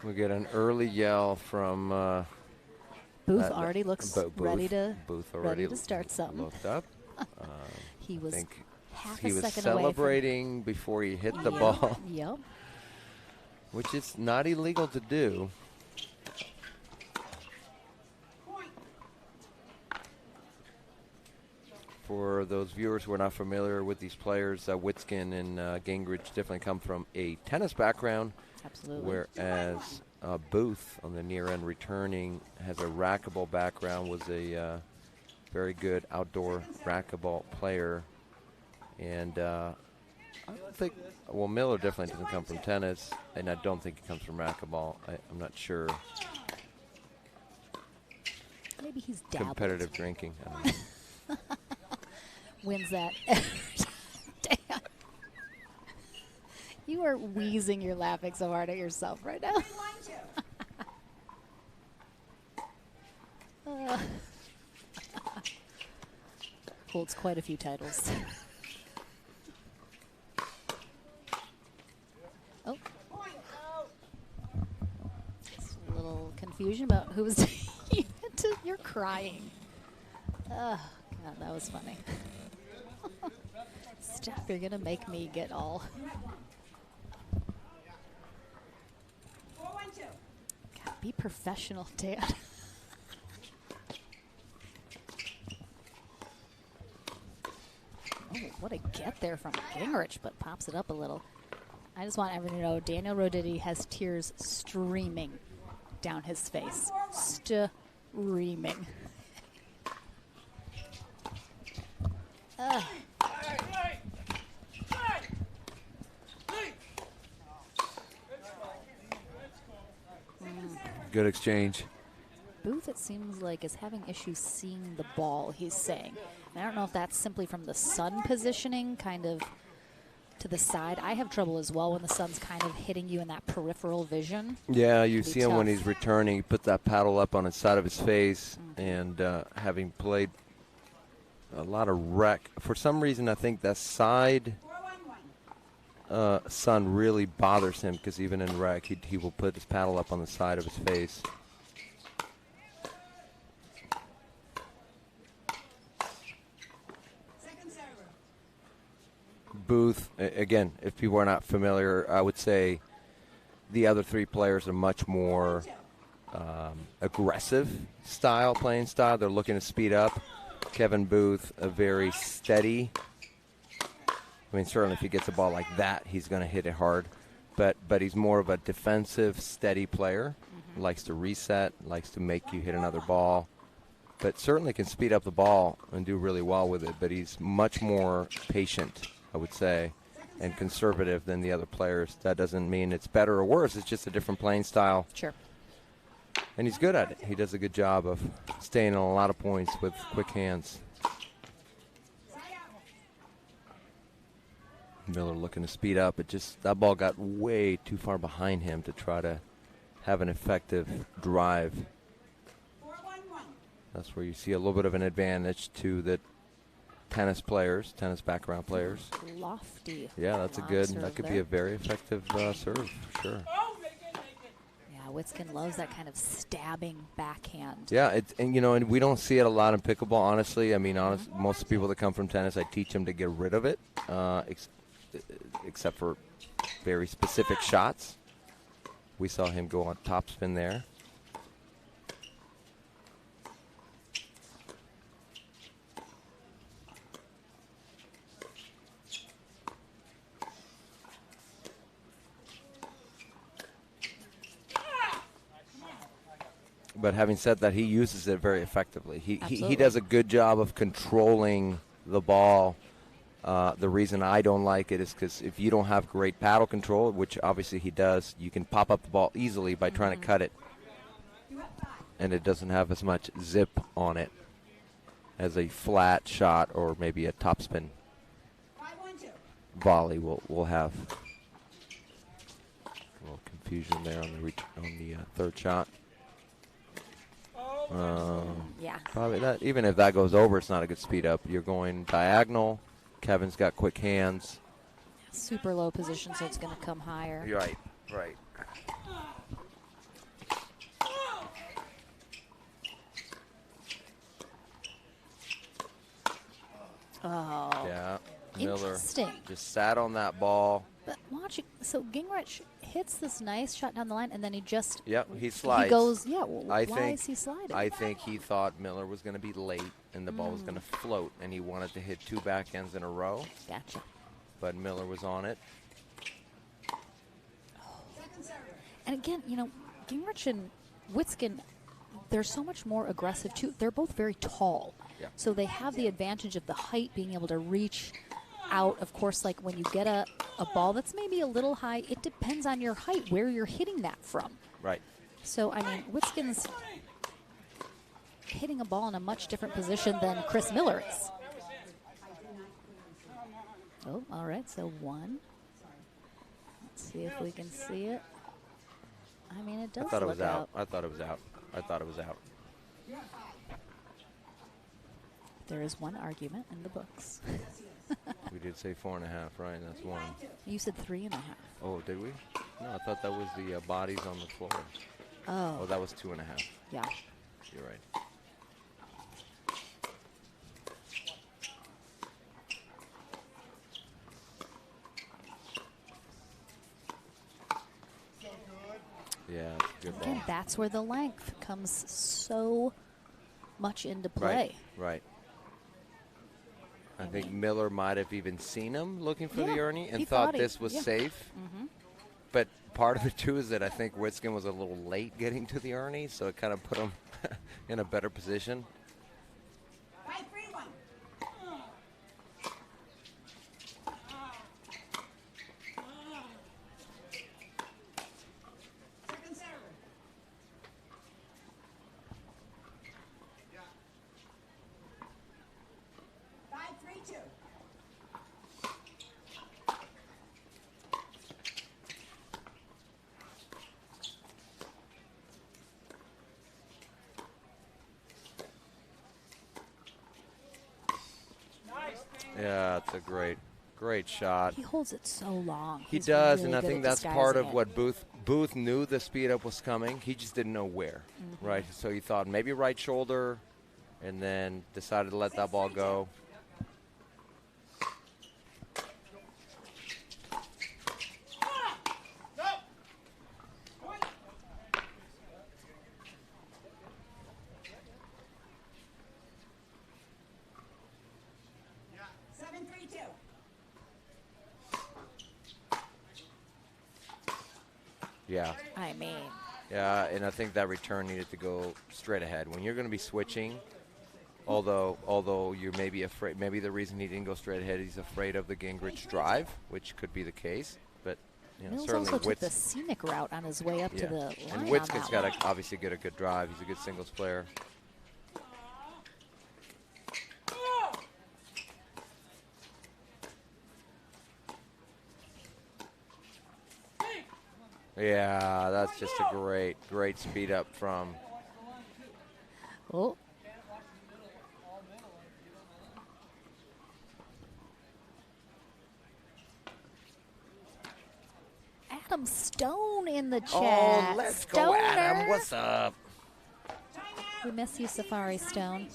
We get an early yell from Booth already looks ready to start something. Looked up. He was half a he was second celebrating before he hit the ball. Yep. Which is not illegal to do. For those viewers who are not familiar with these players, Witskin and Gingrich definitely come from a tennis background. Absolutely. Whereas Booth, on the near end returning, has a racquetball background, was a very good outdoor racquetball player. And I don't think, well, Miller definitely doesn't come from tennis, and I don't think he comes from racquetball. I'm not sure. Maybe he's dabbled. Competitive drinking. I don't know. Wins that. Damn. You are wheezing. You're laughing so hard at yourself right now. Holds quite a few titles. Oh. Just a little confusion about who was You're crying. Oh, God, that was funny. Steph, you're going to make me get all... God, be professional, Dan. Oh, what a get there from Gingrich, but pops it up a little. I just want everyone to know Daniel Roditi has tears streaming down his face. Streaming. Good exchange. Booth, it seems like, is having issues seeing the ball, he's saying. And I don't know if that's simply from the sun positioning kind of to the side. I have trouble as well when the sun's kind of hitting you in that peripheral vision. Yeah, you see him when he's returning. He puts that paddle up on the side of his face, and having played a lot of rec, for some reason I think that side sun really bothers him, because even in rec he will put his paddle up on the side of his face. Booth, again, if people are not familiar, I would say the other three players are much more aggressive playing style. They're looking to speed up. Kevin Booth, a very steady. I mean, certainly if he gets a ball like that, he's going to hit it hard. But he's more of a defensive, steady player. Likes to reset, likes to make you hit another ball. But certainly can speed up the ball and do really well with it. But he's much more patient, I would say, and conservative than the other players. That doesn't mean it's better or worse. It's just a different playing style. Sure. And he's good at it. He does a good job of staying on a lot of points with quick hands. Miller looking to speed up. That ball got way too far behind him to try to have an effective drive. That's where you see a little bit of an advantage to the tennis background players. Lofty. Yeah, that's that could be a very effective serve, for sure. Yeah, Witskin loves that kind of stabbing backhand. Yeah, and we don't see it a lot in pickleball, honestly. I mean, most people that come from tennis, I teach them to get rid of it, except for very specific shots. We saw him go on topspin there. But having said that, he uses it very effectively. He does a good job of controlling the ball. The reason I don't like it is because if you don't have great paddle control, which obviously he does, you can pop up the ball easily by trying to cut it. And it doesn't have as much zip on it as a flat shot or maybe a topspin volley will have. A little confusion there on the third shot. Yeah. Probably that. Even if that goes over, it's not a good speed up. You're going diagonal. Kevin's got quick hands. Super low position, so it's going to come higher. Right. Interesting. Just sat on that ball. But watch it. So Gingrich hits this nice shot down the line, and then he just He slides. He goes, yeah. I Why think, is he sliding? I think he thought Miller was going to be late and the ball was going to float, and he wanted to hit 2 backhands in a row. Gotcha. But Miller was on it. And again, you know, Gingrich and Witskin, they're so much more aggressive too. They're both very tall. Yeah. So they have the advantage of the height, being able to reach out. Of course, like when you get a ball that's maybe a little high, it depends on your height, where you're hitting that from. Right. So, I mean, Witskin's hitting a ball in a much different position than Chris Miller is. Oh, all right, so 1. Let's see if we can see it. I mean, it does I thought it look was out. I thought it was out. I thought it was out. There is one argument in the books. We did say 4.5, right? That's 1. You said 3.5. Oh, did we? No, I thought that was the bodies on the floor. Oh. Oh, that was 2.5. Yeah. You're right. Yeah, it's a good ball. Again, that's where the length comes so much into play. Right. I think Miller might have even seen him looking for the Ernie and he thought he- this was yeah. safe. Mhm. But part of it, too, is that I think Witskin was a little late getting to the Ernie, so it kind of put him in a better position. 5-3-1. Second serve. Yeah. 5-3-2. Yeah, it's a great shot. He holds it so long. He He's does, really and I good think at that's part disguising of it. what Booth knew the speed up was coming. He just didn't know where, right? So he thought maybe right shoulder, and then decided to let that ball go. Yeah. I mean. Yeah, and I think that return needed to go straight ahead. When you're going to be switching, although you're maybe afraid, maybe the reason he didn't go straight ahead, he's afraid of the Gingrich drive, which could be the case. But Mills certainly also took the scenic route on his way up to the line. And Witskin's got to obviously get a good drive. He's a good singles player. Yeah, that's just a great speed up from. Oh. Adam Stone in the chat. Oh, let's go, Adam. Stoner. What's up? We miss you, Safari Stone.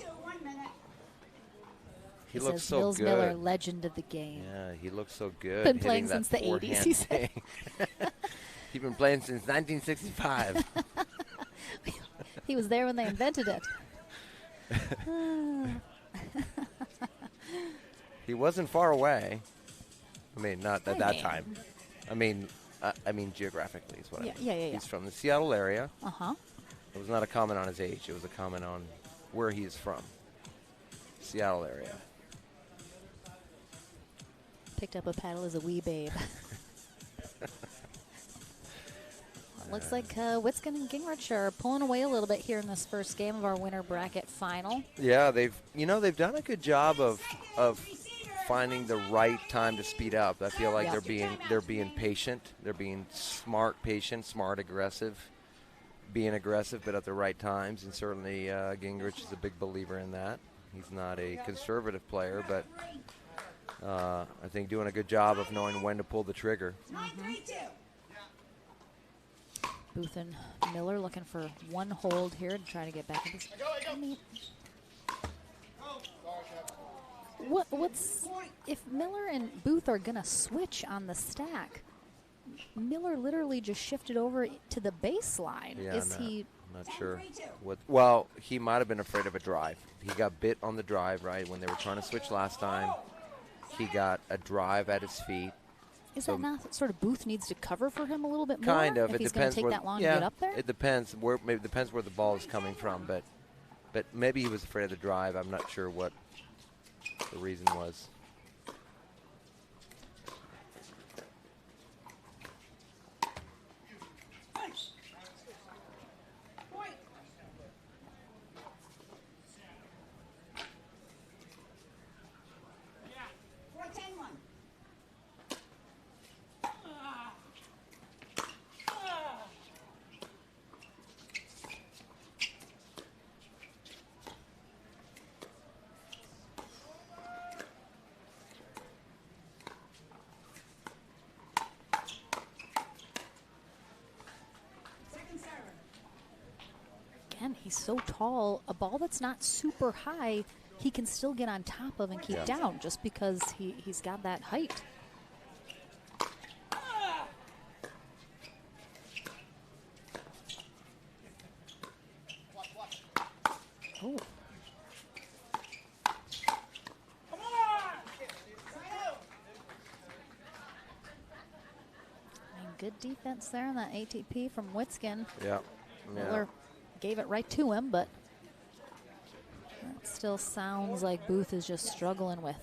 He looks says so Mills good. Miller, legend of the game. Yeah, he looks so good. Been playing hitting since that the 80s, he forehand said. thing. He's been playing since 1965. He was there when they invented it. He wasn't far away. I mean, not at that time. I mean geographically is what I mean. Yeah. He's from the Seattle area. Uh-huh. It was not a comment on his age. It was a comment on where he is from. Seattle area. Picked up a paddle as a wee babe. Looks like Witskin and Gingrich are pulling away a little bit here in this first game of our winter bracket final. Yeah, they've done a good job of finding the right time to speed up. I feel like they're being patient. They're being smart, patient, smart, aggressive, being aggressive, but at the right times. And certainly Gingrich is a big believer in that. He's not a conservative player, but I think doing a good job of knowing when to pull the trigger. Booth and Miller looking for one hold here and trying to get back in this. What's if Miller and Booth are going to switch on the stack? Miller literally just shifted over to the baseline. Yeah, Is he? I'm not sure. Well, he might have been afraid of a drive. He got bit on the drive, right, when they were trying to switch last time. He got a drive at his feet. Is that not sort of Booth needs to cover for him a little bit more? Kind of. If It he's going depends to take where, that long yeah, to get up there? It depends. Maybe it depends where the ball is coming from, but maybe he was afraid of the drive. I'm not sure what the reason was. Again, he's so tall. A ball that's not super high, he can still get on top of and keep down just because he's got that height. Oh. Good defense there on that ATP from Witskin. Yeah. Miller gave it right to him, but that still sounds like Booth is just struggling with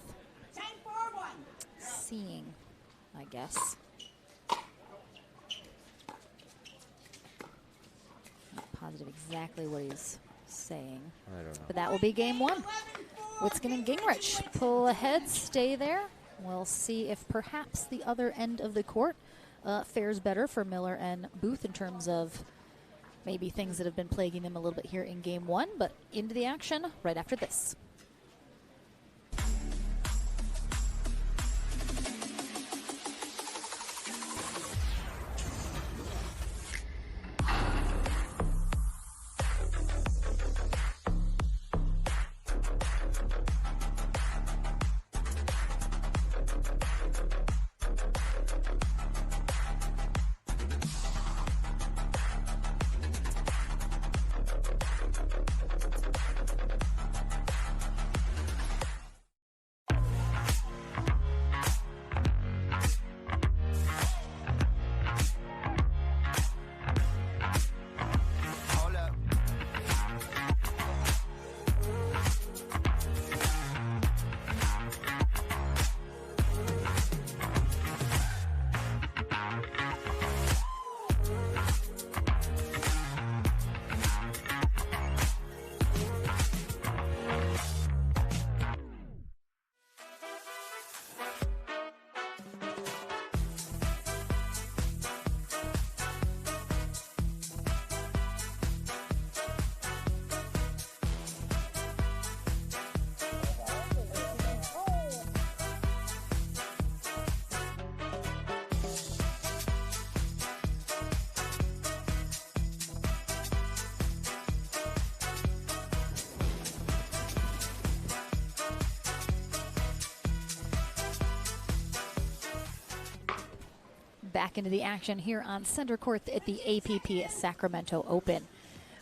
seeing, I guess. Not positive exactly what he's saying. I don't know. But that will be game one. Witskin and Gingrich pull ahead, stay there. We'll see if perhaps the other end of the court fares better for Miller and Booth in terms of maybe things that have been plaguing them a little bit here in game one, but into the action right after this. Back into the action here on center court at the APP Sacramento Open.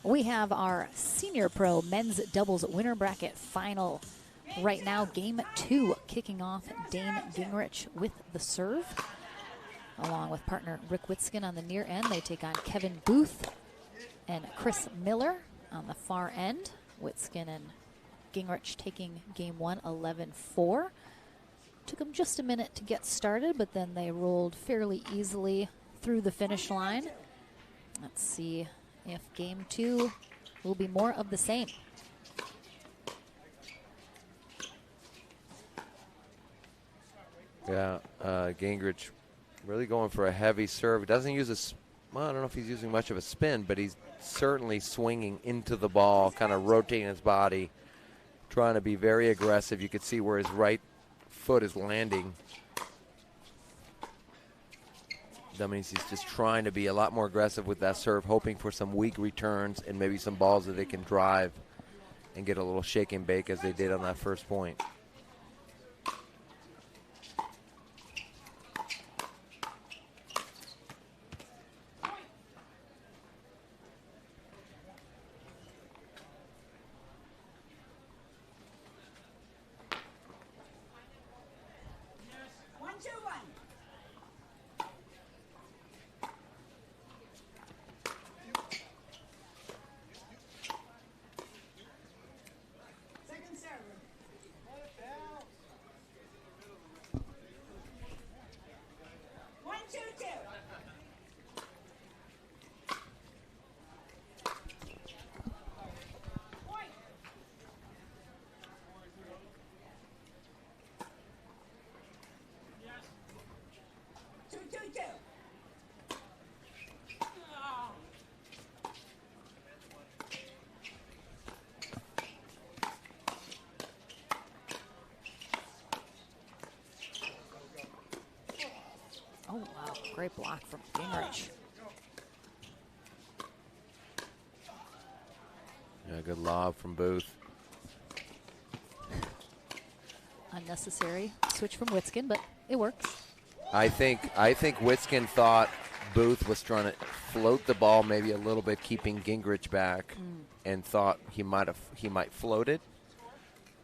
We have our Senior Pro Men's Doubles Winner Bracket final. Right now, game two, kicking off Dane Gingrich with the serve. Along with partner Rick Witskin on the near end, they take on Kevin Booth and Chris Miller on the far end. Witskin and Gingrich taking game one, 11-4. Took them just a minute to get started, but then they rolled fairly easily through the finish line. Let's see if game two will be more of the same. Yeah, Gingrich really going for a heavy serve. He doesn't use well, I don't know if he's using much of a spin, but he's certainly swinging into the ball, kind of rotating his body, trying to be very aggressive. You could see where his right foot is landing. That means he's just trying to be a lot more aggressive with that serve, hoping for some weak returns and maybe some balls that they can drive and get a little shake and bake as they did on that first point. Great block from Gingrich. Yeah, good lob from Booth. Unnecessary switch from Witzkin, but it works. I think Witzkin thought Booth was trying to float the ball maybe a little bit, keeping Gingrich back, and thought he might float it.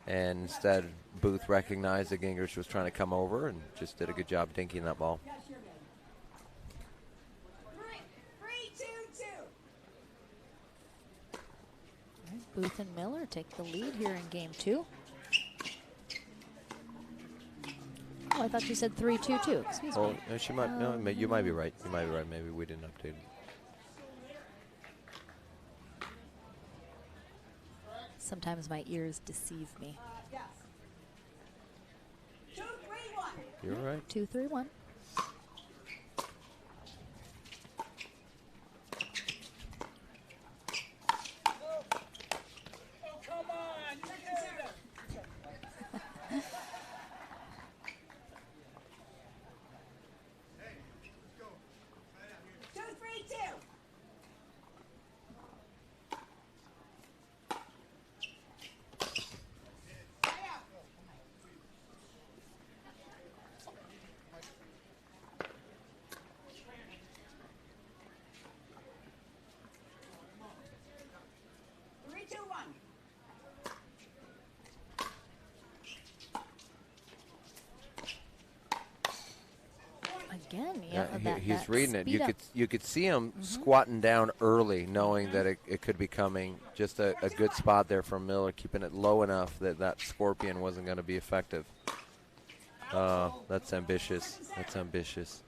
And instead, Booth recognized that Gingrich was trying to come over and just did a good job dinking that ball. 3-2-2. Booth and Miller take the lead here in game 2. Oh, I thought you said 3-2-2. Excuse me. No, she might. No, you might be right. You might be right. Maybe we didn't update it. Sometimes my ears deceive me. Yes. 2-3-1. You're right. 2-3-1. Again, he's reading it. You could see him squatting down early, knowing that it could be coming. Just a good spot there from Miller, keeping it low enough that scorpion wasn't going to be effective. That's ambitious. That's ambitious.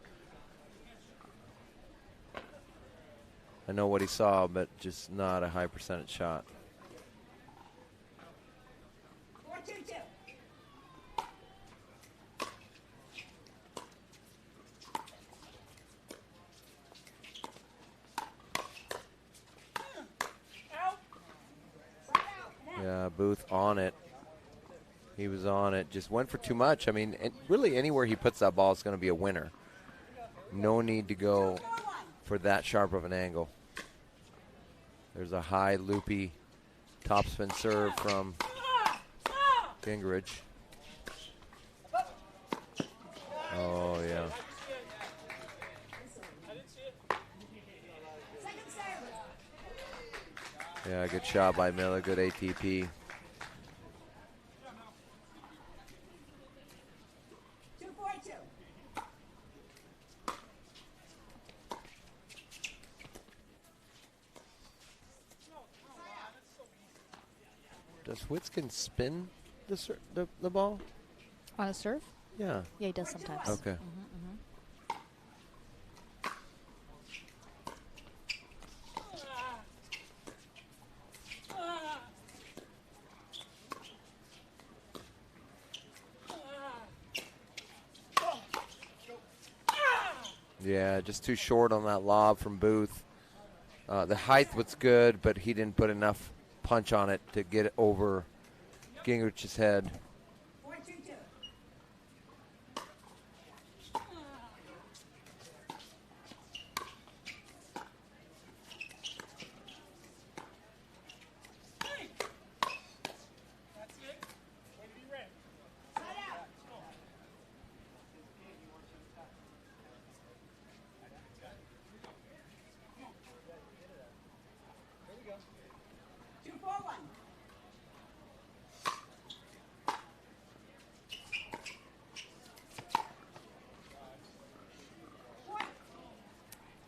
I know what he saw, but just not a high percentage shot. 4-2-2. Yeah, Booth on it. He was on it. Just went for too much. I mean, really anywhere he puts that ball is going to be a winner. No need to go for that sharp of an angle. There's a high loopy topspin serve from Gingrich. Oh, yeah. Yeah, good shot by Miller. Good ATP. 2-4-2. Does Witzkin spin the ball? On a serve? Yeah. Yeah, he does sometimes. Okay. Yeah, just too short on that lob from Booth. The height was good, but he didn't put enough punch on it to get it over Gingrich's head. 4-2-2.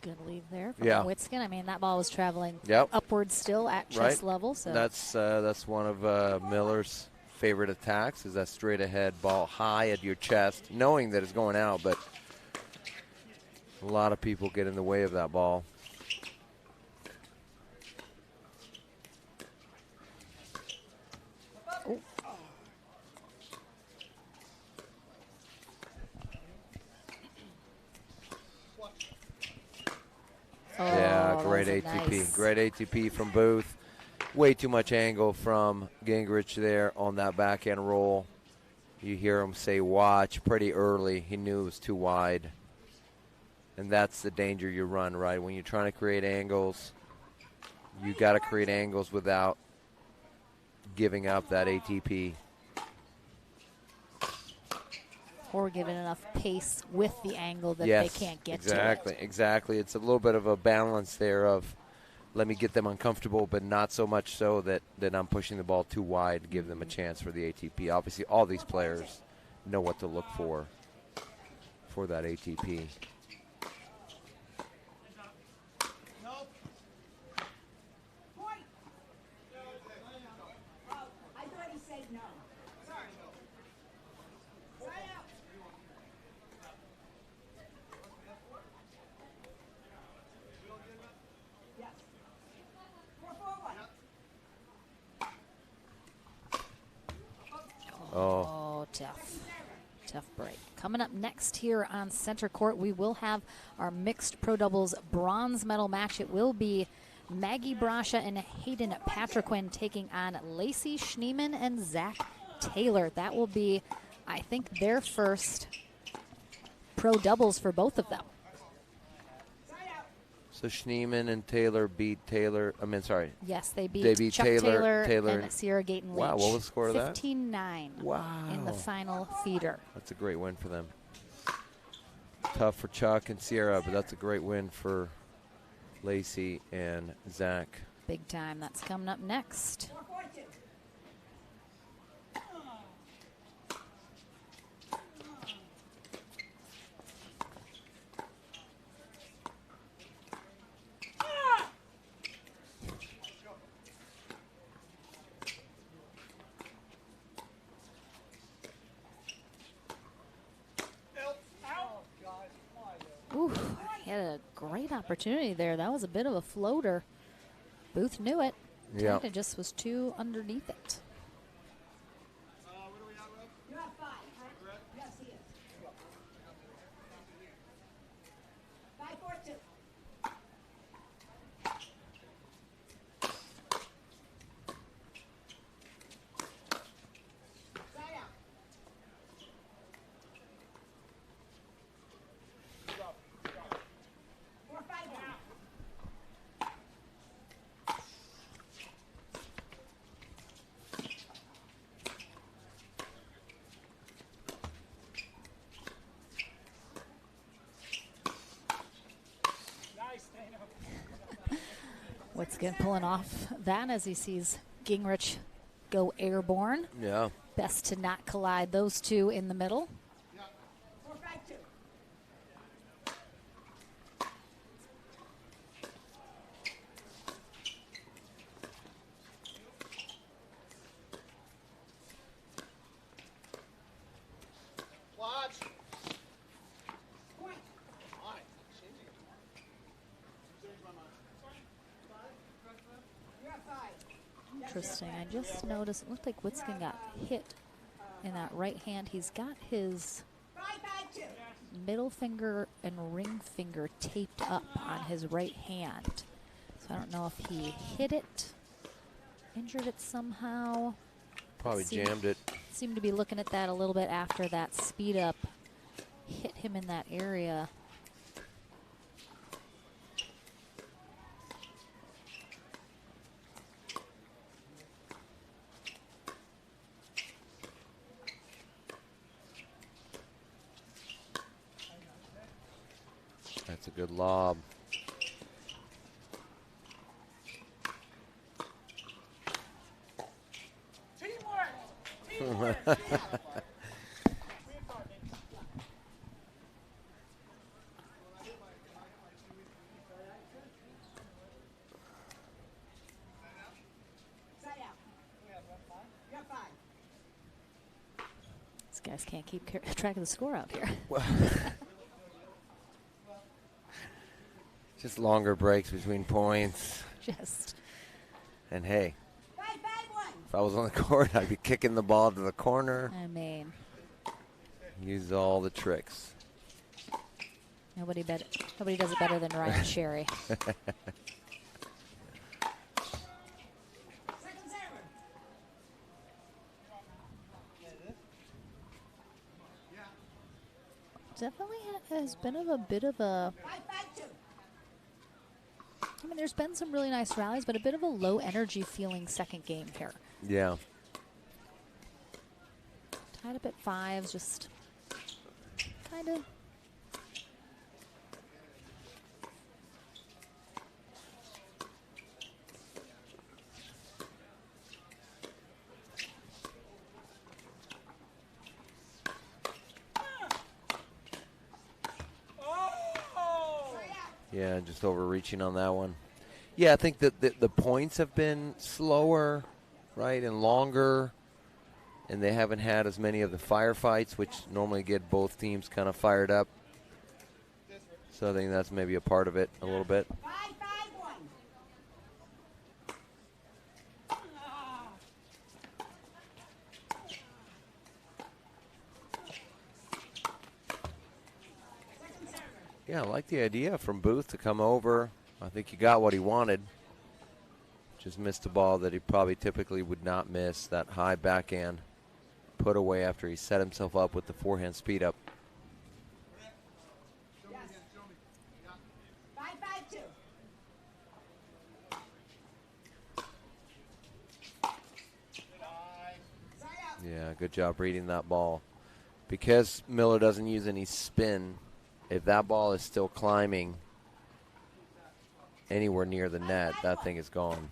Good lead there from Yeah. Witzkin. I mean, that ball was traveling Yep. upwards still at chest level. So that's one of Miller's favorite attacks, is that straight ahead ball high at your chest, knowing that it's going out, but a lot of people get in the way of that ball. Yeah, great ATP. Nice. Great ATP from Booth. Way too much angle from Gingrich there on that backhand roll. You hear him say watch pretty early. He knew it was too wide. And that's the danger you run, right? When you're trying to create angles, you got to create angles without giving up that ATP. Or giving enough pace with the angle that Yes, they can't get exactly, to it. exactly. It's a little bit of a balance there of let me get them uncomfortable, but not so much so that I'm pushing the ball too wide to give them a chance for the ATP. Obviously, all these players know what to look for that ATP. I thought he said no. Sorry. Right out. Yes. 4-4-1. Oh, tough. Tough break. Coming up next here on center court, we will have our mixed pro doubles bronze medal match. It will be Maggie Brasha and Hayden Patriquin taking on Lacey Schneeman and Zach Taylor. That will be, I think, their first pro doubles for both of them. So Schneeman and Taylor beat Taylor. Yes, they beat Chuck Taylor and Sierra Gayton Leach. Wow, what was the score of that? 15-9. Wow. In the final feeder. That's a great win for them. Tough for Chuck and Sierra, but that's a great win for Lacey and Zach. Big time. That's coming up next. Ooh, he had a great opportunity there. That was a bit of a floater. Booth knew it. Yeah. It just was too underneath it. You're at 5. Yes, he is. 5-4-2. Witzkin pulling off that as he sees Gingrich go airborne. Yeah. Best to not collide those two in the middle. 4-5-2. Watch. Point. You're at 5. Interesting. I just noticed it looked like Witzkin got hit in that right hand. He's got his 5-5-2. middle finger and ring finger taped up on his right hand. So I don't know if he hit it, injured it somehow. Probably jammed it. Seemed to be looking at that a little bit after that speed up hit him in that area. That's a good lob. Teamwork. Side out. You're at 5. These guys can't keep track of the score out here. Just longer breaks between points. Just. And hey, 5-5-1. if I was on the court, I'd be kicking the ball to the corner. I mean, Use all the tricks. nobody does it better than Ryan Sherry. Second server. definitely has been a bit of a. I mean, there's been some really nice rallies, but a bit of a low energy feeling second game here. Yeah. Tied up at 5, just kind of. Yeah, just overreaching on that one. Yeah, I think that the points have been slower, right, and longer, and they haven't had as many of the firefights, which normally get both teams kind of fired up. So I think that's maybe a part of it a little bit. Yeah, I like the idea from Booth to come over. I think he got what he wanted. Just missed a ball that he probably typically would not miss. That high backhand put away after he set himself up with the forehand speed up. Yeah, good job reading that ball. Because Miller doesn't use any spin, if that ball is still climbing anywhere near the net, that thing is gone.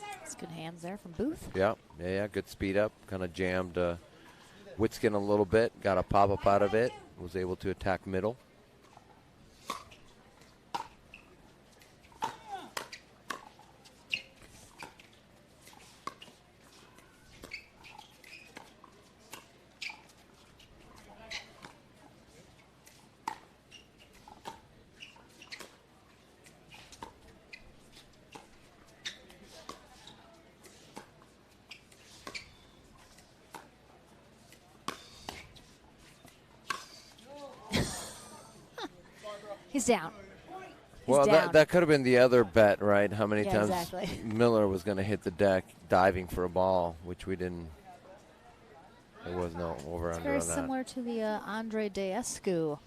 That's good hands there from Booth. Yeah, good speed up. Kind of jammed Witskin a little bit, got a pop-up out of it, was able to attack middle. He's down. Well, that could have been the other bet, right? How many times exactly. Miller was going to hit the deck diving for a ball, which we didn't. There was no over-under on that. Very similar to the Andre Deescu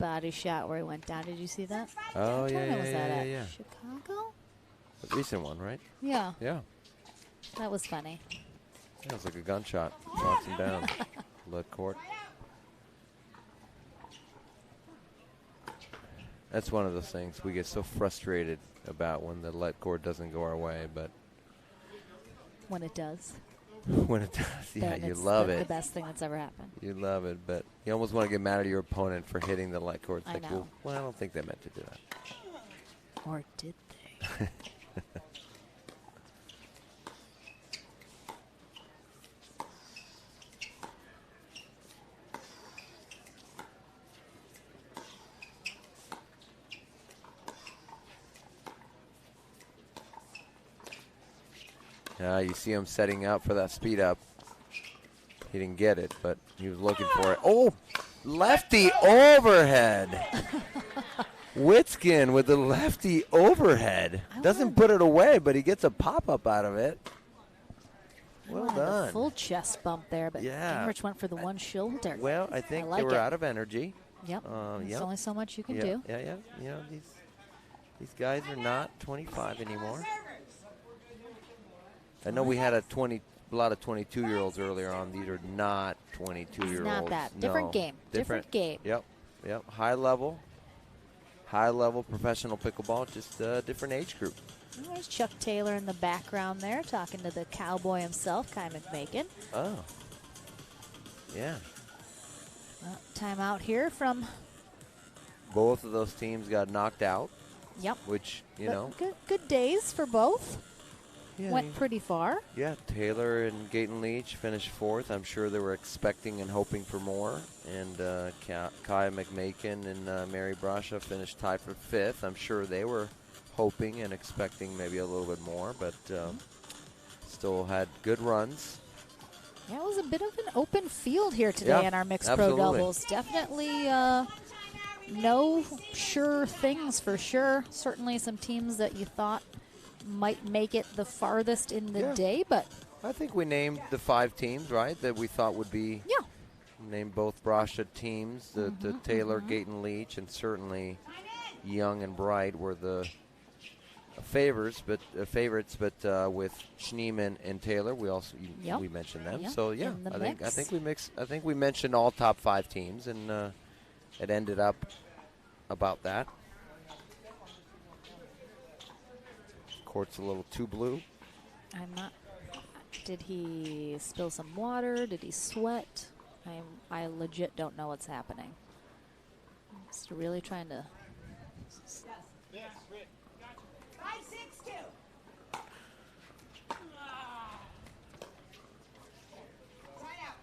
body shot where he went down. Did you see that? Oh, what tournament was that at? yeah. Chicago? A recent one, right? Yeah. Yeah. That was funny. That was like a gunshot. Knocks him down. Lead court. That's one of those things we get so frustrated about when the let court doesn't go our way, but when it does. When it does, yeah, you love it. The best thing that's ever happened. You love it, but you almost want to get mad at your opponent for hitting the let court. It's I like, know. Well, I don't think they meant to do that. Or did they? You see him setting up for that speed up. He didn't get it, but he was looking for it. Oh, lefty overhead. Witskin with the lefty overhead. Doesn't put it away, but he gets a pop-up out of it. Well done. A full chest bump there, but Gingrich went for the one shoulder. Well, I think like they were it. out of energy. Yep. There's only so much you can do. Yeah. You know, these guys are not 25 anymore. I know we had a lot of 22-year-olds earlier on. These are not 22-year-olds. Not that. Different game. Different game. Yep. High level professional pickleball, just a different age group. There's Chuck Taylor in the background there talking to the cowboy himself, Kai McMakin. Oh. Yeah. Timeout here from... Both of those teams got knocked out. Yep. Which, you know. Good days for both. Yeah, Went pretty far. Yeah, Taylor and Gaten Leach finished fourth. I'm sure they were expecting and hoping for more. And Kai McMakin and Mary Brasha finished tied for fifth. I'm sure they were hoping and expecting maybe a little bit more, but still had good runs. Yeah, it was a bit of an open field here today in our mixed pro doubles. Definitely no sure things for sure. Certainly some teams that you thought might make it the farthest in the day, but I think we named the 5 teams, right, that we thought would be. Yeah. Named both Brasha teams, the Taylor, Gayton Leach, and certainly Young and Bright were the favorites, but with Schneeman and Taylor, we also we mentioned them. Yep. So yeah, I think we mentioned all top 5 teams, and it ended up about that. Court's a little too blue. I'm not. Did he spill some water? Did he sweat? I legit don't know what's happening. Just really trying to. 5-6-2. Sign out.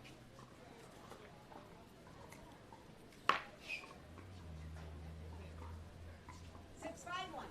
6-5-1.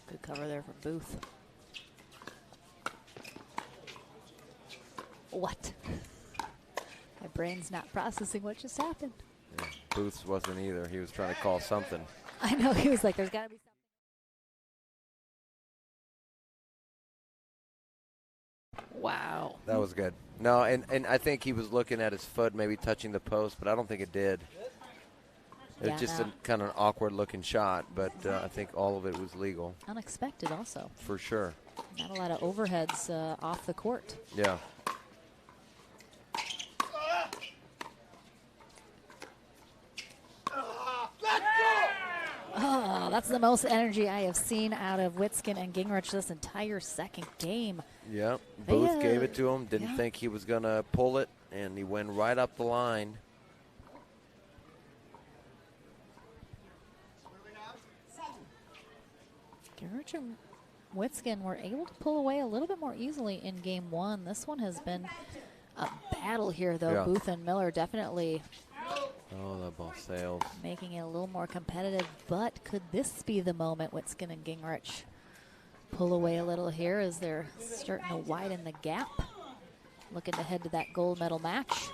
Good cover there from Booth. What? My brain's not processing what just happened. Yeah, Booth wasn't either. He was trying to call something. I know, he was like, there's got to be something. Wow. That was good. No, and I think he was looking at his foot, maybe touching the post, but I don't think it did. It was just a kind of an awkward-looking shot, but I think all of it was legal. Unexpected also. For sure. Not a lot of overheads off the court. Yeah. Oh, that's the most energy I have seen out of Witskin and Gingrich this entire second game. Yep. Booth gave it to him. Didn't think he was going to pull it, and he went right up the line. Gingrich and Witskin were able to pull away a little bit more easily in game 1. This one has been a battle here, though. Yeah. Booth and Miller definitely Oh, that ball sails. making it a little more competitive. But could this be the moment Witskin and Gingrich pull away a little here as they're starting to widen the gap? Looking to head to that gold medal match.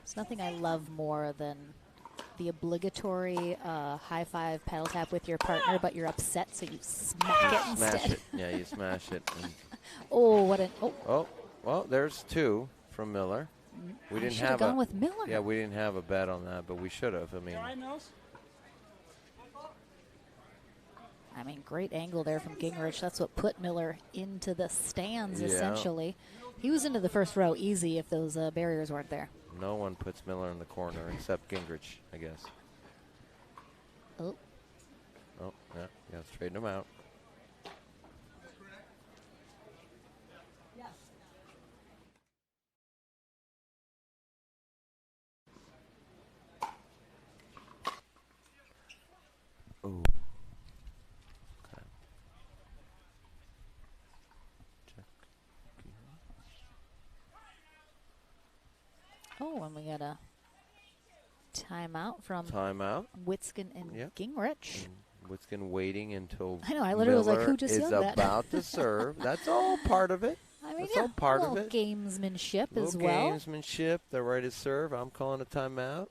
There's nothing I love more than the obligatory high five paddle tap with your partner, but you're upset, so you smack it instead. Smash it. Yeah, you smash it. Oh, what an well, there's 2 from Miller. We didn't have gone with Miller. Yeah, we didn't have a bet on that, but we should have. I mean, great angle there from Gingrich. That's what put Miller into the stands, essentially. He was into the first row easy if those barriers weren't there. No one puts Miller in the corner except Gingrich, I guess. Oh. Oh, yeah, straighten him out. Ooh. Okay. Check. Oh, and we got a timeout from Witskin and Gingrich. And Witskin waiting until I know, I literally was like, who just is yelled that? about to serve. That's all part of it. I mean, That's all part of it. Gamesmanship as Little well. gamesmanship. They're ready to serve. I'm calling a timeout.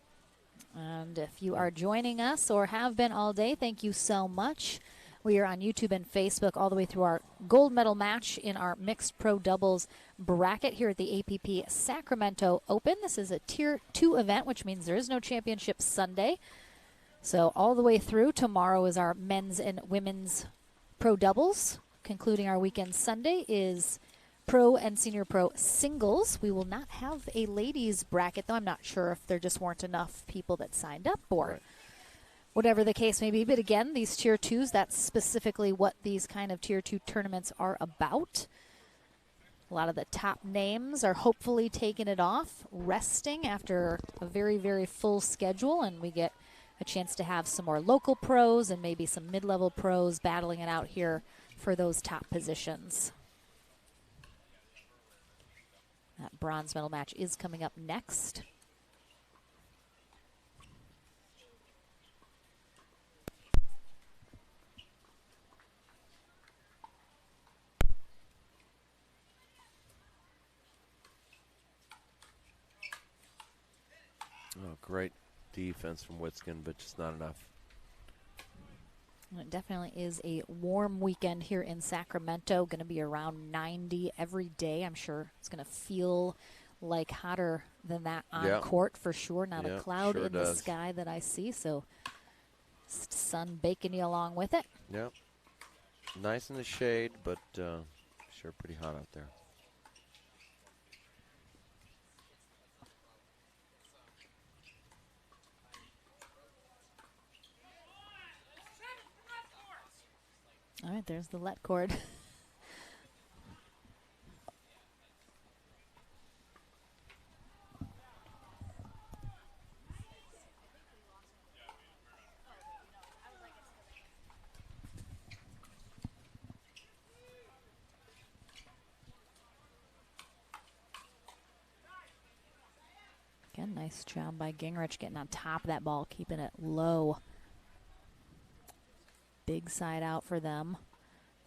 And if you are joining us or have been all day, thank you so much. We are on YouTube and Facebook all the way through our gold medal match in our mixed pro doubles bracket here at the APP Sacramento Open. This is a Tier 2 event, which means there is no championship Sunday. So all the way through, tomorrow is our men's and women's pro doubles. Concluding our weekend Sunday is pro and senior pro singles. We will not have a ladies bracket, though I'm not sure if there just weren't enough people that signed up for it. Whatever the case may be. But again, these Tier 2s, that's specifically what these kind of Tier 2 tournaments are about. A lot of the top names are hopefully taking it off, resting after a very, very full schedule, and we get a chance to have some more local pros and maybe some mid-level pros battling it out here for those top positions. That bronze medal match is coming up next. Oh, great defense from Witskin, but just not enough. It definitely is a warm weekend here in Sacramento. Going to be around 90 every day. I'm sure it's going to feel like hotter than that on court for sure. Not a cloud in the sky that I see, so sun baking you along with it. Yep. Nice in the shade, but sure pretty hot out there. All right, there's the let cord. Again, nice job by Gingrich getting on top of that ball, keeping it low. Big side out for them.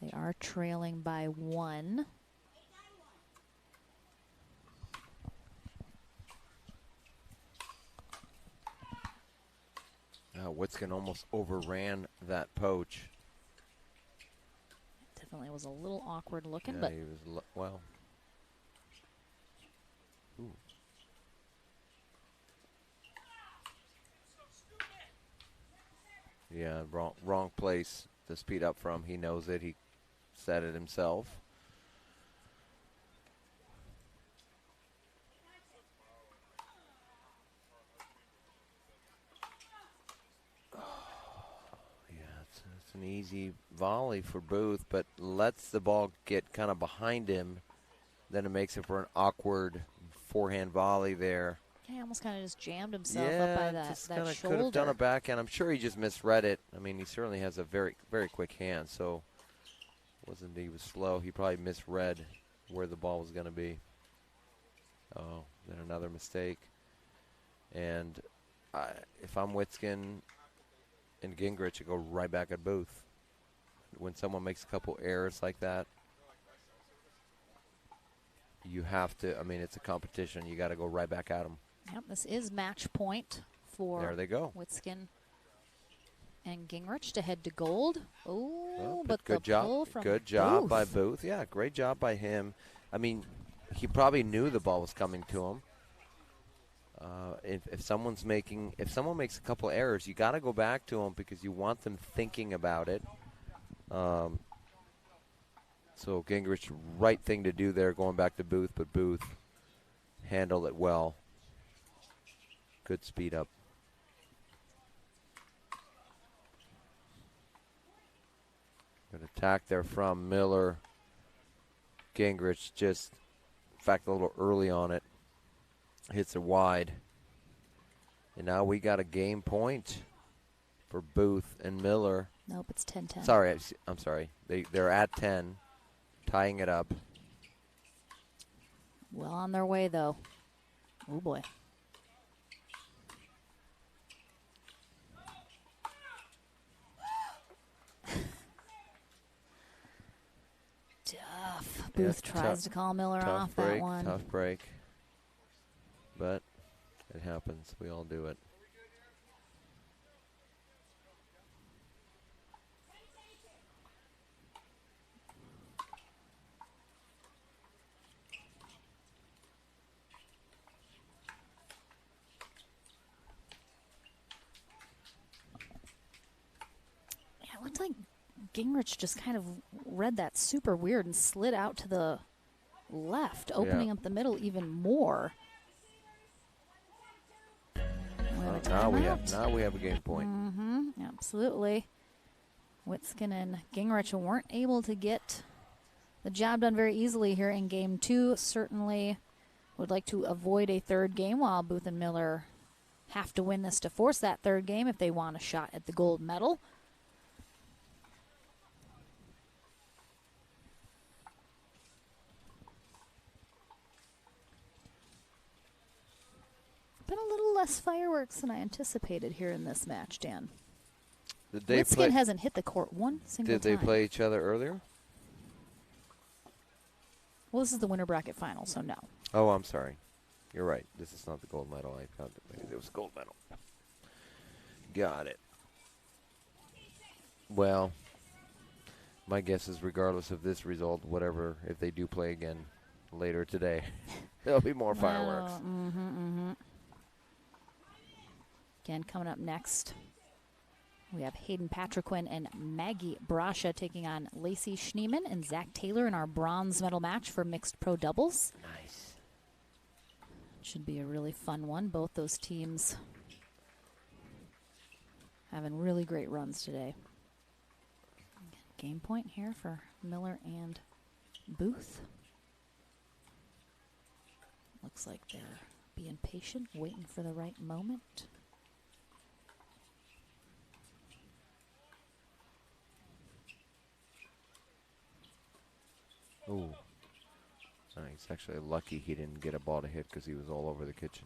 They are trailing by 1. Witskin almost overran that poach. Definitely was a little awkward looking, yeah, but he was well. Ooh. Yeah, wrong place to speed up from. He knows it. He said it himself. It's an easy volley for Booth, but lets the ball get kind of behind him. Then it makes it for an awkward forehand volley there. he almost kind of just jammed himself up by that shoulder. Could have done a backhand. I'm sure he just misread it. I mean, he certainly has a very, very quick hand, so he was slow. He probably misread where the ball was going to be. Oh, then another mistake. And if I'm Witskin and Gingrich, I go right back at Booth. When someone makes a couple errors like that, you have to, I mean, it's a competition. You got to go right back at them. Yep, this is match point for there they go. Witskin and Gingrich to head to gold. Oh, well, but good job. Good job by Booth. Yeah, great job by him. I mean, he probably knew the ball was coming to him. If someone makes a couple errors, you got to go back to them because you want them thinking about it. So Gingrich, right thing to do there, going back to Booth, but Booth handled it well. Good speed up. Good attack there from Miller. Gingrich just, in fact, a little early on it. Hits it wide. And now we got a game point for Booth and Miller. Nope, it's 10-10. Sorry, I'm sorry. They're at 10, tying it up. Well on their way, though. Oh, boy. Tough. Booth tries to call Miller off break, that one. Tough break. But it happens. We all do it. Yeah, it looked like Gingrich just kind of read that super weird and slid out to the left, opening up the middle even more. Now we have a game point. Absolutely. Witskin and Gingrich weren't able to get the job done very easily here in game 2. Certainly would like to avoid a third game, while Booth and Miller have to win this to force that third game if they want a shot at the gold medal. Been a little less fireworks than I anticipated here in this match, Dan. Did they Witskin hasn't hit the court one single time. Did they play each other earlier? Well, this is the winner bracket final, so no. Oh, I'm sorry. You're right. This is not the gold medal. I found it was gold medal. Got it. Well, my guess is regardless of this result, whatever, if they do play again later today, there'll be more fireworks. Again, coming up next, we have Hayden Patriquin and Maggie Brasha taking on Lacey Schneeman and Zach Taylor in our bronze medal match for mixed pro doubles. Nice. Should be a really fun one. Both those teams having really great runs today. Game point here for Miller and Booth. Looks like they're being patient, waiting for the right moment. Ooh. He's actually lucky he didn't get a ball to hit because he was all over the kitchen.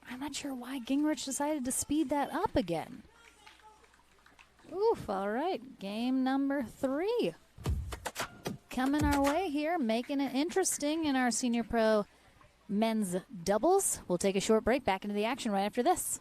I'm not sure why Gingrich decided to speed that up again. Oof, all right. Game number 3. Coming our way here, making it interesting in our Senior Pro men's doubles. We'll take a short break, back into the action right after this.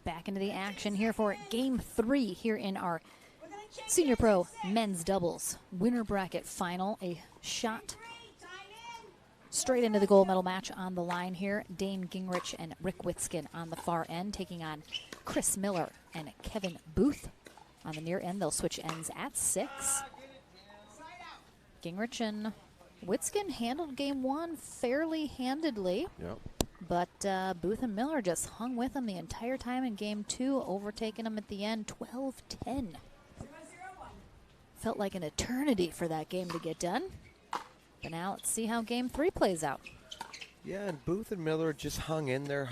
Back into the action here for Game 3 here in our Senior Pro men's doubles winner bracket final. A shot Straight into the gold medal match on the line here. Dane Gingrich and Rick Witzkin on the far end, taking on Chris Miller and Kevin Booth. On the near end, they'll switch ends at 6. Gingrich and Witzkin handled game 1 fairly handedly. Yep. But Booth and Miller just hung with them the entire time in game 2, overtaking them at the end 12-10. Felt like an eternity for that game to get done. But now let's see how game 3 plays out. Yeah, and Booth and Miller just hung in there.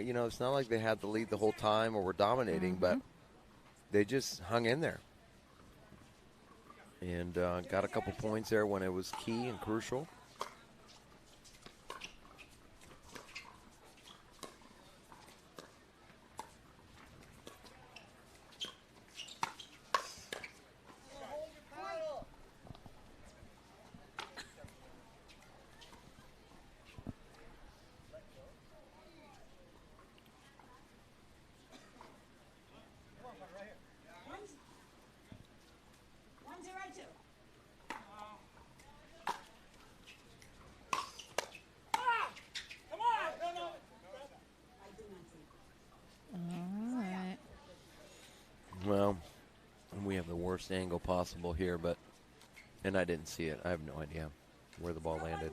You know, it's not like they had the lead the whole time or were dominating, but they just hung in there. And got a couple points there when it was key and crucial. Well, we have the worst angle possible here, and I didn't see it. I have no idea where the ball landed.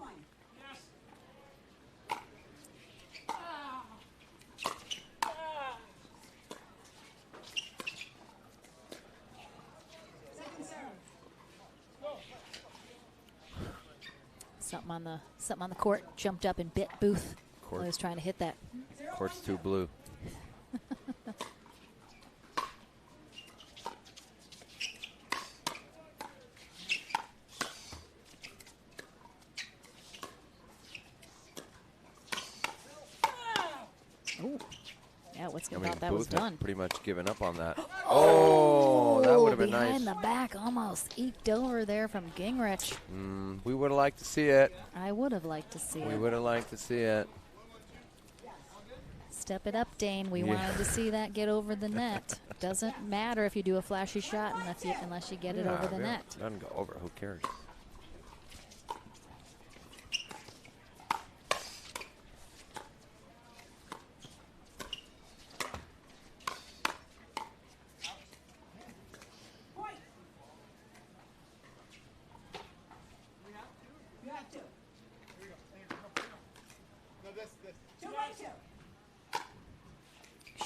Something on the court jumped up and bit Booth while he was trying to hit that. Court's too blue. I thought that was done. Pretty much given up on that. Oh, that would have been nice. Behind the back, almost eked over there from Gingrich. We would have liked to see it. I would have liked to see it. We would have liked to see it. Step it up, Dane. We wanted to see that get over the net. Doesn't matter if you do a flashy shot unless you get it over the net. Doesn't go over. Who cares?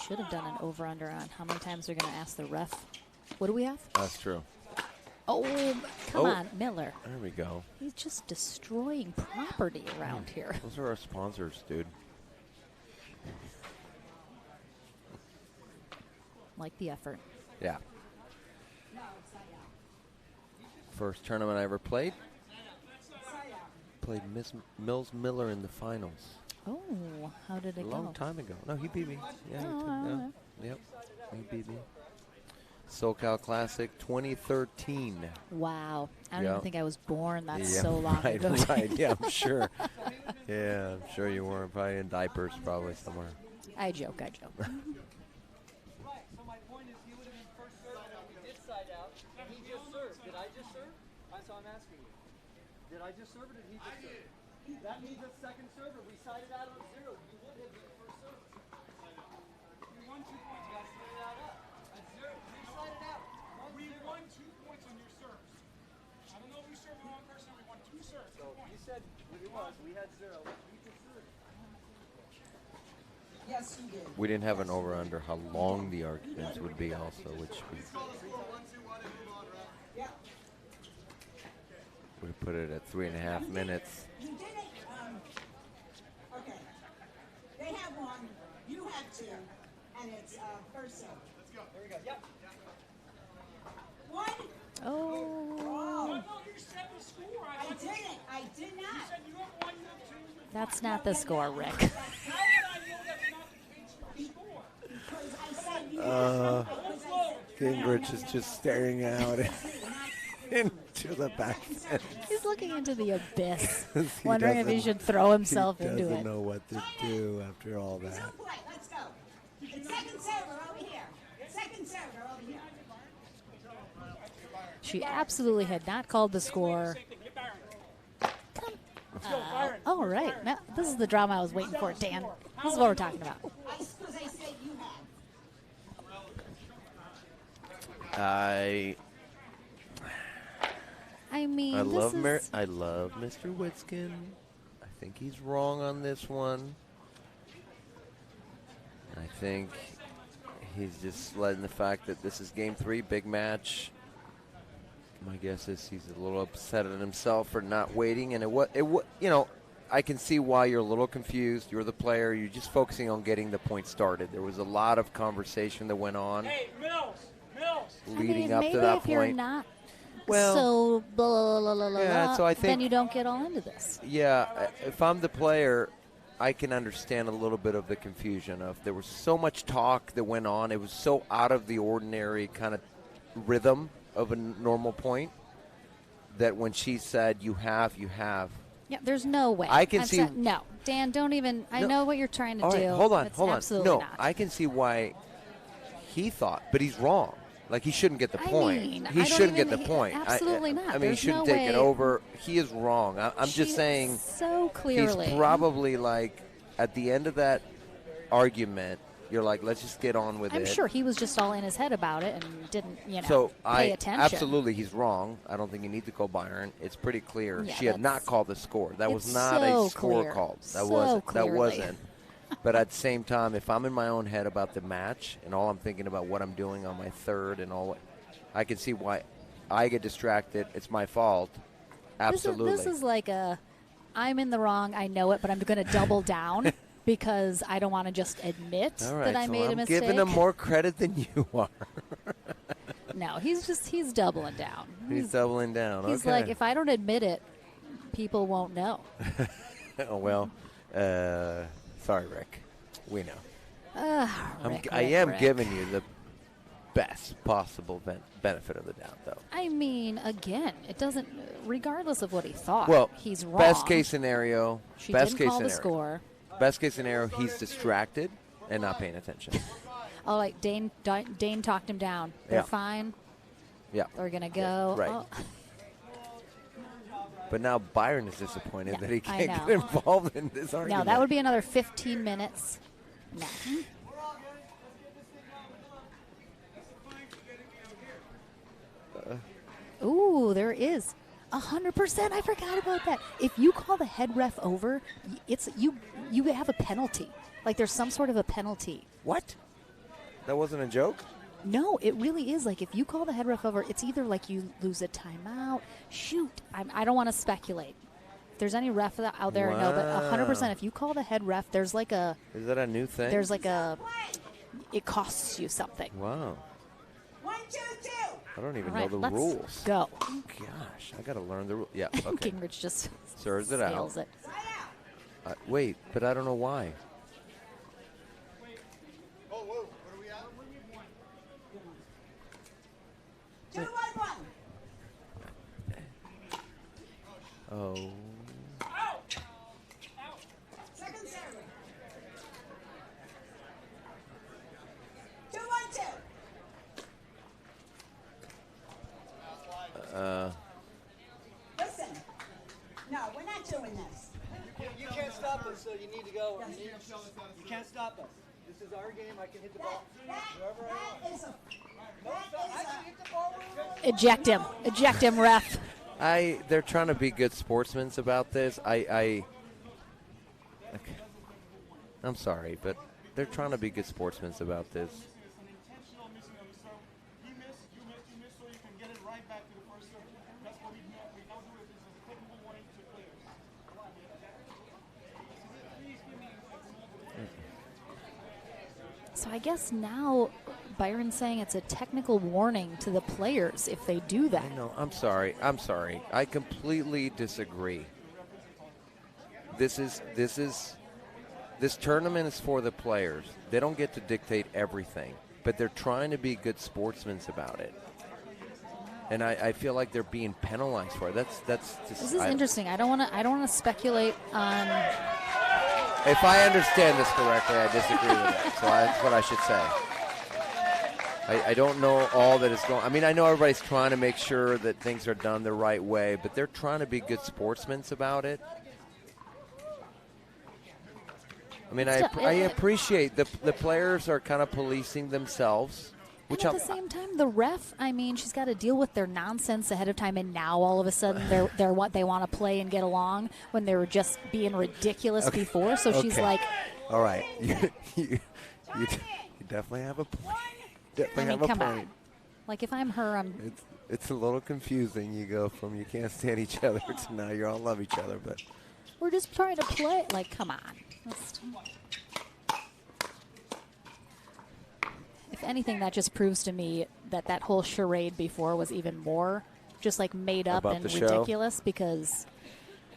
Should have done an over-under on how many times they're going to ask the ref. What do we have? That's true. Oh, come on, Miller. There we go. He's just destroying property around here. Those are our sponsors, dude. Like the effort. Yeah. First tournament I ever played. Played Mills Miller in the finals. Oh, how did it go? A long time ago. No, he beat me. Yeah, Yep, he beat me. SoCal Classic 2013. Wow. I don't even think I was born. That's so long right, ago. Right, yeah, I'm sure. Yeah, I'm sure you weren't. Probably in diapers, probably somewhere. I joke. Right, so my point is he would have been first serve and he did side out. He just served. Did I just serve? That's all I'm asking you. Did I just serve or did he just serve? That means a second server. We sided out on 0. You would have been first serve. You won 2 points. You got to split it out up. That's 0. We sided out. We won 2 points on your serves. I don't know if we served the wrong person. We won 2 serves. So you said what it was. We had 0. We just served. Yes, you did. We didn't have an over-under how long the arguments would be also, which would have put it at 3.5 minutes. You did it. Okay. They have 1. You have 2. And it's first serve. Let's go. There we go. Yep. 1. Oh. No, you said the score. I didn't. I did not. You said you have 1, you have 2. That's not the score, Rick. How did I know that's not the score? Because I said you have Gingrich is just staring out into the back fence. He's looking into the abyss, He wondering if he doesn't- should throw himself he into doesn't it. know what to do after all that. Let's go. The second server over here. Second server over here. She absolutely had not called the score. All right. Now, this is the drama I was waiting for, Dan. This is what we're talking about. I mean, I love Mr. Witskin. I think he's wrong on this one. I think he's just letting the fact that this is game 3, big match. My guess is he's a little upset at himself for not waiting, and I can see why you're a little confused. You're the player. You're just focusing on getting the point started. There was a lot of conversation that went on leading up to that if you're point. not Well, so blah, blah, blah, blah, yeah, blah, so I think- then you don't get all into this. Yeah, if I'm the player, I can understand a little bit of the confusion of there was so much talk that went on. It was so out of the ordinary kind of rhythm of a normal point that when she said you have. Yeah, there's no way. I can see- no, Dan, don't even. I No. know what you're trying to All do. right, hold on. It's absolutely No, not. I can see why he thought, but he's wrong. Like, he shouldn't get the point. mean, I He don't shouldn't get even- the point. absolutely not. I mean, There's he shouldn't no take it way. over. He is wrong. I'm just She saying so clearly. he's probably like, at the end of that argument, you're like, let's just get on with it. I'm sure he was just all in his head about it and didn't, So pay attention. absolutely, he's wrong. I don't think you need to call Byron. It's pretty clear. Yeah, She had not that's- called the score. That was it's not so a score clear. called. That So wasn't. That clearly. wasn't. But at the same time, if I'm in my own head about the match and all I'm thinking about what I'm doing on my third and all, I can see why I get distracted. It's my fault. Absolutely. This is like I'm in the wrong. I know it, but I'm going to double down because I don't want to just admit all right, that I so made I'm a mistake. giving him more credit than you are. No, he's doubling down. He's doubling down. He's okay. like, if I don't admit it, people won't know. Oh, well, sorry, Rick. We know. I Rick, am Rick. giving you the best possible benefit of the doubt, though. I mean, again, it doesn't. Regardless of what he thought, Well, he's wrong. best case scenario. She best didn't case call the scenario. score. Best case scenario, he's distracted and not paying attention. Oh, like Dane talked him down. They're Yeah. fine. Yeah. They're gonna go. Right. Oh. But now Byron is disappointed that he I can't know. get involved in this argument. Now that would be another 15 minutes. No. Ooh, there is 100%. I forgot about that. If you call the head ref over, it's you have a penalty. Like there's some sort of a penalty. What? That wasn't a joke? No, it really is. Like if you call the head ref over, it's either like you lose a timeout. Shoot, I don't want to speculate. If there's any ref out there, no, but 100%. If you call the head ref, there's like a. Is that a new thing? There's like a. It costs you something. Wow. 1, 2, 2. I don't even All right, know the let's rules. go. Gosh, I got to learn the rules. Yeah, okay. Gingrich just serves it out. sails it. Wait, but I don't know why. Two, one, one. Oh. Second serve. 2, 1, 2. Listen. No, we're not doing this. You can't stop us, so you need to go. You can't stop us. This is our game. I can hit the ball wherever I want. I can hit the ball wherever I want. Eject him. Eject him, ref. They're trying to be good sportsmen about this. Okay. I'm sorry, but they're trying to be good sportsmen about this. So I guess now Byron's saying it's a technical warning to the players if they do that. No, I'm sorry. I completely disagree. This tournament is for the players. They don't get to dictate everything, but they're trying to be good sportsmen about it. And I feel like they're being penalized for it. That's just. This is interesting. I don't want to speculate on. If I understand this correctly, I disagree with it. So that's what I should say. I don't know all that is going. I mean, I know everybody's trying to make sure that things are done the right way, but they're trying to be good sportsmen about it. I mean, I appreciate the players are kind of policing themselves. And at the same time, the ref, I mean, she's got to deal with their nonsense ahead of time, and now all of a sudden they're what they want to play and get along when they were just being ridiculous before. So she's like, all right, you definitely have a point. Definitely have a come point. on. Like if I'm her, It's a little confusing. You go from you can't stand each other to now you all love each other, but we're just trying to play. Like, come on. If anything, that just proves to me that that whole charade before was even more just like made up About and the show? ridiculous because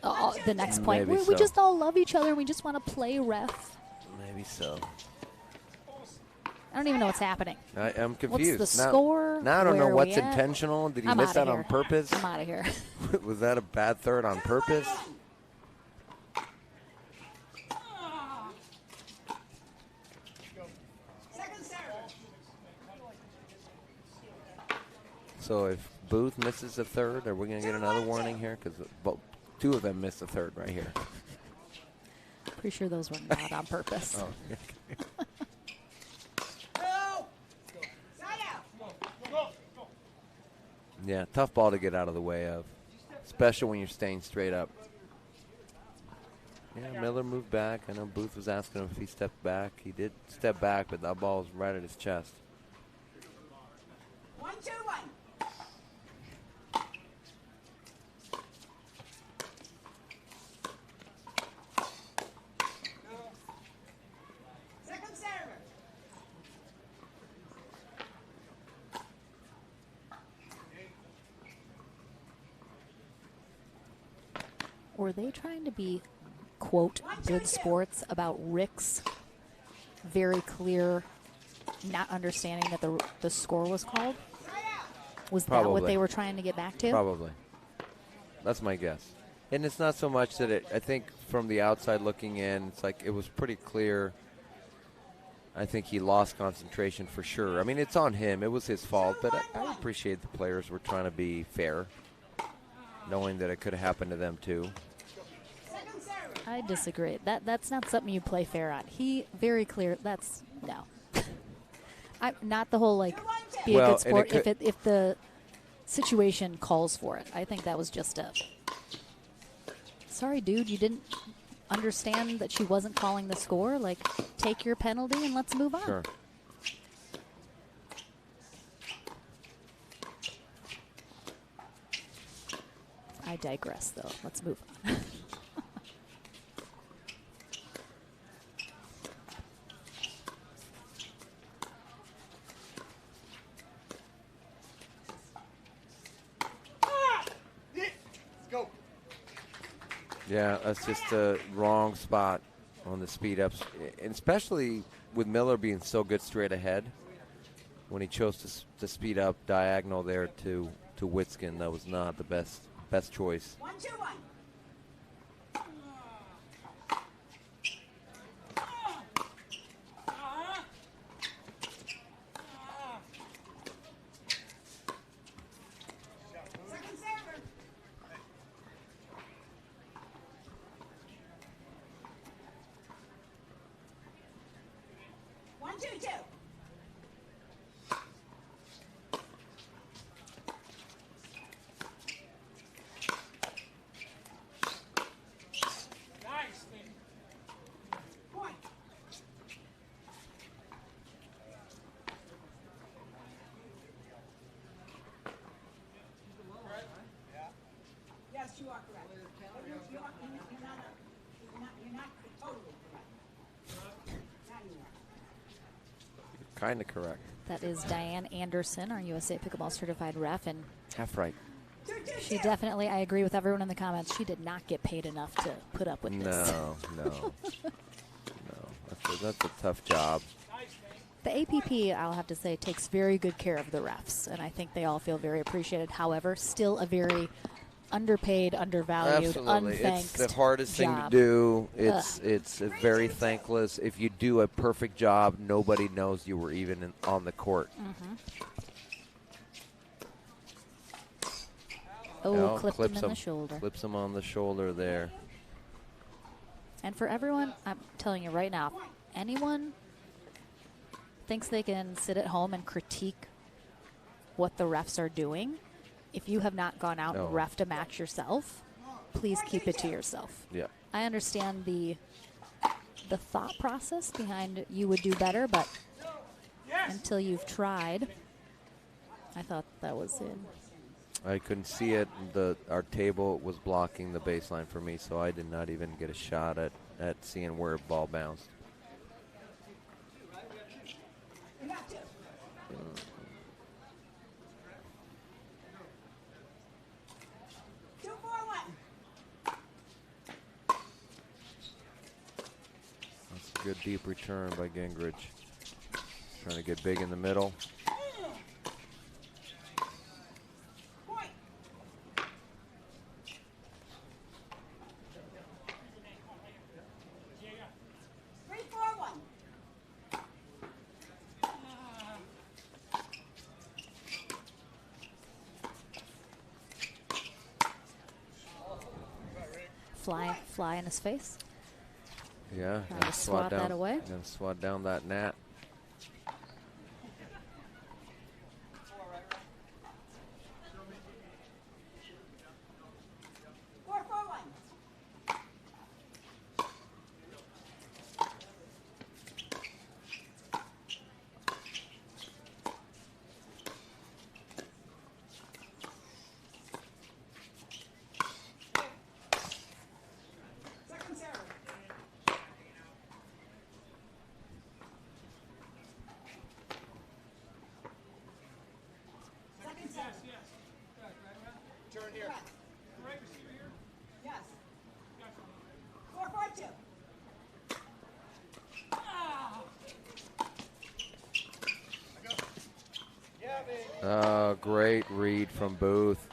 the next point, Maybe we so. just all love each other and we just want to play ref. maybe so. I don't even know what's happening. I'm confused. What's the now, score? Now I don't know Where are what's we at? intentional. Did he I'm miss outta that on here. purpose? I'm out of here. Was that a bad third on purpose? So if Booth misses a third, are we going to get another warning here? Because two of them missed a third right here. Pretty sure those were not on purpose. Oh, yeah, tough ball to get out of the way of, especially when you're staying straight up. Yeah, Miller moved back. I know Booth was asking him if he stepped back. He did step back, but that ball was right at his chest. 1-2-1. Second server. Were they trying to be, quote, good sports about Rick's very clear not understanding that the score was called? Was that what they were trying to get back to? Probably. That's my guess. And it's not so much that I think from the outside looking in, it's like it was pretty clear. I think he lost concentration for sure. I mean, it's on him. It was his fault, but I appreciate the players were trying to be fair, knowing that it could have happened to them too. I disagree. That's not something you play fair on. He very clear. That's no. Not the whole like be a good sport if the situation calls for it. I think that was just a sorry, dude. You didn't understand that she wasn't calling the score. Like, take your penalty and let's move on. Sure. I digress, though. Let's move on. Yeah, that's just a wrong spot on the speed ups, and especially with Miller being so good straight ahead. When he chose to speed up diagonal there to Witskin, that was not the best choice. 1-2-1. Second server. One, two, two. Nice, man. Point. Yes, you are correct. You're not totally correct. Now you are. Kind of correct. That is Diane Anderson, our USA Pickleball Certified Ref, and Half right. she definitely, I agree with everyone in the comments, she did not get paid enough to put up with this. No. That's a tough job. The APP, I'll have to say, takes very good care of the refs, and I think they all feel very appreciated. However, still a very underpaid, undervalued, Absolutely. unthanked It's the hardest thing to job. do. It's very thankless. If you do a perfect job, nobody knows you were even on the court. Oh, No, clipped him in the shoulder. Clips him on the shoulder there. And for everyone, I'm telling you right now, anyone thinks they can sit at home and critique what the refs are doing, if you have not gone out and reffed a match yourself, please keep it to yourself. Yeah. I understand the thought process behind you would do better, but until you've tried, I thought that was in. I couldn't see it. Our table was blocking the baseline for me, so I did not even get a shot at seeing where the ball bounced. That's a good deep return by Gingrich. Trying to get big in the middle. Fly in his face. Yeah, Gotta swat that away. Gonna swat down that gnat. Turn here. Right receiver here? Yes. Gotcha. 4-4-2. Great read from Booth.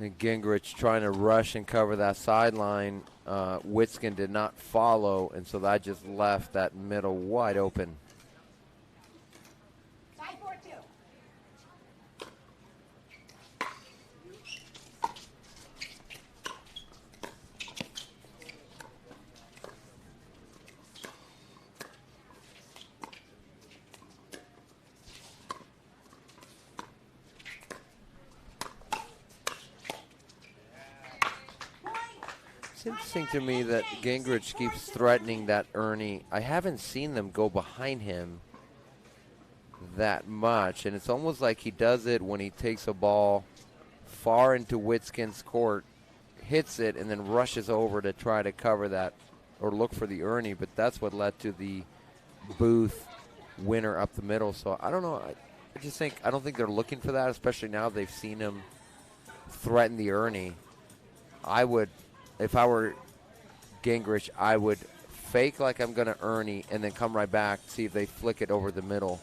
And Gingrich trying to rush and cover that sideline. Witskin did not follow, and so that just left that middle wide open. Side 4-2. It's interesting to me that Gingrich keeps threatening that Ernie. I haven't seen them go behind him that much, and it's almost like he does it when he takes a ball far into Witskin's court, hits it, and then rushes over to try to cover that or look for the Ernie, but that's what led to the Booth winner up the middle. So I don't know. I don't think they're looking for that, especially now they've seen him threaten the Ernie. If I were Gingrich, I would fake like I'm going to Ernie and then come right back, see if they flick it over the middle,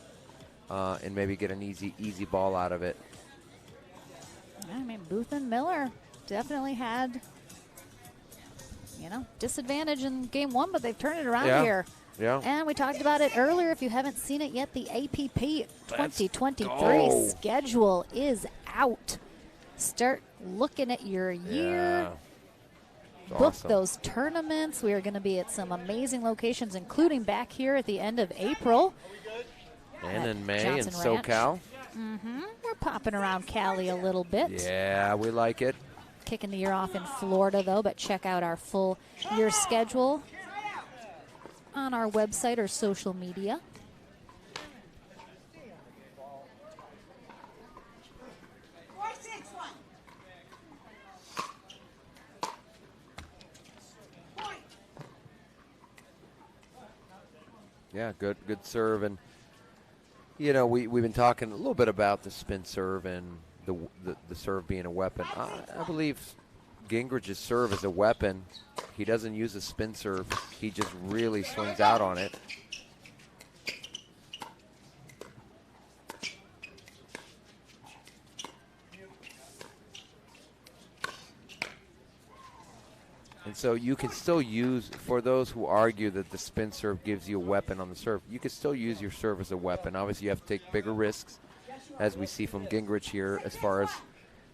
and maybe get an easy ball out of it. I mean, Booth and Miller definitely had, disadvantage in game one, but they've turned it around here. Yeah. And we talked about it earlier. If you haven't seen it yet, the APP 2023 schedule is out. Start looking at your year. Yeah. Book Awesome. those tournaments. We are going to be at some amazing locations, including back here at the end of April. And in May Johnson in Ranch. SoCal. We're popping around Cali a little bit. Yeah, we like it. Kicking the year off in Florida, though, but check out our full year schedule on our website or social media. Yeah, good serve. And, we've been talking a little bit about the spin serve and the serve being a weapon. I believe Gingrich's serve is a weapon. He doesn't use a spin serve. He just really swings out on it. And so you can still use, for those who argue that the spin serve gives you a weapon on the serve, you can still use your serve as a weapon. Obviously, you have to take bigger risks, as we see from Gingrich here, as far as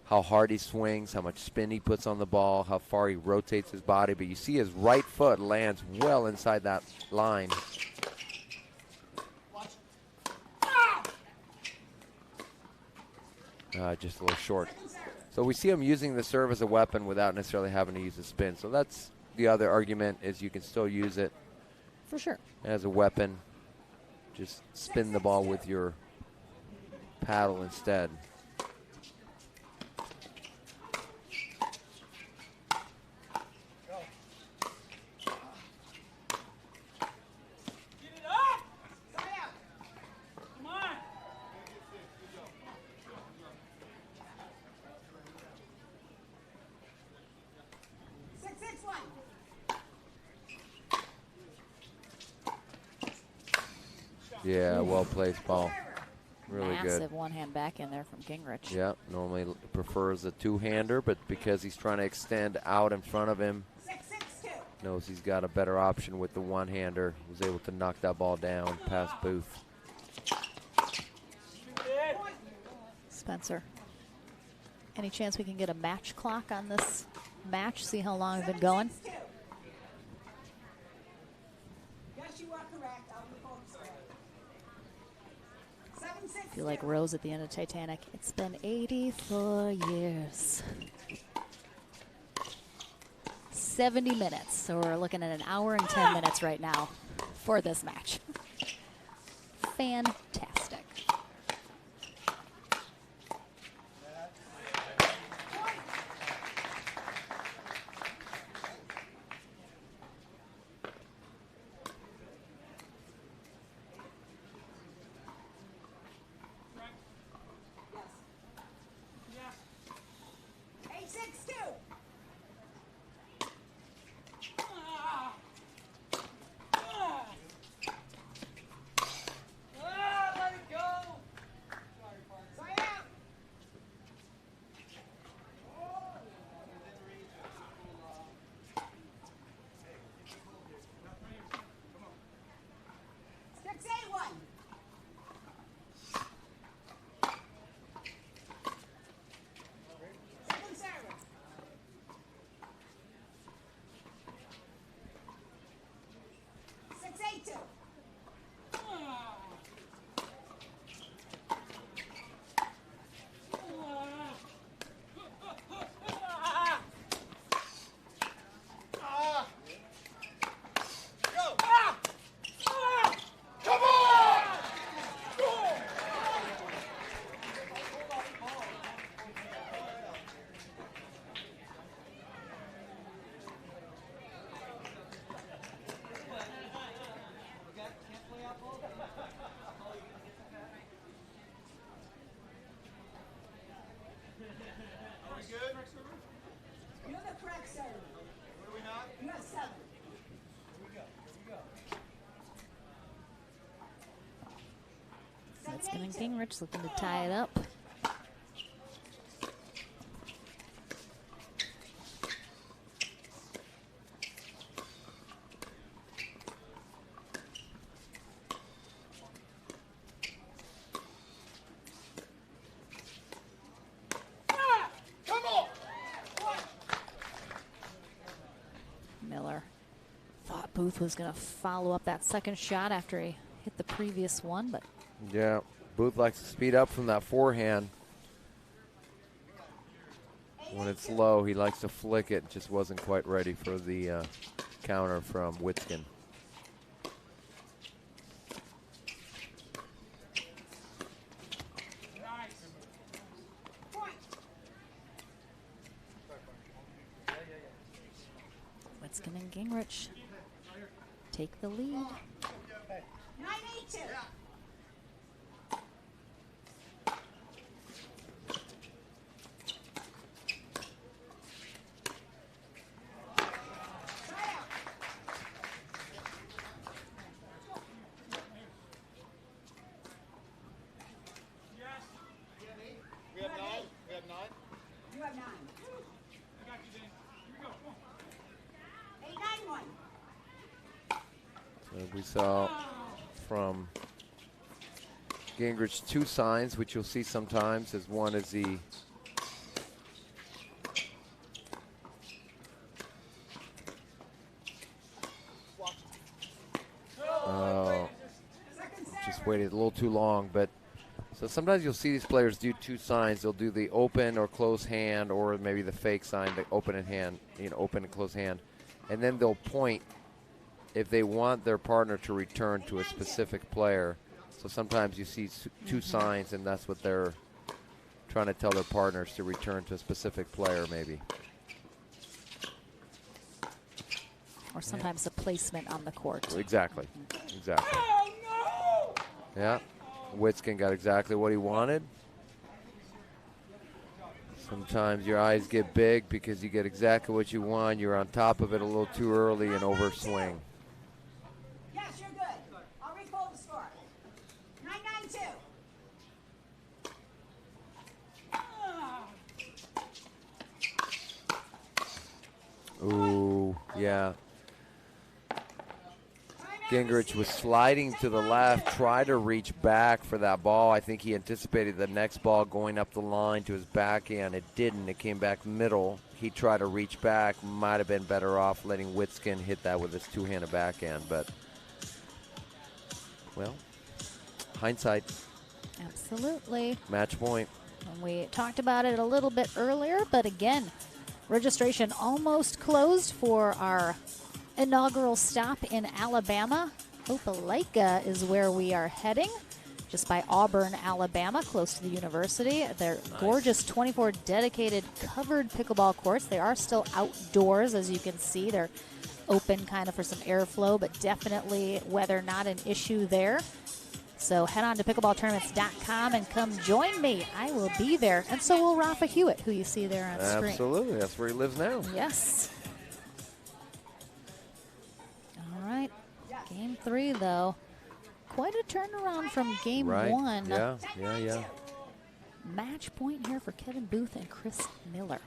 how hard he swings, how much spin he puts on the ball, how far he rotates his body. But you see his right foot lands well inside that line. Just a little short. So we see him using the serve as a weapon without necessarily having to use the spin. So that's the other argument, is you can still use it for sure as a weapon. Just spin the ball with your paddle instead. Yeah, well played ball. Really good. Massive one-hand back in there from Gingrich. Yeah, normally prefers a two-hander, but because he's trying to extend out in front of him, knows he's got a better option with the one-hander. Was able to knock that ball down past Booth. Spencer, any chance we can get a match clock on this match? See how long it's been going? Yes, you are correct. I'll be home today. I feel like Rose at the end of Titanic. It's been 84 years. 70 minutes. So we're looking at an hour and 10 minutes right now for this match. Fantastic. You're the correct server. What are we not? You have 7. Metzgen and Gingrich looking to tie it up. Miller thought Booth was going to follow up that second shot after he hit the previous one, but yeah, Booth likes to speed up from that forehand. When it's low, he likes to flick it. Just wasn't quite ready for the counter from Metzgen. Metzgen and Gingrich take the lead. 9-8-2. You have 9. I got you, Dane. Here we go. Come on. 8-9-1. So we saw from Gingrich 2 signs, which you'll see sometimes, as one is he waited a little too long. But so sometimes you'll see these players do two signs. They'll do the open or close hand, or maybe the fake sign, the open and hand, open and close hand, and then they'll point if they want their partner to return to a specific player. So sometimes you see two signs, and that's what they're trying to tell their partners to return to a specific player, maybe. Or sometimes a placement on the court. Exactly. Exactly. Yeah. Witskin got exactly what he wanted. Sometimes your eyes get big because you get exactly what you want. You're on top of it a little too early and overswing. Yes, you're good. I'll recall the score. 9-9-2. Ooh, yeah. Gingrich was sliding to the left, tried to reach back for that ball. I think he anticipated the next ball going up the line to his backhand. It didn't. It came back middle. He tried to reach back. Might have been better off letting Witskin hit that with his two-handed backhand. But, well, hindsight. Absolutely. Match point. And we talked about it a little bit earlier, but again, registration almost closed for our inaugural stop in Alabama. Opelika is where we are heading, just by Auburn, Alabama, close to the university. They're gorgeous 24 dedicated covered pickleball courts. They are still outdoors, as you can see. They're open kind of for some airflow, but definitely weather not an issue there. So head on to pickleballtournaments.com and come join me. I will be there. And so will Rafa Hewitt, who you see there on screen. Absolutely. That's where he lives now. Yes. All right. Game 3, though. Quite a turnaround from game 1. Yeah. Match point here for Kevin Booth and Chris Miller.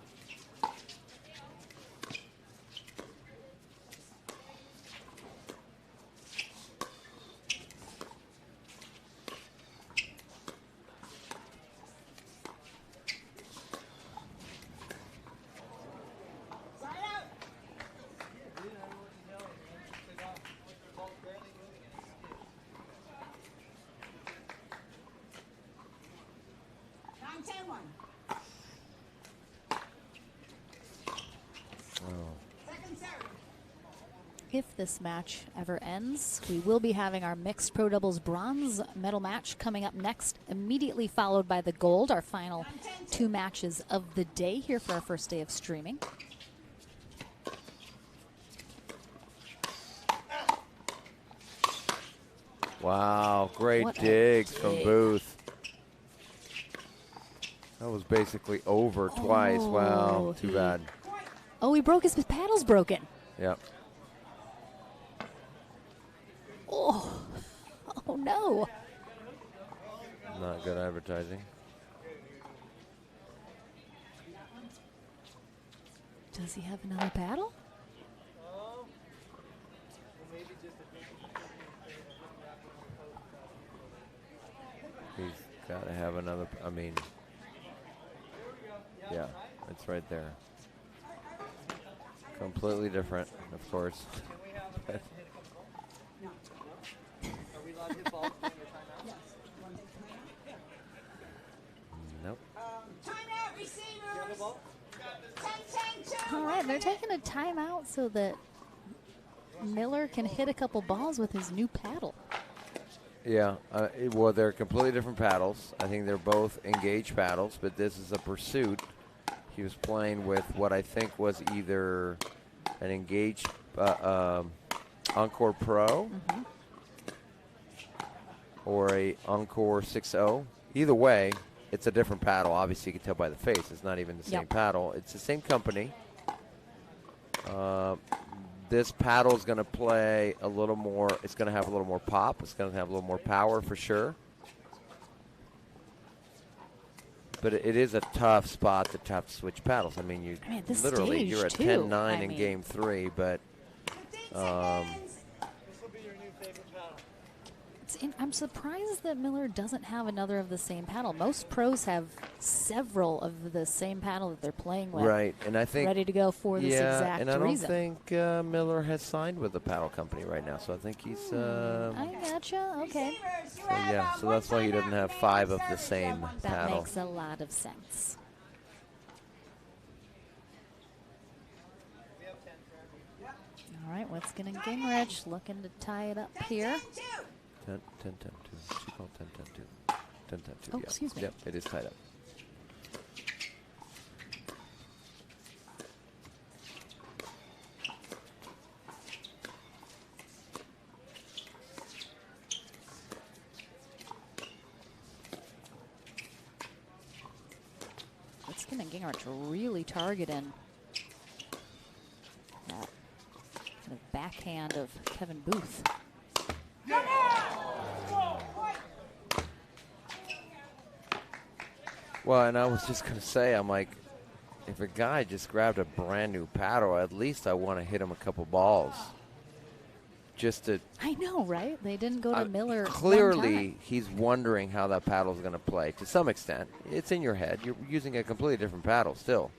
If this match ever ends, we will be having our mixed pro doubles bronze medal match coming up next, immediately followed by the gold, our final 2 matches of the day here for our first day of streaming. Wow, great digs from Booth. That was basically over twice. Wow, too bad. Oh, he broke his paddle's broken. Yep. Oh no. Not good advertising. Does he have another paddle? He's got to have another, yeah, it's right there. Completely different, of course. Nope. Timeout, receivers. 10-10-2. All right, they're taking a timeout so that Miller can hit a couple balls with his new paddle. Yeah, well, they're completely different paddles. I think they're both engaged paddles, but this is a pursuit. He was playing with what I think was either an engaged Encore Pro or a Encore 6.0. Either way, it's a different paddle. Obviously, you can tell by the face. It's not even the same paddle. It's the same company. This paddle is going to play a little more. It's going to have a little more pop. It's going to have a little more power for sure. But it is a tough spot to have to switch paddles. I mean, literally you're at 10-9 in game 3, but I'm surprised that Miller doesn't have another of the same paddle. Most pros have several of the same paddle that they're playing with. Right, and I think ready to go for this exact and I don't reason. think Miller has signed with the paddle company right now, so I think he's. I gotcha. Okay. So yeah, so that's why he doesn't have 5 of the same That paddle. makes a lot of sense. All right, Witzken and Gingrich looking to tie it up here. 10, 10, 10, 2. She called 10, 10, 2. 10, 10, 2. Oh, Yeah. excuse me. Yep, it is tied up. Witzken and Gingrich really targeting that kind of backhand of Kevin Booth. Well, and I was just going to say, I'm like, if a guy just grabbed a brand new paddle, at least I want to hit him a couple balls. Just to. I know, right? They didn't go to Miller. Clearly, he's wondering how that paddle is going to play to some extent. It's in your head. You're using a completely different paddle still.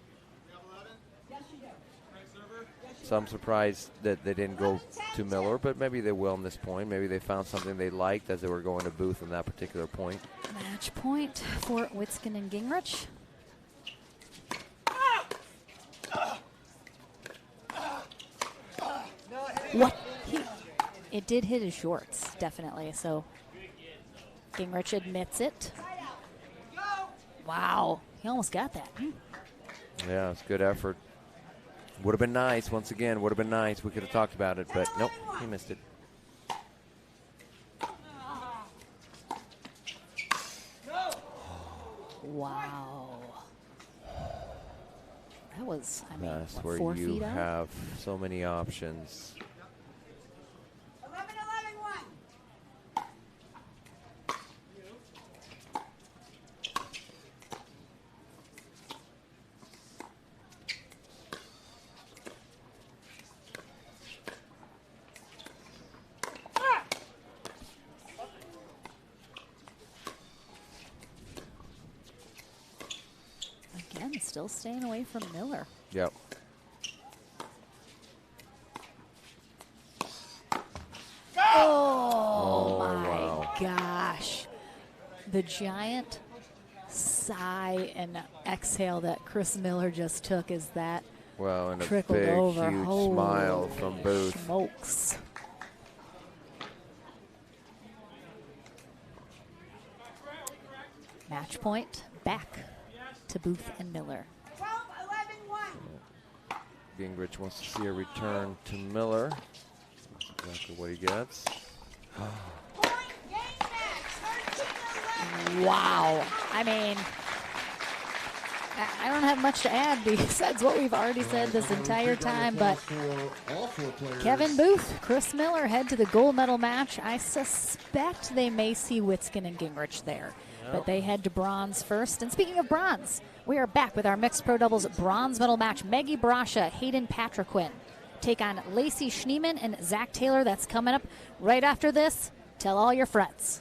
So I'm surprised that they didn't go to Miller, but maybe they will in this point. Maybe they found something they liked as they were going to Booth in that particular point. Match point for Witzken and Gingrich. What? It did hit his shorts, definitely. So Gingrich admits it. Wow, he almost got that. Yeah, it's good effort. Would have been nice, once again, would have been nice. We could have talked about it, but nope, he missed it. Wow. That was, I mean, That's what, where 4 you feet out? have so many options. 11-11-1. Again, still staying away from Miller. Yep. Oh, my wow. gosh. The giant sigh and exhale that Chris Miller just took is that Well, and a trickled big, over. huge Holy smile from Booth. smokes. Match point back to Booth and Miller. 12-11-1. Gingrich wants to see a return to Miller. That's exactly what he gets. Wow. I mean, I don't have much to add besides what we've already said this entire time, but Kevin Booth, Chris Miller head to the gold medal match. I suspect they may see Witzken and Gingrich there, but they head to bronze first. And speaking of bronze, we are back with our mixed pro doubles bronze medal match. Maggie Brasha, Hayden Patriquin take on Lacey Schneeman and Zach Taylor. That's coming up right after this. Tell all your friends.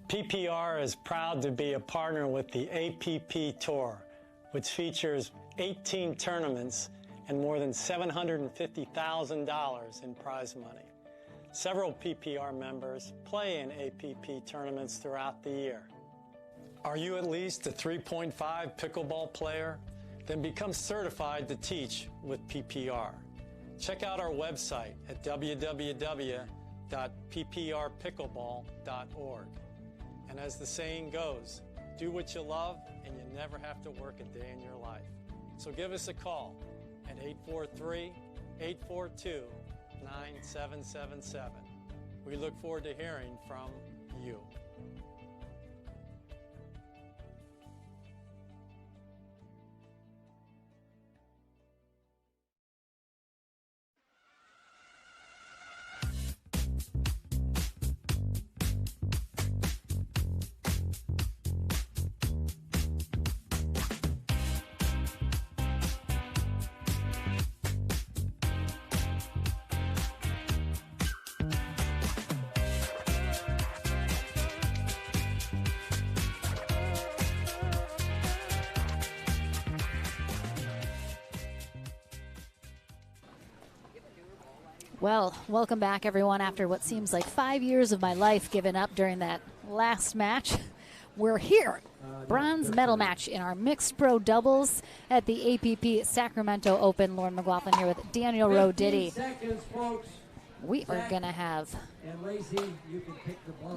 PPR is proud to be a partner with the APP Tour, which features 18 tournaments and more than $750,000 in prize money. Several PPR members play in APP tournaments throughout the year. Are you at least a 3.5 pickleball player? Then become certified to teach with PPR. Check out our website at www.pprpickleball.org. And as the saying goes, do what you love and you never have to work a day in your life. So give us a call at 843-842-9777. We look forward to hearing from you. Well, welcome back, everyone, after what seems like 5 years of my life given up during that last match. We're here, bronze medal match in our mixed pro doubles at the APP Sacramento Open. Lauren McLaughlin here with Daniel Roditi. We are going to have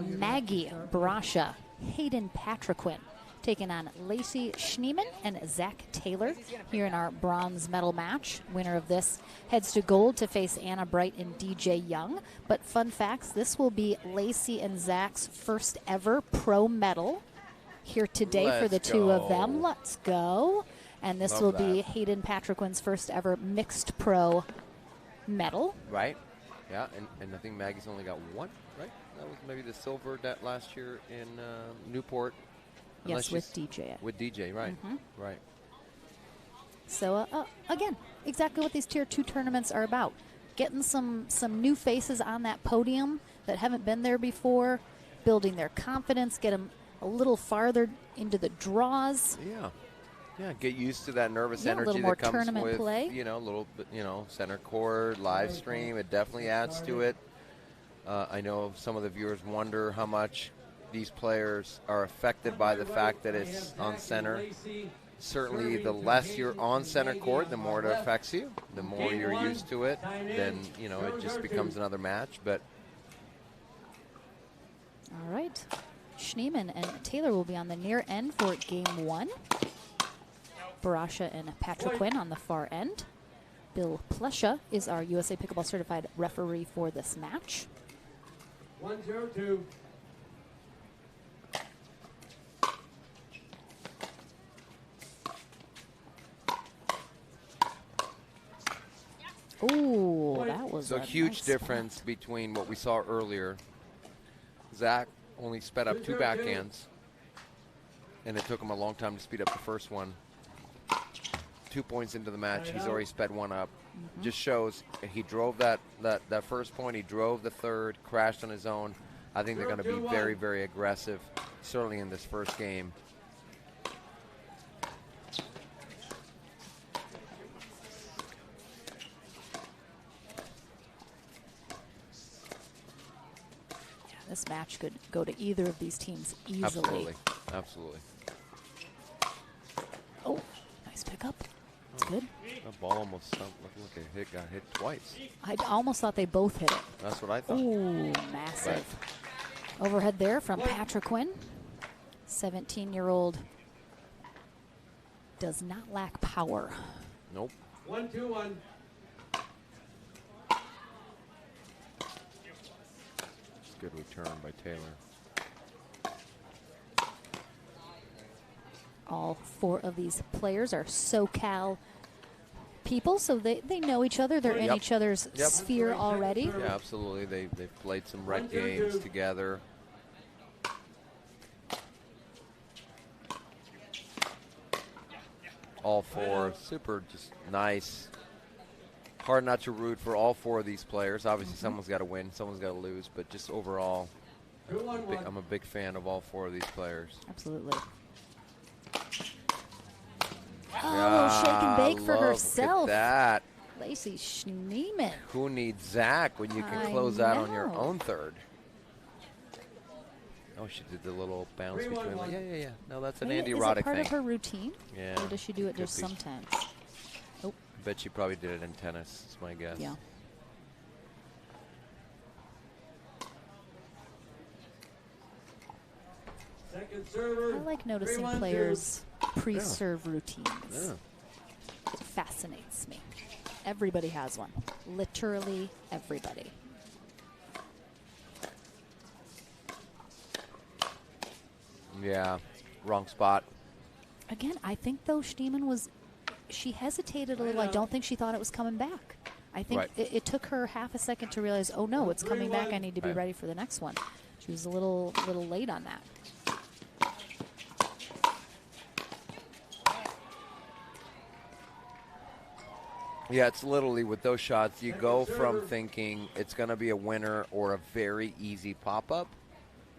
Maggie Brasha, Hayden Patriquin taking on Lacey Schneeman and Zach Taylor here in our bronze medal match. Winner of this heads to gold to face Anna Bright and DJ Young. But fun facts, this will be Lacey and Zach's first ever pro medal here today for the two of them. Let's go. And this will be Hayden Patriquin's first ever mixed pro medal. Right. Yeah, and I think Maggie's only got one, right? That was maybe the silver that last year in Newport. Yes, with DJ. With DJ, right. Right. So, again, exactly what these Tier 2 tournaments are about. Getting some new faces on that podium that haven't been there before, building their confidence, get them a little farther into the draws. Yeah. Yeah, get used to that nervous energy a little more that comes tournament with, play. a little bit, center court, live stream. It definitely adds to it. I know some of the viewers wonder how much these players are affected by the fact that it's on center. Certainly, the less you're on center court, the more it affects you. The more you're used to it, then, it just becomes another match. But all right. Schneeman and Taylor will be on the near end for game one. Brasha and Patriquin on the far end. Bill Plesha is our USA Pickleball Certified referee for this match. 1-0-2. Ooh, that was so a huge nice difference between what we saw earlier. Zach only sped up 2 backhands, and it took him a long time to speed up the first one. 2 points into the match, he's already sped one up. Just shows he drove that first point, he drove the third, crashed on his own. I think they're going to be very, very aggressive, certainly in this first game. This match could go to either of these teams easily. Absolutely. Absolutely. Oh, nice pickup. That's good. That ball almost stumped. Look, it got hit twice. I almost thought they both hit it. That's what I thought. Ooh, massive. Overhead there from Patriquin. 17-year-old does not lack power. Nope. 1-2-1. Good return by Taylor. All 4 of these players are SoCal people, so they know each other. They're in each other's sphere already. Yeah, absolutely. They've played some rec games together. All 4 super just nice. Hard not to root for all 4 of these players. Obviously, someone's got to win, someone's got to lose, but just overall, I'm a big fan of all 4 of these players. Absolutely. Oh, shake and bake for herself. Look at that. Lacey Schneeman. Who needs Zach when you can close out on your own third? Oh, she did the little bounce between them. Yeah. No, that's an Andy Roddick thing. Is it part of her routine? Yeah. Or does she do it just sometimes? Oh. I bet she probably did it in tennis, is my guess. Yeah. Second server. I like noticing players' pre-serve routines. Yeah. It fascinates me. Everybody has one. Literally everybody. Yeah, wrong spot. Again, I think though Schneeman she hesitated a little. I don't think she thought it was coming back. I think it took her half a second to realize, oh no, it's coming back. I need to be ready for the next one. She was a little late on that. Yeah, it's literally with those shots, you go from thinking it's going to be a winner or a very easy pop-up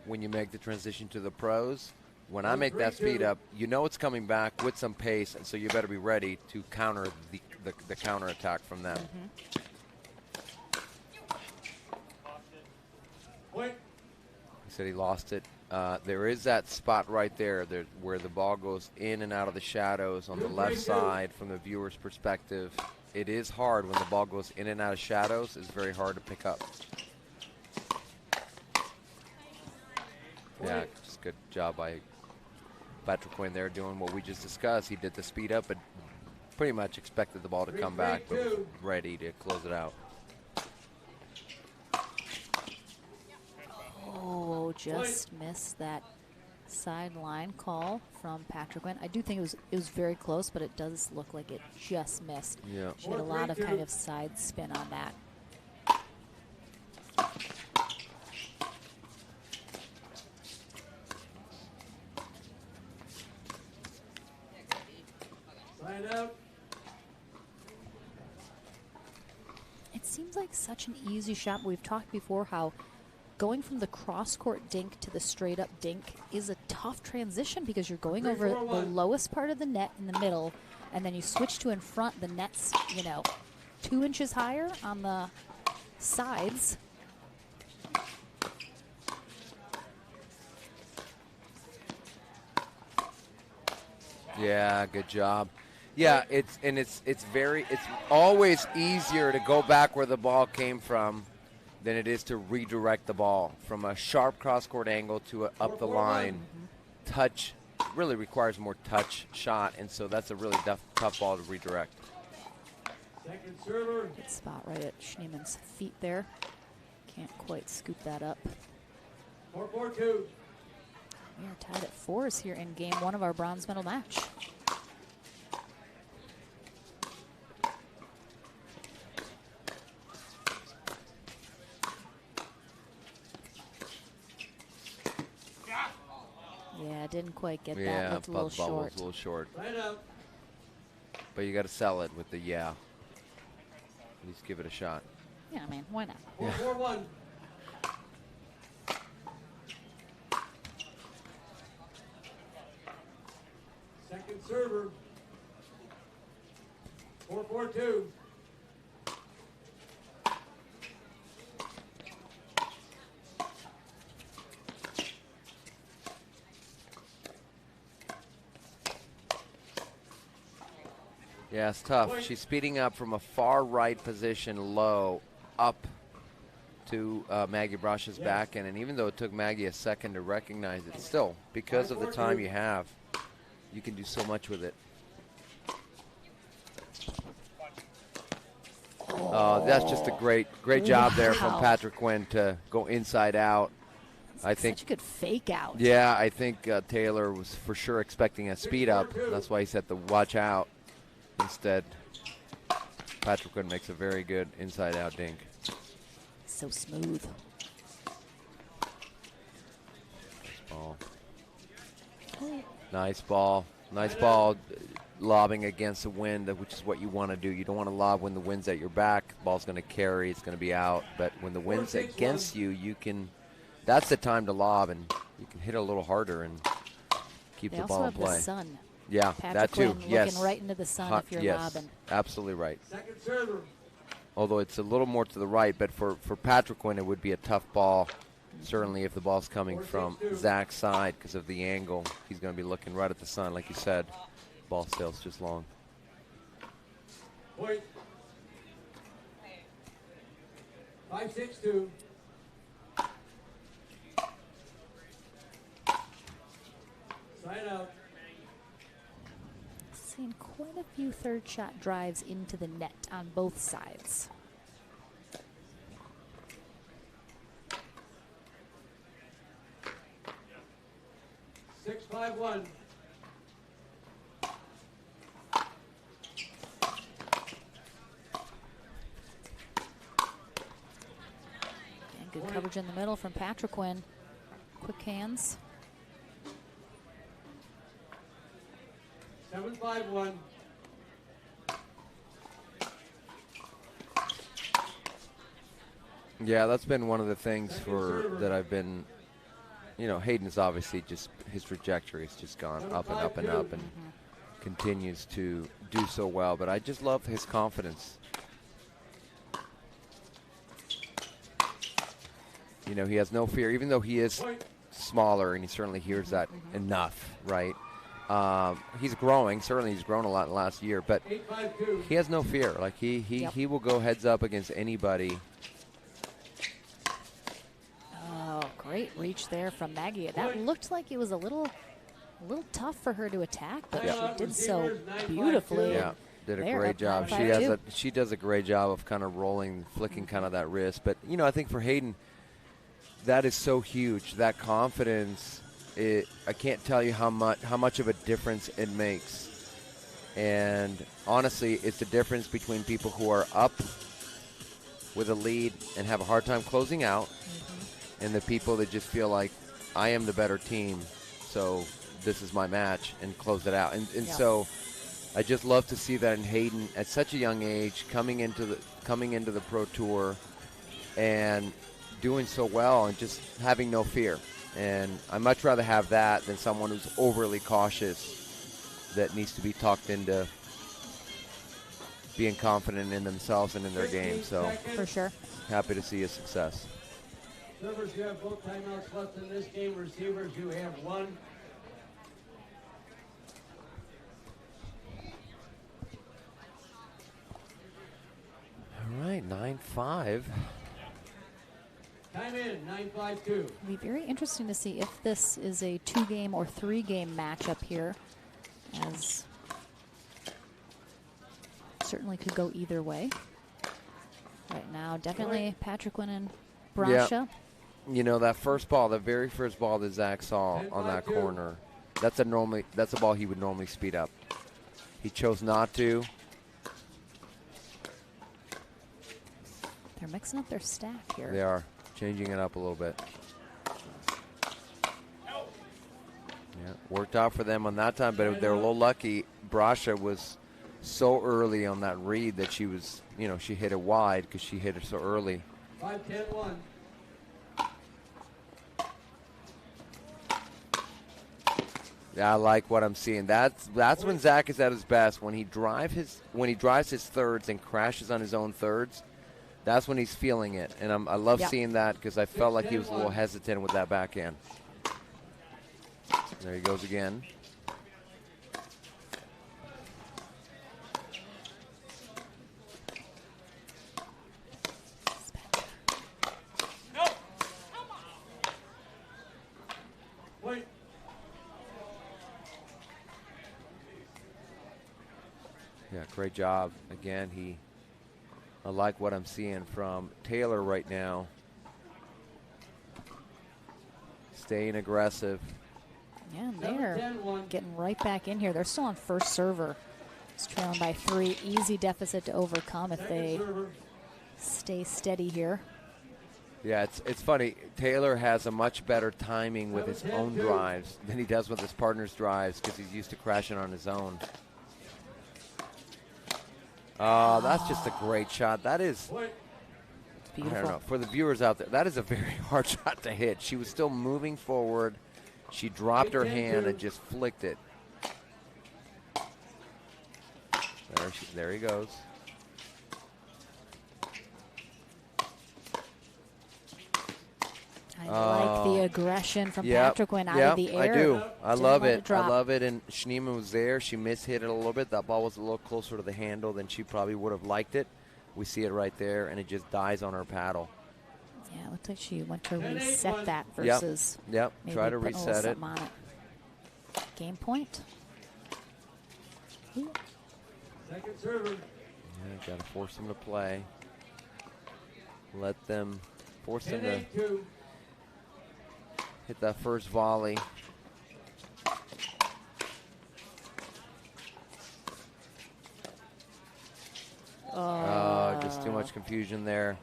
when you make the transition to the pros. When I make that speed up, you know it's coming back with some pace, and so you better be ready to counter the counter attack from them. Point. He said he lost it. There is that spot right there where the ball goes in and out of the shadows on the left side from the viewer's perspective. It is hard when the ball goes in and out of shadows. It's very hard to pick up. Yeah, just good job by Patrick Quinn there doing what we just discussed. He did the speed up, but pretty much expected the ball to come back, but was ready to close it out. Oh, just missed that sideline call from Patrick Quinn. I do think it was very close, but it does look like it just missed. Yeah. She had a lot of kind of side spin on that. Line out. It seems like such an easy shot. We've talked before how going from the cross-court dink to the straight-up dink is a tough transition because you're going over the lowest part of the net in the middle, and then you switch to in front. The net's, 2 inches higher on the sides. Yeah, good job. Yeah, it's always easier to go back where the ball came from than it is to redirect the ball from a sharp cross-court angle to up the line. Touch really requires more touch shot, and so that's a really tough ball to redirect. Second server. Good spot right at Schneeman's feet there. Can't quite scoop that up. 4-4-2. We are tied at 4s here in game 1 of our bronze medal match. Yeah, didn't quite get that. Looked a little short. Was a little short. Line out. But you got to sell it with the yeah. At least give it a shot. Yeah, I mean, why not? 4-4-1. Second server. 4-4-2. Yeah, it's tough. She's speeding up from a far right position low up to Maggie Brasha's back end. And even though it took Maggie a second to recognize it, still, because of the time you have, you can do so much with it. That's just a great job there from Patrick Quinn to go inside out. I think such a good fake out. Yeah, I think Taylor was for sure expecting a speed up. That's why he said to watch out. Instead, Patrick Quinn makes a very good inside-out dink. So smooth. Nice ball. Nice ball. Nice ball. Lobbing against the wind, which is what you want to do. You don't want to lob when the wind's at your back. The ball's going to carry. It's going to be out. But when the wind's against you, you can that's the time to lob, and you can hit a little harder and keep They the also ball in have play. the sun. Yeah, Patrick that too. Quinn Yes. looking right into the sun if you're yes, lobbing. absolutely right. Second server. Although it's a little more to the right, but for Patrick Quinn, it would be a tough ball. Certainly if the ball's coming from Zach's side because of the angle. He's going to be looking right at the sun, like you said. Ball sails just long. Point. 5-6-2. Side out. Seen quite a few third shot drives into the net on both sides. 6-5-1. And good coverage in the middle from Patrick Quinn. Quick hands. 7-5-1. Yeah, that's been one of the things that I've been, Hayden's obviously just, his trajectory has just gone up and up and up and continues to do so well. But I just love his confidence. He has no fear, even though he is smaller, and he certainly hears that enough, right? He's growing. Certainly he's grown a lot in the last year, but he has no fear. Like he will go heads up against anybody. Oh, great reach there from Maggie. That looked like it was a little tough for her to attack, but she did so beautifully. Yeah, did a great job. She does a great job of kind of rolling, flicking kind of that wrist. But I think for Hayden, that is so huge. That confidence, I can't tell you how much of a difference it makes. And honestly, it's the difference between people who are up with a lead and have a hard time closing out, and the people that just feel like, I am the better team, so this is my match, and close it out. And so I just love to see that in Hayden at such a young age, coming into the Pro Tour and doing so well and just having no fear. And I'd much rather have that than someone who's overly cautious that needs to be talked into being confident in themselves and in their game. So for sure, happy to see his success. Servers, you have both timeouts left in this game. Receivers, you have one. All right, 9-5. Time in, 9-5-2. It'll be very interesting to see if this is a 2-game or 3-game matchup here, as certainly could go either way. Right now, definitely Patrick Quinn and Brasha. Yeah. That first ball, the very first ball that Zach saw on that corner, that's a ball he would normally speed up. He chose not to. They're mixing up their stack here. They are changing it up a little bit. Yeah, worked out for them on that time, but they're a little lucky. Brasha was so early on that read that she was, she hit it wide because she hit it so early. 5-10-1. Yeah, I like what I'm seeing. That's when Zach is at his best. When he drives his thirds and crashes on his own thirds, that's when he's feeling it. And I love seeing that because I felt like he was a little hesitant with that backhand. There he goes again. Wait. Yeah, great job. Again, I like what I'm seeing from Taylor right now. Staying aggressive. Yeah, and they're getting right back in here. They're still on first server. It's trailing by 3. Easy deficit to overcome if they stay steady here. Yeah, it's funny. Taylor has a much better timing with his own drives than he does with his partner's drives because he's used to crashing on his own. Oh, that's just a great shot. That is I don't know. For the viewers out there, that is a very hard shot to hit. She was still moving forward. She dropped her hand and just flicked it. There he goes. I like the aggression from Patrick Quinn out of the air. I do. I love it. I love it. And Schneemann was there. She mishit it a little bit. That ball was a little closer to the handle than she probably would have liked it. We see it right there, and it just dies on her paddle. Yeah, it looked like she went to reset that versus Yep. maybe Try to putting a little reset it. something on it. Game point. Ooh. Second server. Yeah, got to force them to play. Let them force them to hit that first volley. Just too much confusion there.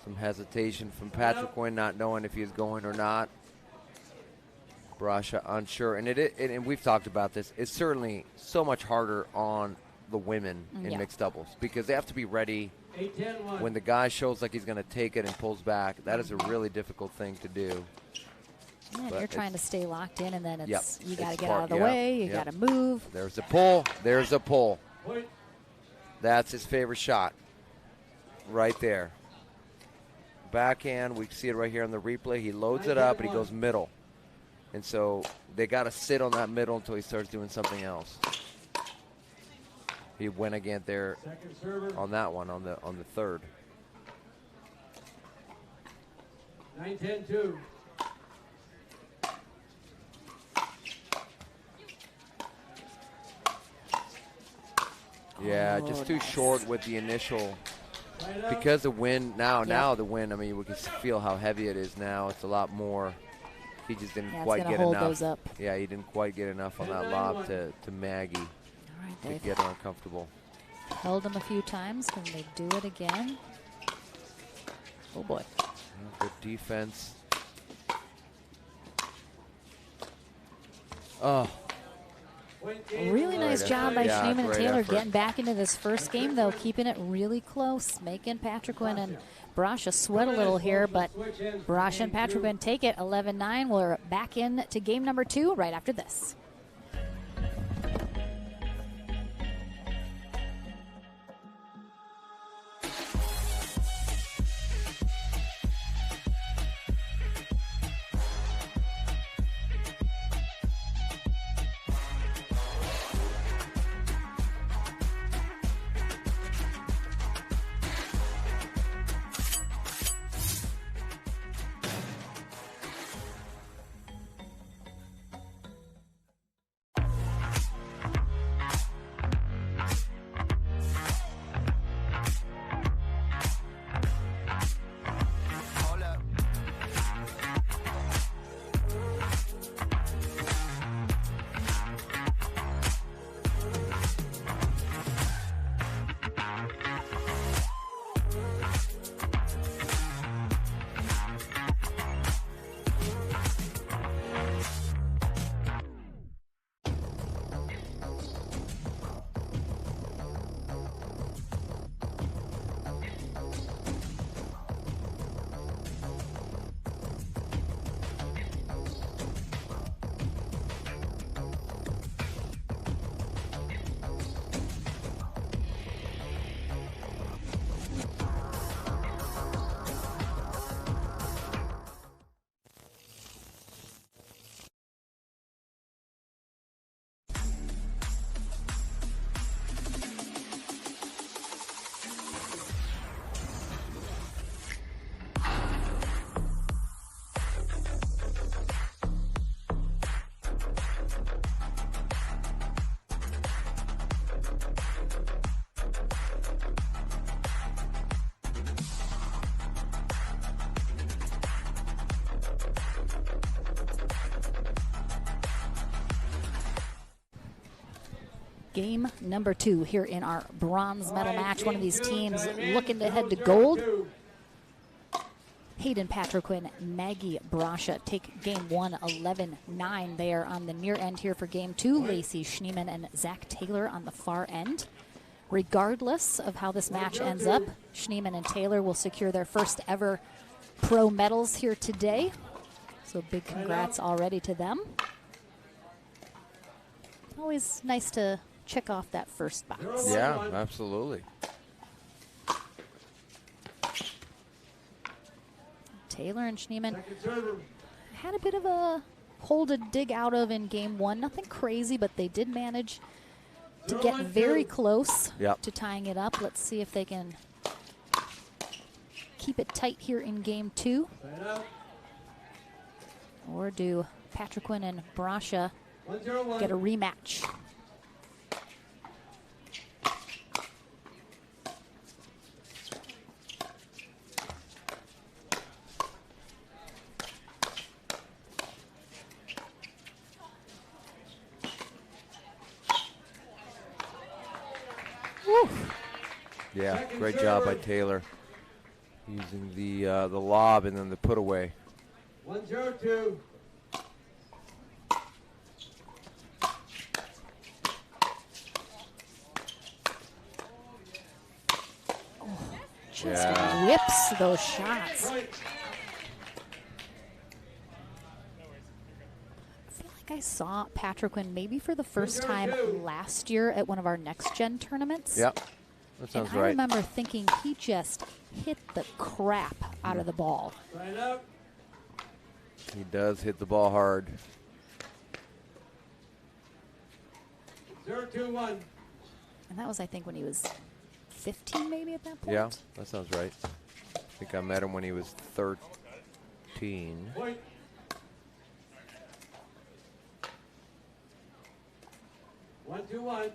Some hesitation from Patrick Quinn, not knowing if he is going or not. Brasha unsure, and we've talked about this. It's certainly so much harder on the women in mixed doubles because they have to be ready when the guy shows like he's going to take it and pulls back. That is a really difficult thing to do. Yeah, you're trying to stay locked in, and then it's you got to it's get part- out of the way. You got to move. There's a pull. There's a pull. That's his favorite shot. Right there. Backhand. We see it right here on the replay. He loads it up and he goes middle. And so they got to sit on that middle until he starts doing something else. He went again there on that one on the third. 9-10-2. Yeah, just too short with the initial. Because the wind now the wind. I mean, we can feel how heavy it is now. It's a lot more. He just didn't quite get hold enough. those up. Yeah, he didn't quite get enough on that lob to Maggie to get her uncomfortable. Held them a few times. Can they do it again? Oh boy. Good defense. Oh. A really nice job by Schneemann and great Taylor effort. getting back into this first game, though, keeping it really close, making Patrick Quinn and Brasha sweat a little here, but Brasha and Patrick Quinn take it 11-9. We're back in to game number 2 right after this. Game number 2 here in our bronze medal match. One of these teams looking to head to gold. Hayden Patrick Quinn, Maggie Brasha take game 1, 11-9 there on the near end here for game 2. Lacey Schneemann and Zach Taylor on the far end. regardless of how this match ends up, Schneemann and Taylor will secure their first ever pro medals here today. So big congrats already to them. Always nice to check off that first box. Yeah, absolutely. Taylor and Schneemann had a bit of a hole to dig out of in game one. Nothing crazy, but they did manage to get very close to tying it up. Let's see if they can keep it tight here in game two. Or do Patriquin and Brasha get a rematch? Yeah, great job by Taylor. Using the lob and then the put away. 1-0-2. Just whips those shots. I feel like I saw Patriquin maybe for the first time last year at one of our next gen tournaments. Yep, that sounds and I right. remember thinking he just hit the crap out of the ball. He does hit the ball hard. 0-2-1. And that was, I think, when he was 15 maybe at that point. Yeah, that sounds right. I think I met him when he was 13. Point. One, 2-1.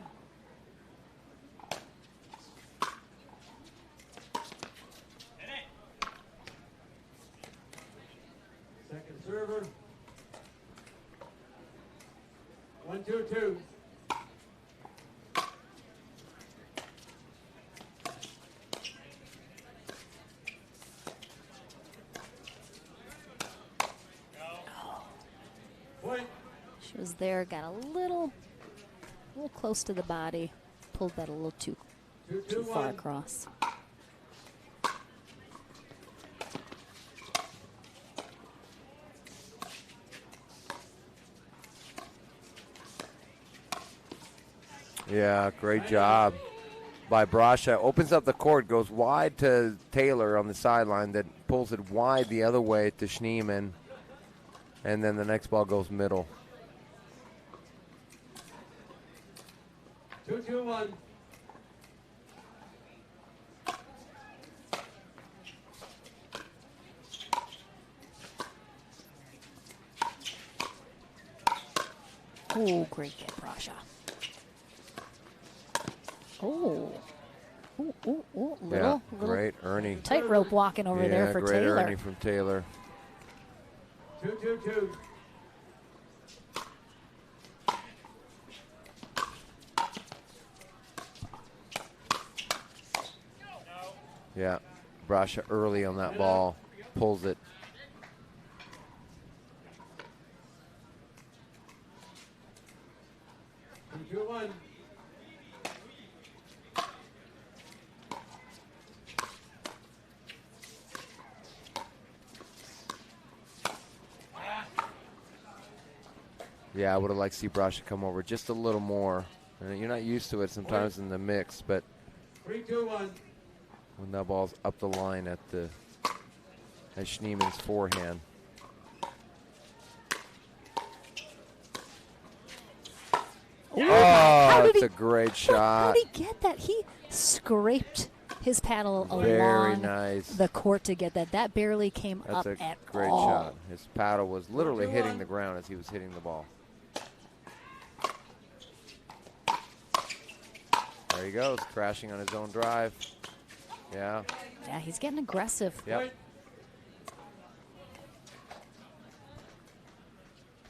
Second server. 1-2-2. She was there, got a little close to the body, pulled that a little too far across. Yeah, great job by Brasha. Opens up the court, goes wide to Taylor on the sideline, that pulls it wide the other way to Schneemann, and then the next ball goes middle. 2-2-1. Oh, great get, Brasha. Oh. Little Great Ernie. tightrope walking over there for great Taylor. Ernie from Taylor. 2-2-2. Yeah, Brasha early on that ball, pulls it. Yeah, I would have liked to see Brasha come over just a little more. And you're not used to it sometimes in the mix, but 3-2-1. when that ball's up the line at Schneemann's forehand. Ooh, that's a great shot. How did he get that? He scraped his paddle Very along nice. the court to get that. That barely came That's up a at great all. shot. His paddle was literally hitting the ground as he was hitting the ball. There he goes, crashing on his own drive. Yeah. Yeah, he's getting aggressive. Yep.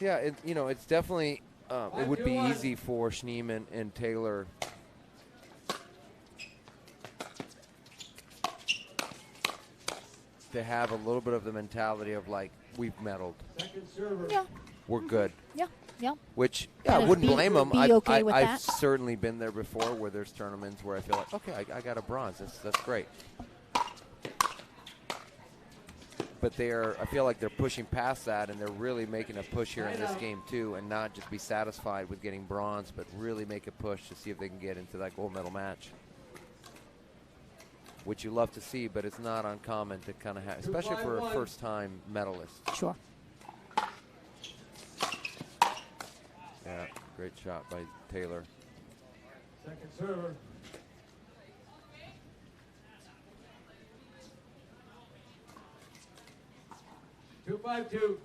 Yeah, it's definitely, it would be easy for Schneemann and Taylor to have a little bit of the mentality of, like, we've medaled. Second server. Yeah. We're good. Yeah. Yep. Which, Kind I of wouldn't be- blame him. be okay with I've that. certainly been there before where there's tournaments where I feel like, okay, I got a bronze. That's great. But I feel like they're pushing past that, and they're really making a push here in this game too, and not just be satisfied with getting bronze, but really make a push to see if they can get into that gold medal match. Which you love to see, but it's not uncommon to kind of have, especially for a first-time medalist. Sure. Yeah, great shot by Taylor. Second server. Two 5-2.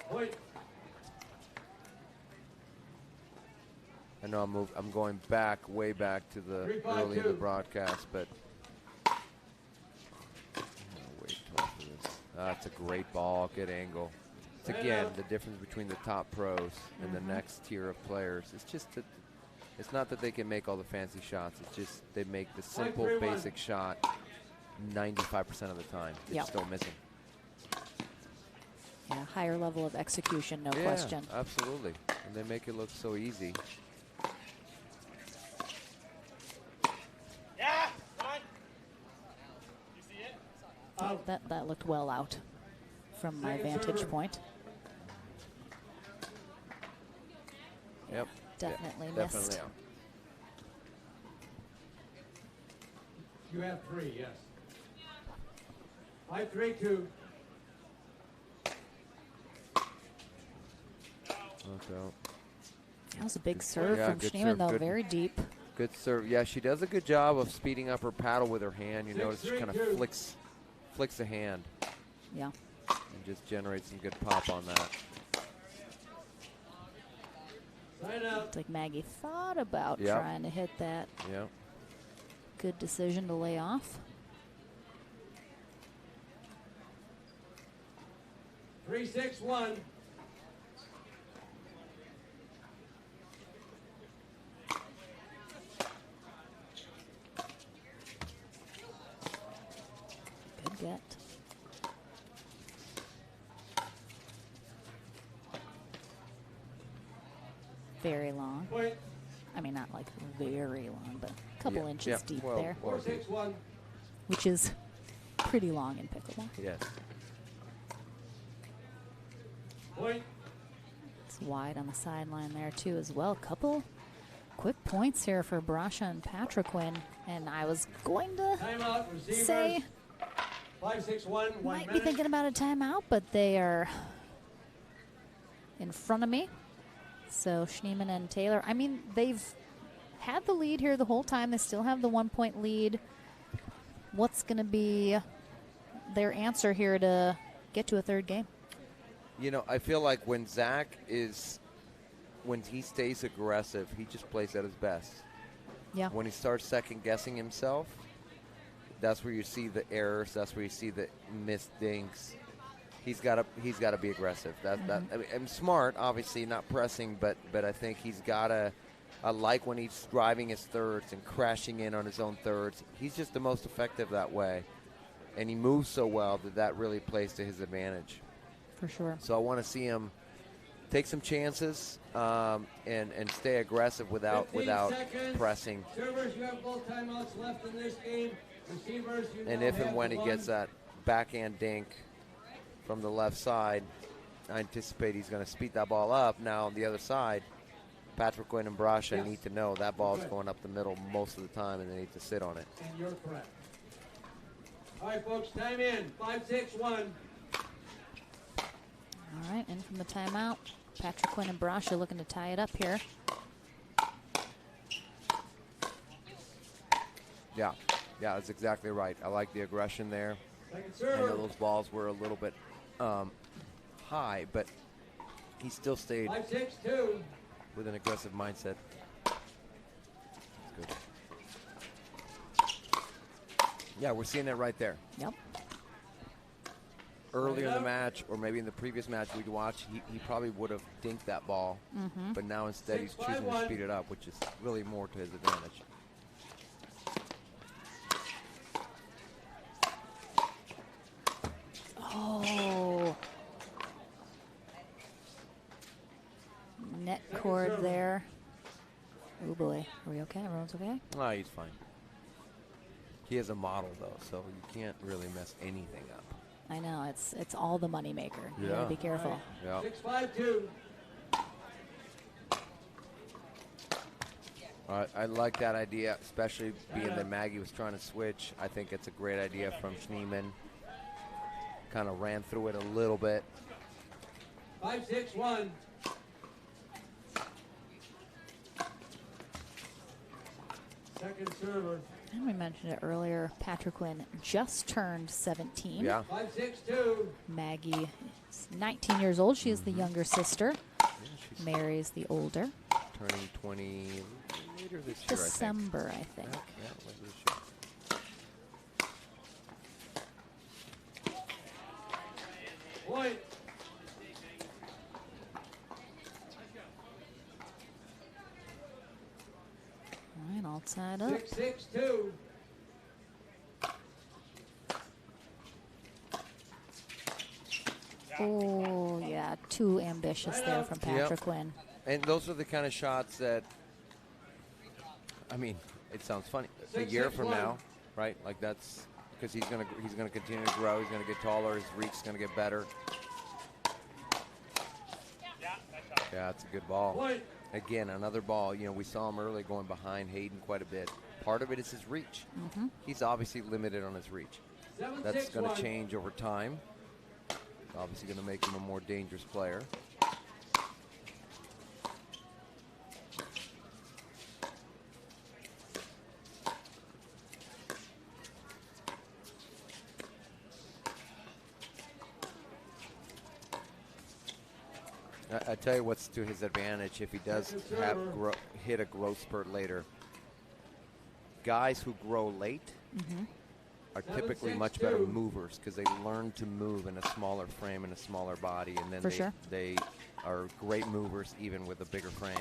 Point. I know I'm going back, way back to the 3-5-2. early in the broadcast, but wait till after this. That's a great ball, good angle. It's again the difference between the top pros and the next tier of players. It's just that it's not that they can make all the fancy shots. It's just they make the simple, 5-3-1. basic shot 95% of the time. They Yep. just don't miss them. Yeah, higher level of execution, no Yeah, question. absolutely. And they make it look so easy. That looked well out from my vantage point. Yep. Definitely Yeah, missed. definitely out. You have 3, yes. 5-3-2. Okay. That was a big serve Yeah, from good Schneemann, serve, though, good. very deep. Good serve. Yeah, she does a good job of speeding up her paddle with her hand. You notice she kind of 6-3-2. flicks the hand Yeah. and just generates some good pop on that. It's like Maggie thought about Yep. trying to hit that. Yeah. Good decision to lay off. 3-6-1. Good get. Very long. Point. I mean, not like very long, but a couple Yeah, inches yeah, deep well, there, 4-6-1. which is pretty long in pickleball. Yes. Point. It's wide on the sideline there, too, as well. Couple quick points here for Brasha and Patriquin. And I was going to Timeout. Receivers. say 5-6-1. 1 might be minute. thinking about a timeout, but they are in front of me. So Schneemann and Taylor, I mean, they've had the lead here the whole time. They still have the 1-point lead. What's going to be their answer here to get to a third game? You know, I feel like when he stays aggressive, he just plays at his best. Yeah. When he starts second guessing himself, that's where you see the errors. That's where you see the missed dinks. He's got to be aggressive. That I mean, I'm smart, obviously, not pressing, but I think he's got to. I like when he's driving his thirds and crashing in on his own thirds. He's just the most effective that way, and he moves so well that really plays to his advantage. For sure. So I want to see him take some chances and stay aggressive without 15 seconds. pressing. Servers, you have both timeouts left in this game. Receivers, you And now if have and when he one. gets that backhand dink from the left side, I anticipate he's going to speed that ball up. Now on the other side, Patrick Quinn and Brasha need to know that ball's going up the middle most of the time, and they need to sit on it. And you're correct. All right, folks, time in. 5-6-1. All right, in from the timeout. Patrick Quinn and Brasha looking to tie it up here. Yeah, that's exactly right. I like the aggression there. Second I server. know those balls were a little bit high, but he still stayed 5-6-2. with an aggressive mindset. That's good. Yeah, we're seeing it right there. Yep. Earlier in the match, or maybe in the previous match we'd watch, he probably would have dinked that ball. Mhm. But now instead he's choosing to 6-5-1. speed it up, which is really more to his advantage. Oh. Net cord there. Oh boy. Are we okay? Everyone's okay? Oh, he's fine. He is a model though, so you can't really mess anything up. I know, it's all the money maker. You Yeah. gotta be careful. Yeah. 6-5-2. All right, I like that idea, especially being that Maggie was trying to switch. I think it's a great idea from Schneemann. Kind of ran through it a little bit. 5-6-1. Second server. And we mentioned it earlier, Patrick Quinn just turned 17. Yeah. 5-6-2. Maggie is 19 years old. She is the younger sister. Mary's the older. Turning 20 later this year, December, I think. Yeah, later this year. Point. All right, all tied up. 6-6-2. Oh, yeah, too ambitious there from Patrick Quinn. And those are the kind of shots that, I mean, it sounds funny. A year from now, right? Like that's because he's gonna continue to grow. He's gonna get taller. His reach's gonna get better. Yeah, it's a good ball. Again, another ball. You know, we saw him early going behind Hayden quite a bit. Part of it is his reach. He's obviously limited on his reach. That's going to change over time. Obviously going to make him a more dangerous player. I tell you what's to his advantage if he does hit a growth spurt later. Guys who grow late are typically much better movers because they learn to move in a smaller frame and a smaller body, and then they are great movers even with a bigger frame.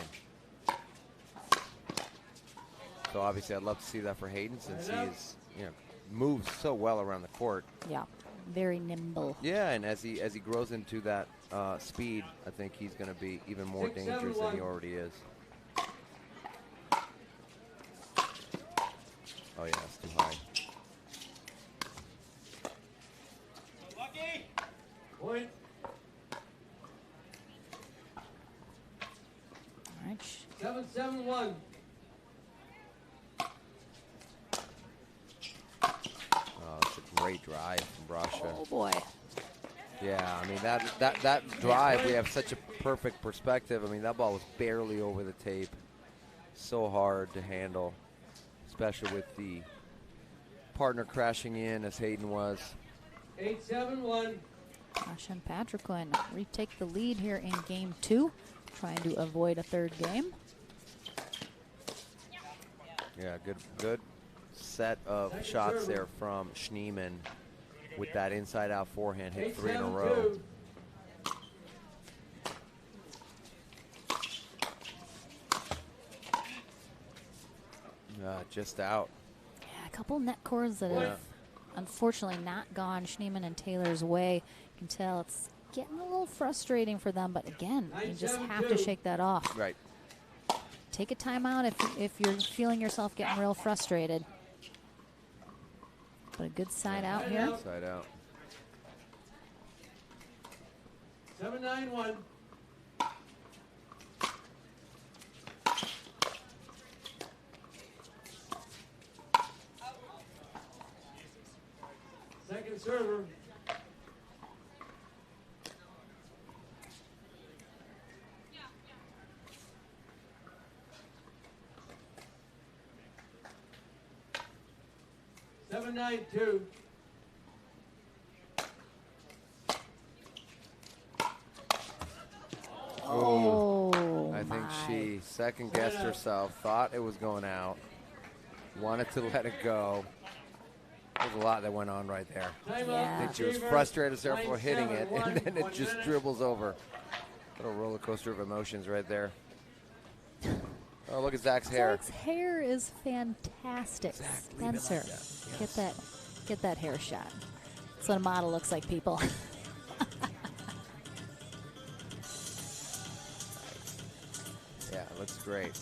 So obviously I'd love to see that for Hayden since he's moves so well around the court. Yeah, very nimble. Yeah, and as he grows into that speed, I think he's going to be even more dangerous than he already is. Oh yeah, it's too high. Point. All right. 7-7-1. Oh, it's a great drive from Brasha. Oh boy. Yeah, I mean that drive, we have such a perfect perspective. I mean that ball was barely over the tape. So hard to handle, especially with the partner crashing in as Hayden was. 8-7-1. Brasha and Patrick Quinn retake the lead here in game 2, trying to avoid a third game. Yeah, good set of shots there from Schneemann with that inside-out forehand, hit 3 in a row. Just out. Yeah, a couple net cords that have unfortunately not gone Schneemann and Taylor's way. You can tell it's getting a little frustrating for them, but again, you just have to shake that off. Right. Take a timeout if you're feeling yourself getting real frustrated. But a good side out here. Side out. 7-9-1. Second server. Seven, 9-2. Oh, I think she second guessed herself, thought it was going out, wanted to let it go. There's a lot that went on right there. Yeah. I think she was frustrated there for hitting it, and then it just dribbles over. Little roller coaster of emotions right there. Oh, look at Zach's hair. Zach's hair is fantastic. Spencer, get that hair shot. That's what a model looks like, people. Yeah, it looks great.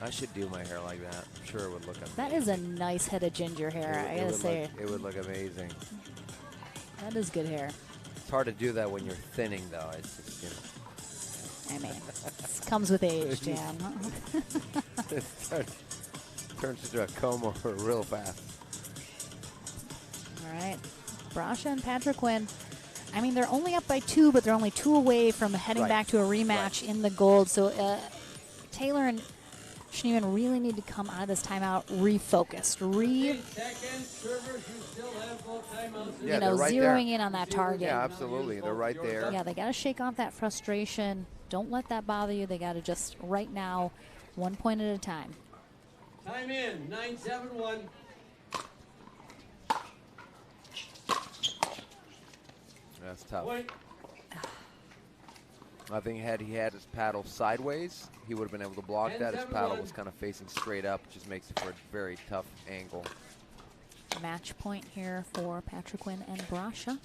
I should do my hair like that. I'm sure it would look amazing. That is a nice head of ginger hair, I gotta say. It would look amazing. That is good hair. It's hard to do that when you're thinning, though. It's just, I mean, it comes with age, Dan. It turns into a comb over real fast. All right. Brasha and Patrick Quinn. I mean, they're only up by 2, but they're only 2 away from heading back to a rematch in the gold. So Taylor and Schneemann really need to come out of this timeout refocused. Zeroing in on that target. Yeah, absolutely. They're right there. Yeah, they got to shake off that frustration. Don't let that bother you. They got to just, right now, 1 point at a time. Time in, 9-7-1. That's tough. I think had he had his paddle sideways, he would have been able to block that. His paddle was kind of facing straight up, which just makes it for a very tough angle. Match point here for Patrick Quinn and Brasha.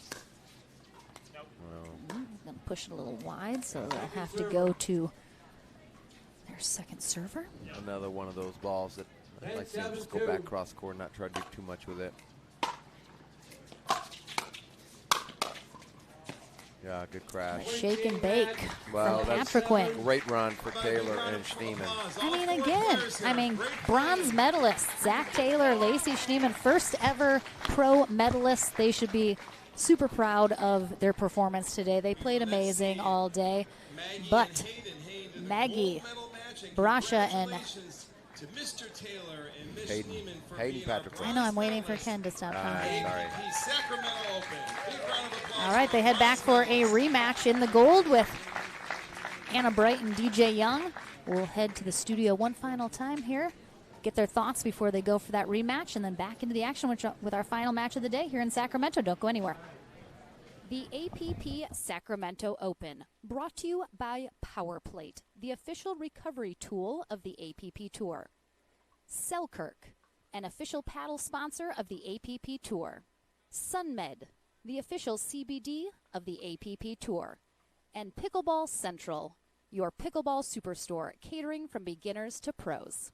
Going to push it a little wide, so they'll have to go to their second server. Another one of those balls that I'd like to see him just go back cross court, not try to do too much with it. Yeah, good crash. Shake and bake well, from Patrick Quinn. Great run for Taylor and Schneemann. I mean, bronze medalists, Zach Taylor, Lacey Schneemann, first ever pro medalists. They should be super proud of their performance today. They played amazing all day. But Maggie, Brasha, and Hayden Patrick Quinn. I know, I'm waiting for Ken to stop talking. Sorry. All right, they head back for a rematch in the gold with Anna Bright and DJ Young. We'll head to the studio one final time here, get their thoughts before they go for that rematch, and then back into the action with our final match of the day here in Sacramento. Don't go anywhere. The APP Sacramento Open, brought to you by PowerPlate, the official recovery tool of the APP Tour. Selkirk, an official paddle sponsor of the APP Tour. SunMed, the official CBD of the APP Tour. And Pickleball Central, your pickleball superstore, catering from beginners to pros.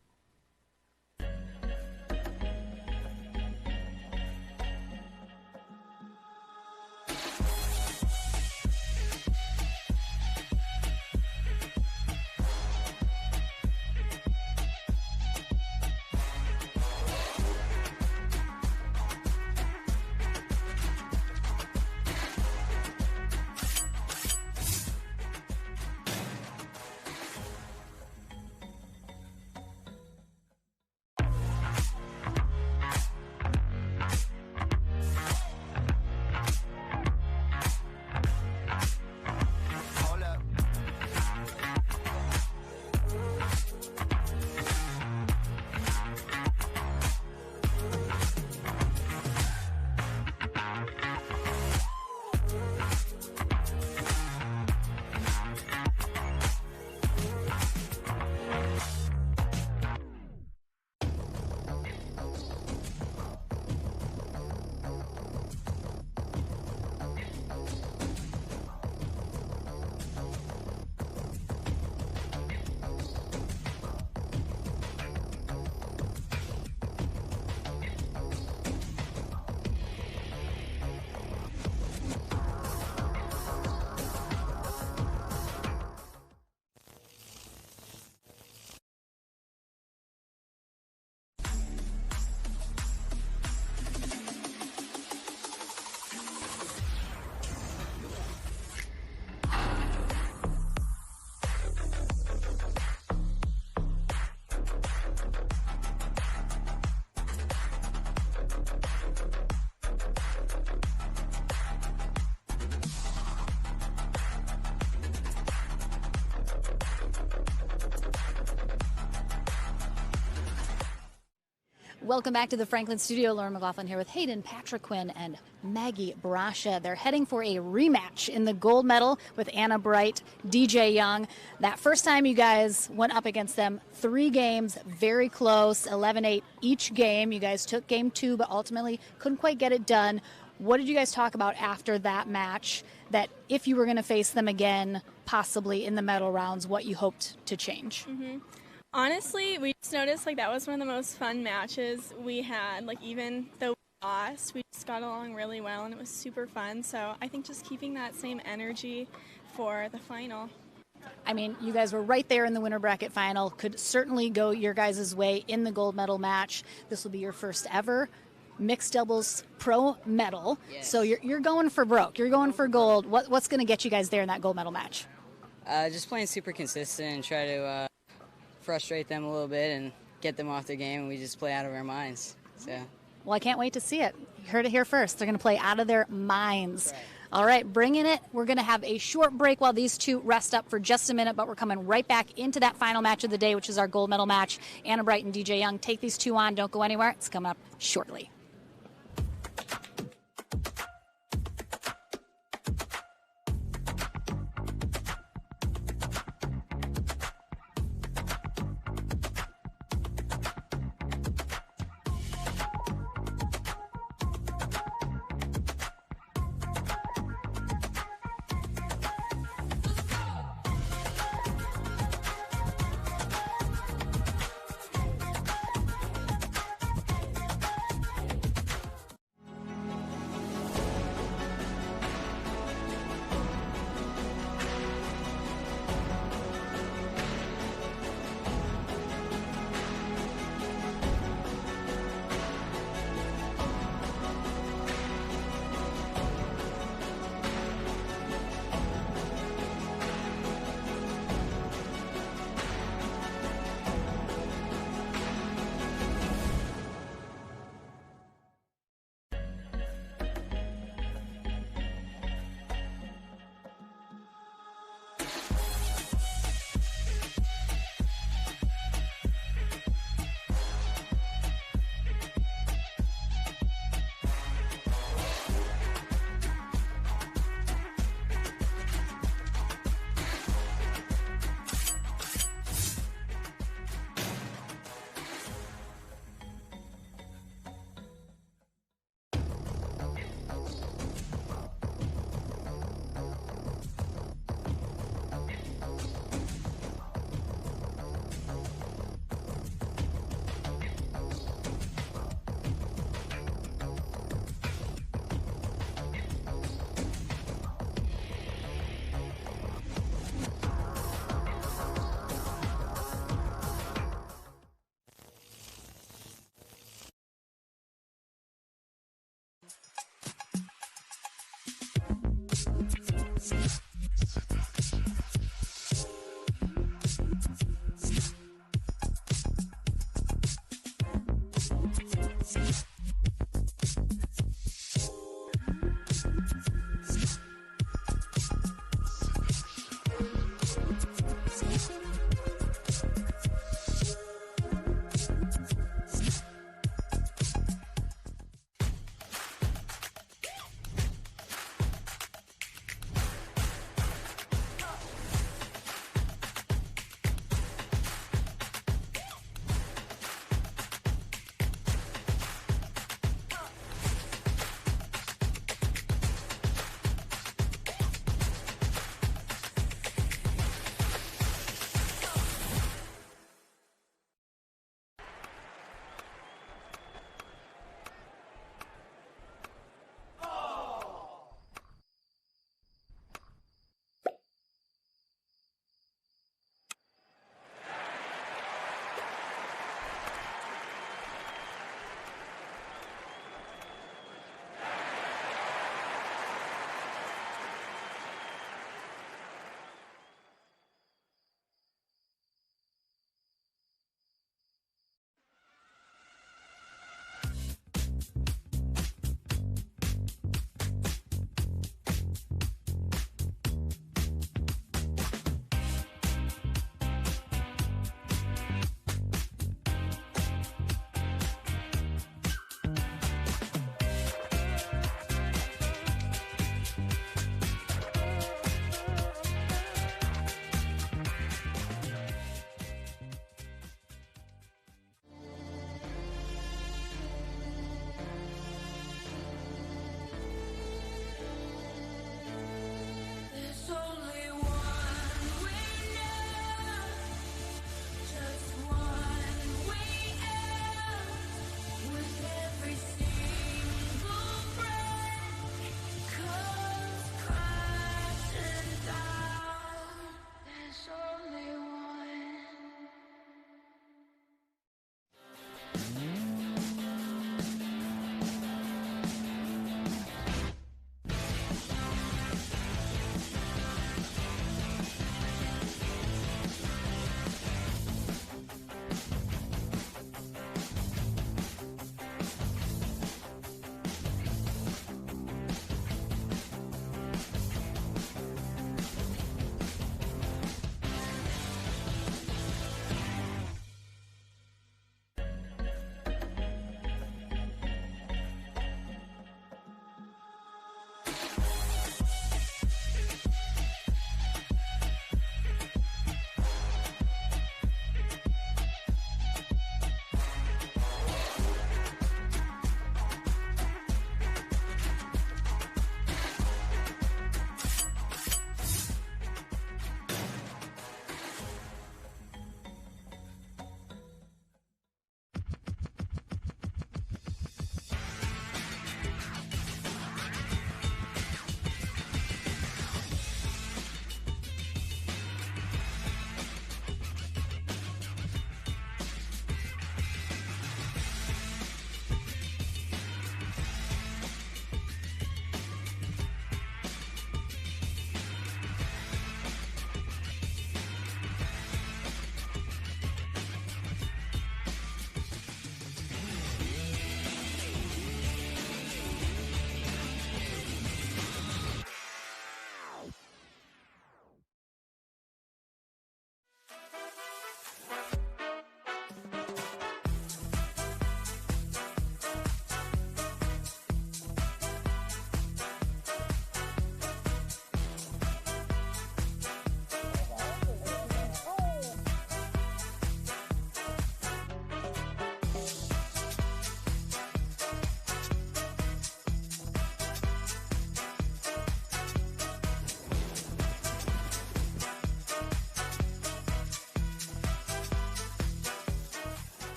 Welcome back to the Franklin studio. Lauren McLaughlin here with Hayden Patriquin and Maggie Brasha. They're heading for a rematch in the gold medal with Anna Bright, DJ Young. That first time you guys went up against them, 3 games, very close, 11-8 each game. You guys took game 2, but ultimately couldn't quite get it done. What did you guys talk about after that match, that if you were going to face them again, possibly in the medal rounds, what you hoped to change? Honestly, we just noticed like that was one of the most fun matches we had. Like even though we lost, we just got along really well and it was super fun. So I think just keeping that same energy for the final. I mean, you guys were right there in the winter bracket final, could certainly go your guys' way in the gold medal match. This will be your first ever mixed doubles pro medal. Yes. So you're going for broke. You're going for gold. What's going to get you guys there in that gold medal match? Just playing super consistent and try to frustrate them a little bit and get them off their game, and we just play out of our minds. So. Well, I can't wait to see it. You heard it here first. They're going to play out of their minds. Right. All right, bringing it. We're going to have a short break while these two rest up for just a minute, but we're coming right back into that final match of the day, which is our gold medal match. Anna Bright and DJ Young. Take these two on. Don't go anywhere. It's coming up shortly.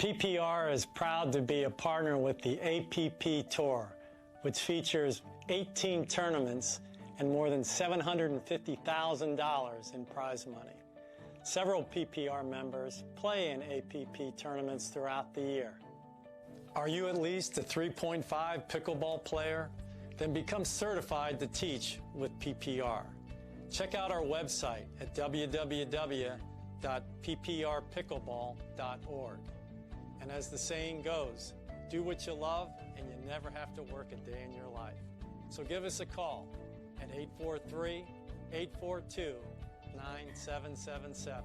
PPR is proud to be a partner with the APP Tour, which features 18 tournaments and more than $750,000 in prize money. Several PPR members play in APP tournaments throughout the year. Are you at least a 3.5 pickleball player? Then become certified to teach with PPR. Check out our website at www.pprpickleball.org. And as the saying goes, do what you love and you never have to work a day in your life. So give us a call at 843-842-9777.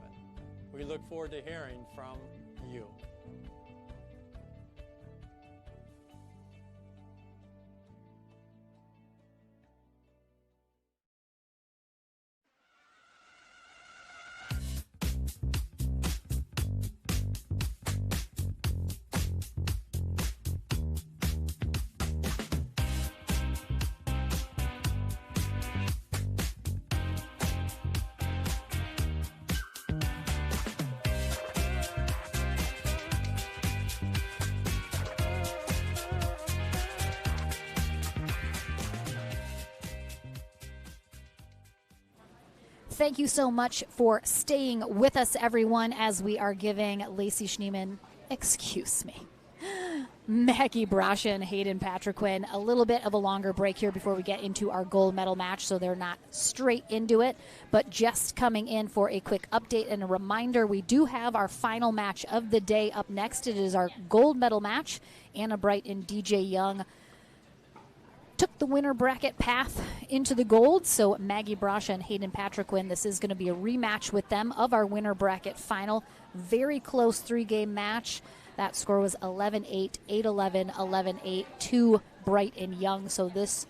We look forward to hearing from you. Thank you so much for staying with us, everyone, as we are giving Lacey Schneeman, Maggie Brasha and Hayden Patriquin a little bit of a longer break here before we get into our gold medal match, so they're not straight into it, but just coming in for a quick update and a reminder, we do have our final match of the day up next. It is our gold medal match. Anna Bright and DJ Young took the winner bracket path into the gold, so Maggie Brasha and Hayden Patriquin, this is going to be a rematch with them of our winner bracket final. Very close three-game match. That score was 11-8, 8-11, 11-8 to Bright and Young, so this,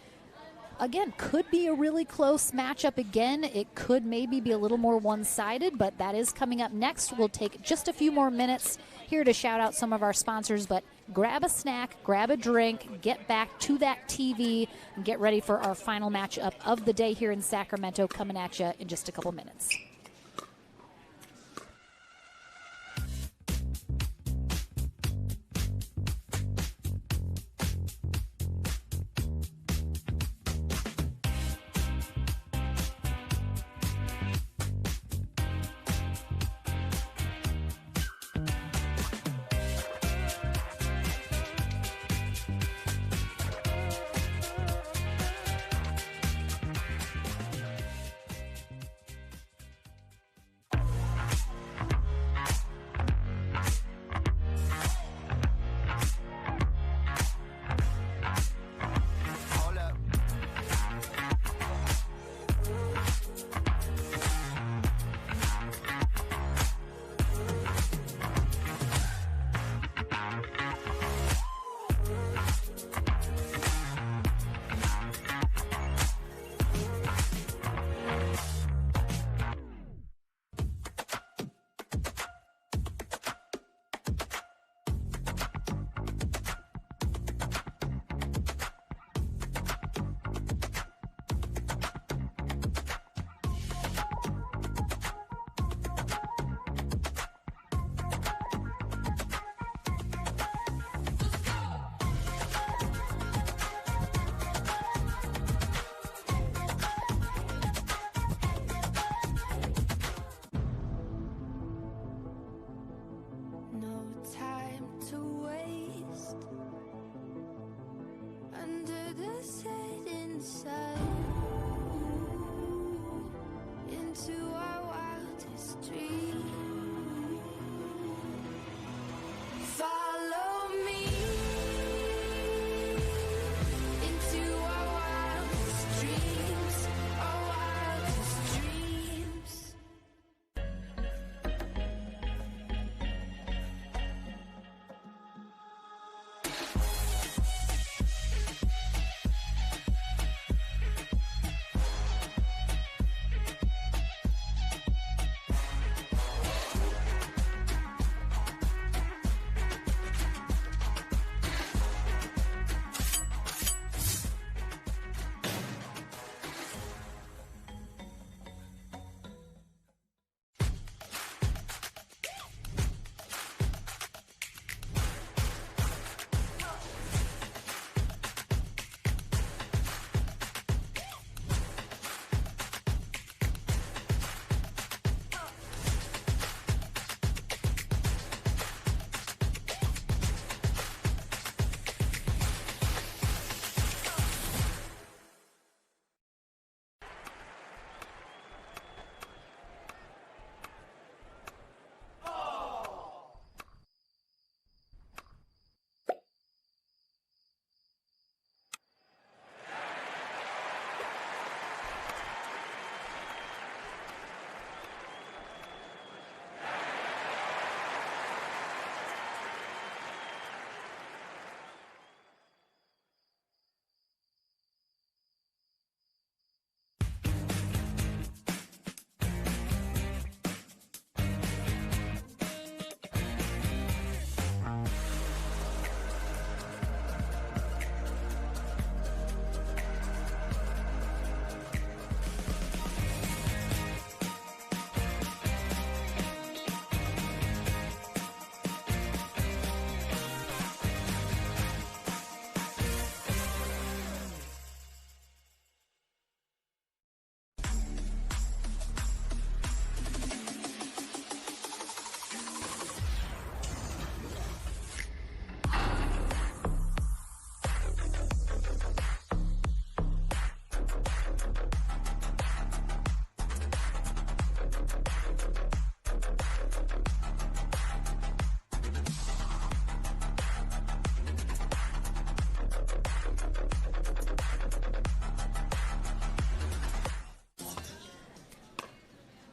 again, could be a really close matchup again. It could maybe be a little more one-sided, but that is coming up next. We'll take just a few more minutes here to shout out some of our sponsors, but grab a snack, grab a drink, get back to that TV, and get ready for our final matchup of the day here in Sacramento coming at you in just a couple minutes.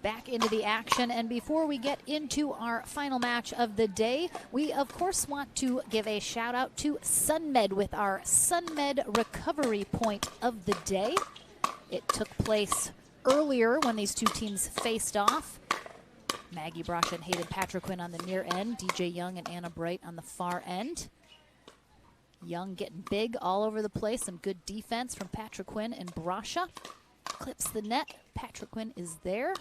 back into the action. And before we get into our final match of the day, we of course want to give a shout out to SunMed with our SunMed recovery point of the day. It took place earlier when these two teams faced off. Maggie Brasha and Hayden Patriquin on the near end, DJ Young and Anna Bright on the far end. Young getting big all over the place. Some good defense from Patriquin and Brasha. Clips the net. Patriquin is there.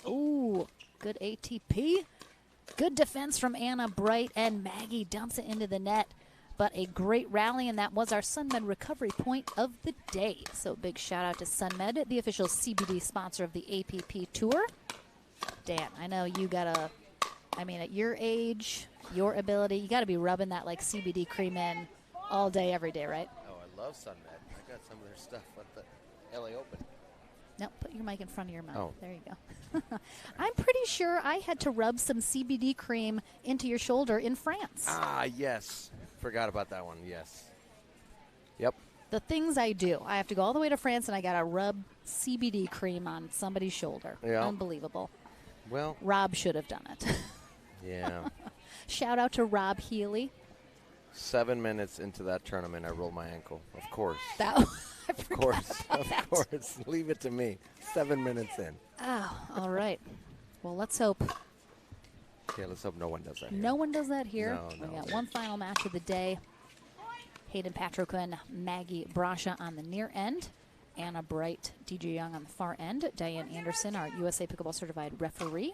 Ooh, good ATP. Good defense from Anna Bright, and Maggie dumps it into the net. But a great rally, and that was our SunMed recovery point of the day. So big shout out to SunMed, the official CBD sponsor of the APP Tour. Dan, I know you gotta, I mean, at your age, your ability, you gotta be rubbing that like CBD cream in all day, every day, right? Oh, I love SunMed. I got some of their stuff at the LA Open. No, put your mic in front of your mouth. Oh. There you go. I'm pretty sure I had to rub some CBD cream into your shoulder in France. Ah, yes. Forgot about that one, yes. Yep. The things I do. I have to go all the way to France, and I got to rub CBD cream on somebody's shoulder. Yeah. Unbelievable. Well. Rob should have done it. Yeah. Shout out to Rob Healy. 7 minutes into that tournament, I rolled my ankle. Of course. Of course. Of course. Leave it to me. 7 minutes in. Oh, all right. Well, let's hope. Yeah, let's hope no one does that here. No one does that here. No, We got one final match of the day. Hayden Patriquin, Maggie Brasha on the near end. Anna Bright, DJ Young on the far end. Diane Anderson, our USA Pickleball Certified referee.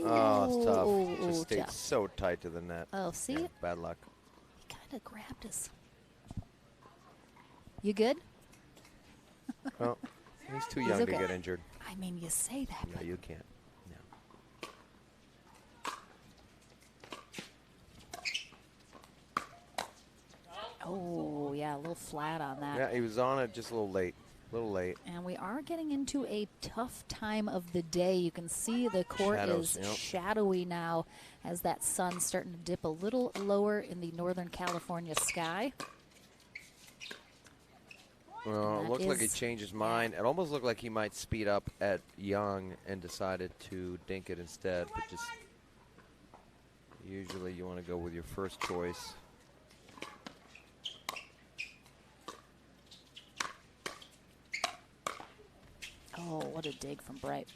Oh, it's tough. Ooh, Just stayed tough. so tight to the net. Oh, see? Yeah, bad luck. He kind of grabbed us. You good? Well, he's too He's young okay. to get injured. I mean, you say that. Yeah, you can't. Oh, yeah, a little flat on that. Yeah, he was on it just a little late. And we are getting into a tough time of the day. You can see the court Shadows, is yep. shadowy now as that sun's starting to dip a little lower in the Northern California sky. Well, it That looked like he is- changed his mind. It almost looked like he might speed up at Young and decided to dink it instead. But just usually you want to go with your first choice. Oh, what a dig from Bright.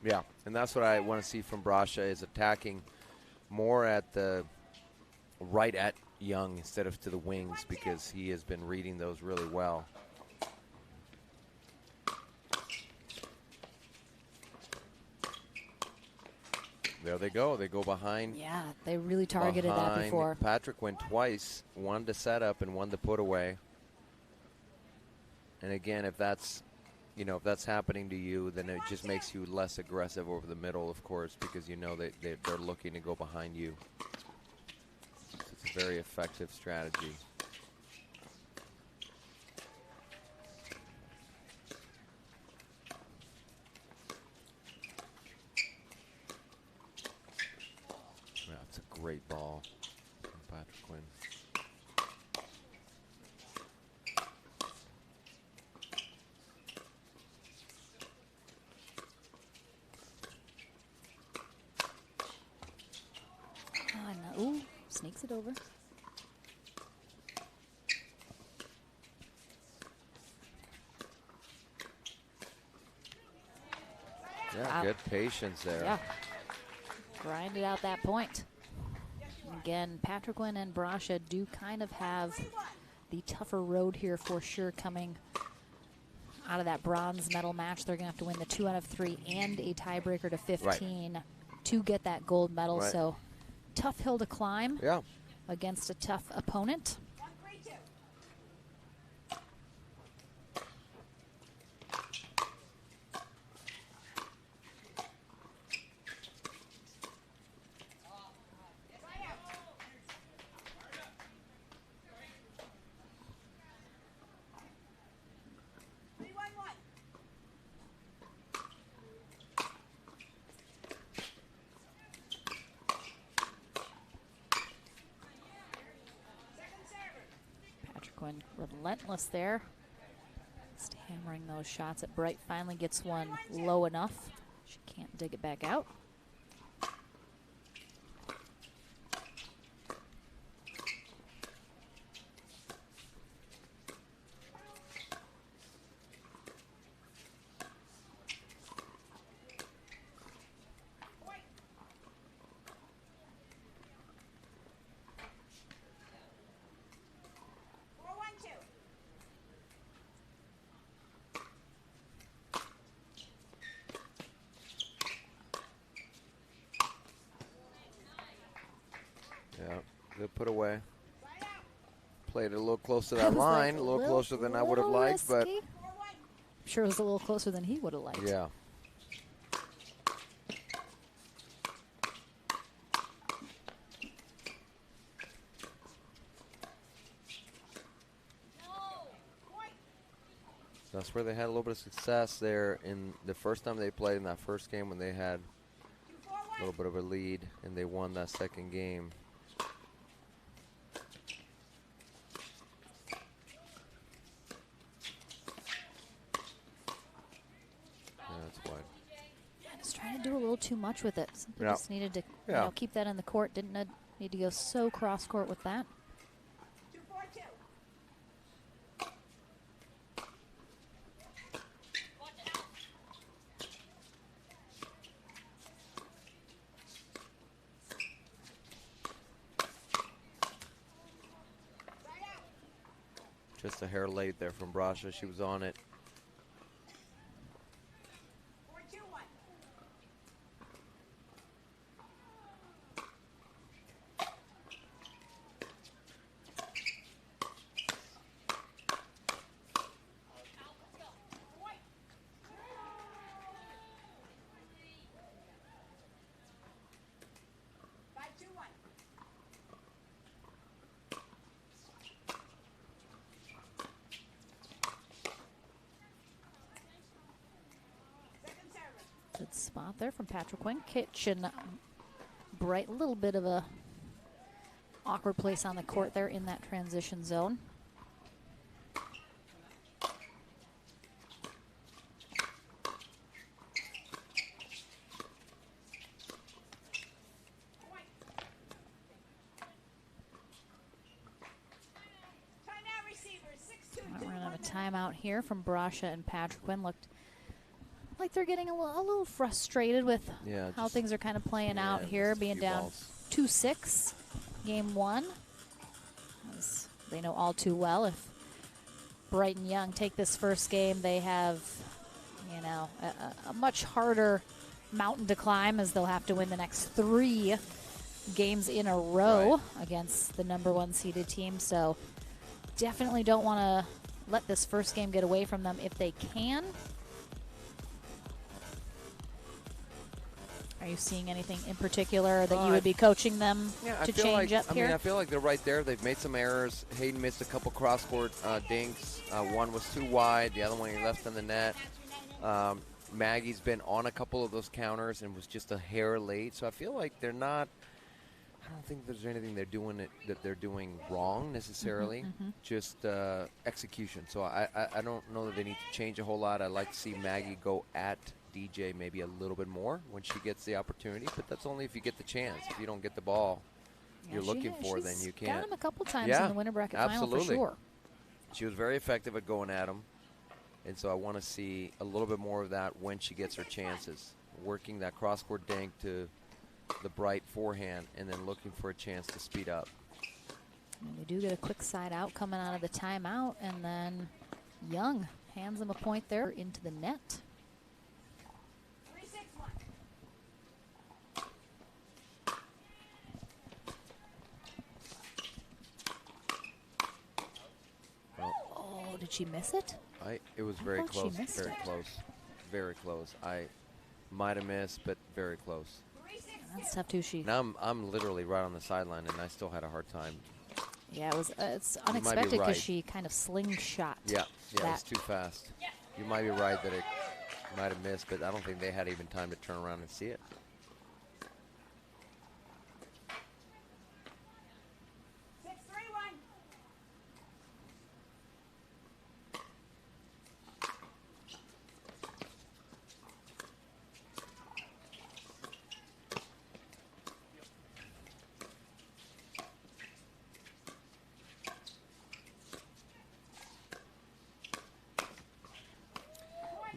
Yeah, and that's what I want to see from Brasha is attacking more at the right at Young instead of to the wings because he has been reading those really well. There they go. They go behind. Yeah, they really targeted that behind. before. Patrick went twice, one to set up and one to put away. And again, if that's, you know, if that's happening to you, then it just makes you less aggressive over the middle, of course, because you know they're looking to go behind you. So it's a very effective strategy. That's a great ball from Patrick Quinn. Oh, no. Ooh, sneaks it over. Yeah, Wow. good patience there. Yeah. Grinded out that point. Again, Patriquin and Brasha do kind of have the tougher road here for sure coming out of that bronze medal match. They're going to have to win the 2 out of 3 and a tiebreaker to 15 to get that gold medal. Right. So tough hill to climb Yeah. against a tough opponent. Patriquin relentless there. Just hammering those shots at Bright. Finally gets one low enough. She can't dig it back out. Yeah, good put away. Played it a little close to that line, a little closer than I would have liked, but I'm sure it was a little closer than he would have liked. yeah. That's where they had a little bit of success there in the first time they played in that first game when they had a little bit of a lead and they won that second game. Yeah, that's wide. Yeah, just trying to do a little too much with it. Something Yeah. just needed to Yeah. keep that in the court. Didn't need to go so cross court with that. Just a hair late there from Brasha. She was on it. Good spot there from Patriquin. Kitchen Bright, a little bit of a awkward place on the court there in that transition zone. We're gonna have a timeout here from Brasha and Patriquin. Looked like they're getting a little frustrated with how things are kind of playing out here, being down 2-6 game one. As they know all too well, if Bright and Young take this first game, they have, a much harder mountain to climb, as they'll have to win the next 3 games in a row against the #1 seeded team. So definitely don't want to let this first game get away from them if they can. Are you seeing anything in particular that you would be coaching them to change up here? I feel like they're right there. They've made some errors. Hayden missed a couple cross-court dinks. One was too wide. The other one he left in the net. Maggie's been on a couple of those counters and was just a hair late. So I feel like they're not – I don't think there's anything that they're doing wrong necessarily. Just execution. So I don't know that they need to change a whole lot. I'd like to see Maggie go at DJ maybe a little bit more when she gets the opportunity, but that's only if you get the chance. If you don't get the ball you're looking for, then you can't. Got him a couple times in the winter bracket final for sure. She was very effective at going at him, and so I want to see a little bit more of that when she gets her chances. Working that cross-court dink to the Bright forehand and then looking for a chance to speed up. And we do get a quick side out coming out of the timeout, and then Young hands him a point there into the net. Did she miss it? It was very close. Very close. Very close. I might have missed, but very close. That's tough too. Now I'm literally right on the sideline, and I still had a hard time. Yeah, it was. It's unexpected because she kind of slingshot. Yeah, it's too fast. You might be right that it might have missed, but I don't think they had even time to turn around and see it.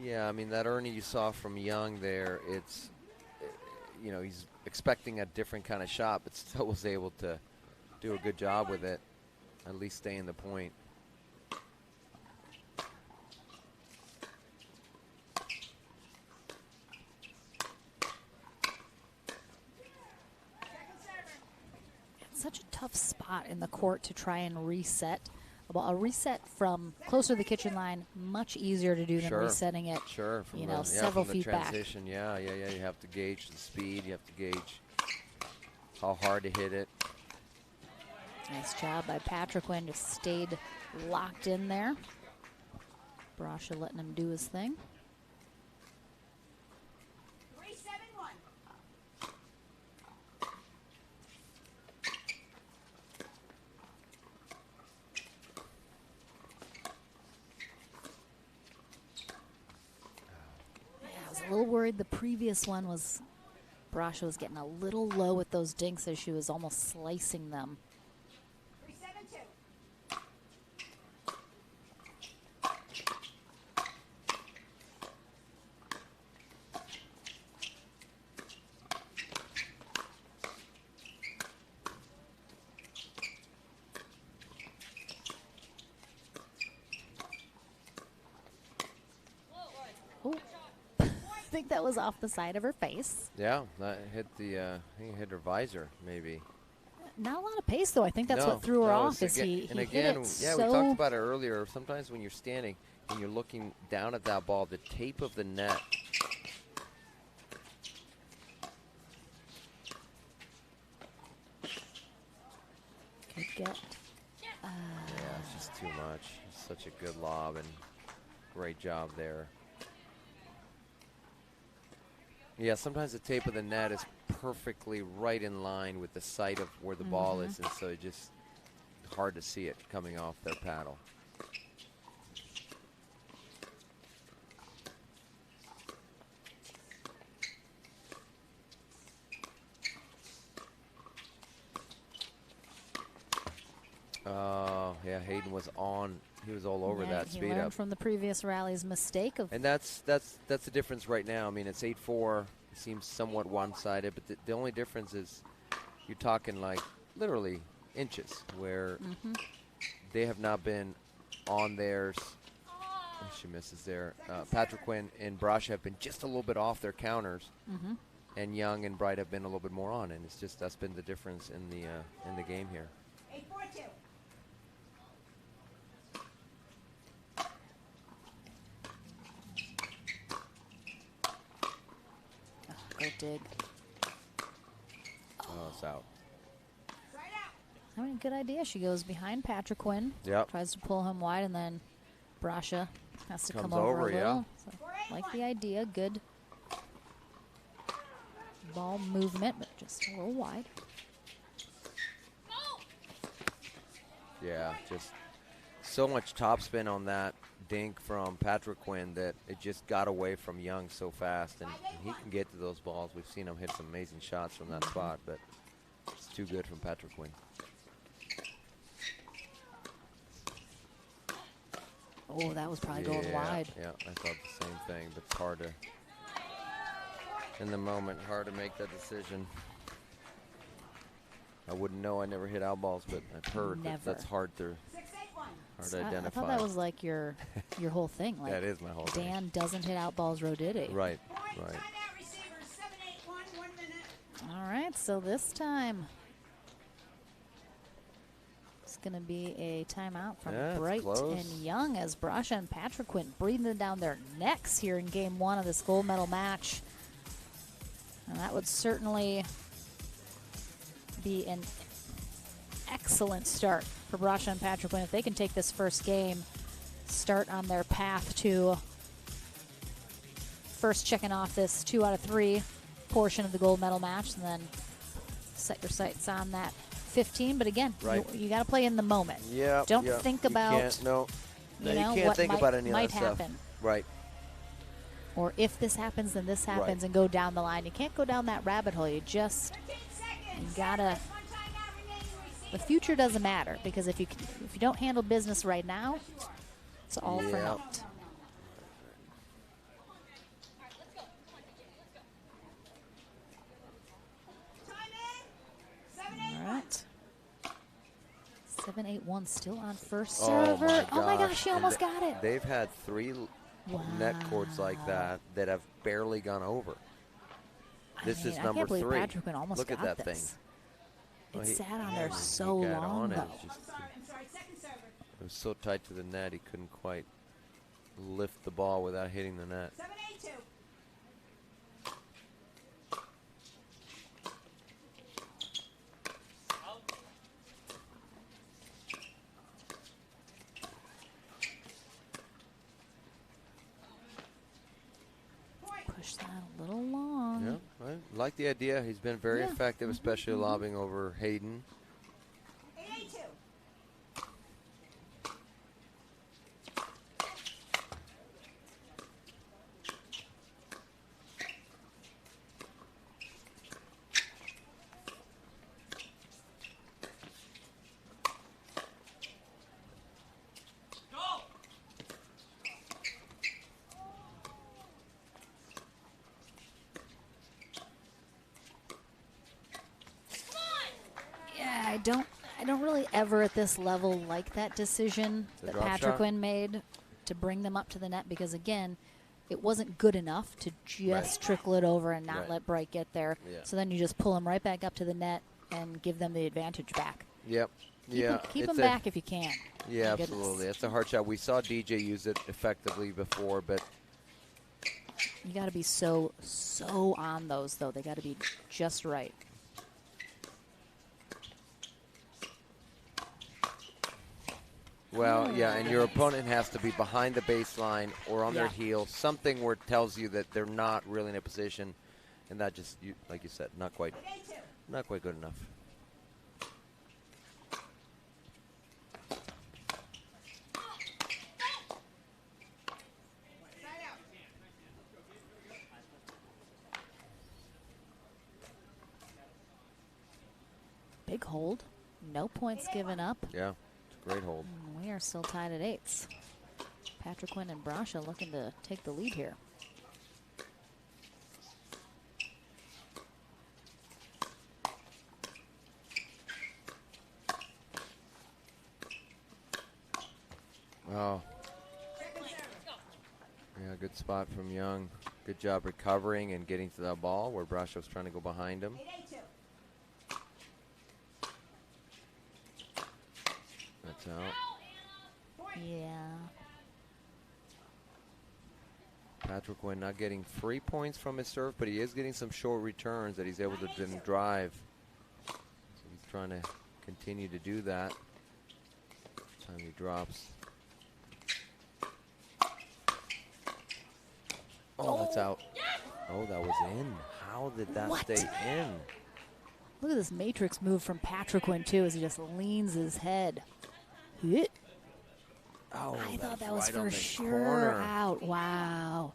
Yeah, I mean, that Ernie you saw from Young there, it's, you know, he's expecting a different kind of shot, but still was able to do a good job with it, at least stay in the point. It's such a tough spot in the court to try and reset. Well, a reset from closer to the kitchen line, much easier to do than resetting it. Sure, from you know, several feet back. Transition, yeah. You have to gauge the speed. You have to gauge how hard to hit it. Nice job by Patrick Quinn, just stayed locked in there. Brasha letting him do his thing. 3-7-1. I was a little worried the previous one was, Brasha was getting a little low with those dinks as she was almost slicing them. 3-7-2. Oh, I think that was off the side of her face. Yeah, that hit the, I think it hit her visor, maybe. Not a lot of pace, though. I think that's what threw her off. Is he and hit again, it yeah, so we talked about it earlier. Sometimes when you're standing and you're looking down at that ball, the tape of the net. Could get. Yeah, it's just too much. It's such a good lob and great job there. Yeah, sometimes the tape of the net is perfectly right in line with the sight of where the ball is, and so it's just hard to see it coming off their paddle. Oh, yeah, Hayden was on. He was all over that speed he learned up. from the previous rally's mistake of. And that's the difference right now. I mean, it's 8-4. It seems somewhat one-sided, but the only difference is you're talking like literally inches, where they have not been on theirs. Oh, she misses there. Patrick Quinn and Brasha have been just a little bit off their counters, and Young and Bright have been a little bit more on, and it's just that's been the difference in the game here. 8-4-2. Great dig. Oh, it's out. I mean, good idea. She goes behind Patrick Quinn. Yep. Tries to pull him wide, and then Brasha has to Comes come over over, a yeah. little. So, like the idea. Good ball movement, but just a little wide. Yeah, just so much topspin on that dink from Patrick Quinn that it just got away from Young so fast, and he can get to those balls. We've seen him hit some amazing shots from that spot, but it's too good from Patrick Quinn. Oh, that was probably going wide. Yeah, I thought the same thing, but it's hard to, in the moment, hard to make that decision. I wouldn't know. I never hit out balls, but I've heard that that's hard to identify. I thought that was like your whole thing. Like That is my whole thing. Dan doesn't hit out balls, Roe did it. Right. All right, so this time it's going to be a timeout from Bright and Young as Brasha and Patrick Quinn breathing down their necks here in game one of this gold medal match. And that would certainly be an excellent start for Brasha and Patrick Quinn if they can take this first game, start on their path to first checking off this 2 out of 3 portion of the gold medal match, and then set your sights on that 15. But again, you got to play in the moment. Yeah. Don't think about you can't what think about any of might that stuff. happen. Right. Or if this happens, then this happens, and go down the line. You can't go down that rabbit hole. You gotta. The future doesn't matter, because if you don't handle business right now, it's all for naught. 7-8-1 still on first Oh server. my gosh, she And almost got it. They've had 3 net courts like that have barely gone over. This is I number can't believe 3. Patrick almost Look got at that this. thing. It Well, sat on there he so got long, on it. though. It was so tight to the net, he couldn't quite lift the ball without hitting the net. 7-8-2. Push that a little long. Yeah, I like the idea. He's been very effective, especially lobbing over Hayden. 8-8-2. Yeah, I don't really ever at this level like that decision The that drop Patrick shot? Wynn made to bring them up to the net because, again, it wasn't good enough to just trickle it over and not Right. let Bright get there. Yeah. So then you just pull them right back up to the net and give them the advantage back. Yep. Keep it's them back if you can. Yeah, My goodness. absolutely. It's a hard shot. We saw DJ use it effectively before, but You got to be so on those, though. They got to be just right. well, yeah, and your opponent has to be behind the baseline or on their Yeah. heels, something where it tells you that they're not really in a position, and that just, like you said, not quite good enough. Big hold. No points given up. Yeah, it's a great hold. And we are still tied at 8s. Patrick Wynn and Brasha looking to take the lead here. Oh. Yeah, good spot from Young. Good job recovering and getting to that ball where Brasha was trying to go behind him. That's out. Yeah. Patrick Wynn not getting free points from his serve, but he is getting some short returns that he's able to then drive. So he's trying to continue to do that. Time he drops. Oh, that's out. Oh, that was in. How did that stay in? Look at this matrix move from Patrick Wynn, too, as he just leans his head. Hit. Oh, I thought that was right on for the sure corner. out. Wow.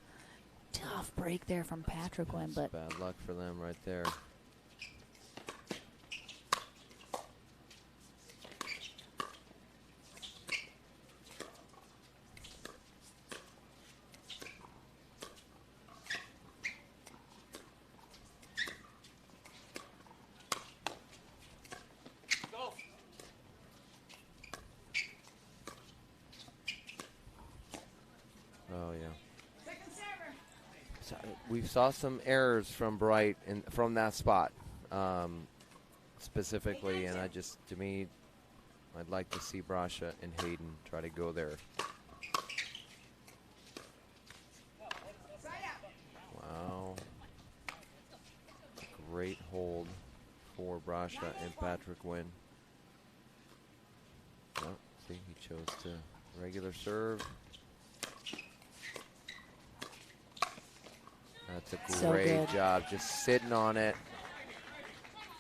Tough break there from Patrick Wynn, but Bad luck for them right there. Oh, yeah. So we saw some errors from Bright from that spot specifically, and to me, I'd like to see Brasha and Hayden try to go there. Wow. Great hold for Brasha and Patrick Wynn. Oh, see, he chose to regular serve. That's a So great good. job, just sitting on it.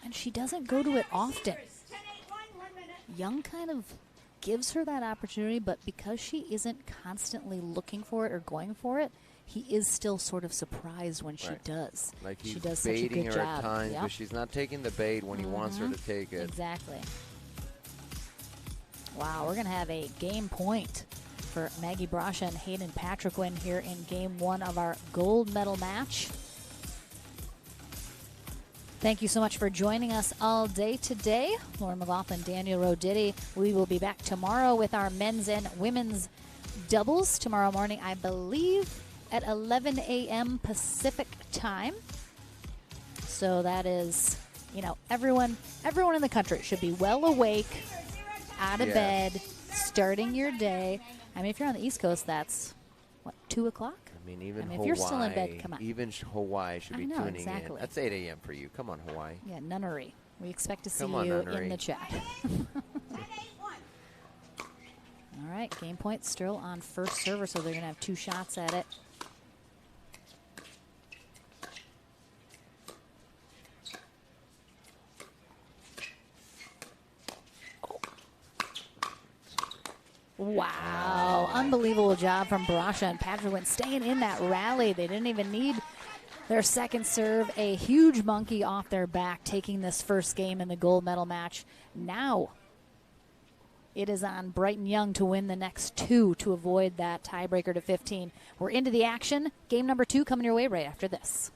and she doesn't go to it often. Young kind of gives her that opportunity, but because she isn't constantly looking for it or going for it, he is still sort of surprised when she Right. does. Like he's she does such a baiting good her job. at times, Yep. but she's not taking the bait when he wants her to take it. Exactly. Wow, we're going to have a game point for Maggie Brasha and Hayden Patrick Wynn here in game 1 of our gold medal match. Thank you so much for joining us all day today. Lauren McLaughlin, Daniel Roditi. We will be back tomorrow with our men's and women's doubles tomorrow morning, I believe, at 11 a.m. Pacific time. So that is, you know, everyone in the country should be well awake, out of bed, starting your day. I mean, if you're on the East Coast, that's, what, 2 o'clock? I mean, even if Hawaii, you're still in bed, come on. Even Hawaii should be tuning exactly. in. That's 8 a.m. for you. Come on, Hawaii. Yeah, nunnery. We expect to see Come on, you nunnery. in the chat. All right, game point still on first server, so they're going to have 2 shots at it. Wow, unbelievable job from Brasha and Patrick staying in that rally. They didn't even need their second serve. A huge monkey off their back, taking this first game in the gold medal match. Now it is on Brighton Young to win the next 2 to avoid that tiebreaker to 15. We're into the action. Game number 2 coming your way right after this.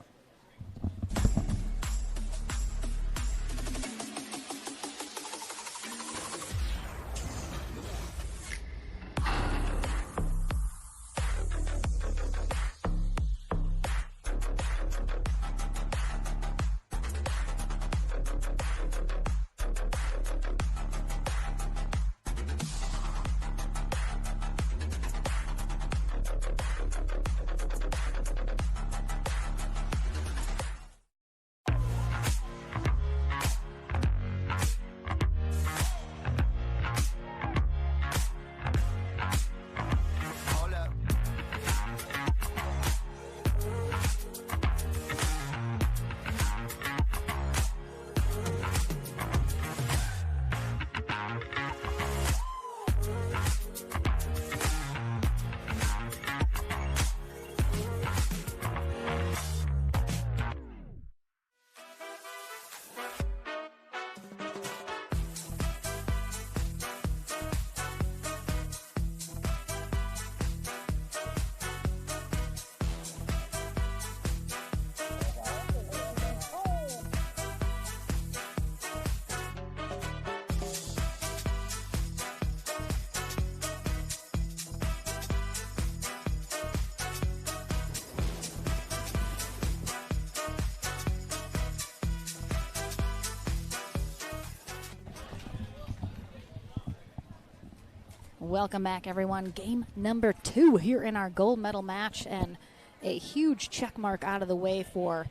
Welcome back, everyone. Game number 2 here in our gold medal match, and a huge check mark out of the way for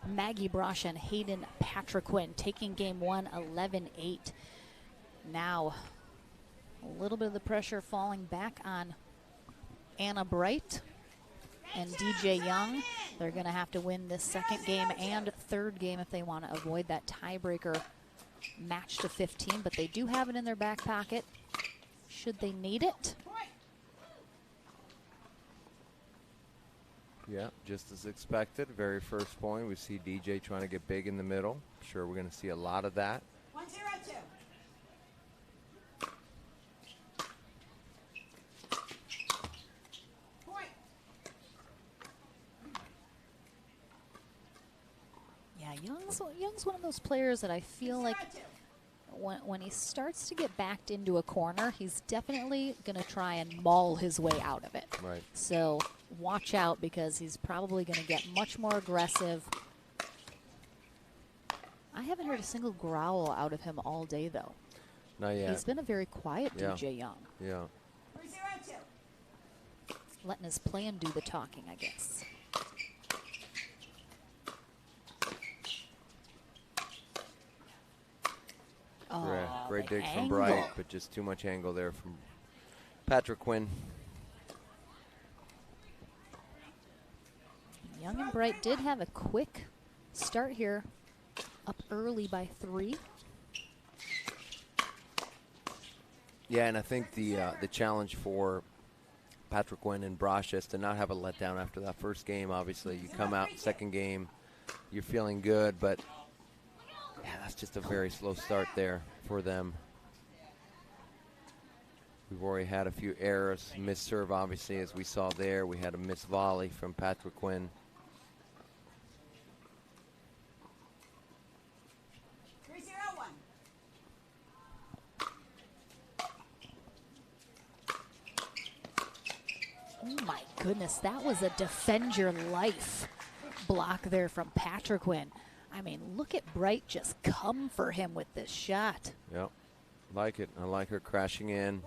Maggie Brasha and Hayden Patriquin, taking game 1 11-8. Now a little bit of the pressure falling back on Anna Bright and DJ Young. They're going to have to win this second game and third game if they want to avoid that tiebreaker match to 15, but they do have it in their back pocket should they need it. Yeah, just as expected. Very first point, we see DJ trying to get big in the middle. I'm sure we're going to see a lot of that. 1-0-2. Yeah, Young's one of those players that I feel like when he starts to get backed into a corner, he's definitely going to try and maul his way out of it. Right. So watch out, because he's probably going to get much more aggressive. I haven't heard a single growl out of him all day, though. Not yet. He's been a very quiet DJ Young. Yeah. 3-0-2. Letting his plan do the talking, I guess. Great dig from angle. Bright, but just too much angle there from Patriquin. Young and Bright did have a quick start here, up early by 3. Yeah, and I think the challenge for Patriquin and Brasha is to not have a letdown after that first game. Obviously, you come out second game, you're feeling good, but yeah, that's just a very slow start there for them. We've already had a few errors, missed serve, obviously, as we saw there. We had a missed volley from Patriquin. my goodness, that was a defend your life block there from Patriquin. I mean, look at Bright just come for him with this shot. Yep, like it. I like her crashing in.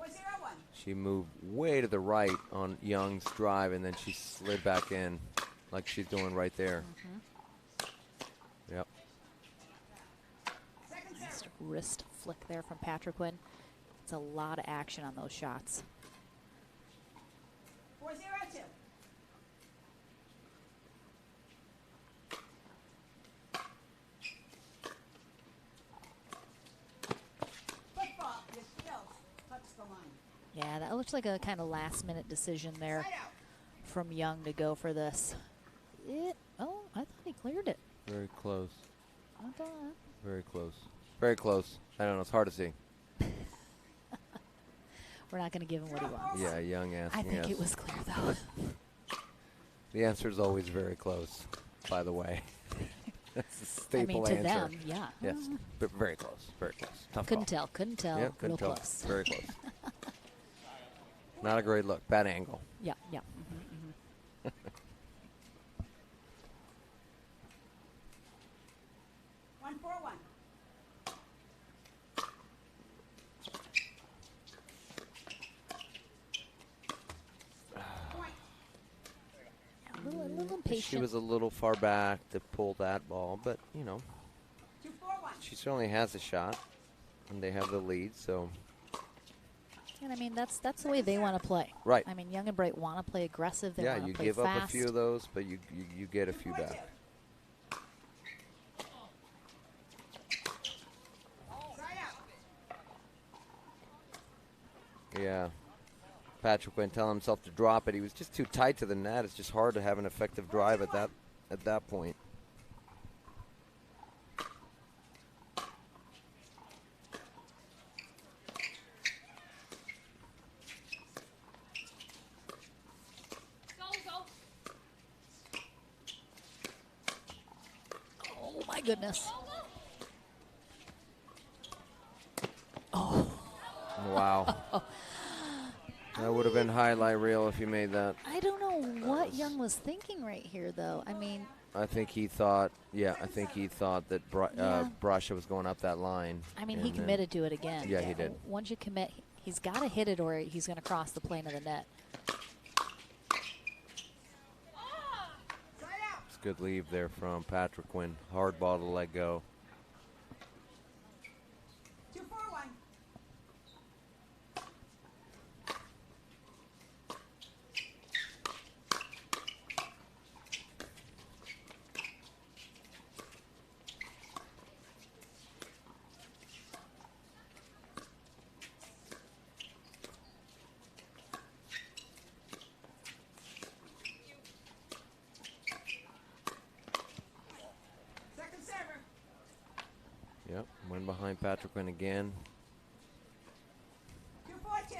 She moved way to the right on Young's drive, and then she slid back in like she's doing right there. Yep. Nice wrist flick there from Patriquin. It's a lot of action on those shots. 4-0-2. Football, your skills touch the line. Yeah, that looks like a kind of last-minute decision there from Young to go for this. Oh, I thought he cleared it. Very close. I thought. Very close. Very close. I don't know. It's hard to see. We're not going to give him what he wants. Yeah, Young asking I think us. it was clear, though. The answer is always very close, by the way. That's a staple to answer. them, yeah. Yes, but very close. Very close. Tough Couldn't call. tell. Couldn't tell. Yeah, couldn't Real tell. close. Very close. Not a great look. Bad angle. Yeah, yeah. 1-4-1. A little impatient. She was a little far back to pull that ball, but, you know, 2-4-1. she certainly has a shot, and they have the lead, so. And I mean, that's the way they want to play. Right. I mean, Young and Bright want to play aggressive. They Yeah, want you to play give fast. up a few of those, but you get a few back. Yeah. Patrick went telling himself to drop it. He was just too tight to the net. It's just hard to have an effective drive at that point. Oh my goodness. Wow. That would have been highlight reel if you made that. I don't know what Young was thinking right here, though. I mean, I think he thought, that Brasha was going up that line. I mean, he committed to it again. Yeah, he did. Once you commit, he's got to hit it or he's going to cross the plane of the net. It's a good leave there from Patrick Quinn. Hard ball to let go. 2-4-1. Second server. Yep, went behind Patrick Quinn again. 2-4-2.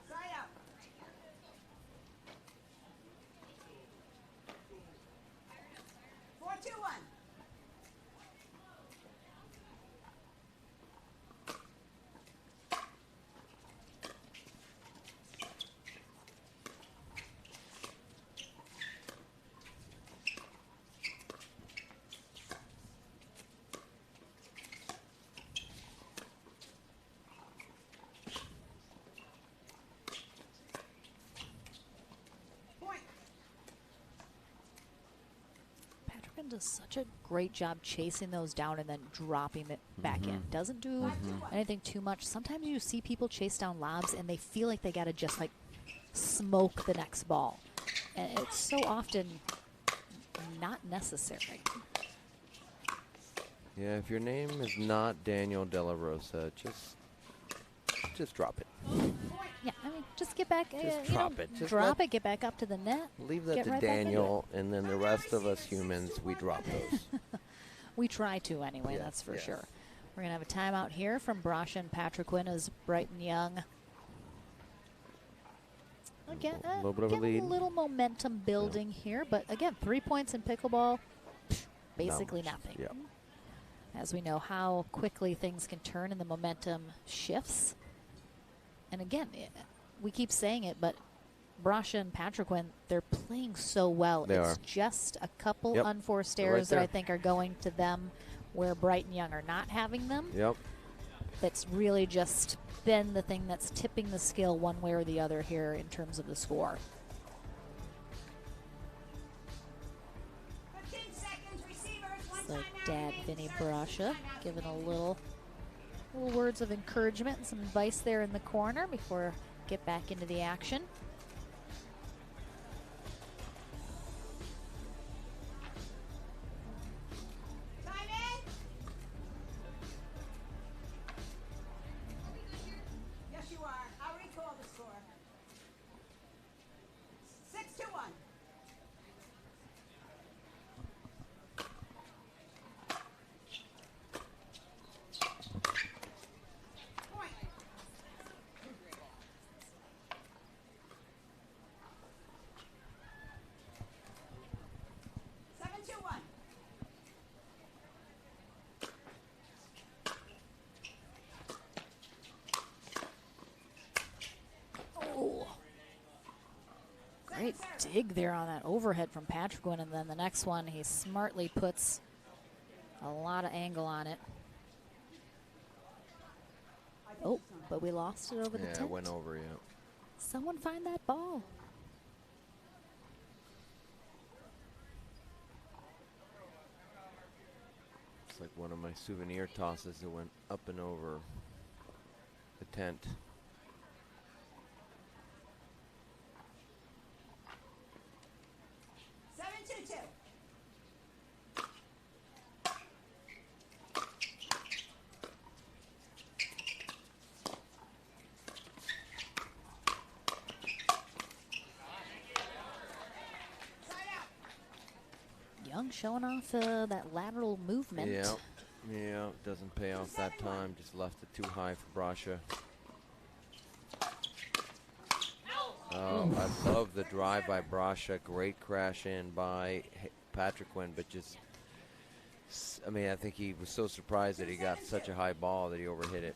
Side out. 4-2-1. Point. Patrick does such a great job chasing those down and then dropping it back in. Doesn't do anything too much. Sometimes you see people chase down lobs and they feel like they got to just like smoke the next ball. And it's so often not necessary. Yeah, if your name is not Daniel De La Rosa, just drop it. Yeah, I mean, just get back. Just drop it. Just drop it, get back up to the net. Leave that get to right back into Daniel, and then the rest of us humans, we drop those. We try to anyway, Yeah, that's for yes. sure. We're going to have a timeout here from Brasha and Patrick Quinn as Brighton Young. Again, A little bit of a lead. a little momentum building here, but again, 3 points in pickleball, basically nothing. Yep. as we know how quickly things can turn and the momentum shifts. And again, we keep saying it, but Brasha and Patriquin, they're playing so well. It's just a couple unforced errors that I think are going to them where Bright and Young are not having them. That's really just been the thing that's tipping the scale one way or the other here in terms of the score. 15 seconds, receivers, So Dad Vinny Brasha giving a little words of encouragement and some advice there in the corner before get back into the action. Yes, you are. I'll recall the score. 6-1. Point. 7-1. Oh, great dig there on that overhead from Patriquin, and then the next one he smartly puts a lot of angle on it. Oh, but we lost it over the tent. Yeah, it went over, yeah. Someone find that ball. It's like one of my souvenir tosses that went up and over the tent. Young showing off that lateral movement. Yeah, yeah, doesn't pay off that time. Just left it too high for Brasha. I love the drive by Brasha. Great crash in by Patriquin, but just, I mean, I think he was so surprised that he got such a high ball that he overhit it.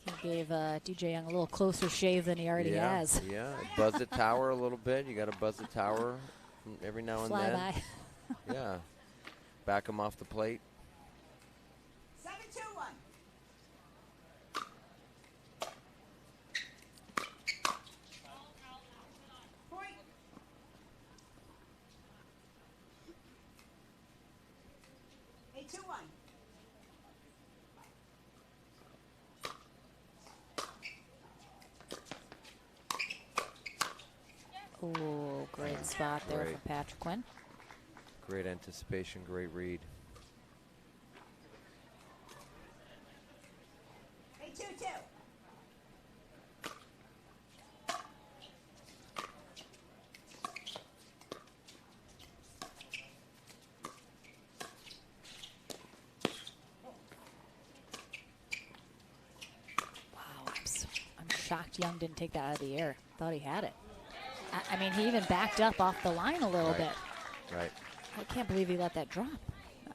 He gave DJ Young a little closer shave than he already has. Yeah, buzz the tower a little bit. You got to buzz the tower every now and Fly then. by. Yeah, back him off the plate. 7-2-1. Point. 8-2-1. Oh, great spot there Great. from Patriquin. Great anticipation, great read. 8-2-2. Wow, I'm shocked Young didn't take that out of the air. Thought he had it. I mean, he even backed up off the line a little bit. Right. I can't believe he let that drop.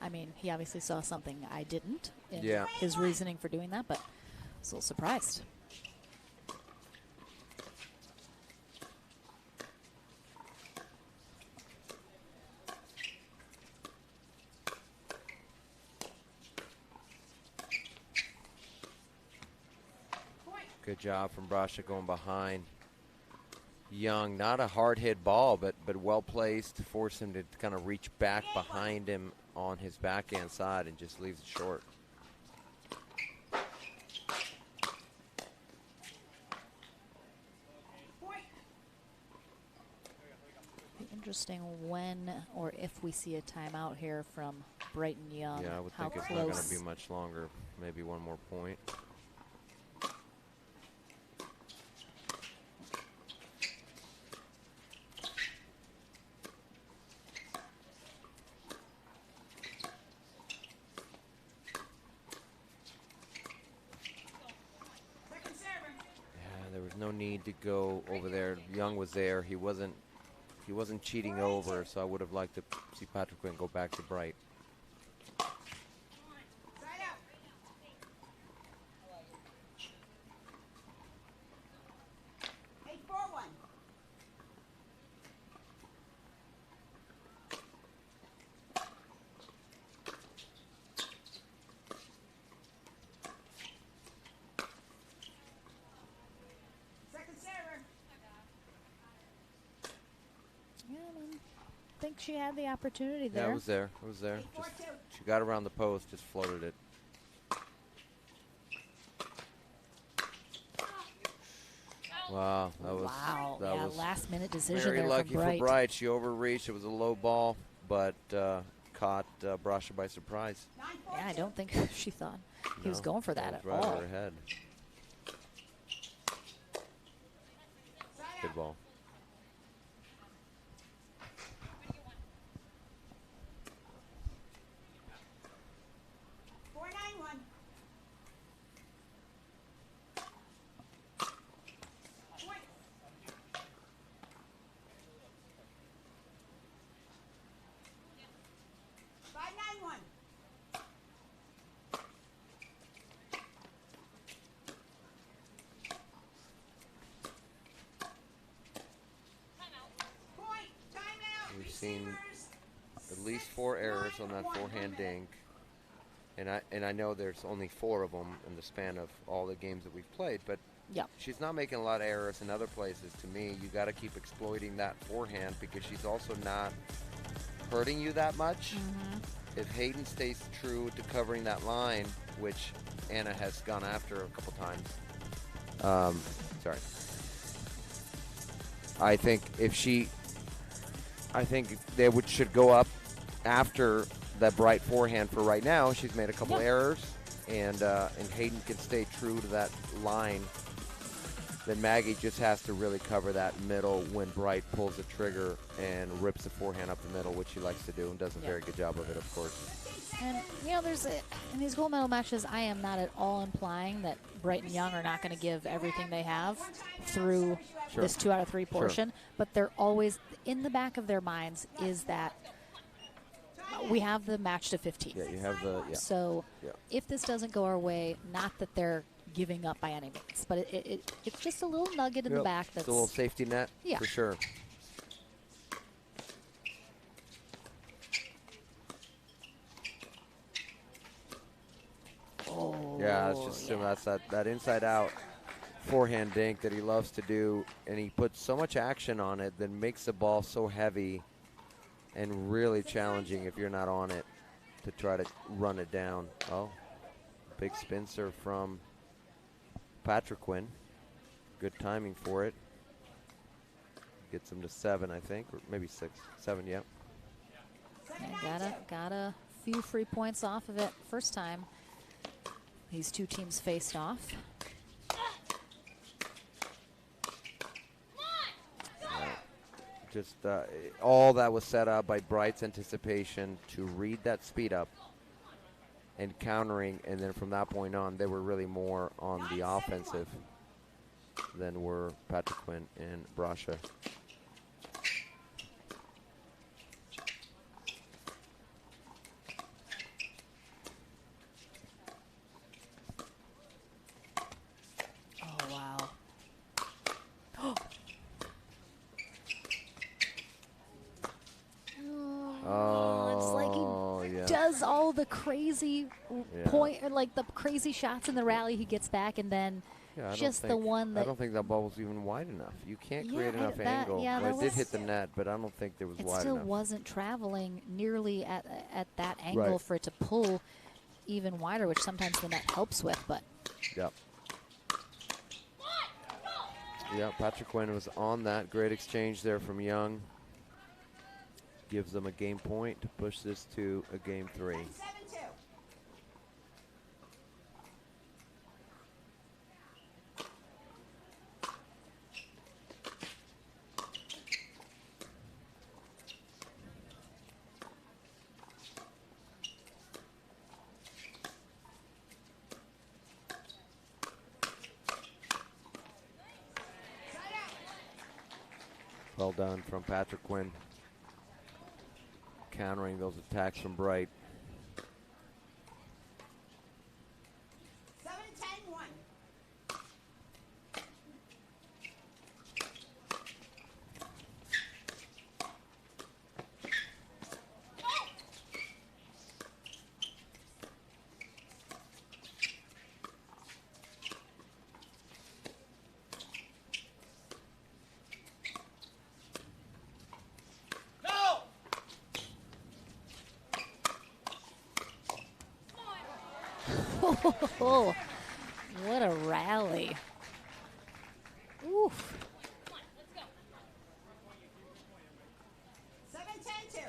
I mean, he obviously saw something I didn't in his reasoning for doing that, but I was a little surprised. Good job from Brasha going behind Young. Not a hard hit ball, but well placed to force him to kind of reach back behind him on his backhand side and just leaves it short. Be interesting when or if we see a timeout here from Brighton Young. Yeah, I would think it's not going to be much longer. Maybe one more point. No need to go over there. Young was there. He wasn't cheating over, so I would have liked to see Patriquin go back to Bright. think she had the opportunity there. Yeah, it was there. It was there. Just, she got around the post, just floated it. Wow, that was last-minute decision very there lucky from Bright. for Bright. She overreached. It was a low ball, but caught Brasha by surprise. Yeah, I don't think she thought he was going for that at right all. over her head. Good ball. We've seen at least 4 errors on that forehand dink, and I know there's only 4 of them in the span of all the games that we've played, but she's not making a lot of errors in other places. To me, you got to keep exploiting that forehand because she's also not hurting you that much. If Hayden stays true to covering that line, which Anna has gone after a couple times, I think they should go up after that Bright forehand for right now. She's made a couple errors, and Hayden can stay true to that line. Then Maggie just has to really cover that middle when Bright pulls the trigger and rips the forehand up the middle, which she likes to do and does a very good job of it, of course. And, you know, in these gold medal matches, I am not at all implying that Bright and Young are not going to give everything they have through this 2 out of 3 portion, but they're always, in the back of their minds, is that we have the match to 15. Yeah, you have the, So if this doesn't go our way, not that they're giving up by any means, but it's just a little nugget in the back that's a little safety net for sure. Yeah, it's just that's that inside out forehand dink that he loves to do, and he puts so much action on it that makes the ball so heavy and really challenging if you're not on it to try to run it down. Oh, big spin serve from Patrick Quinn. Good timing for it. Gets him to 7, I think, or maybe 6, 7. Yep. Yeah, got a few free points off of it first time these two teams faced off. Just all that was set up by Bright's anticipation to read that speed up and countering, and then from that point on, they were really more on the offensive than were Patrick Quinn and Brasha. Oh, wow. It's like he does all the crazy point, or like the crazy shots in the rally he gets back, and then just the one that... I don't think that ball was even wide enough. You can't create enough angle. Well, it did hit the net, but I don't think it was wide enough. It still wasn't traveling nearly at that angle for it to pull even wider, which sometimes the net helps with, but... Yep. Yeah, Patrick Quinn was on that. Great exchange there from Young. Gives them a game point to push this to a game 3. Well done from Patrick Quinn, countering those attacks from Bright. 7-10-1. Oh, what a rally. Oof. 7-10-2.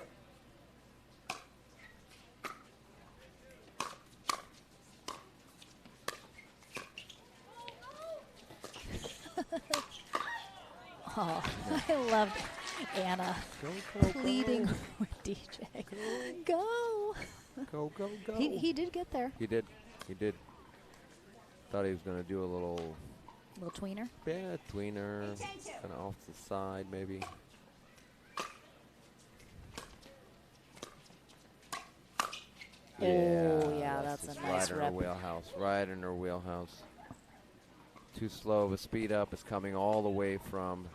Oh, I loved Anna pleading with DJ. Go. Go, go, go. He did get there. He did. He did. Thought he was going to do a little tweener? Yeah, tweener. Kind of off the side, maybe. Oh, yeah, that's a just nice right in her rep. wheelhouse. Right in her wheelhouse. Too slow of a speed up. It's coming all the way from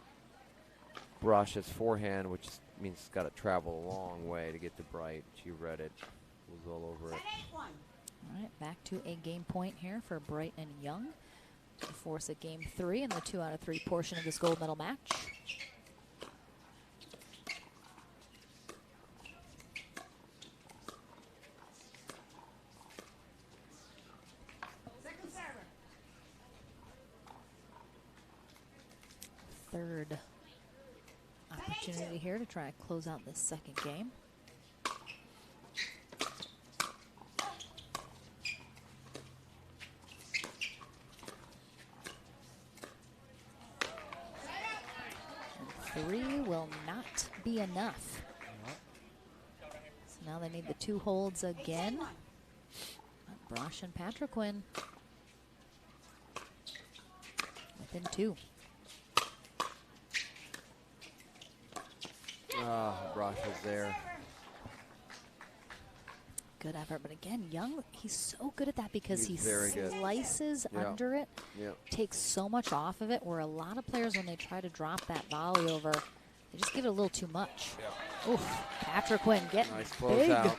Brash's forehand, which means it's got to travel a long way to get to Bright. She read it. Was all over it. All right, back to a game point here for Bright and Young to force a game 3 in the 2 out of 3 portion of this gold medal match. Third opportunity here to try to close out this second game. And 3 will not be enough. So now they need the 2 holds again. Brash and Patriquin within 2. Brash was there. Good effort, but again, Young, he's so good at that because He's he very good. slices Yeah. under it, Yeah. takes so much off of it, where a lot of players, when they try to drop that volley over, they just give it a little too much. Oof, Patriquin getting Nice close big. out.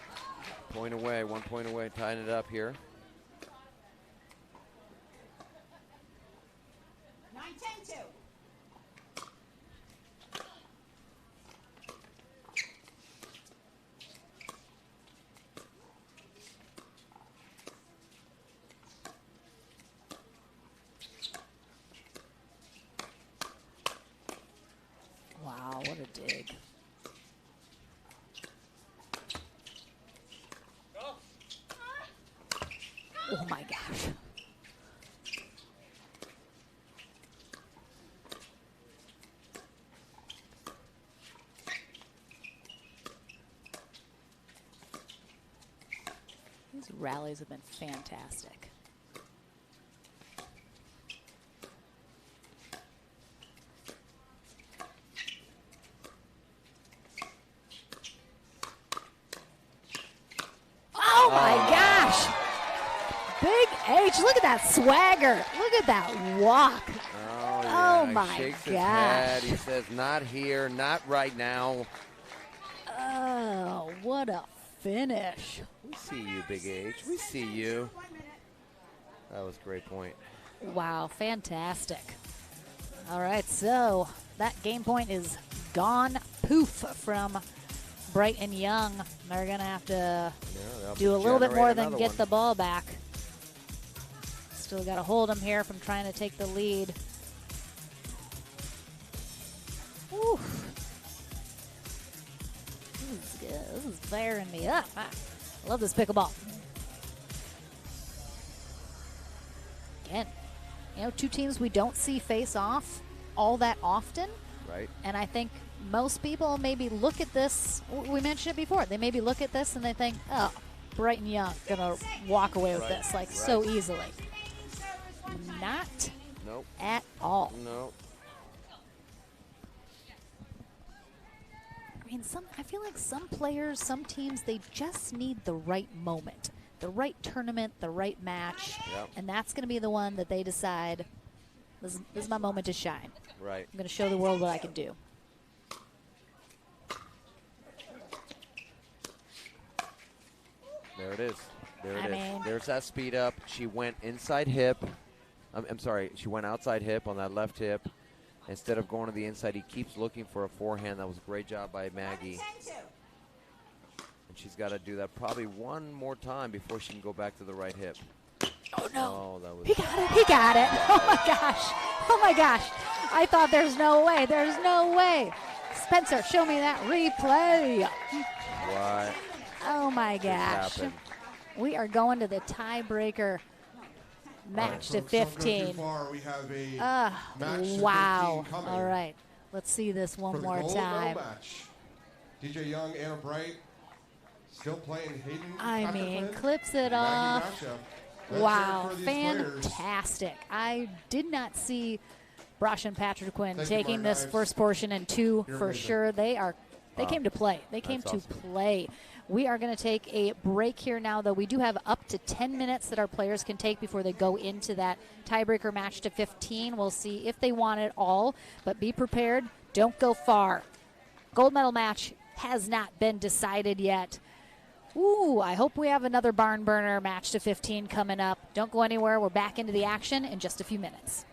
Point away, 1 point away, tying it up here. 9-10-2. Wow, what a dig. Oh my gosh. These rallies have been fantastic. Oh my gosh! Big H, look at that swagger. Look at that walk. Oh He my shakes his gosh. head. He says, not here, not right now. Oh, what a finish. We see you, Big H. We see you. That was a great point. Wow, fantastic. All right, so that game point is gone poof from Bright and Young. They're going to have to they'll do a little bit generate more than another get one. the ball back. Still got to hold them here from trying to take the lead. Whew. This is good. This is firing me up. I love this pickleball. Again, you know, 2 teams we don't see face off all that often. Right. And I think most people maybe look at this, we mentioned it before, they maybe look at this and they think, oh, Bright and Young gonna walk away with this like so easily. Not Nope. at all. No. I mean, I feel like some players, some teams, they just need the right moment, the right tournament, the right match, Yep. and that's going to be the one that they decide, this is my moment to shine. Right. I'm going to show the world what I can do. There it is. There I it is. mean- There's that speed up. She went inside hip. I'm sorry. She went outside hip on that left hip. Instead of going to the inside, he keeps looking for a forehand. That was a great job by Maggie. And she's got to do that probably one more time before she can go back to the right hip. Oh, no. Oh, that was He got it. He got it. Oh, my gosh. Oh, my gosh. I thought there's no way. There's no way. Spencer, show me that replay. What? Oh, my just gosh. happened? We are going to the tiebreaker match to 15. We have a match to Wow. 15 coming. All right. Let's see this one For the more gold medal time. match. DJ Young, Anna Bright, still playing Hayden. I mean, Patrick, clips it Maggie off. Masha. Let's Wow, hear it for these players. fantastic. I did not see Brasha and Patrick Quinn Thank you, taking Mark this Ives. first portion and two You're for amazing. sure. They Wow. came to play. They came That's to awesome. play. We are going to take a break here now, though. We do have up to 10 minutes that our players can take before they go into that tiebreaker match to 15. We'll see if they want it all, but be prepared. Don't go far. Gold medal match has not been decided yet. Ooh, I hope we have another barn burner match to 15 coming up. Don't go anywhere. We're back into the action in just a few minutes.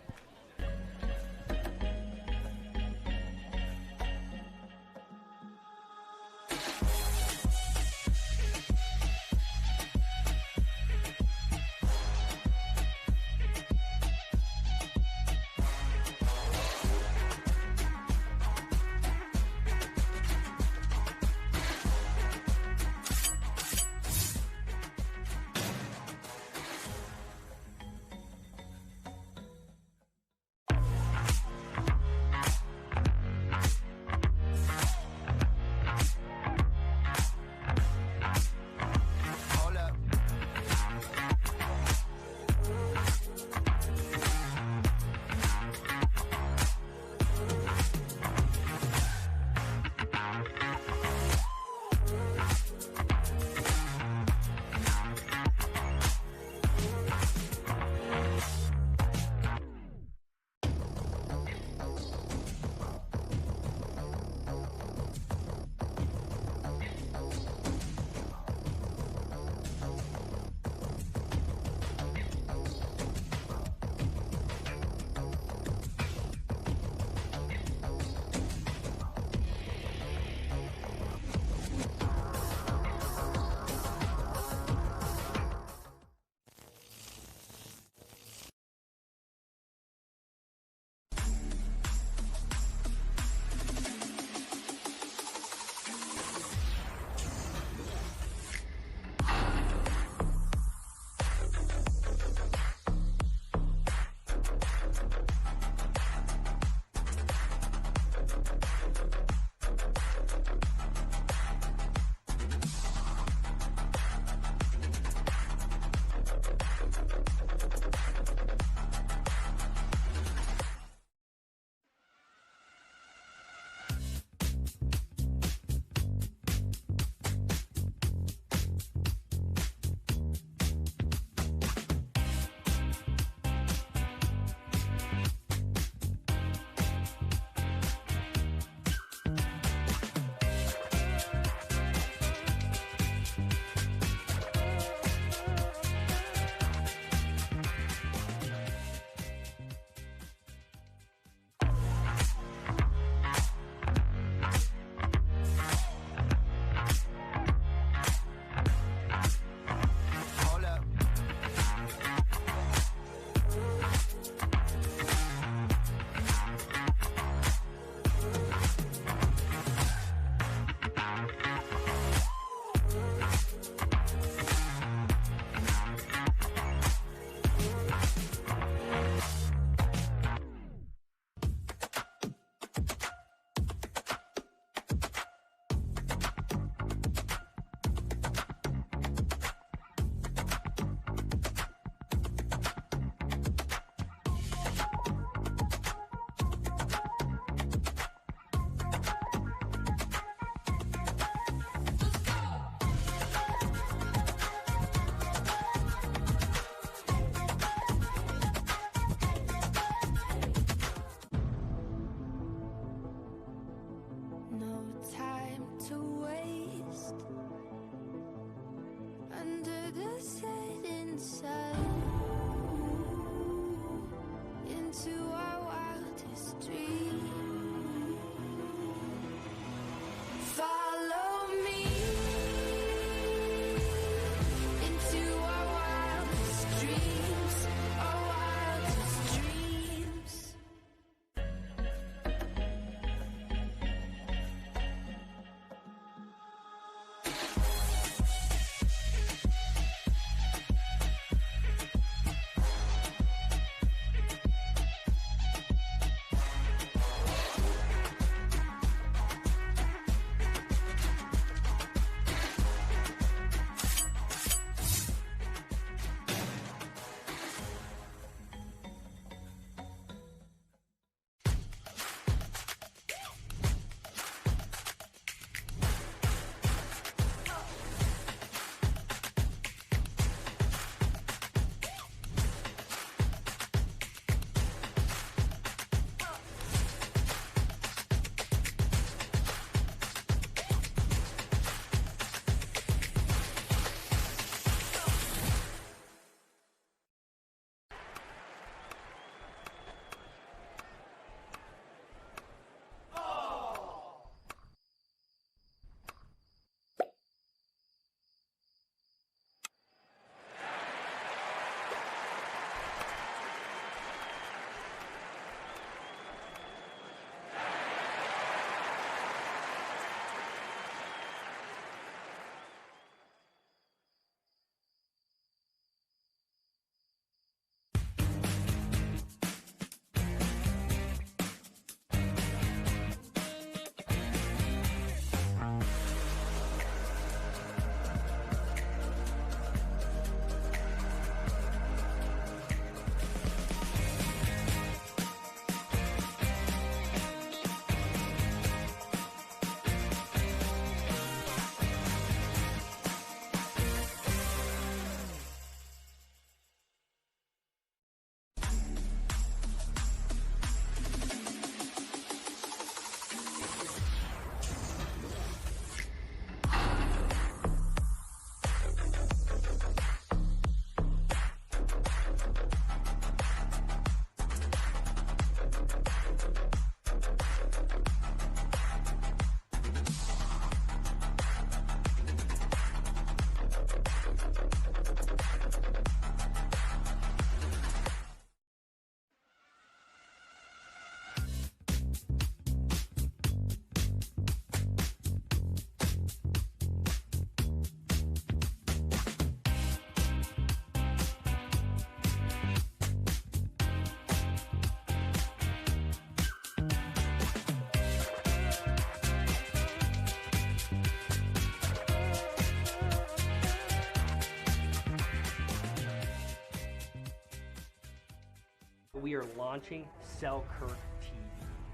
We are launching Selkirk TV,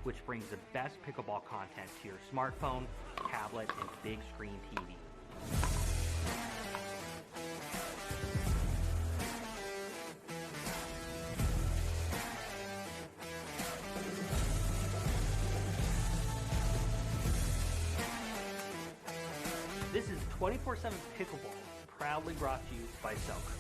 which brings the best pickleball content to your smartphone, tablet, and big screen TV. This is 24/7 Pickleball, proudly brought to you by Selkirk.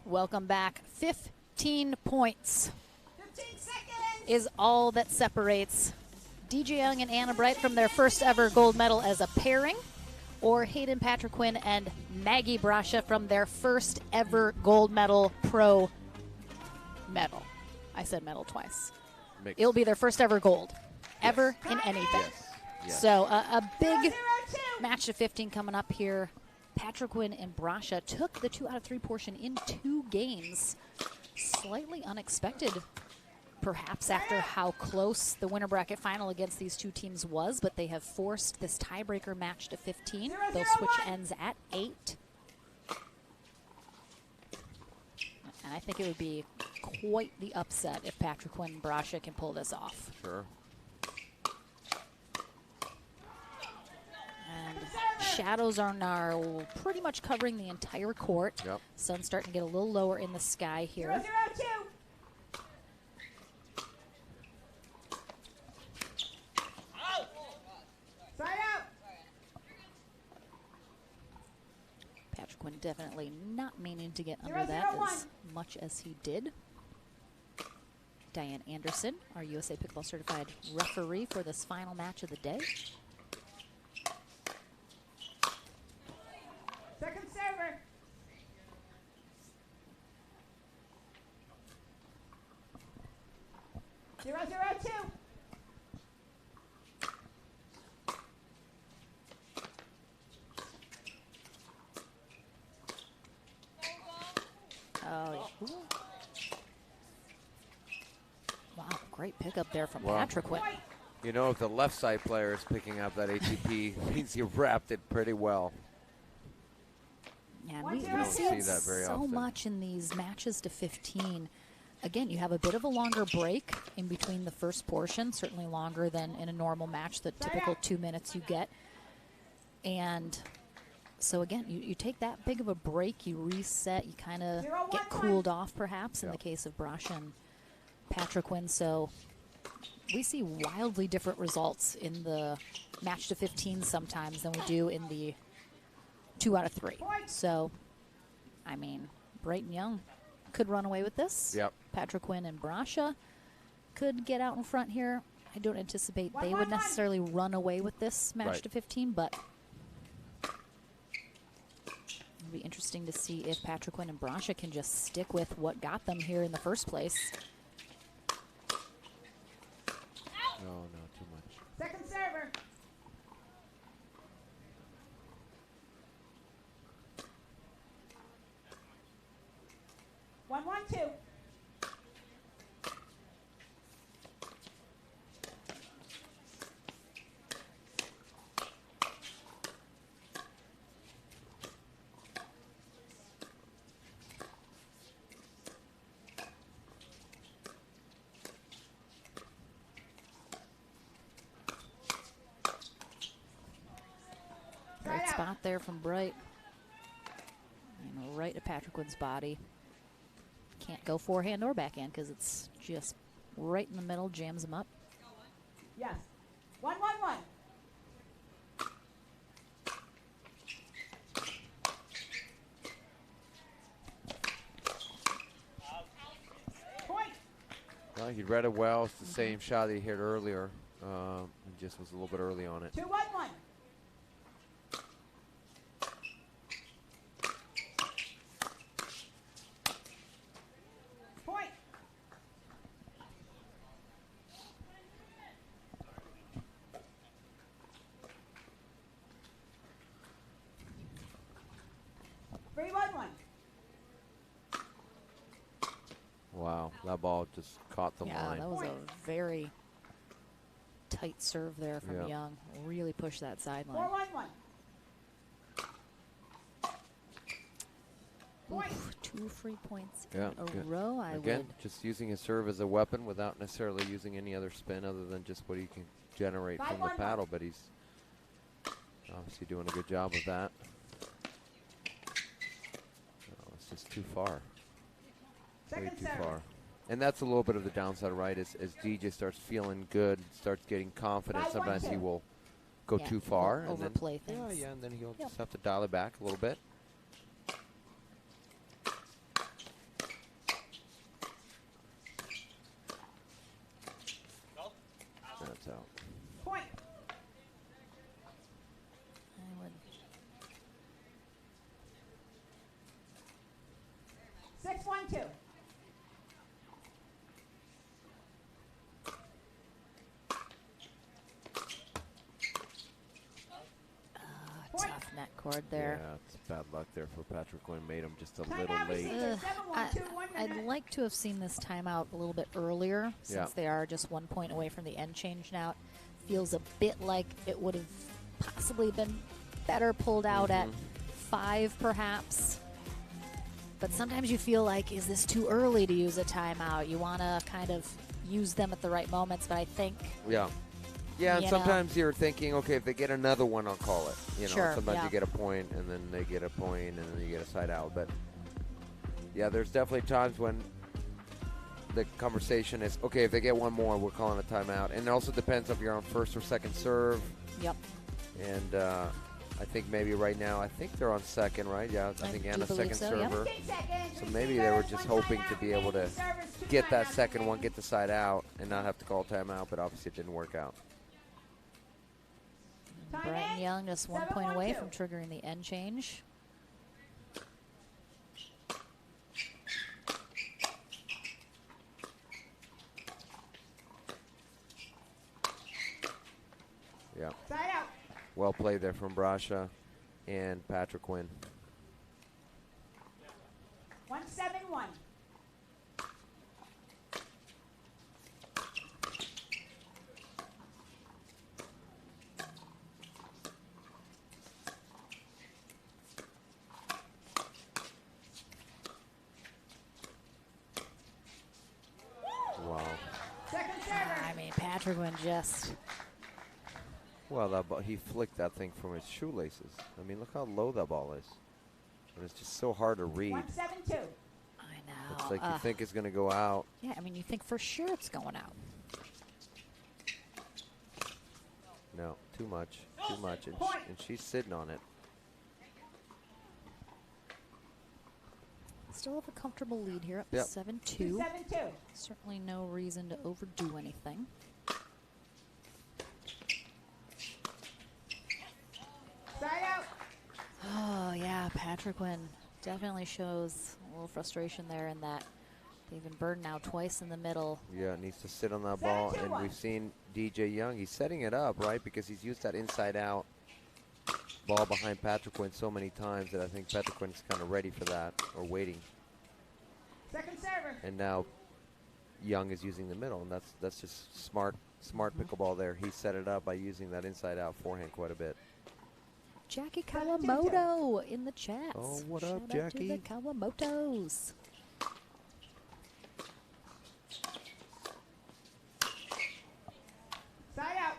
Welcome back. 15 points is all that separates DJ Young and Anna Bright from their first ever gold medal as a pairing, or Hayden Patriquin and Maggie Brasha from their first ever gold medal pro medal. I said medal twice. Mixed. It'll be their first ever gold ever in anything. Yes. So a big match of 15 coming up here. Patriquin and Brasha took the 2 out of 3 portion in 2 games. Slightly unexpected, perhaps, after how close the winter bracket final against these two teams was, but they have forced this tiebreaker match to 15. They'll switch ends at 8. And I think it would be quite the upset if Patrick and Brasha can pull this off. Sure. And shadows are now pretty much covering the entire court. Yep. Sun's starting to get a little lower in the sky here. 0-0-2. Side out. Patrick Quinn definitely not meaning to get under 0-0-1. that as much as he did. Diane Anderson, our USA Pickleball Certified referee for this final match of the day. Second server. Zero, 0-2. Oh, yeah. Wow, great pickup there from Wow. Patrick Quinn. You know, if the left side player is picking up that ATP, means he wrapped it pretty well. Yeah, We we don't see see it that very so often. much in these matches to 15. Again, you have a bit of a longer break in between the first portion, certainly longer than in a normal match, the typical 2 minutes you get. And so again, you take that big of a break, you reset, you kind of get cooled off perhaps in the case of Brasha and Patrick Quinn. So we see wildly different results in the match to 15 sometimes than we do in the 2 out of 3. So, I mean, Bright and Young could run away with this. Yep. Patrick Quinn and Brasha could get out in front here. I don't anticipate they would necessarily run away with this match to 15, but it'll be interesting to see if Patrick Quinn and Brasha can just stick with what got them here in the first place. No, too much. Second server. One, 1-2. Great spot there from Bright. And right at Patrick Quinn's body. Can't go forehand or backhand because it's just right in the middle, jams him up. Yes. 1-1-1. Point. Well, he read it well. It's the same shot that he hit earlier. He just was a little bit early on it. 2-1-1. Point. Three, 1-1. Wow, that ball just caught the Yeah, line. that was a very tight serve there from Yeah. Young. Really pushed that sideline. 4-1-1. Oof, 2 free points Yeah, in a good. row. I Again, would. just using his serve as a weapon without necessarily using any other spin other than just what he can generate from the 5-1-1. paddle, but he's obviously doing a good job of that. Oh, it's just too far. Way Second too serve. far. And that's a little bit of the downside, right? As DJ starts feeling good, starts getting confident, 5-1-2. sometimes he will go Yeah, too far. he'll and then, overplay things. Yeah, and then he'll Yep. just have to dial it back a little bit. That's out. Point. I would. 6-1-2. Tough net cord there. Yeah, it's bad luck there for Patrick Quinn. Made him just a Timeout little late. received. 7-1-2, 1 I'd minute. like to have seen this timeout a little bit earlier since Yeah. they are just 1 point away from the end change now. It feels a bit like it would have possibly been better pulled out at 5 perhaps. But sometimes you feel like, is this too early to use a timeout? You want to kind of use them at the right moments, but I think... Yeah. Yeah, and you sometimes you're thinking, okay, if they get another one, I'll call it. You know, Sure, sometimes yeah. you get a point, and then they get a point, and then you get a side out. But, yeah, there's definitely times when the conversation is, okay, if they get one more, we're calling a timeout. And it also depends if you're on first or second serve. Yep. And I think maybe right now, I think they're on second, right? Yeah, I think Anna's second server. So maybe they were just hoping to be able to get that second one, get the side out, and not have to call timeout, but obviously it didn't work out. Brighton Young just 1 point away from triggering the end change. Yeah. Side out. Well played there from Brasha and Patrick Quinn. 1-7-1. Wow. Second server. I mean, Patrick Quinn just... Well, he flicked that thing from his shoelaces. I mean, look how low that ball is. And it's just so hard to read. 1-7-2. I know. It's like you think it's going to go out. Yeah, I mean, you think for sure it's going out. No, too much. Too much. And she's sitting on it. Still have a comfortable lead here, up Yep. 7-2. 2-7-2. Certainly no reason to overdo anything. Side out. Oh, yeah, Patrick Quinn definitely shows a little frustration there in that they've been burned now twice in the middle. Yeah, needs to sit on that ball. And we've seen DJ Young. He's setting it up, right? Because he's used that inside out ball behind Patrick Quinn so many times that I think Patrick Quinn's kind of ready for that or waiting. Second server. And now Young is using the middle, and that's just smart pickleball there. He set it up by using that inside out forehand quite a bit. Jackie Kawamoto in the chat. Oh, what up, Shout out Jackie? to the Kawamotos. Side out.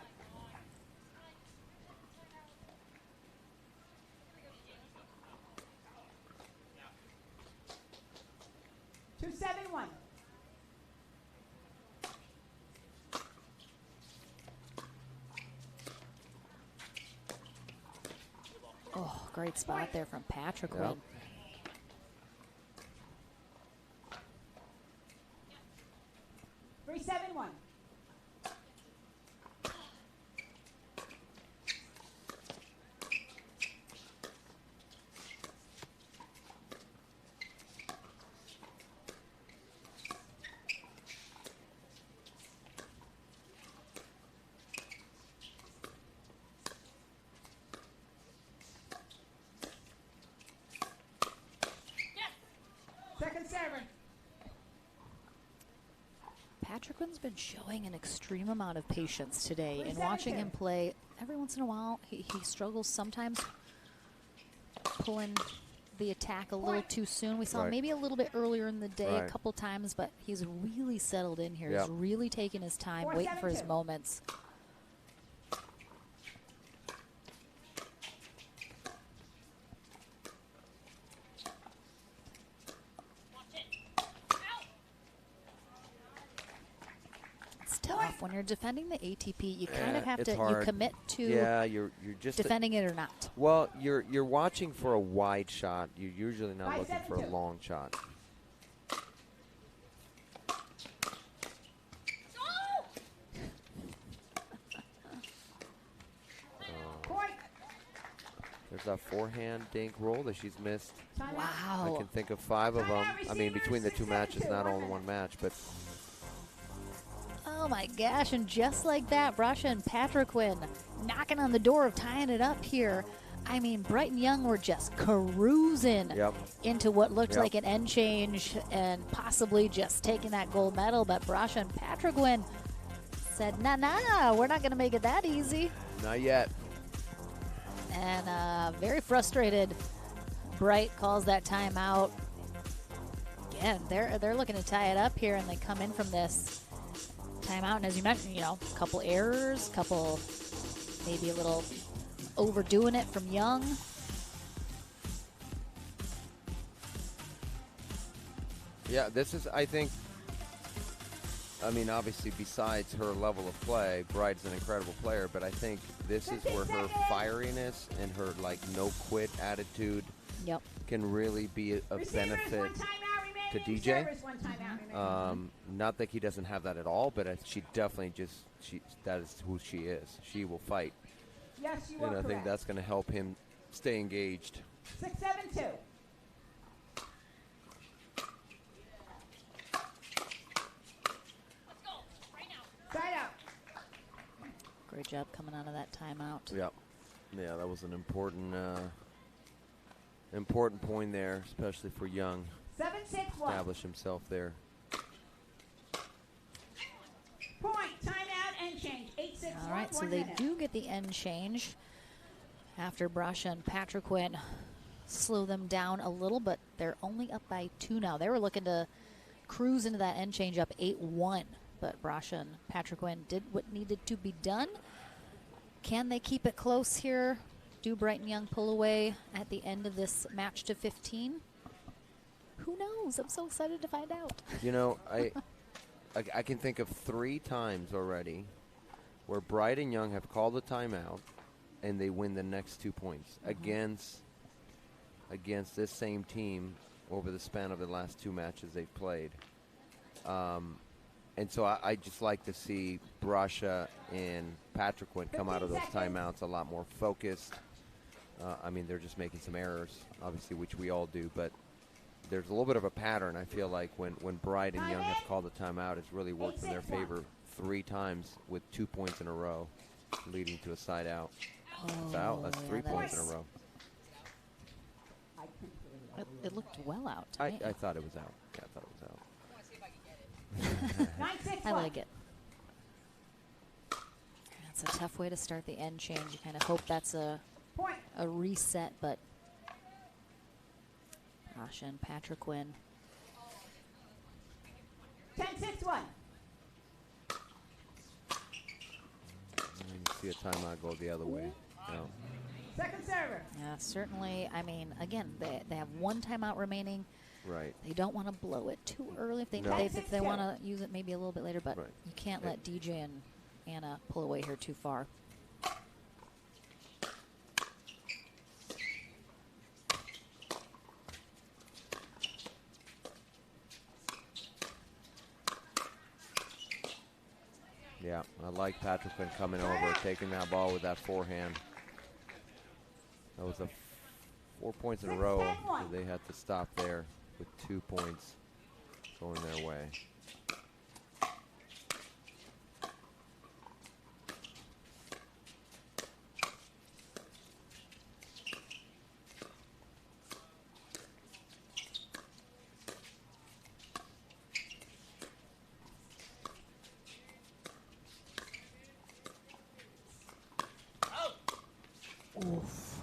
Two, 7-1. Oh, great spot there from Patrick Yep. Quinn. Three, 7-1. Second server. Patrick Quinn's been showing an extreme amount of patience today. And watching him play, every once in a while, he struggles sometimes pulling the attack a little too soon. We saw Right. maybe a little bit earlier in the day a Right. couple times, but he's really settled in here. Yep. He's really taking his time, waiting for his 4-7-2. moments. It's tough. When you're defending the ATP, you kind of have it's to, you hard. commit to Yeah, you're just defending it or not. Well, you're watching for a wide shot. You're usually not looking for a 5-7-2. long shot. Point. There's that forehand dink roll that she's missed. I Wow. can think of 5 of them. I mean, between the two matches, not all in one match, but Oh my gosh, and just like that, Brasha and Patrick Quinn knocking on the door of tying it up here. I mean, Brighton Young were just cruising Yep. into what looked Yep. like an end change and possibly just taking that gold medal. But Brasha and Patrick Quinn said, nah, we're not going to make it that easy. not yet. And very frustrated, Bright calls that timeout. again, they're looking to tie it up here, and they come in from this timeout. And as you mentioned, you know, a couple errors, couple maybe a little overdoing it from Young. Yeah, this is, I think, I mean, obviously, besides her level of play, Bride's an incredible player, but I think this is where her fieriness and her, like, no-quit attitude can really be a benefit to DJ. Not that he doesn't have that at all, but she definitely that is who she is. She will fight. Yes, you and are I think correct. that's going to help him stay engaged. 6-7-2. Side out. Great job coming out of that timeout. Yeah, that was an important important point there, especially for Young. 7-6-1. Establish himself there. Point, timeout, and change. 8-6-1. All right, so they do get the end change after Brasha and Patriquin slow them down a little, but they're only up by 2 now. They were looking to cruise into that end change up 8-1, but Brasha and Patriquin did what needed to be done. Can they keep it close here? Do Brighton Young pull away at the end of this match to 15? Who knows? I'm so excited to find out. You know, I can think of 3 times already where Bright and Young have called a timeout and they win the next 2 points against this same team over the span of the last 2 matches they've played. And so I just like to see Brasha and Patriquin come out of those timeouts a lot more focused. I mean, they're just making some errors, obviously, which we all do, but there's a little bit of a pattern. I feel like when Bright and Young have called a timeout, it's really worked in their favor 3 times with 2 points in a row, leading to a side out. It's out. That's 3 points in a row. It looked well out. I thought it was out. Yeah, I thought it was out. I like it. That's a tough way to start the end change. You kind of hope that's a reset, but Brasha and Patriquin. 10-6-1. You see a timeout go the other way. No. Second server. Yeah, certainly. I mean, again, they have 1 timeout remaining. Right. They don't want to blow it too early. If they want to use it maybe a little bit later, but you can't let DJ and Anna pull away here too far. Yeah, I like Patriquin coming over, taking that ball with that forehand. That was 4 points in a row. So they had to stop there with 2 points going their way. Oof.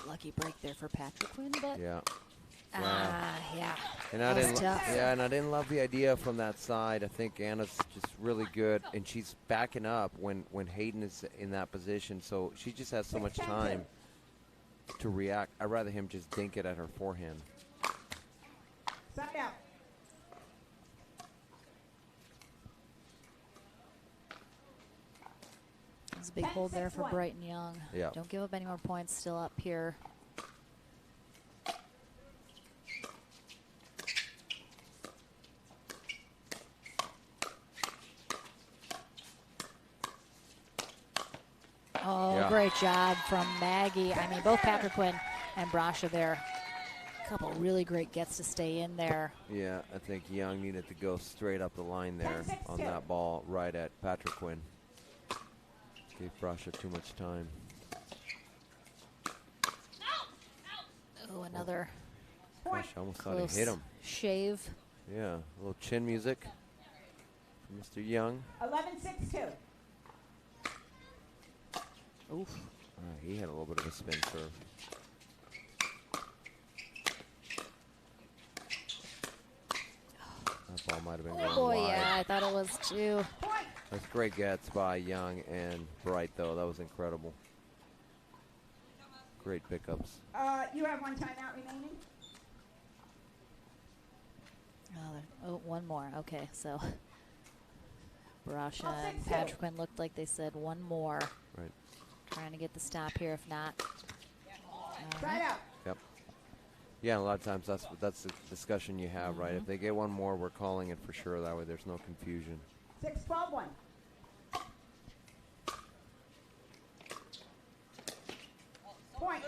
Lucky break there for Patriquin, but yeah. Yeah. And I didn't love the idea from that side. I think Anna's just really good, and she's backing up when Hayden is in that position. So she just has so much time to react. I'd rather him just dink it at her forehand. Side out. There's a big hold there for Brighton Young. Yeah. Don't give up any more points. Still up here. Oh, great job from Maggie. I mean, both Patriquin and Brasha there. A couple really great gets to stay in there. Yeah, I think Young needed to go straight up the line there on that ball right at Patriquin. Gave Brasha too much time. Oh, another Gosh, I almost thought he hit him. Shave. Yeah, a little chin music from Mr. Young. 11-6-2. Oof. He had a little bit of a spin serve. That ball might have been Oh going boy, wide. yeah, I thought it was too. That's great gets by Young and Bright, though. That was incredible. Great pickups. You have one timeout remaining. Oh, one more. Okay, so Brasha and Patrick looked like they said one more. Right. Trying to get the stop here, if not. Try it out. Yep. Yeah, a lot of times that's the discussion you have, right? If they get one more, we're calling it for sure. That way there's no confusion. 6-12-1. Point.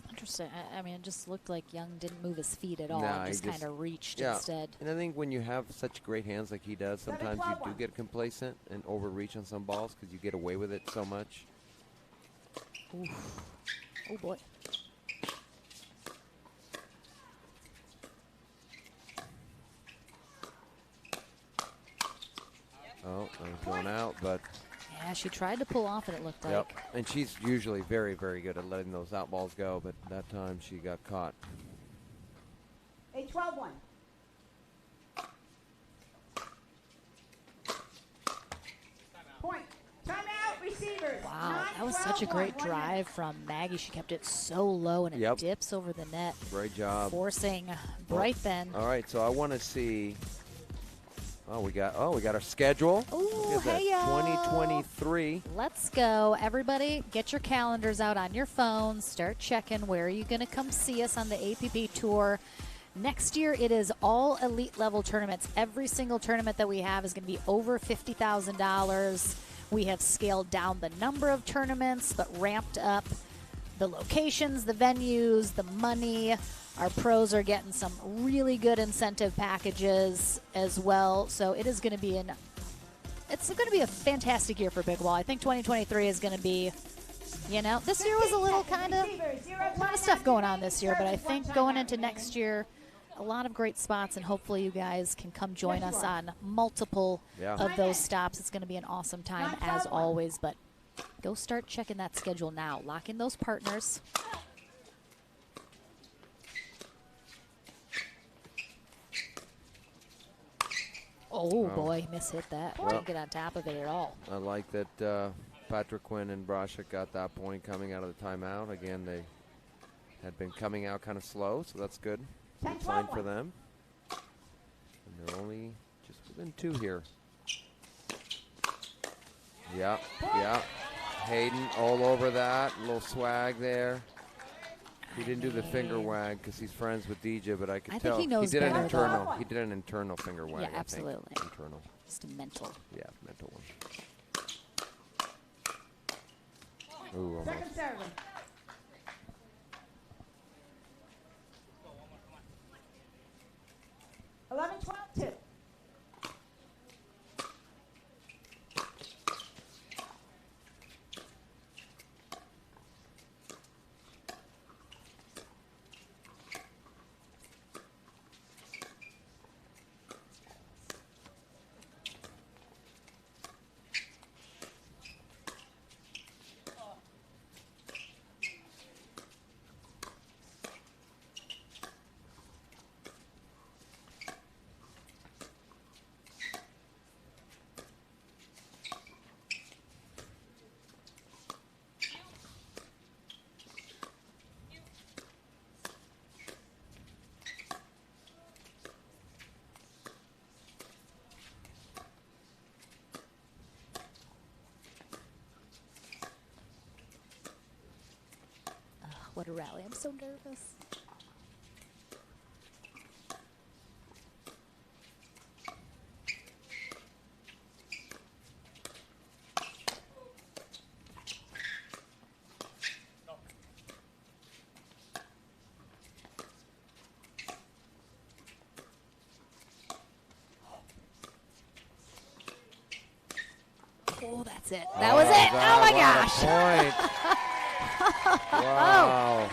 Interesting. I mean, it just looked like Young didn't move his feet at all. Nah, He he just kind of reached yeah. instead. And I think when you have such great hands like he does, sometimes you do get complacent and overreach on some balls because you get away with it so much. Oof. Oh boy. Oh, that was going out, but Yeah, she tried to pull off it, it looked like. yep. And she's usually very, very good at letting those out balls go, but that time she got caught. 8-12-1. Point. Timeout, receivers. Wow, that was such a great drive from Maggie. She kept it so low and it Yep. dips over the net. Great job. Forcing Bright then. All right, so I want to see. We got our schedule. Ooh, Look at that, hey, y'all. 2023. Let's go. Everybody, get your calendars out on your phones. Start checking where are you going to come see us on the APP Tour. Next year, it is all elite level tournaments. Every single tournament that we have is going to be over $50,000. We have scaled down the number of tournaments, but ramped up the locations, the venues, the money. Our pros are getting some really good incentive packages as well. So it is going to be it's going to be a fantastic year for pickleball. I think 2023 is going to be, this year was a little a lot of stuff going on this year, but I think going into next year, a lot of great spots, and hopefully you guys can come join us on multiple of those stops. It's going to be an awesome time as always, but go start checking that schedule now. Lock in those partners. Oh, boy, mishit that. Well, Didn't get on top of it at all. I like that Patrick Quinn and Brasha got that point coming out of the timeout. Again, they had been coming out kind of slow, so that's good. Good sign for them. And they're only just within 2 here. Yeah. Hayden all over that. A little swag there. He didn't do the finger wag because he's friends with DJ, but I could tell he knows did an better, internal. though. He did an internal finger wag. Yeah, I think. absolutely. Internal. Just a mental. Yeah, mental one. Ooh, almost. Second serve. $11-12-2. What a rally. I'm so nervous. Oh, that's it. That was it. Oh, my gosh. Wow.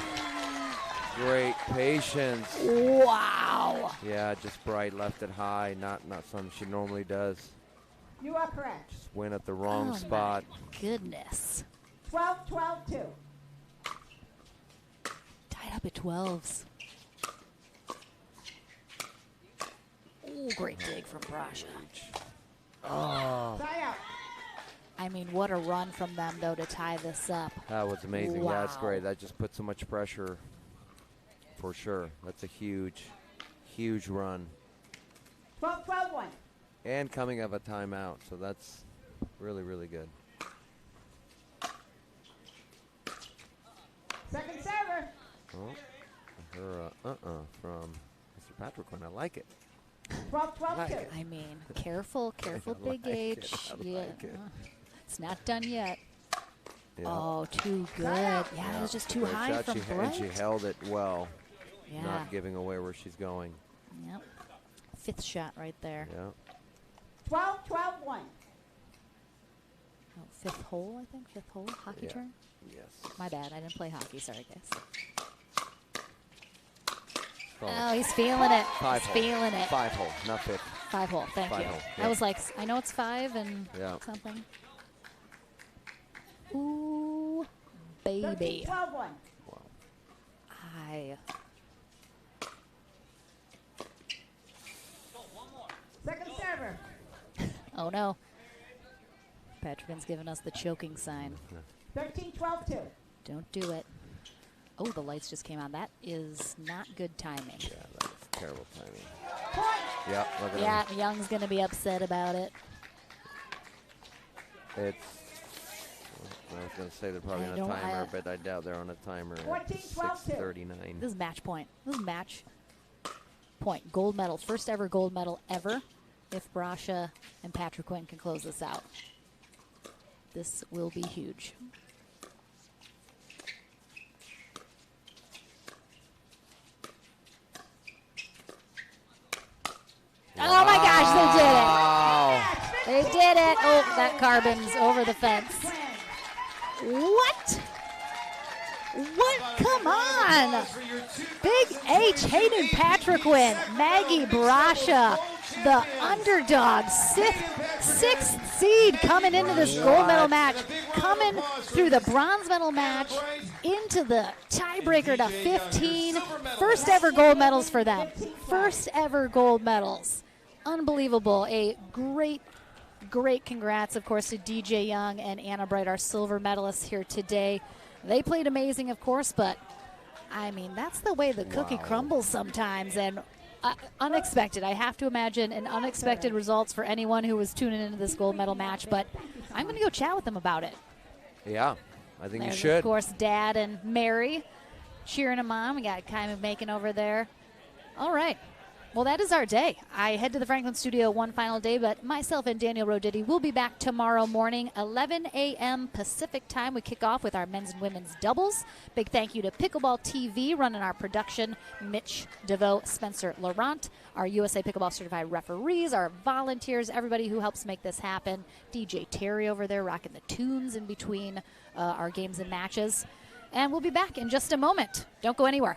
Great patience. Wow. Yeah, just Bright left it high. Not something she normally does. You are correct. Just went at the wrong Oh, spot. my goodness. 12-12-2. Tied up at 12s. Ooh. great dig from Brasha. Oh. I mean, what a run from them, though, to tie this up. That was amazing. Wow. Yeah, that's great. That just put so much pressure for sure. That's a huge, huge run. 12-1. And coming of a timeout, so that's really, really good. Second server. Oh, her from Mr. Patrick when I like it. 12-2. I mean, careful, Big H. Yeah. It's not done yet. Yeah. Oh, too good. Yeah, that was just too Great high shot. from And Bright. she held it well, Yeah. not giving away where she's going. Yep. Fifth shot right there. Yeah. 12-1. Oh, fifth hole, I think. Fifth hole, hockey Yeah. turn. Yes. My bad. I didn't play hockey. Sorry, guys. Oh, Oh, he's feeling it. Five He's hole. feeling it. 5 hole, not fifth. 5 hole. Thank 5 you. hole, I yeah. was like, I know it's 5 and Yeah. something. Ooh, baby. 12-1. I. Second server. Oh no. Patrick's giving us the choking sign. 13-12-2. Don't do it. Oh, the lights just came on. That is not good timing. Yeah, that was terrible timing. Point. Yeah, look at Yeah, him. Young's going to be upset about it. It's. I was going to say they're probably on a timer, but I doubt they're on a timer at 6:39. This is match point. This is match point. Gold medal. First ever gold medal ever if Brasha and Patrick Quinn can close this out. This will be huge. Oh my gosh, they did it! They did it! Oh, that carbon's over the fence. What? What? Come on! Big H, Hayden Patrick win. Maggie Brasha, the underdog, sixth seed coming into this gold medal match, coming through the bronze medal match into the tiebreaker to 15. First ever gold medals for them. First ever gold medals. Unbelievable. A great congrats, of course, to DJ Young and Anna Bright, our silver medalists here today. They played amazing, of course, but, I mean, that's the way the cookie crumbles sometimes, and unexpected. I have to imagine an unexpected results for anyone who was tuning into this gold medal match, but I'm going to go chat with them about it. Yeah, I think There's, you should. of course, Dad and Mary cheering them on. We got kind of making over there. All right. Well, that is our day. I head to the Franklin studio one final day, but myself and Daniel Roditi will be back tomorrow morning, 11 a.m. Pacific time. We kick off with our men's and women's doubles. Big thank you to Pickleball TV running our production, Mitch DeVoe, Spencer Laurent, our USA Pickleball certified referees, our volunteers, everybody who helps make this happen. DJ Terry over there rocking the tunes in between our games and matches. And we'll be back in just a moment. Don't go anywhere.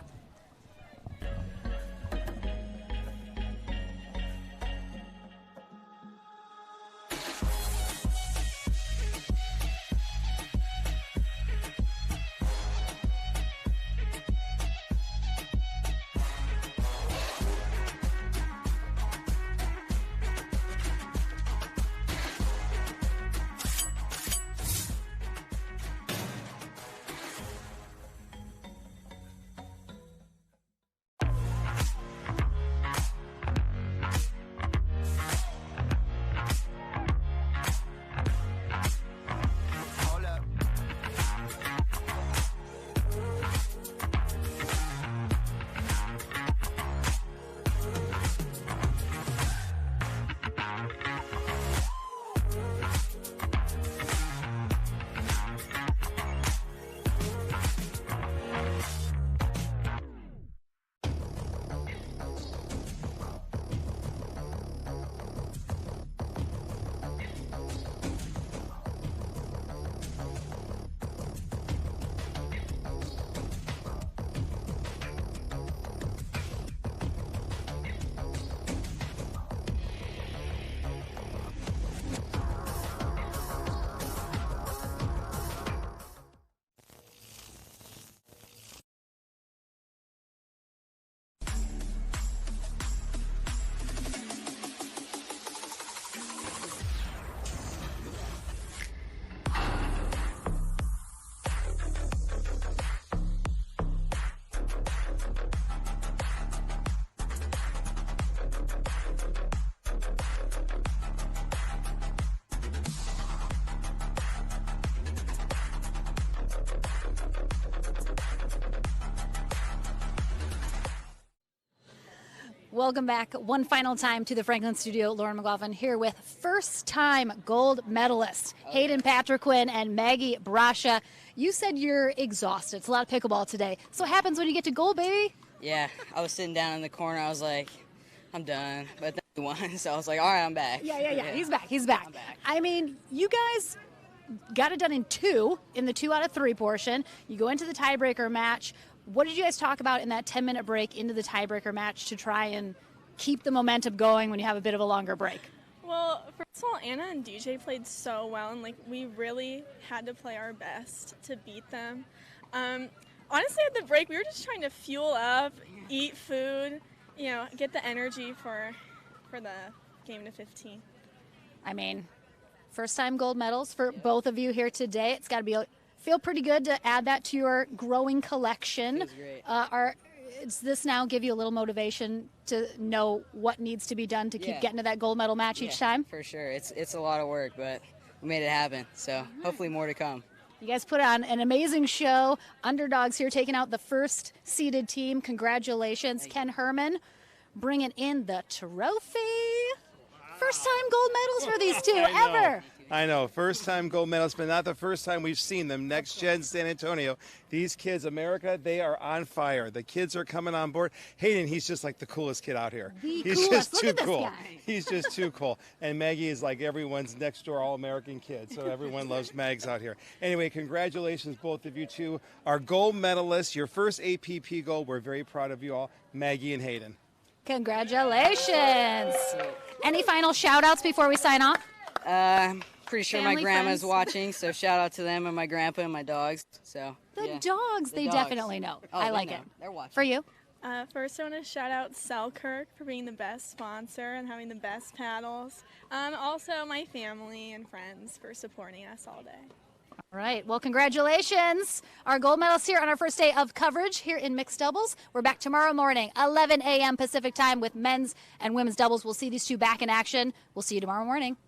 Welcome back one final time to the Franklin Studio. Lauren McLaughlin here with first-time gold medalists Hayden Patriquin and Maggie Brasha. You said you're exhausted. It's a lot of pickleball today. So what happens when you get to gold, baby? Yeah, I was sitting down in the corner. I was like, I'm done. But then we won, so I was like, all right, I'm back. Yeah. He's back. I mean, you guys got it done in the 2 out of 3 portion. You go into the tiebreaker match. What did you guys talk about in that 10-minute break into the tiebreaker match to try and keep the momentum going when you have a bit of a longer break? Well, first of all, Anna and DJ played so well, and we really had to play our best to beat them. Honestly, at the break, we were just trying to fuel up, eat food, get the energy for the game to 15. I mean, first-time gold medals for both of you here today. It's got to feel pretty good to add that to your growing collection. Feels great. Does this now give you a little motivation to know what needs to be done to keep getting to that gold medal match each time? For sure. It's a lot of work, but we made it happen. So hopefully more to come. You guys put on an amazing show. Underdogs here taking out the first seeded team. Congratulations. Ken Herman bringing in the trophy. First-time gold medals for these two ever. I know, first-time gold medalists, but not the first time we've seen them. Next Gen San Antonio. These kids, America, they are on fire. The kids are coming on board. Hayden, he's just like the coolest kid out here. He's just too cool. He's just too cool. And Maggie is like everyone's next door All-American kid, so everyone loves Mags out here. Anyway, congratulations, both of you two. Our gold medalists, your first APP gold. We're very proud of you all, Maggie and Hayden. Congratulations. Any final shout-outs before we sign off? Pretty sure Family, my grandma's friends. watching, so shout out to them and my grandpa and my dogs. So The dogs, they definitely know. Oh, I they like know. it. They're watching. For you? First, I want to shout out Selkirk for being the best sponsor and having the best paddles. Also, my family and friends for supporting us all day. All right. Well, congratulations. Our gold medalists here on our first day of coverage here in mixed doubles. We're back tomorrow morning, 11 a.m. Pacific time with men's and women's doubles. We'll see these two back in action. We'll see you tomorrow morning.